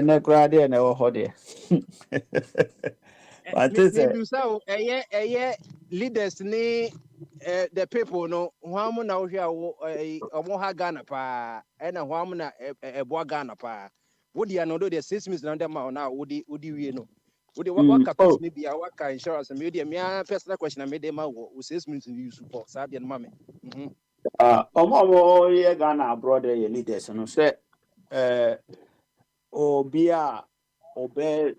No crowd there, no holiday. But is Maybe so leaders ni the people no hwamu na wo hwa omo ha Ghana pa na hwamu na ebo Ghana pa wodi ano do the 6 months na dem na wodi wie no wodi waka piece ni bia waka insurance me dey me personal question na me dey ma wo 6 months ni use for sa de no ma me omo ye Ghana abroad ye leaders no say obia obe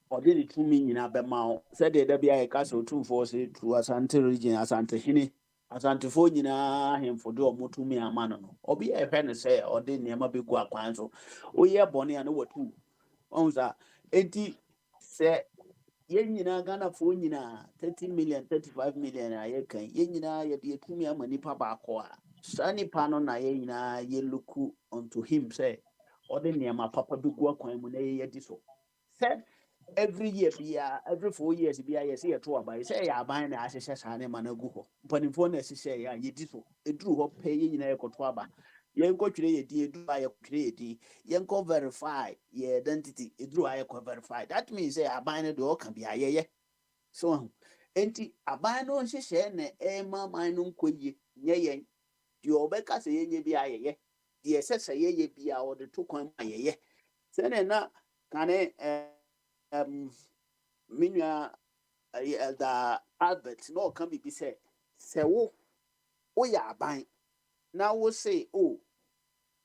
ɔde ne tumi nyinaa bɛma wo sɛdeɛ da bia yɛka sɛ ɔtumfoɔ sɛ tru asante region asantehene asantefoɔ nyinaa ahemfo de ɔmo tumi ama no no ɔbi yɛ hwɛ no sɛ ɔde nneɛma bɛgu akwan so woyɛ bɔne a ne watu ɔhu saa enti sɛ yɛn nyinaa Ghanafoɔ nyinaa 30 million 35 million a yɛkan yɛn nyinaa yɛde yɛtumi ama nipa baako a saa nipa no na yɛn nyinaa yɛluku unto him sɛ ɔde nneɛma papa bɛgu akwan mu na yɛyɛdi so sɛ every year every 4 years yes here to about say ya ban na ahyehyɛ saa ne ma na gu hɔ mpanimfoɔ na ahyehyɛ ya yɛdi so eduru hɔ pɛ yɛ nyinaa yɛkɔto aba yɛnkɔ twere yɛdi eduru ayɛ twere yɛdi yɛnkɔ verify yɛ identity eduru ayɛ kɔ verify that means say aban no de ɔka bi ayɛyɛ so enti aban no nhyehyɛ na ɛma man no nkɔ yie nyɛ yɛn deɛ ɔbɛka sɛ yɛnyɛ bi ayɛyɛ deɛ ɛsɛ sɛ yɛyɛ bi a ɔde to kwan ma yɛyɛ sɛnɛ na kane minua the Albert no can be said say wo ya ban na wo say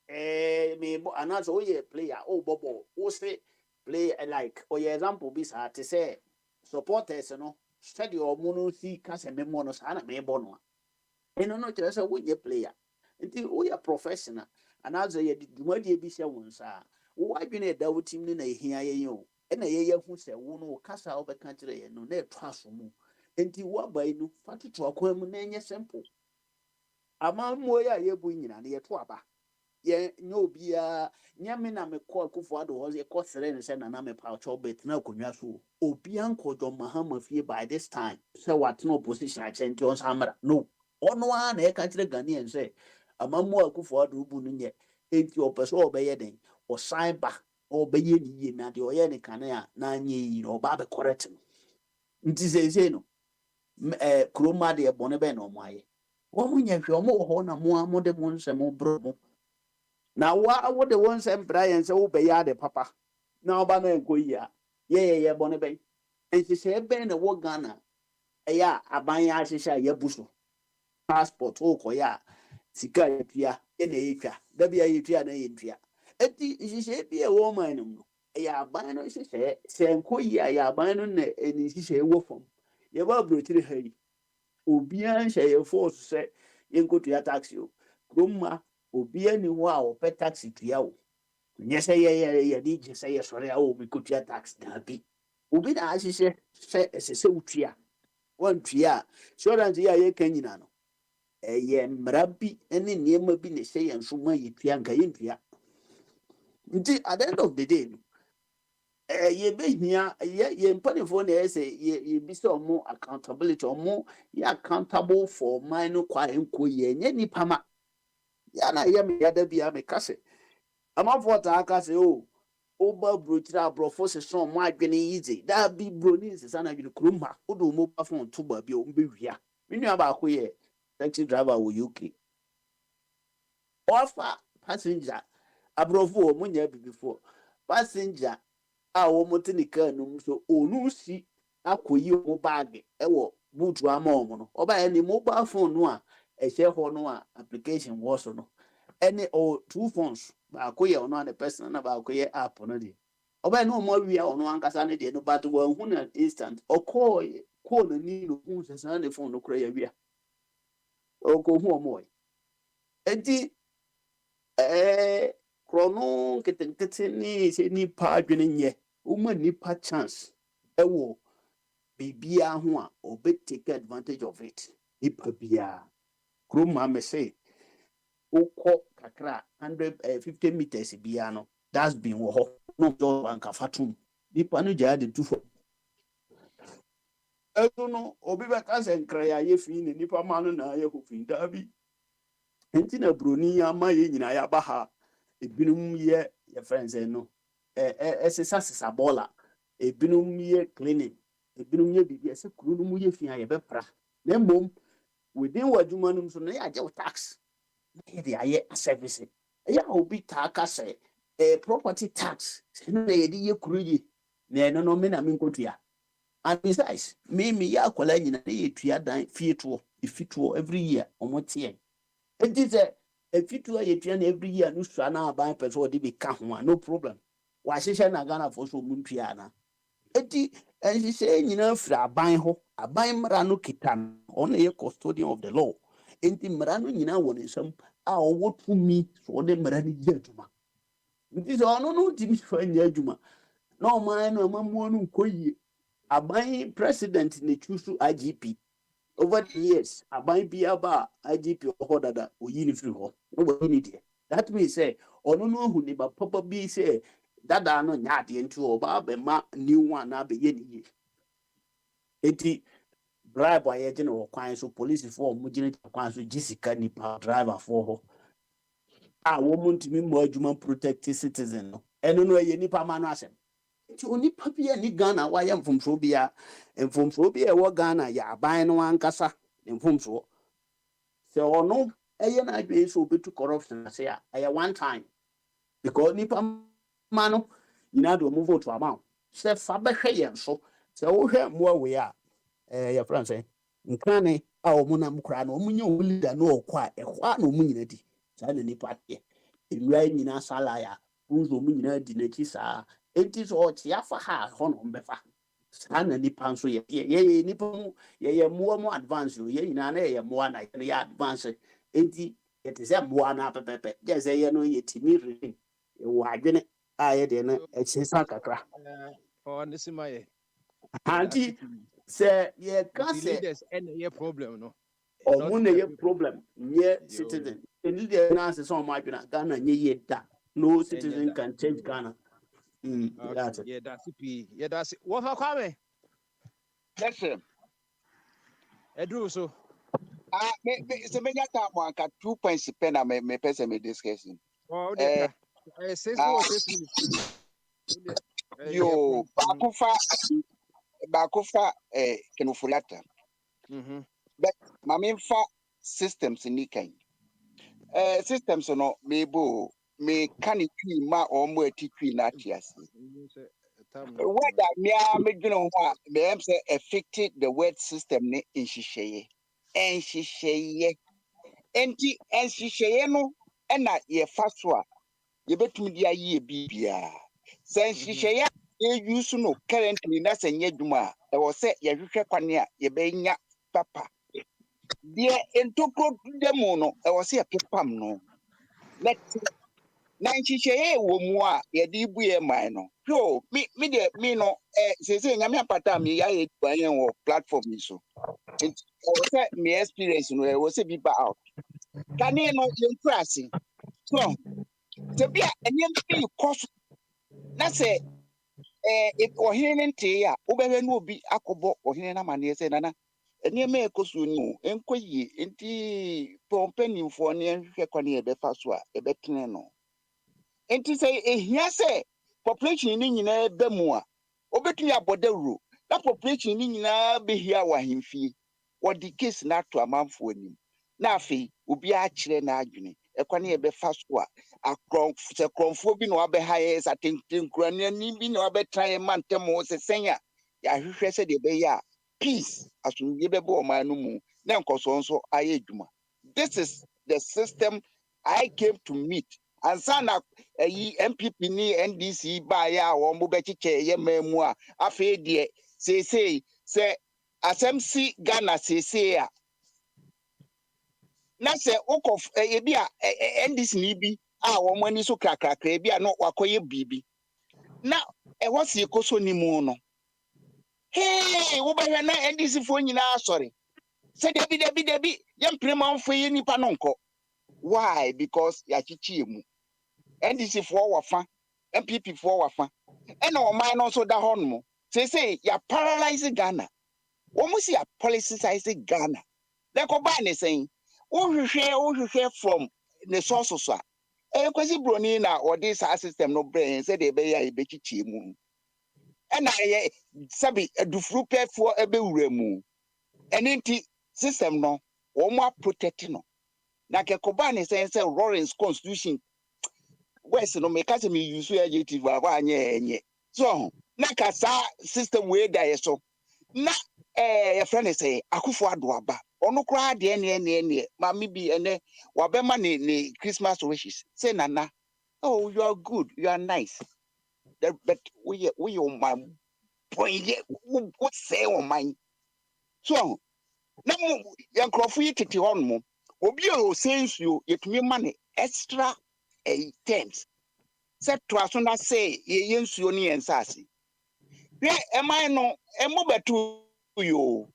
me another so ye player bobo wo say play like your example be sa to say supporters no study or mono see ka se me mono sa na me bono eno no kire say wo ye player nti wo ya professional another ye dwumadi bi se won sa wo adwene da wo team ni na ehia ye yo na ye hu se wo no kasa wo beka kire ye no na eto asomu enti wo abai no fatoto akwan mu na enye simple amammo ya ye bu nyina na ye to aba ye nyobia nyame na me call kufo ado ho ye call sere ne se na me pa cho bet na konwa so obia nkodo mahama fie by this time se what no position a chenti on samra no ono a na e ka kire Ghanaian se amammo akufo ado bu no nye enti opeso obeye den o sign back obeye ni ye na de oye ne kane a na anye yi no ba be correct nti se no kroma de bone be no mo aye wo mo nya hwe mo ho na mo amode mo nsem bro mo na wo de won nsem Brian se wo be ya de papa na oba na enko yi a ye bone be nti se be na wo Ghana ya aban ya hyehyɛ ya buso passport wo ko ya sika ya tua ye na yetwa da bia yetwa na yetwa eti hyehyɛ bi e wo man no ya aban no hyehyɛ se enko yi a ya aban no na eni hyehyɛ wo fam ye ba brochire ha yi obian hye ye force se yenkotua taxi o kroma obia ni ho a opɛ taxi tua o nye se ye di je se ye sore a o bi kotua tax da bi obi na ahyehyɛ se se utua wan tua insurance ya ye kan nyina no ye mrabi ene niema bi ne se ye nso ma ye tua nka ye ntua nti at the end of the day ye behia ye mpanifo na say ye bi say omo accountability omo ye accountable for mine kwa enko ye nye nipa ma ya na ye me yada bia me kase amafo ta aka say oba brochira brofo se so mo adwene easy da bi bro ni sesa na adwene kroma odo mo ba phone to ba bi o mbe hwia menua ba ko ye taxi driver wo UK offer passenger abrofo mo nya bibifo passenger a wɔn te ne kaa no mu so onu si akɔyi wɔn baage ɛwɔ buutu ama wɔn no ɔbaayɛ ne mobile phone no a ɛhyɛ hɔ no a application wɔ so no ɛne ɔwɔ 2 phones baako yɛ ɔno a ne personal na baako yɛ app no deɛ ɔbaayɛ ne wɔn awia ɔno ankasa ne deɛ no but wɔn ho na instant ɔkɔɔ kɔɔ n'ani na ohun sɛ saa ne phone no kora yɛ awia ɔkɔ hu wɔn wɔ eti korɔ no nketenkete ne sɛ nipa adwene nyɛ wɔn nipa chance ɛwɔ biribiara ho a ɔbɛ take advantage of it nipa biara kurom maame sɛ wokɔ kakra 150 meters biara no that's been wɔ hɔ no jɔ ankafa tum nipa no gyaa de tu fam ɛso no obi bɛka sɛ nkraya yɛ fi ne nipa ma no na ayɛ ho fi daabi nti na buroni ama yɛ nyinaa yɛaba ha ebinom yɛ yɛfrɛ nsɛ no ɛsesa bɔɔla ebinom yɛ cleaning ebinom yɛ biribi ɛsɛ kuro no mu yɛ fi a yɛbɛpra na mmom within w'adwuma no so na yɛagye wo tax na yɛde ayɛ service ɛyɛ a obi taa ka sɛ property tax ɛno na yɛde yɛ kuro yi na ɛno no me na menkɔtua and besides me yɛ akwadaa nyinaa na yɛtua dan fituo every year ɔmo teɛ ɛnti sɛ efituo a yɛtua no every year no sua na aban pɛ sɛ ɔde bi ka ho a no problem wahyehyɛ na Ghanafoɔ so ɔmo ntua ana eti nhyehyɛ nyinaa firi aban hɔ aban mmara no kita no ɔno yɛ custodian of the law enti mmara no nyinaa wɔ ne nsam a ɔwɔ tumi so ɔde mmara no yɛ adwuma nti sɛ ɔno no ntumi fa nyɛ adwuma na ɔman no amamuo no nkɔ yie aban president ne choose IGP over the years aban bi aba IGP ɔhɔ dada oyi ne firi hɔ no wɔ ne deɛ that means sɛ ɔno no ahu ne ba papa bi sɛ dada no nya adeɛ nti ɔba abɛma new one na abɛyɛ ne yie eti bribe a yɛgye no wɔ kwan so polisifoɔ ɔmo gyina kwan so gye sika nipa driverfoɔ hɔ a wɔn ntumi mmɔ adwuma protect citizen no ɛno no ɛyɛ nipa ma no asɛm nti onipa bi a ne Ghana wayɛ mfomsoɔ bi a ɛwɔ Ghana yɛ aban no ankasa ne mfomsoɔ sɛ ɔno ɛyɛ n'adwene sɛ obetu corruption ase a ɛyɛ one time because nipa ma no nyinaa de ɔmo vote ama wo sɛ fa bɛhwɛ yɛn so sɛ wohwɛ mmoa wei a yɛfrɛ no sɛ nkrane a ɔmo nam koraa no ɔmo nyɛ ɔmo leader no ɔkɔ a ɛhɔ a na ɔmo nyinaa di saa na nipa teɛ nnura nyinaa salaya ɔmo ɔmo nyinaa di n'akyi saa enti sɛ ɔkye afa ha hɔ na ɔmo bɛfa saa na nipa nso yɛyɛ nipa mu yɛyɛ mmoa mu advance o yɛn nyinaa na yɛyɛ mmoa na yɛ advance enti yɛte sɛ mmoa no apɛpɛpɛ gye sɛ yɛ no yɛtumi rene yɛwɔ adwene a yɛde no ɛkyɛ sa kakra anti sɛ yɛka sɛ leaders ɛna yɛ problem no ɔmo na yɛ problem nyɛ citizen ɛni deɛ na asɛ sɛ ɔmo adwene Ghana nyɛ yie da no citizen can change Ghana. That's it. Yeah, that's it. Yeah, that's it. What for Kwame? That's him. Edu so. So many time one got 2 points pen na me person me discussing. Oh, okay. 6 minutes. Yo, bakufa kenufulata. But mamimfa systems ni kan. Systems no mebo me kanitwi ma omo atitwi na atiase. Whether me dwene ho a me am say affected the word system ne nhyehyeye. Nhyehyeye. Enti nhyehyeye no na ye fa so a ye betumi dia ye bibia. Say nhyehyeye e use no currently na say nyadwuma e wo say ye hwehwe kwane a ye benya papa. De entokro demo no e wo say pepam no. Let's na nhyehyeye wo mu a ye de buye man no so me no say nyame apata me ya ye duan wo platform ni so it say me experience no e was be ba out can you no interest so to be anyam be cost na say it ohene nte ya obebe no obi akobo ohene na mane say nana anyam e kosu no enkoyi enti pompanimfo ne hwehwe kwane e be fa so a e betene no enti say ehia say population ni nyina ba mu a obetumi abodawuro na population ni nyina behia wa hemfie odi case na to amanfo anim na afi obi a kire na adwene ekwane ebe faswa akron se kronfo bi no abɛha yɛ satenkrania ni bi no abɛtra yɛ mantemo se senya ya hwehwɛ se de be ya peace asumdie bɛbɛ ɔman no mu na nkoso nso ayɛ adwuma. This is the system I came to meet. And sana MPP ni NDC ba ya wo mo bechiche ye mamu a afa de say asem si Ghana say a na se ukof ebi a NDC ni bi a wo mo ani so krakrakra bi a no wakoye bibi na wo si ekoso ni mu no hey wo ba na NDC fo nyina sorry say debi yem prema mfo ye nipa no nko. Why? Because ya chichi mu NDC for wafa MPP for wafa and our mind also da honmo say ya paralyze Ghana almost ya politicize Ghana they ko ba ne saying wo from the sources a kwesi broni na or this system no brain say they be ya ebechichi mu and I sabi adufru pefo ebe wura mu enti system no wo mo protect no na ke ko ba ne saying say Lawrence constitution West no make us me use adjective enye so na kasa system we die so na your friend say akufo ado aba ono kra de ene ma me bi ene wabema ne Christmas wishes say nana oh you are good you are nice but we on my point what say on my so na yan krofo yi tete on mo obi o sense you yetumi money extra terms set to as soon as say ye nsuo ne ensase we am I no emo betu yo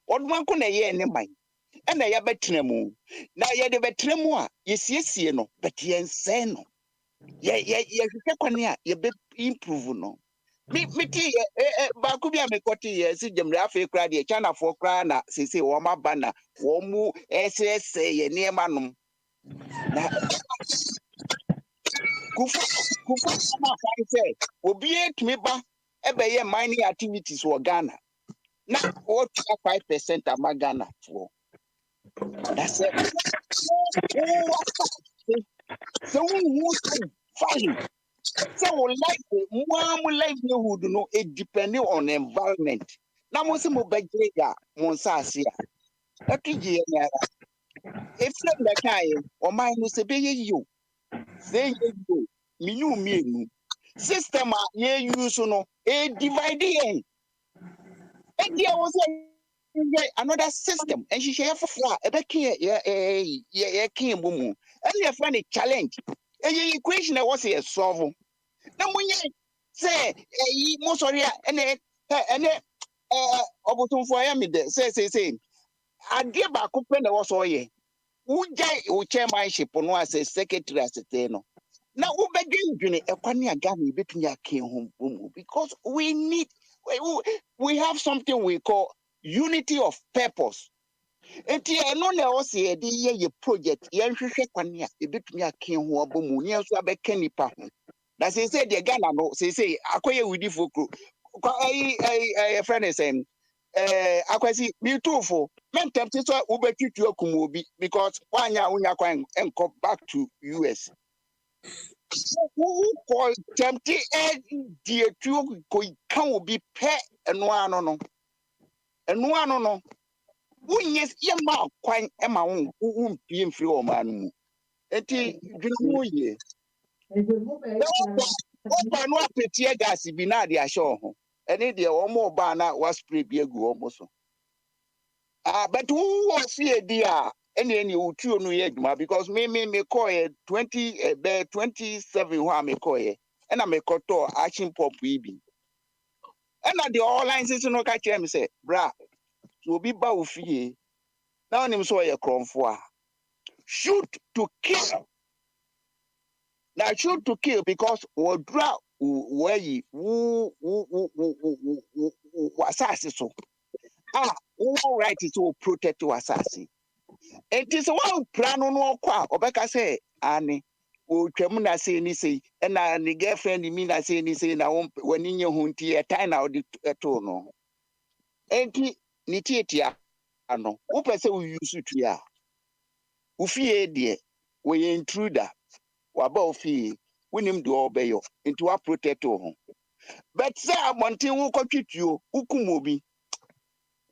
odman ko na ye ne man e na ya betrem na ye de betrem a ye siesie no betye nse no ye hwehwe kwane a ye be improve no me ti ba ku bia me koti ye si gemre afa kra de China for kra na sese wo ma ba na wo mu ese ye ne ma no na kufa ma fa say obi etumi ba ebe ye mining activities wo Ghana na what 5% ama Ghana for that's it so who value so life livelihood no it depending on environment na mo se mo begre ya mo nsase a atuje ya if the kai o man no se be you say you me system a ye use no e divide yen and there was another system and she share for ebeke ye kin bomu and your friend a challenge and your equation that was a solve na munye say mo sorry ene obotum for ya me de say ade ba ko pe na wo so ye ujai u chairmanship no as a secretary as no na wo begin dwene ekwane aga na betumi akin ho bomu because we have something we call unity of purpose. Enti eno na o se de ye project ye nhwehwe kwane a ebetumi akin ho abomu ne nso abeka nipa ho na say de Ghana no say akoye widi fokro ai friend is akwasi me too for men tempted so ubetwitu akum obi because wanya unya kwan enko back to US who call tempted die tu ko kan obi pe eno ano no wunye ye ma kwan e ma won pie mfiri o ma no mu enti dwunu ye oba no apetie gas bi na de ahye ho ene de o mo ba na was spray bi egu o mo so but who was here dia ene utuo no ye adwuma because me call 27 ho me call ye na me koto action pop bi na the all lines no ka kire me say bra so obi ba ofie na onim so ye kromfo a shoot to kill now shoot to kill because wodra where you wasase so who right to protect your assassin. It is one plan on kwa obeka say ani o twam na say ni say na ni girlfriend mi na say ni say na woni nye ho nti e time na odi to no enti ni tietia ano wo pese wo use tu ya wo fie de we intruder waba ofi wonim do obeyo into wa protect ho but say abonten wo kwatwituo ukumo bi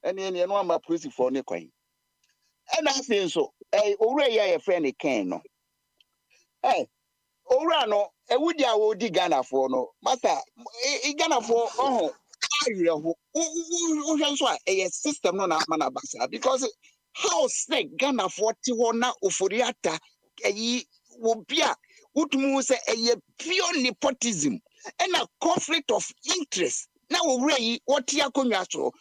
ene no ama police for ne kwan ena afi so owura ya ye friend ken no owura no ewudi a wo di Ghana for no master Ghana for ho ayre ho wo hwe so a system no na mana basa because how snake Ghana for ti ho na oforiata wo bia wotumu say pure nepotism and a conflict of interest now we what akonwa so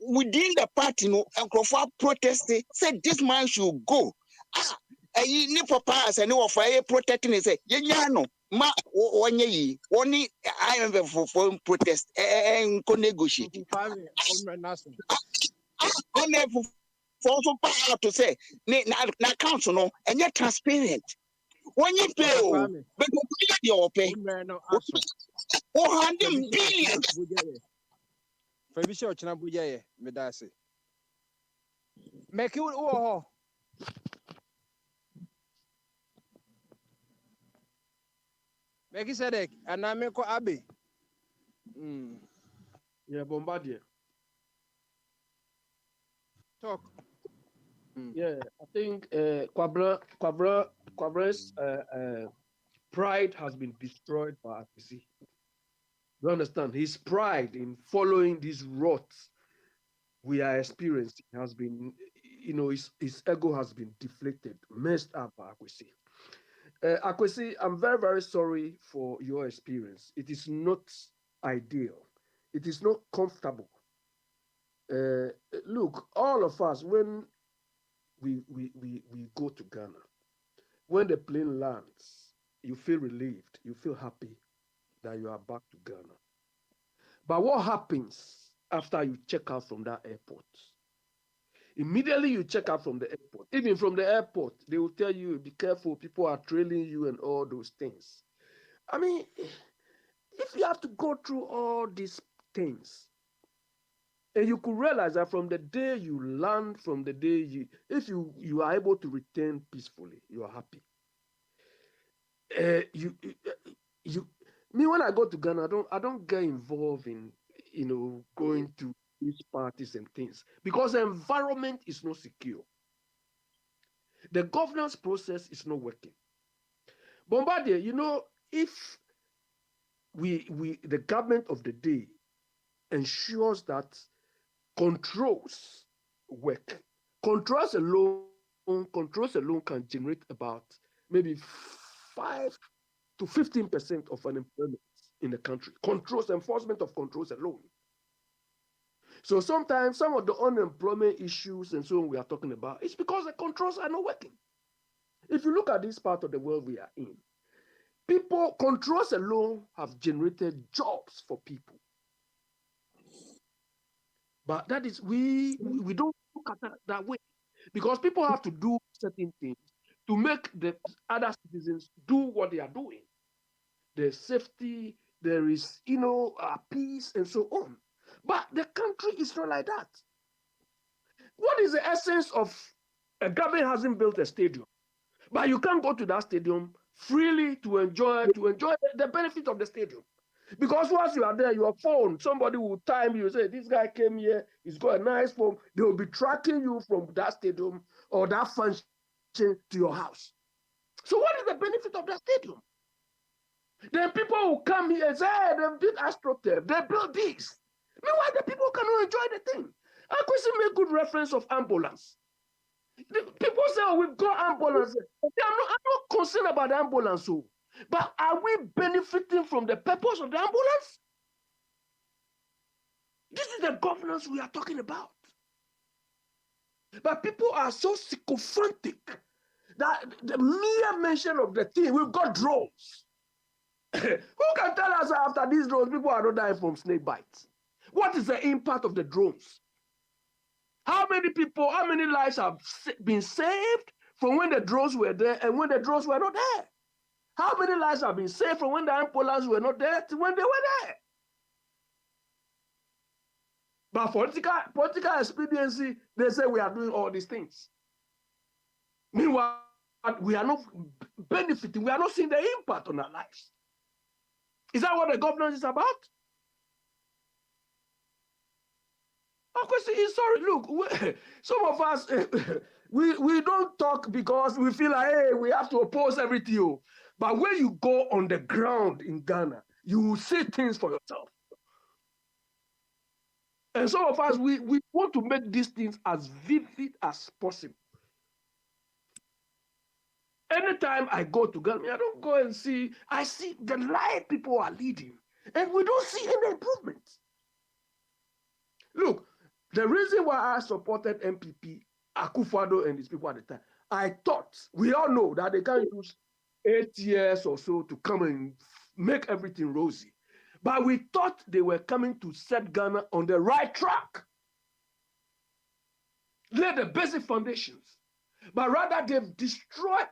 within the party no enkrofo protest say this man should go ni papa as any of protecting say yenya no ma wonye yi woni IMF for protest ko negotiate for also power to say na council no enye transparent when you pay but you pay billions Fabisha ochina buja medase make wo Make Sedek and I make Abbey. Yeah, Bombardier. Talk. Yeah, I think Kwabra's pride has been destroyed by RPC. You understand? His pride in following these routes we are experiencing has been, his ego has been deflated, messed up by Akwesi. Akwesi, I'm very, very sorry for your experience. It is not ideal. It is not comfortable. Look, all of us, when we go to Ghana, when the plane lands, you feel relieved, you feel happy that you are back to Ghana. But what happens after you check out from that airport? Immediately you check out from the airport. Even from the airport, they will tell you, be careful, people are trailing you and all those things. I mean, if you have to go through all these things, and you could realize that from the day you land, from the day if you are able to return peacefully, you are happy. Me, when I go to Ghana, I don't get involved in, going to these parties and things because the environment is not secure. The governance process is not working. Bombardier, if the government of the day ensures that controls work, controls alone can generate about maybe 5 to 15% of unemployment in the country. Controls, enforcement of controls alone. So sometimes some of the unemployment issues and so on we are talking about, it's because the controls are not working. If you look at this part of the world we are in, controls alone have generated jobs for people. But that is, we don't look at that way because people have to do certain things to make the other citizens do what they are doing. There's safety, there is, peace and so on. But the country is not like that. What is the essence of a government hasn't built a stadium, but you can't go to that stadium freely to enjoy the benefit of the stadium? Because once you are there, your phone, somebody will time you, say, this guy came here, he's got a nice phone. They will be tracking you from that stadium or that function to your house. So what is the benefit of that stadium? Then people will come here and say, hey, they did AstroTurf, they built this. Meanwhile, the people cannot enjoy the thing. Akwesi made good reference of ambulance. People say, oh, we've got ambulance. I'm not concerned about the ambulance, but are we benefiting from the purpose of the ambulance? This is the governance we are talking about. But people are so sycophantic that the mere mention of the thing, we've got drones. Who can tell us after these drones, people are not dying from snake bites? What is the impact of the drones? How many people, how many lives have been saved from when the drones were there and when the drones were not there? How many lives have been saved from when the ambulances were not there to when they were there? But political expediency, they say we are doing all these things. Meanwhile, but we are not benefiting. We are not seeing the impact on our lives. Is that what the governance is about? Our question is, sorry, look, some of us, we don't talk because we feel like, hey, we have to oppose everything. But when you go on the ground in Ghana, you will see things for yourself. And some of us, we want to make these things as vivid as possible. Anytime I go to Ghana, I don't go and see, I see the life people are leading, and we don't see any improvement. Look, the reason why I supported MPP, Akufo-Addo and his people at the time, I thought, we all know that they can use 8 years or so to come and make everything rosy. But we thought they were coming to set Ghana on the right track, lay the basic foundations. But rather, they've destroyed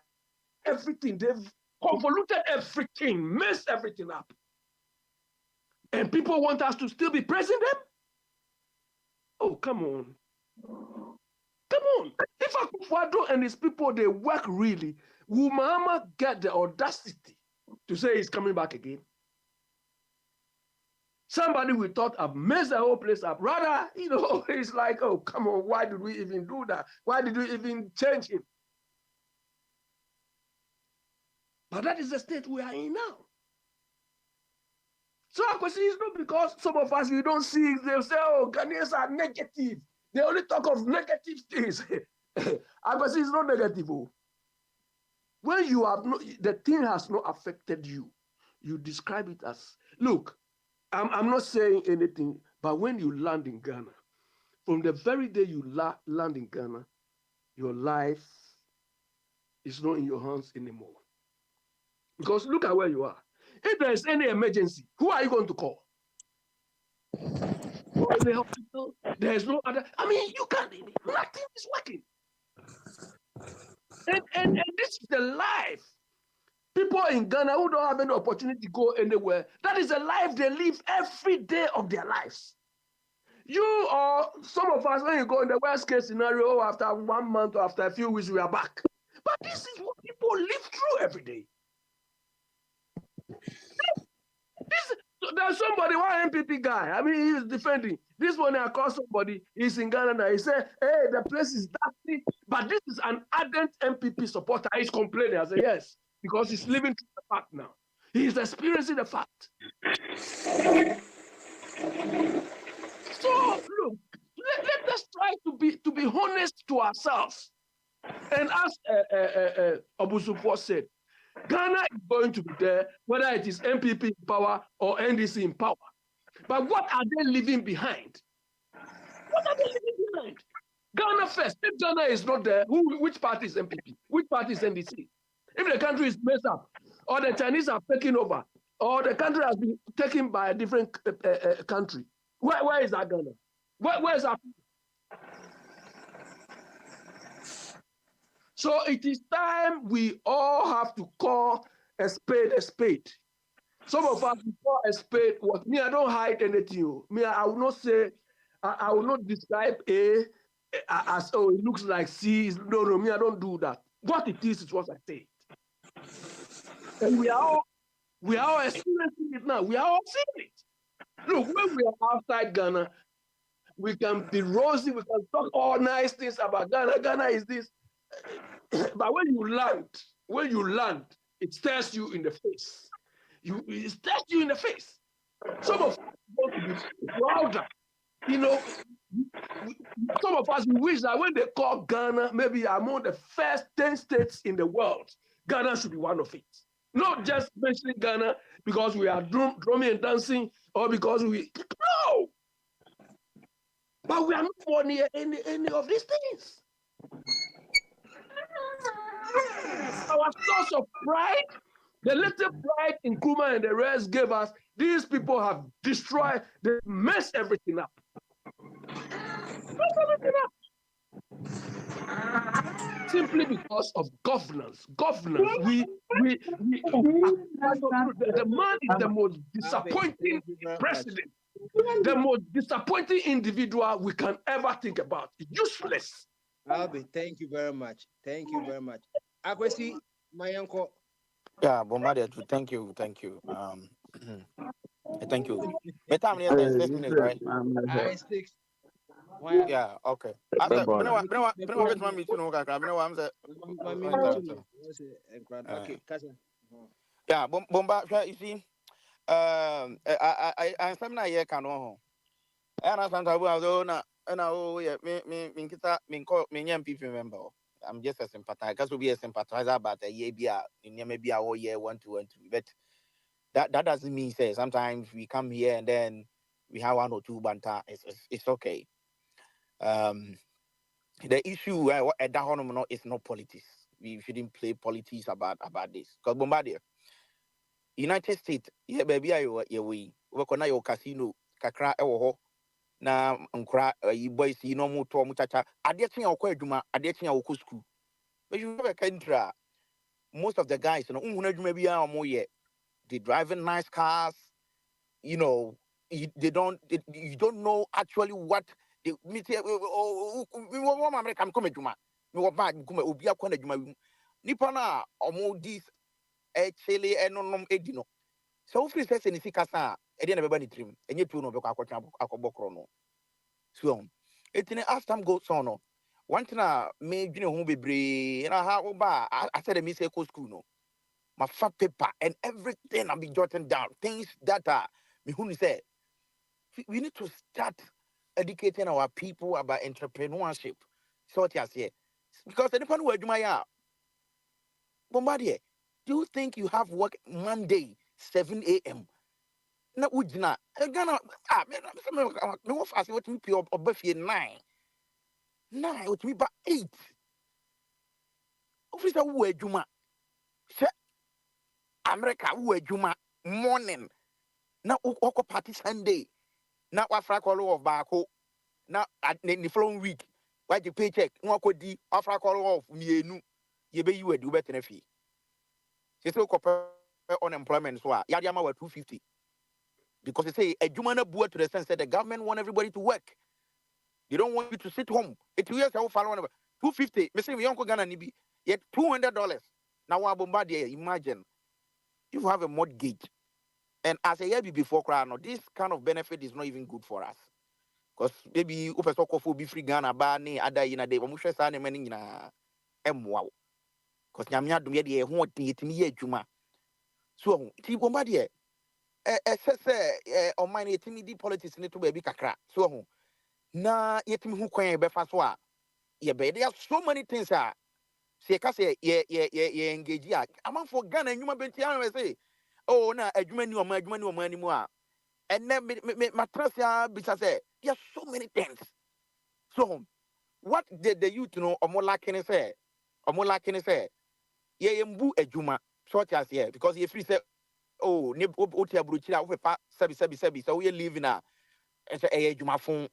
everything. They've convoluted everything, messed everything up. And people want us to still be praising them? Oh, come on. Come on. If Akufo-Addo and his people, they work really, will Mahama get the audacity to say he's coming back again? Somebody we thought have messed the whole place up. Rather, it's like, oh, come on, why did we even do that? Why did we even change him? But that is the state we are in now. So our question is not because some of us, we don't see, they'll say, oh, Ghanaians are negative. They only talk of negative things. Our question is not negative. Oh. When you have not, the thing has not affected you, you describe it as, look, I'm not saying anything, but when you land in Ghana, from the very day you land in Ghana, your life is not in your hands anymore. Because look at where you are. If there is any emergency, who are you going to call? In the hospital, there is no other. I mean, you can't, nothing is working. And this is the life. People in Ghana who don't have any opportunity to go anywhere, that is a life they live every day of their lives. You or some of us, when you go in the worst case scenario, after 1 month or after a few weeks, we are back. But this is what people live through every day. There's somebody, one MPP guy, I mean, he's defending. This one, I call somebody, he's in Ghana now. He said, hey, the place is dirty, but this is an ardent MPP supporter. He's complaining. I said, yes, because he's living through the fact now. He's experiencing the fact. So, look, let us try to be honest to ourselves. And as Obusupo said, Ghana is going to be there, whether it is MPP in power or NDC in power. But what are they leaving behind? What are they leaving behind? Ghana first. If Ghana is not there, which party is MPP? Which party is NDC? If the country is messed up, or the Chinese are taking over, or the country has been taken by a different country, where is that Ghana? Where is that? So it is time we all have to call a spade a spade. Some of us call a spade what? Me, I don't hide anything. Me, I will not say, I will not describe A as, oh, it looks like C. No, me, I don't do that. What it is what I say. And we are all experiencing it now. We are all seeing it. Look, when we are outside Ghana, we can be rosy, we can talk all nice things about Ghana. Ghana is this. But when you land, it stares you in the face. It stares you in the face. Some of us want to be prouder. Some of us wish that when they call Ghana, maybe among the first 10 states in the world, Ghana should be one of it. Not just mentioning Ghana because we are drumming and dancing or because no! But we are not for any of these things. Our source of pride, the little pride Nkrumah and the rest gave us, these people have destroyed, they messed everything up. Simply because of governance. Governance. The man is the most disappointing president, the most disappointing individual we can ever think about. Useless. Alvin, thank you very much. Thank you very much. Akwesi Mayanko. Yeah, Bombardier too. Thank you. Thank you. Thank you. My time is Eh, 6 minutes, right? I 6. Why? Yeah, okay. I said, bring with my meeting. Okay, I'm saying, Okay, Kasa. yeah, Bomba. You see, I something here can know. And I sometimes I go na, and yeah, me kita, me young people member. I'm just a sympathizer. Because we be a sympathizer, but a year be a, in maybe a whole year 1 2 1 2. But that doesn't mean say sometimes we come here and then we have 1 or 2 banter. It's okay. The issue at that home is not politics. We shouldn't play politics about this. Because Bombardier, United States, yeah, baby, I we work on your casino, kakra, na nkra boys you know mo to mo chacha ade chen akwa adwuma ade chen akwa school but you have a country most of the guys you know unhuna adwuma bia mo ye they driving nice cars you know you don't know actually what they me say we want America come adwuma me wo ba come obi akwa na adwuma nipa na omo this chele enonom edi no so free say ni sika sa e de na beba ni trim enye tu no be akwa akobokro no so etini as time goes on no one thing me dwene ho bebre na ha oba I said me say go school no my fat paper and everything I be jotting down things that me who say we need to start educating our people about entrepreneurship so what you say because the people who adwuma ya Bombardier do you think you have work Monday 7 a.m. na ujina Ghana me wo fast what me pay obafie 9 what me ba 8 officer wo adwuma se America wo adwuma morning na oko party Sunday na wafra call off baako na the following week why the paycheck no akodi wafra call off mienu ye be you adu betena fi se so ko unemployment so ya dia ma wa 250 because they say adwuma na bua to the sense that the government want everybody to work. They don't want you to sit home. It years how follow 250. Me say we uncle Ghana ni bi yet $200. Now one Bombardier, imagine if you have a mortgage and as a year before cry no this kind of benefit is not even good for us. Because maybe if a soccer for be free Ghana ba ni ada in a day, we share sa ne mani na wow. Because nyamia dum ye de ho tin yetimi ye adwuma. So ti Bombardier say on mine yetimi di politics ni to baby kakra. So na yetimi hu kwan be fa so a ye be there are so many things say ka say ye engage ya among for Ghana nyuma benti an say oh na adwuma ni o ma ni mu a and then matrasia bisa say there are so many things so what did the youth know omo lacking say ye mbu adwuma short as here because ye free say oh ne oti abrochira wo fa sabi so we living na and say adwuma fun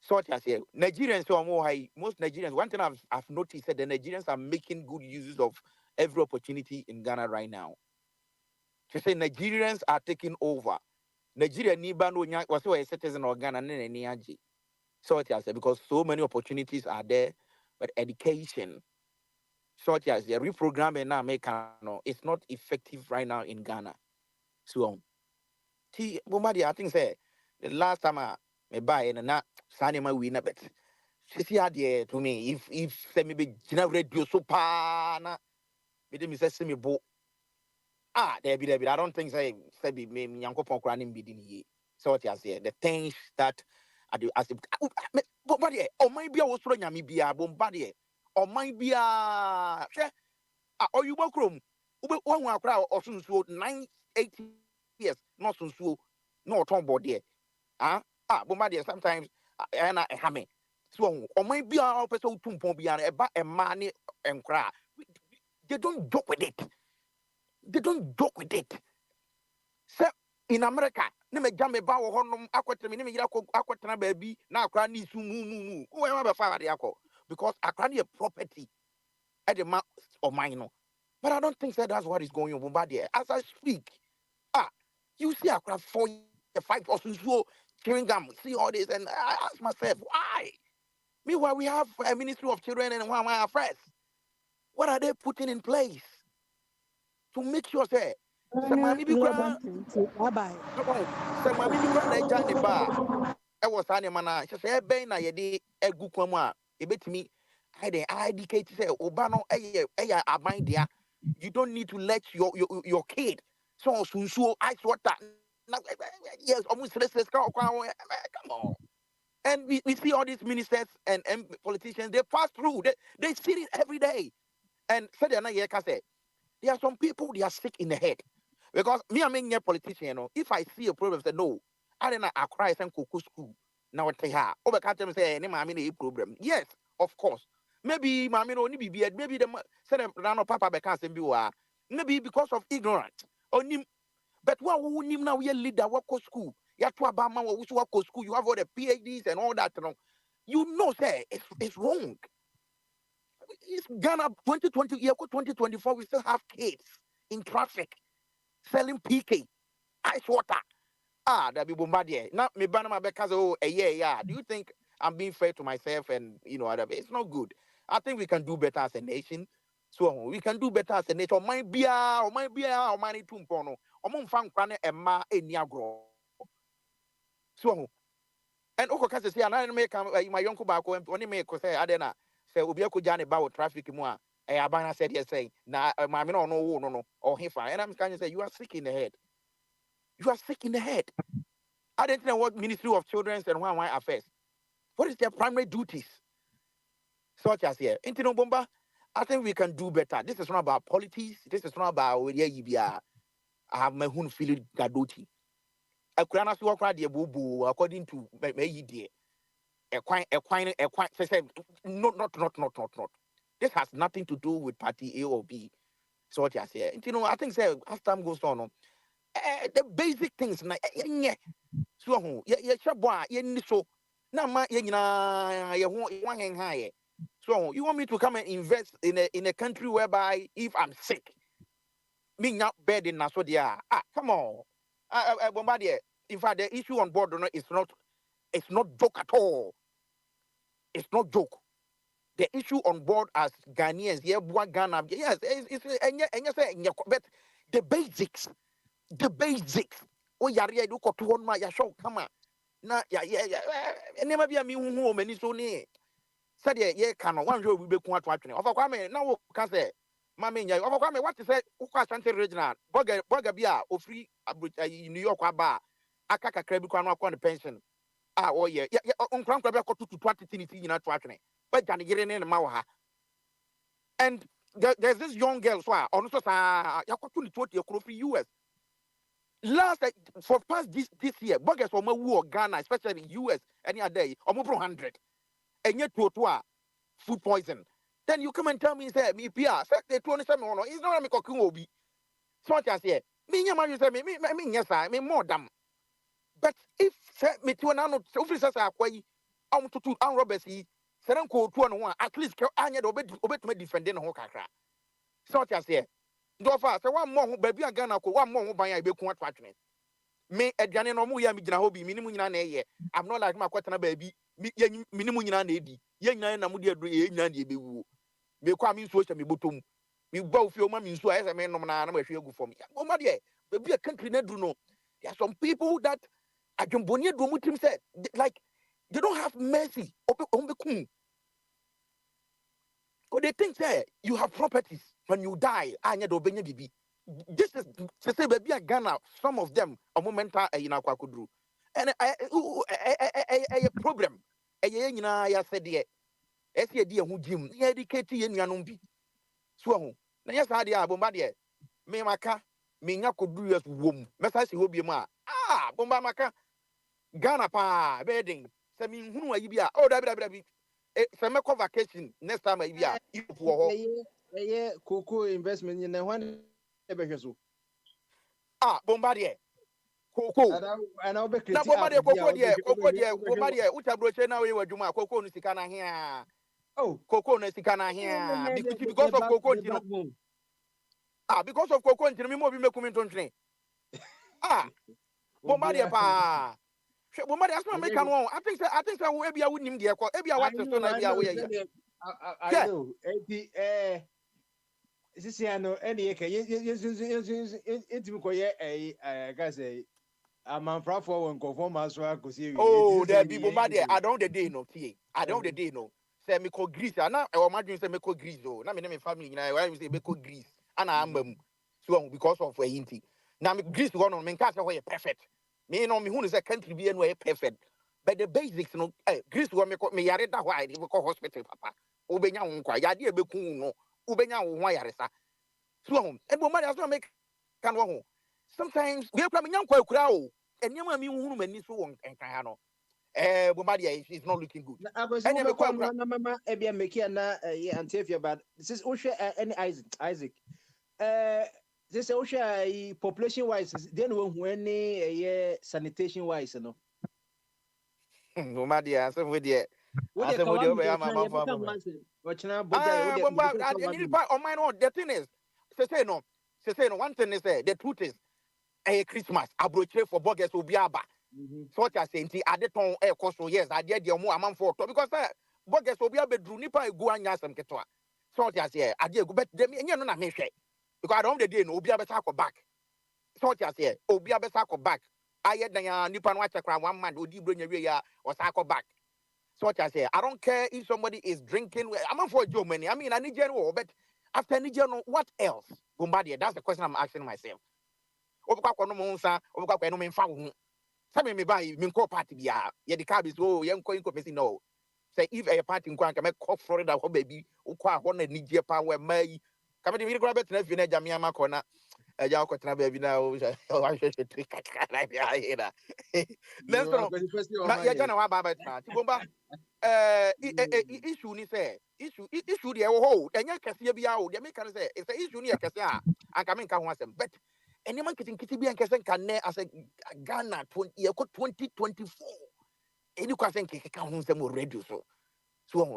short as here. Nigerians so more high. Most Nigerians. One thing I've noticed that the Nigerians are making good uses of every opportunity in Ghana right now. To say Nigerians are taking over. Nigeria niba no nya was a citizen of Ghana ni short as because so many opportunities are there, but education short as the reprogramming now make no it's not effective right now in Ghana. So Bombardier, I think say the last time I buy and na sanima we na bet. See idea to me if say me be gina radio so pa na me dem say me bo there be I don't think say be me yankopon kra nim be di ni so what you say the things that I do as Bombardier o man bia wo soro nyame bia Bombardier o man bia hwe oyubo krom ube won akra osunsuo 9 8 years no sunsuo no ton body Bombardier sometimes and I have me so on my be our person to pon bia e ma ne enkra they don't joke with it so in America ne me jam me ba wo honom akwotre me ne me yira akwotena ba bi na akra ni su mu wo e ma be fa ade akọ because akra ne property at the ma of mine no but I don't think that's what is going on Bombardier as I speak you see akra 4 5 or so chewing gum see all this and I ask myself why meanwhile we have a ministry of children and one first What are they putting in place to make sure say Samami Bikra Bye bye. Samami Bikra na jani ba was animana just a bay na yedi a good kwama a bit me I indicate say Obano a mind there. You don't need to let your kid so ice water. Yes, almost come on. And we see all these ministers and politicians, they pass through, they see it every day. And said there are some people they are sick in the head. Because me, I'm a politician, you know. If I see a problem, say no, I don't know, I cry and cocoa school. Now what they have. Over can't say any mammy a problem. Yes, of course. Maybe mammy only be maybe the said Rano Papa because maybe because of ignorance. Only but what who him now we leader what school. You have to about man who work school, you have all the PhDs and all that. You know, say it's wrong. It's Ghana 2020, 2024, we still have kids in traffic selling PK, ice water. That be bombarded. Not me banana because yeah. Do you think I'm being fair to myself and it's not good. I think we can do better as a nation. So we can do better as a nation. Might be or money to pono. Or fan crane and ma eniagro. So and Oko Kasa say, and I make my uncle back when only make say Adena say Ubiako Jani about traffic more. Abana said yes, saying, nah, mammy no, or he fine. And I'm kind of say, you are sick in the head. You are sick in the head. I don't know what Ministry of Children's and One Affairs. What is their primary duties? Such as here. Intino Bomba, I think we can do better. This is not about politics. This is not about where you be. I have my own feeling gadoti. I could not walk right the boo according to my idea. Equine, not. This has nothing to do with party A or B. So what I say, I think say as time goes on, the basic things na so chabwa so na ma one high. So you want me to come and invest in a country whereby if I'm sick, me not bed in so there. Come on. Bombardier. In fact, the issue on board is not joke at all. It's not joke. The issue on board as Ghanaians, Ghana, yes, but the basics. Oh, yeah, do ko to one my show, come on. Na, yeah, never be a me who many so near. Said, yeah, can one job will be quite watching. Of a Kwame, now can say, Mammy, of a Kwame, what is it? Uka Santa Regina, Bugger Bia, or free in New York bar, Akaka Krebukan on the pension. Oh, yeah, Uncle Quebec to 20 in a watching. But Johnny getting in Maha. And there's this young girl, so on Yakutuni 20 across the US. Last for past this year, buggers from war Ghana, especially US, any other day, almost 100. And yet to food poison. Then you come and tell me, say, me PR, say, they 27 or no, it's not a cooking will be. So what I say, me, you say, me, yes, I mean, more damn. But if me to an officers are quite to Robertsy, Serenco 2 at least I need obey me defending Hokaka. So what I say, do fast, one more baby a Ghana, one more by a big watching. Me a Janet no more yammy hobby, minimum in a year. I'm not like my quatana baby, minimum in an AD. Young and Amudia Yandy be woo. Me come in social me bottom. We both your mammy so as a man of an animal go for me. Oh, my dear, be a country net do know. There are some people that I can bonnet do mutim said, like, they don't have mercy on the coon. Because they think that you have properties when you die, and you don't be. This is to say, baby, Ghana, some of them are momental in our Kwakudru. And a problem. A yen, I said, dear, as ye dear who Jim, educated in Yanumbi. So, yes, I dear Bombardier. Me maka, me could do as womb. Message will be ma. Bombamaka. Ghana pa, bedding. Semi, who are you? Oh, that summer vacation next time I be yeah, cocoa investment in the one. Bombardier. Cocoa. And I'll be now, Bombardier, Bombardier, which I brought now you were Juma, Cocoa Nisicana here. Oh, Cocoa Nisicana here. Because of Cocoa, because of Cocoa, and me be coming to train. Bombardier pa. Bombardier, that's not making one. I think I will be a winning dear. Maybe I watch the stone idea. Sisiano, any guys, I'm on platform and conform as well because Oh, there be bombardier. I don't the day no tea. I don't the day no. Say me ko Greece. I na I imagine say me ko Greece oh. Na me name family na why we say me ko Greece. And I am so because of a hinty. Now me Greece one on me can't say perfect. Me no me who is a country be no perfect. But the basics no Greece one me yare da why we ko hospital papa. Ubenya wo kwa ya de be kun no. Ubenya wo ho yare sa. So and bombardier so make can wo. Sometimes we kwa me nyankwa kura o. Enyama mi hunu mani so won enkan no. Bombardier is not looking good. And you mama ebia make na Antefia, but this is Osha any Isaac. This Osha population wise, then when sanitation wise, no. Bombardier, so with the What the thing is, say no. One thing is the truth is, Christmas abroad for burgers will be aba. So what I say, at the ton air cost yes, I did your more amount for because burgers will be able to nipa go and yasam ketwa. So what I say, I did go bet them and you're not me share because I don't the day no be able to back. So what I say, oh be able to back. I had the nipa watch a 1 month would you bring your or cycle back. So what I say, I don't care if somebody is drinking. I'm for Germany. I mean, I need general, but after any general, what else? Bombardier, that's the question I'm asking myself. Some me buy me call party bia ye the car is oh yen ko person no say if a party nko anka me call Florida ho baby ukwa ho na Nigeria pa we mai ka me de grab bet na fi na jamia makona ja ko tena baby na o wa hwe trick na bia ira let's go ma ya jana wa ba bet na ti bomba issue ni say issue de wo ho enya kase bia o de me kan say it's a issue ni kase a anka me nka ho asem but any man kitty be and can as a Ghana 2024. Any question can home some more radio so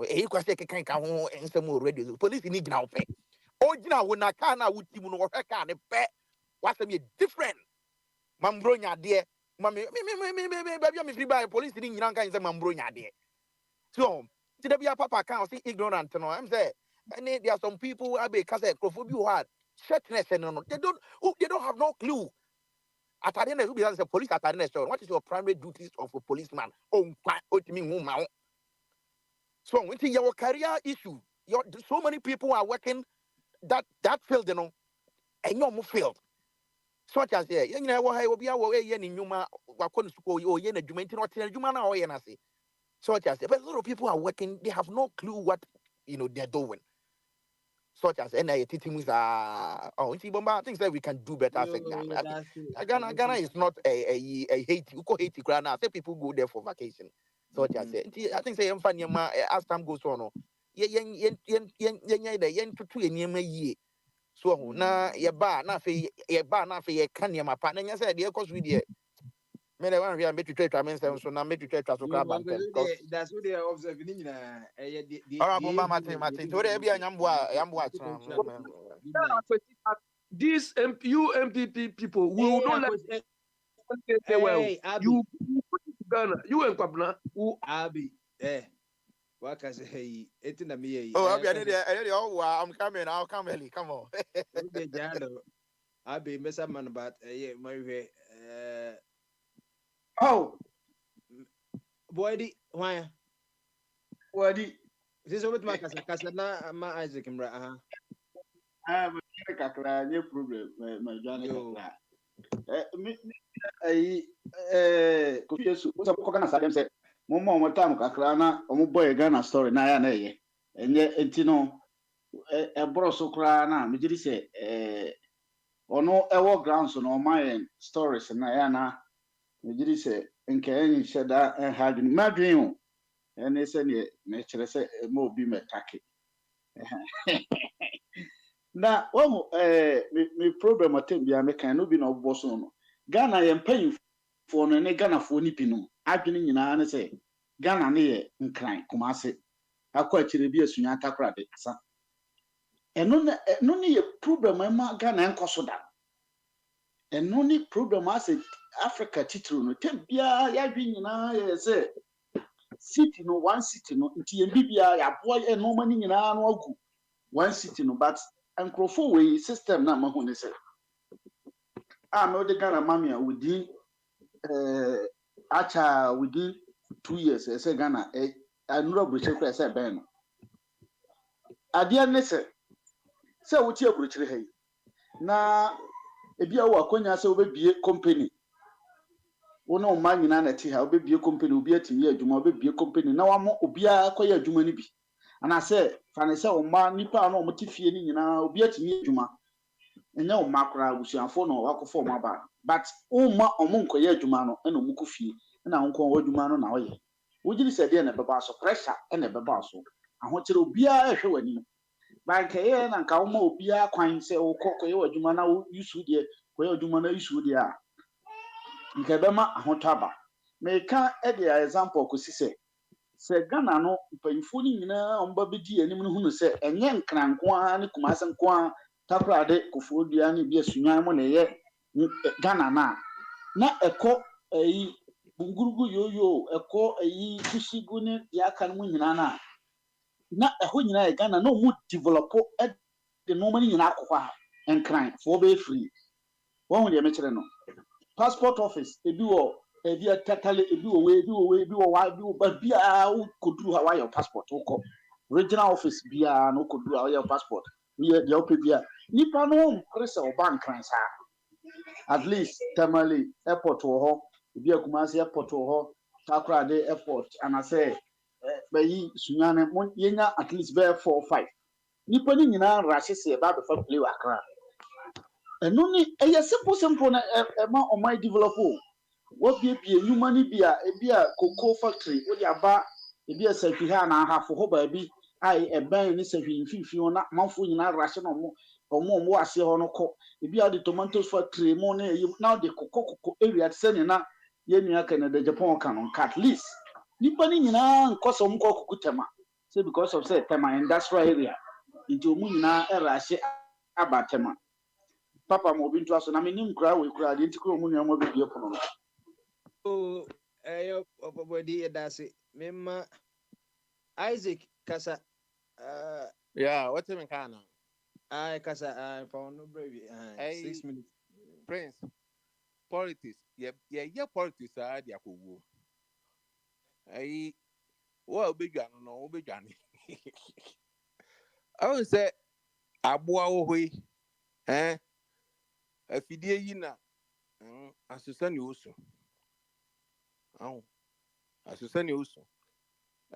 a question can come home and some more radio. Police need now pay. Oh, you know, when I can't would you know what I can pay. What's a different Mambronya dear. Mammy, me free by police in Yanka is a Mambronya dear. So, did there be a papa can't see ignorant? No, I'm there. And there are some people I be cassette who hard. Shirtless and no, they don't have no clue. At the end of the police at the end, what is your primary duties of a policeman? Oh, what you mean, woman? So, when your career issue, so many people are working that field, you know, and you're more field. Such as you know, what I will be our way in Yuma, what couldn't go you in a Jumentin or Jumana or Yanasi. Such as but a lot of people are working, they have no clue what they're doing. Such as NIA teachings are things that we can do better as a Ghana. Ghana is not a Haiti. You call Haiti Ghana. I say people go there for vacation. Such as I think say as time goes on, so na na fe can your mapa. And you said the course with you. Me the one we are make to trade so now make to trade so grab bank. That's what they are observing. These MPP people will not let you put it to Ghana. You and Kwabna who Abi what can say it in a me? Oh, I'm coming. I'll come early. Come on. Abi Mesa man but my way. Oh, boy, why? Wadi. This is what my cousin ma Isaac Mra. I have a kakra, no problem, my Johnny. Confused. What's up? Coconut Sadam said, Momo, what time Kakrana, or boy, Ghana story, Naya, and yet, Entino, a broso crana, Mijiri say, or no, a war grounds on all my stories, and Nayana. Mijiri say, and can said that and had in my dream. And they said, nature say, more be me tacky. Now, me problem at him, I can no be no boss on Ghana. I am paying for an Ghana for Nipino. I've been in an say Ghana near incline, Kumasi. I quite be a Sunyata credit, son. And no need a problem, my Ghana and Kosoda. And no need problem, I said Africa title, no tempia, ya been in I say city no one city no TMBBI, a boy and no money in our one city no, but nkrofo we system na mahu ne se me de Ghana mamia within acha within 2 years say Ghana anura buche kwa say ben no ade ne se wuti aburuchire ha na ebi a wo akonya se obebie company wono o ma nyina na ti ha obebie company obi atimi adwuma obebie company na wamo obi akoya adwuma ni bi ana se fa ne se o ma nipa na o mti fie ni nyina obi atimi adwuma enya o ma kra abusuafo no wakofo o ma ba but o ma o mo nkoya adwuma no na o muku fie na nko o adwuma no na o ye wogiri se de na beba so pressure na beba so ahokere obi a ehwe wani banka ye na nka wo ma obi a kwan se wo kokoye adwuma na wo yusu de koye adwuma na yusu de a nke bema ahotaba meka e de example ko sise se Ghana no mpanyifo ni nyina omba bedi anim no hunu se enye nkranko a ne kumase nko a takrade kofo dua ne bi asunwan mo na ye Ghana na eko yi bungurugu yoyo eko yi kushigu ne ya kan mu nyina na eho nyina e Ghana no mu develop de no mani nyina akwa enkran fo be free won de me kire no passport office ebi wo ebi atatale ebi wo ba bia koduru ha wa your passport wo regional office bia no koduru ha your passport ye de ope bia nipa no krese o bank ran sa at least Tamale airport wo ho ebi Kumasi airport wo ho Takoradi airport and I say bayi sunyane mo yenya at least be 4 or 5 nipa ni nyina rashe se ba be fa play wa kra eno ni simple na ma o my develop what be enuma ni bia cocoa factory wo dia ba ebi asafi ha na ahafo ho ba bi ai eben ni safi fifi na manfo nyina rashe no mo ase ho no ko ebi ade tomatoes factory mo na now the cocoa area sene na ye nua Canada Japan kan at least nipa ni nyina nkoso mko kukutema say because of say tema industrial area nti omu nyina rashe abatema papa mo bintu aso na menim kura we kura de ntikro mu nua mo be die pono o opobodi edase memma Isaac kasa yeah, what's in Ghana? I kasa for no baby 6 minutes Prince politics yeah politics are dia kowo wo obedwa no obedwa ni I would say aboa wo hoi afidie yi na asesa ne osu asesa ne osu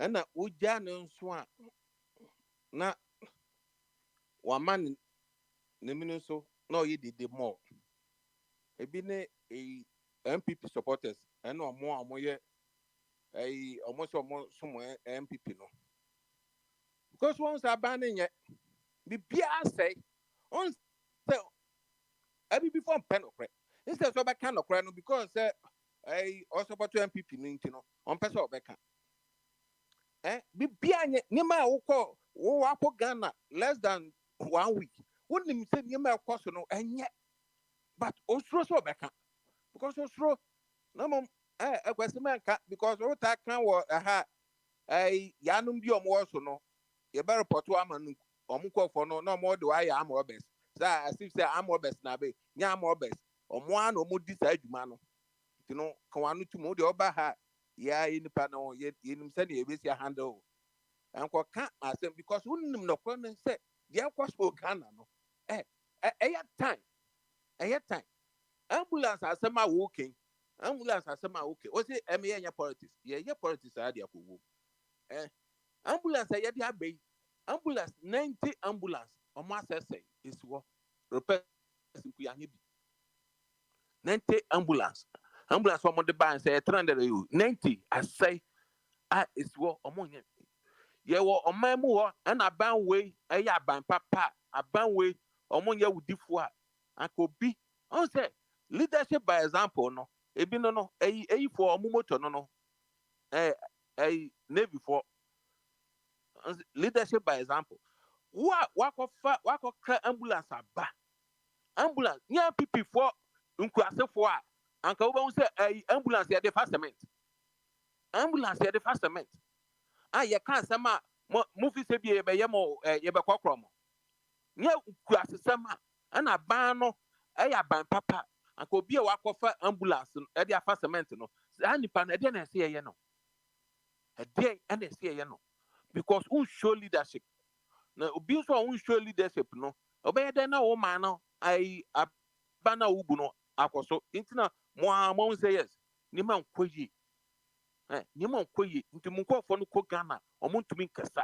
na ugya ne nso a na waman ne minu so na oyi dede more ebi ne MPP supporters and omo ye almost some MPP no because once abanning ye bibia say on say abi before pen okre instead so back kind of no because also support MPP no on person obeka bibia nye ma wo akọ Ghana less than 1 week wouldn't say nye ma akọ so no enye but osuro so obeka because osuro no mom ekwesimenka because what I can wo yanum bi omo so no ye be report amanu omukọ for no no more do I am obes as if say am obes na be nya am obes omo an omo di sa adwuma no you know kan wanu tumo de oba ha ya inipa no ye nim say na ebesi handle anko ka asem because unnim no kro no say ye kwaspo Ghana no time ambulance asema walking ambulance asema okay o say enya politics ye politics are dia kowo ambulance ye dia be ambulance 90 ambulance o ma say is wo repair ku ya bi 90 ambulance o mo de ban say 300 90 I say is wo o mo nya ye wo o man mu ho na ban we eya ban papa aban we o mo nya wudifo a akobi on say leadership by example no ebi no eyi for omo motor no navy for leadership by example wako kra ambulance aba ambulance nya pipi for nkuase for a anka wo ba say ambulance ya de fast cement ye kan sama mo fi se bi ye be ye mo ye be kokro mo Nya kuasesema ana ban no eya ban papa anka obi a wakofa ambulance no e dia fa cement no sa nipa no e dia na se ye no e dia na se ye no because who show leadership na obi so who show leadership no obey den na wo man no ai abana ubu no akoso intina mo say yes ni man koyi ni man koyi nti mo nkofo no ko Ghana o mo ntumi nkasa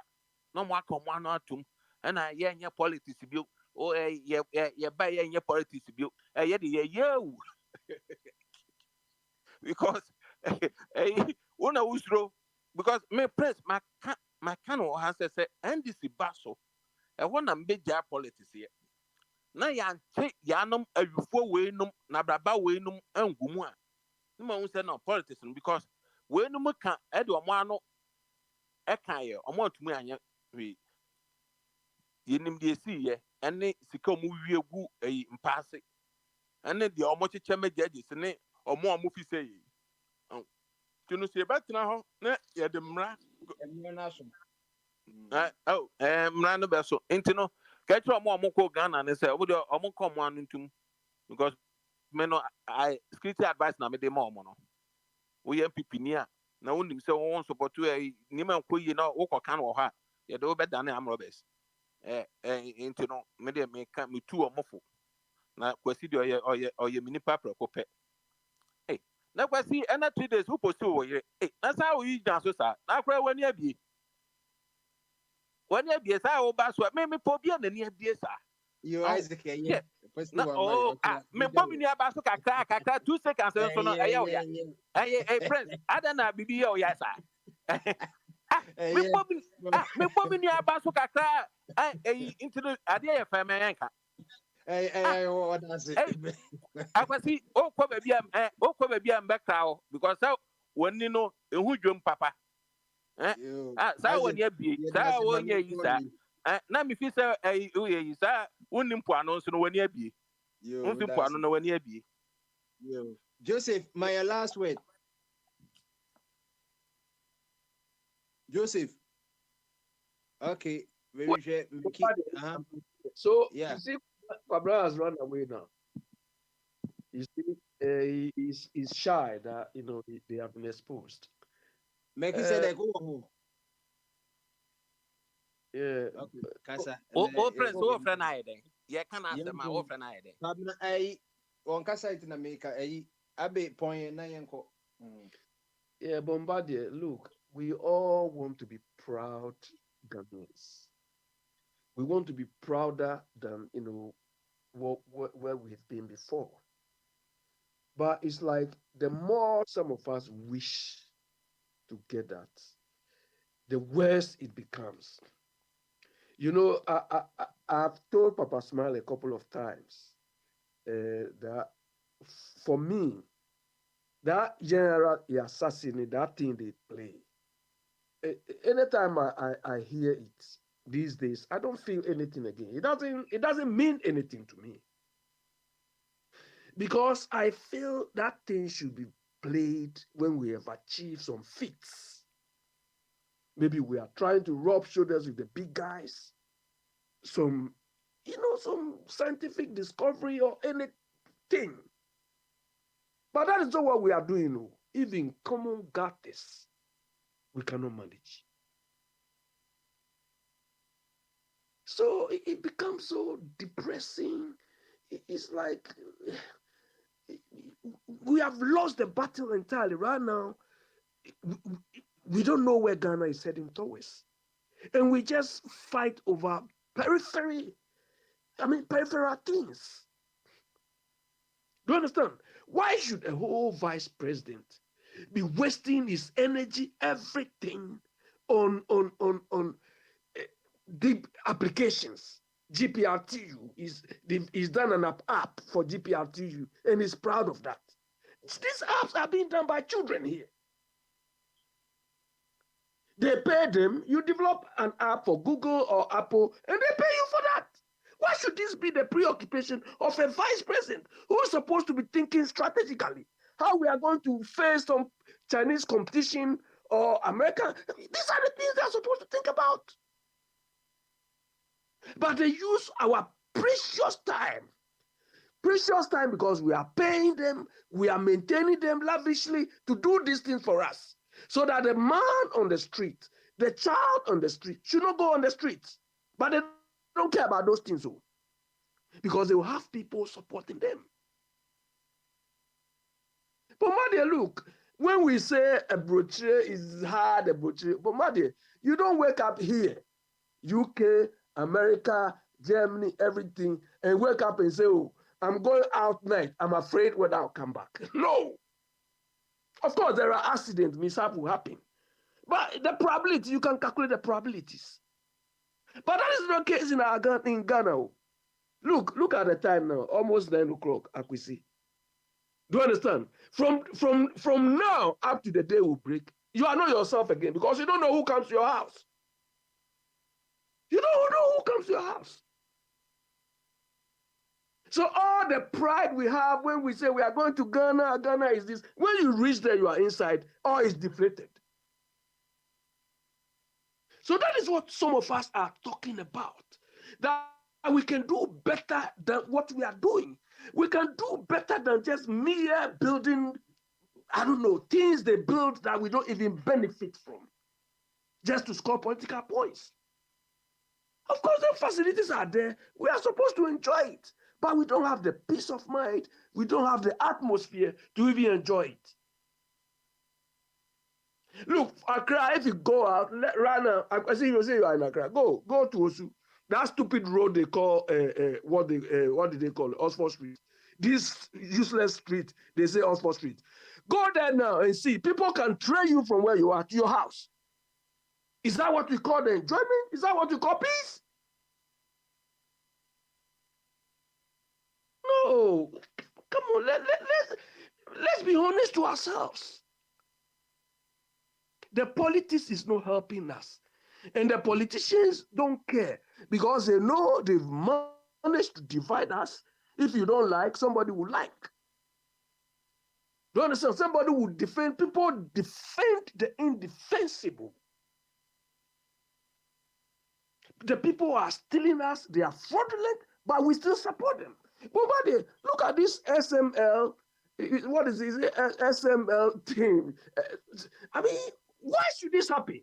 na mo aka mo ano atum na ye nya politics bio o ye ba ye nya politics bio ye de ye yewu because una usro because me press my kind of has say NDC baso e wona mbeja politics ye na ya nche ya nom awufo weenum na braba weenum angumu a ma hu say no politics because weenum ka e de omo ano e kan ye omo atumi anya we yenim de si ye ene sika omo wie gu mpaase ene de omo cheche mejaji se ne omo fi say yi tunu se betina ho na ye de mra mra no be so intino ka tro omo ko Ghana ne say obo de omo ko omo anu ntum because me no I security advice na me de mo no we MPP ni a na wonim say won support ni man koyi na wo koka no ha ye de be dane am robbers into no me de me ka me tu omofo na kwasi de oye minipa prekope na kwasi na 3 days who post wo ye na sa wo yi dan so sa na kra wani abie sa wo ba so me po bia na ni abie sa you Isaac yeah na me bomi ni aba so kakra 2 seconds so no eya ya prince adana bibi ya o ya sa me bomi ni aba so kakra into the ade ya fa me yanka what does it akwasi o ko baby am bekra o because woni no ehu dwom papa sa woni abie sa woni yi sa na mi fi say o yi sa woni mpo ano so no woni abie mfi mpo ano no woni abie Joseph, my last word. Joseph. Okay. So yeah. You see, Fabra has run away now. You see, he's shy that they have been exposed. Make it say they go home. Yeah. Okay. Kasa. Friends, what friend I then? Yeah, can answer my what friend I then? Pabna ai on kasa it na make ai abe point na yenko. Yeah, Bombardier, look, we all want to be proud Ghanaians. We want to be prouder than where we've been before. But it's like the more some of us wish to get that, the worse it becomes. I've told Papa Smile a couple of times that for me, that general assassin, that thing they play. Anytime I hear it these days, I don't feel anything again. It doesn't mean anything to me. Because I feel that thing should be played when we have achieved some feats. Maybe we are trying to rub shoulders with the big guys. Some scientific discovery or anything. But that is not what we are doing. Even common gattes, we cannot manage. So it becomes so depressing. It's like we have lost the battle entirely. Right now, we don't know where Ghana is heading towards. And we just fight over peripheral things. Do you understand? Why should a whole vice president be wasting his energy, everything on deep applications? GPRTU is done an app for GPRTU and is proud of that. These apps are being done by children here. They pay them, you develop an app for Google or Apple, and they pay you for that. Why should this be the preoccupation of a vice president who is supposed to be thinking strategically? How we are going to face some Chinese competition or American? These are the things they're supposed to think about. But they use our precious time because we are paying them, we are maintaining them lavishly to do these things for us. So that the man on the street, the child on the street should not go on the streets. But they don't care about those things, though, because they will have people supporting them. But Madia, look, when we say a brochure is hard, a brochure, but Madia, you don't wake up here, UK, America, Germany, everything, and wake up and say, oh, I'm going out night. I'm afraid whether I'll come back. No. Of course, there are accidents, mishap will happen. But the probability, you can calculate the probabilities. But that is not the case in Ghana. Look at the time now, almost 9 o'clock, Akwesi. Do you understand? From now up to the day we break, you are not yourself again because you don't know who comes to your house. You don't know who comes to your house. So all the pride we have when we say we are going to Ghana, Ghana is this. When you reach there, you are inside, all is deflated. So that is what some of us are talking about. That we can do better than what we are doing. We can do better than just mere building, I don't know, things they build that we don't even benefit from, just to score political points. Of course, the facilities are there. We are supposed to enjoy it. But we don't have the peace of mind. We don't have the atmosphere to even enjoy it. Look, Accra, if you go out, right now, I see you say you are in Accra. Go to Osu. That stupid road they call, what did they call it? Oxford Street. This useless street, they say Oxford Street. Go there now and see. People can train you from where you are to your house. Is that what we call the enjoyment? Is that what we call peace? No. Come on, let's be honest to ourselves. The politics is not helping us. And the politicians don't care because they know they've managed to divide us. If you don't like, somebody will like. Do you understand? Somebody will defend. People defend the indefensible. The people who are stealing us, they are fraudulent, but we still support them. But look at this SML. What is this SML thing? I mean, why should this happen?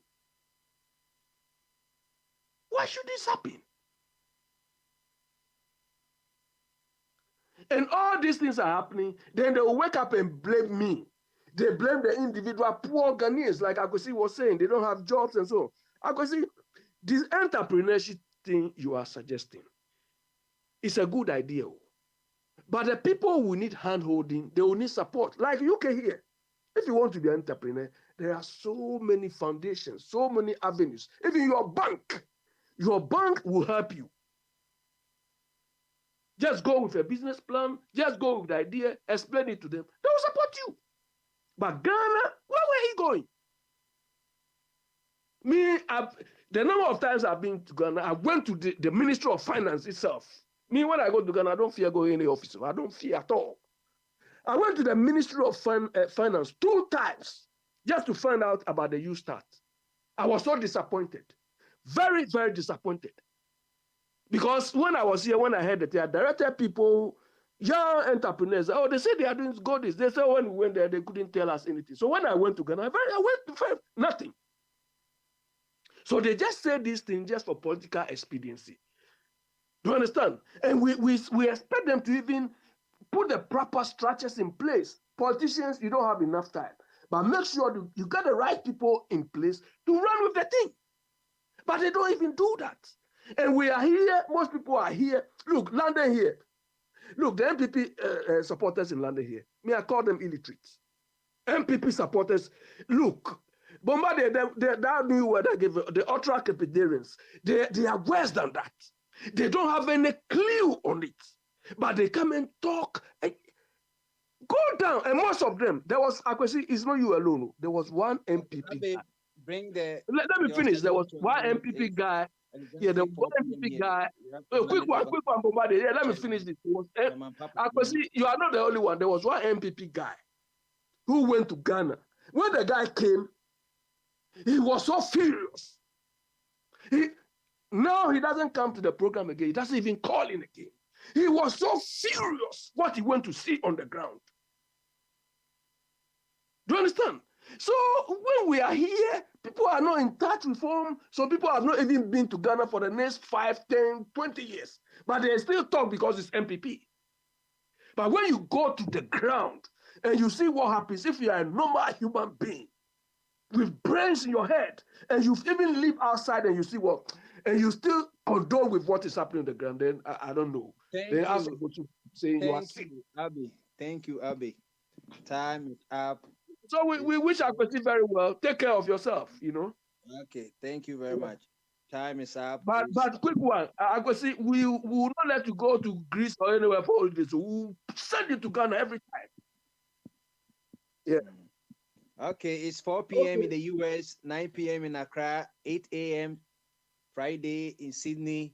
Why should this happen? And all these things are happening, then they will wake up and blame me. They blame the individual poor Ghanaians, like Akwesi was saying, they don't have jobs and so on. Akwesi, this entrepreneurship thing you are suggesting is a good idea. But the people will need hand-holding, they will need support. Like UK here, if you want to be an entrepreneur, there are so many foundations, so many avenues. Even your bank will help you. Just go with a business plan, just go with the idea, explain it to them. They will support you. But Ghana, where were he going? The number of times I've been to Ghana, I went to the Ministry of Finance itself. Me, when I go to Ghana, I don't fear going in the office. I don't fear at all. I went to the Ministry of Finance 2 times just to find out about the U-Start. I was so disappointed. Very, very disappointed. Because when I was here, when I heard that they are directed people, young entrepreneurs, they say they are doing good. They said when we went there, they couldn't tell us anything. So when I went to Ghana, I went to find nothing. So they just say these things just for political expediency. Do you understand? And we expect them to even put the proper structures in place. Politicians, you don't have enough time. But make sure you get the right people in place to run with the thing. But they don't even do that. And we are here, most people are here. Look, London here. Look, the MPP supporters in London here, I call them illiterates. MPP supporters, look, Bombardier, that new word I gave, the ultra-capitarians, they are worse than that. They don't have any clue on it. But they come and talk and go down. And most of them, there was, Akwesi, it's not you alone. There was one MPP guy. Let me finish. There was one MPP guy. Yeah, the one MPP guy. Quick one, Bombardier. Yeah, let me finish this. Akwesi, you are not the only one. There was one MPP guy who went to Ghana. When the guy came, he was so furious. Now he doesn't come to the program again. He doesn't even call in again. He was so furious what he went to see on the ground. Do you understand? So when we are here, people are not in touch with him. Some people have not even been to Ghana for the next 5, 10, 20 years. But they still talk because it's MPP. But when you go to the ground and you see what happens, if you are a normal human being with brains in your head, and you even live outside and you see what, and you still condone with what is happening on the ground, then I don't know. Then ask people to say you are sick. Abby. Thank you, Abby. Time is up. So we wish Akwesi very well. Take care of yourself, you know. Okay, thank you very much. Time is up. But quick one, Akwesi, we will not let you go to Greece or anywhere for holidays. We'll send you to Ghana every time. Yeah. Okay, it's 4 p.m. in the US, 9 p.m. in Accra, 8 a.m. Friday in Sydney,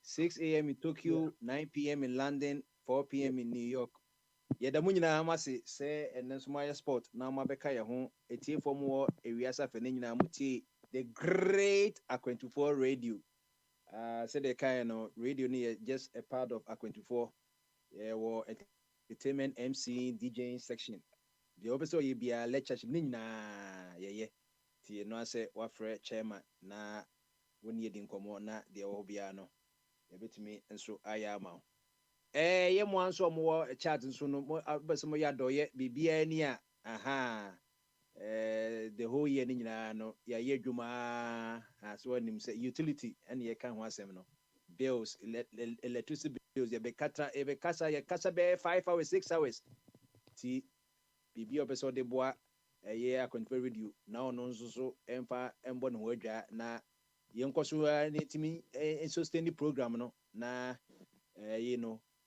6 a.m. in Tokyo, 9 p.m. in London, 4 p.m. in New York. Yɛda mo nyinaa mo ase sɛ ɛnɛ nso moayɛ sport na moabɛka yɛ ho ɛtiefoɔ mu wɔ ewiase afɛ ne nyinaa motie the great Akwantufoɔ radio. Sɛdeɛ kaeɛ no, radio no yɛ just a part of Akwantufoɔ. Yɛwɔ entertainment, MC, DJing section. The opposite you be a lecture nina ye ti no say wafre chairman na woni yedi nkomo na de wo bia no ye betimi enso aya ma ye mo anso mo chat nso no bese mo ya doye bibia ni a the whole year ni nyina no ya ye dwuma as one nim say utility and ye kan ho asem no bills electricity bills ye be kasa ye kasa be 5 hours 6 hours ti bibi opeso de boa Akwantufoɔ radio na ono nso so emfa embo ne ho adwa na yenkoso ne timi sustain the program no na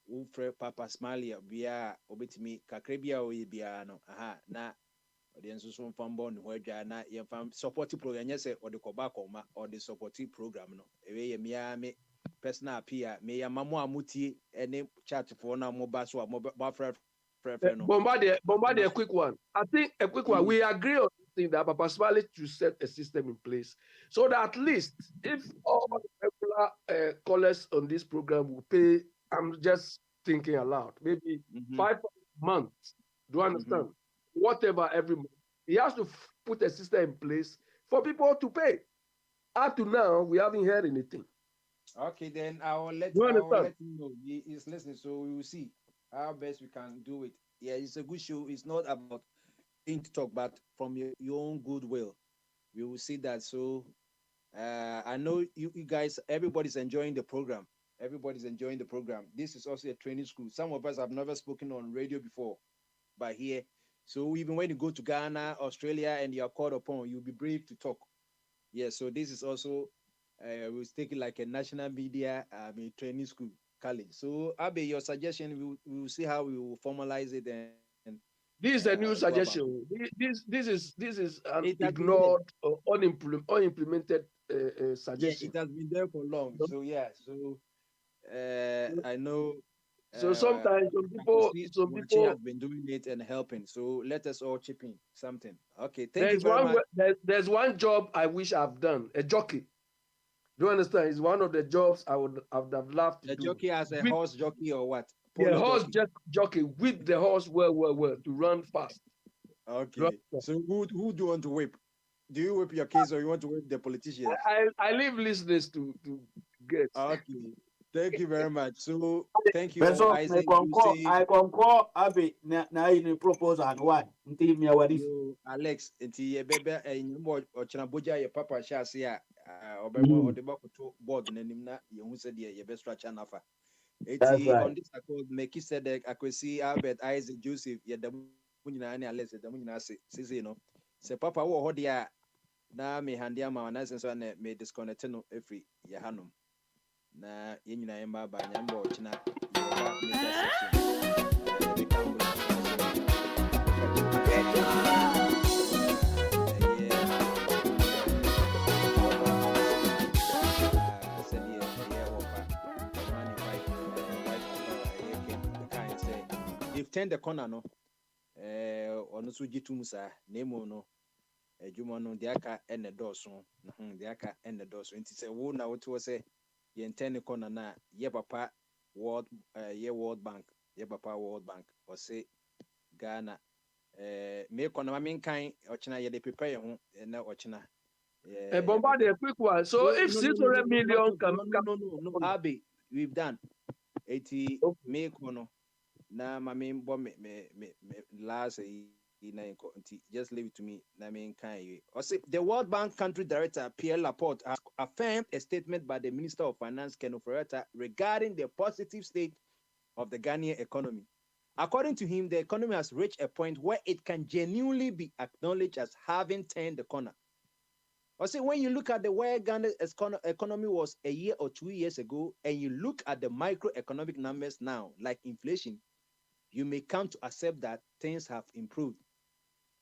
wo frɛ Papa Smiley bia obetimi kakra bia o ye bia no na ode nso so mfa mbo ne ho adwa na yenfa support program nyese ode koba koma ode support program no ewe ye mia me personal appear me ya mamo amutie ene chat for na mo ba so a mo ba frɛ Bombard a quick one. I think a quick one. We agree on this thing that Papa Smiley to set a system in place so that at least if all the regular callers on this program will pay, I'm just thinking aloud, maybe 5 months. Do you understand? Whatever every month. He has to put a system in place for people to pay. Up to now, we haven't heard anything. Okay, then I will let him know. He is listening, so we will see how best we can do it. Yeah, it's a good show. It's not about thing to talk, but from your own goodwill, we will see that. So I know you guys, everybody's enjoying the program. Everybody's enjoying the program. This is also a training school. Some of us have never spoken on radio before, but here. So even when you go to Ghana, Australia, and you are called upon, you'll be brave to talk. Yeah, so this is also, we'll take it like a national media training school. So, Abe, your suggestion, we will see how we will formalize it. And this is a new suggestion. This is an ignored or unimplemented suggestion. Yeah, it has been there for long. So yeah, so I know. So sometimes some people have been doing it and helping. So let us all chip in something. Okay, thank you very much. There's one job I wish I've done: a jockey. Do you understand? It's one of the jobs I would have loved to do. A jockey as a horse jockey or what? Yeah, horse jockey with the horse well to run fast. Okay. So who do you want to whip? Do you whip your kids or you want to whip the politicians? I leave listeners to get. Okay. Thank you very much. So thank you. So Isaac, I concur Abe na in proposal and one. Alex, nti bebe nyimbo ochina boja ye papa shasia obemo odebakoto board nanim na yehu se de ye be structure nafa. Eti on this accord Melchizedek Akwesi Albert Isaac Joseph ye da munyina ne Alex da munyina se no. Se papa wo ho de a na me hande ama na senso na me disconnect no every ye hanom. Na yenyina yemba ba nyamba ochina they've turned the corner no ono so jitum sa nemo no adwuma no de aka ene dɔɔso de aka ene dɔɔso nti sɛ wo na woto sɛ yɛntɛn ne kɔna na yɛ papa World Bank yɛ papa World Bank ɔse Ghana me kɔna ma menkan ɔkyena yɛde prepare yɛn ho na ɔkyena Bombard a quick one. So if 600 million come, no, Abe, we've done 80 me kono na ma me last just leave it to me. I mean, the World Bank country director Pierre Laporte has affirmed a statement by the Minister of Finance Ken Ofori-Atta regarding the positive state of the Ghanaian economy. According to him, the economy has reached a point where it can genuinely be acknowledged as having turned the corner. When you look at the way Ghana's economy was a year or 2 years ago, and you look at the microeconomic numbers now, like inflation, you may come to accept that things have improved.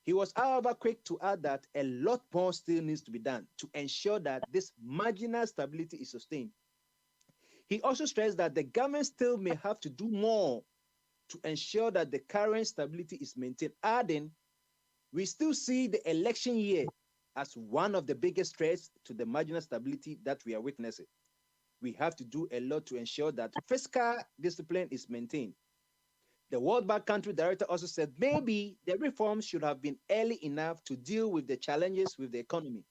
He was, however, quick to add that a lot more still needs to be done to ensure that this marginal stability is sustained. He also stressed that the government still may have to do more to ensure that the current stability is maintained, adding, we still see the election year as one of the biggest threats to the marginal stability that we are witnessing. We have to do a lot to ensure that fiscal discipline is maintained. The World Bank country director also said maybe the reforms should have been early enough to deal with the challenges with the economy.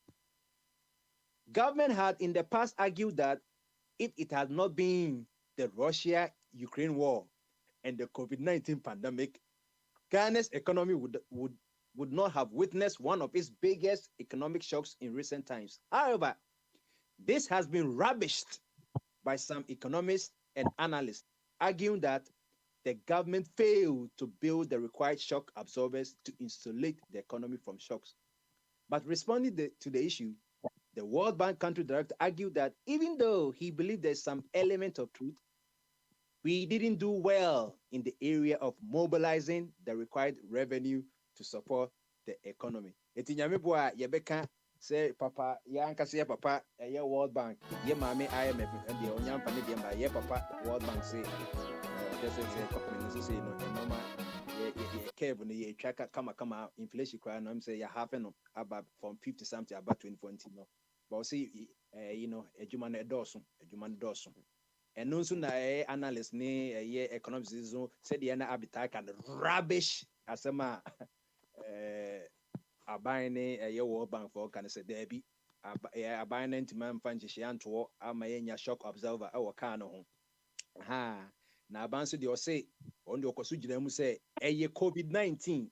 Government had in the past argued that if it had not been the Russia-Ukraine war and the COVID-19 pandemic, Ghana's economy would not have witnessed one of its biggest economic shocks in recent times. However, this has been rubbished by some economists and analysts, arguing that the government failed to build the required shock absorbers to insulate the economy from shocks. But responding to the issue, the World Bank country director argued that even though he believed there's some element of truth, we didn't do well in the area of mobilizing the required revenue to support the economy. Eti nyame boa yebeka say papa yanka say papa World Bank ye mame IMF and the onyam pane de ma ye papa World Bank say just say company say no normal ye curve no ye track kama inflation cry no say ya happen about from 50 something about 2020 no but see adwuma no doso and no so na analyst ni economics so said the na abita can rubbish asema aban ne World Bank for can say there be aban ne ntima mfa nhyehyɛ anto ama yenya shock observer ɛwɔ car no ho na aban so de o say on de okoso gyina mu say COVID-19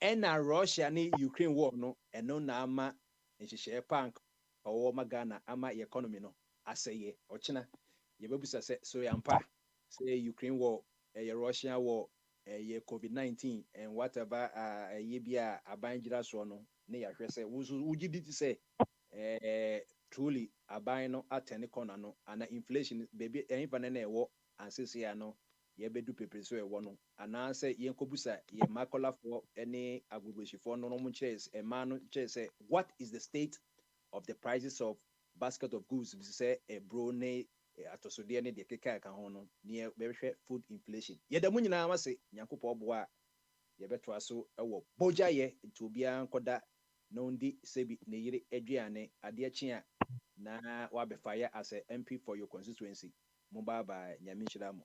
ɛna Russia ne Ukraine war no ɛno na ama nhyehyɛ bank ɔwɔ magana ama economy no asɛyɛ ɔkyena yɛbɛbusa sɛ so yampa say Ukraine war Russia war COVID-19 and whatever bia aban gira so no ne yahwe sɛ wugidi ti sɛ truly aban no atene corner no ana inflation baby ɛnfa ne na ɛwɔ ansese no yɛbɛdu pepe so ɛwɔ no ana sɛ yɛnkobusa yɛ makolafo ne agbogboshifo no mo kyerɛ ɛma no kyerɛ sɛ what is the state of the prices of basket of goods sɛ bro ne atosode ne de keka ka ho no ne bɛhwɛ food inflation yɛda mu nyinaa wase nyankopɔ boa yɛbɛto aso ɛwɔ bogyaye nti obia nkoda no ndi sebi ne yire aduane ade akye na wabɛfa yɛ as a MP for your constituency mo bye bye nyame nhyira mo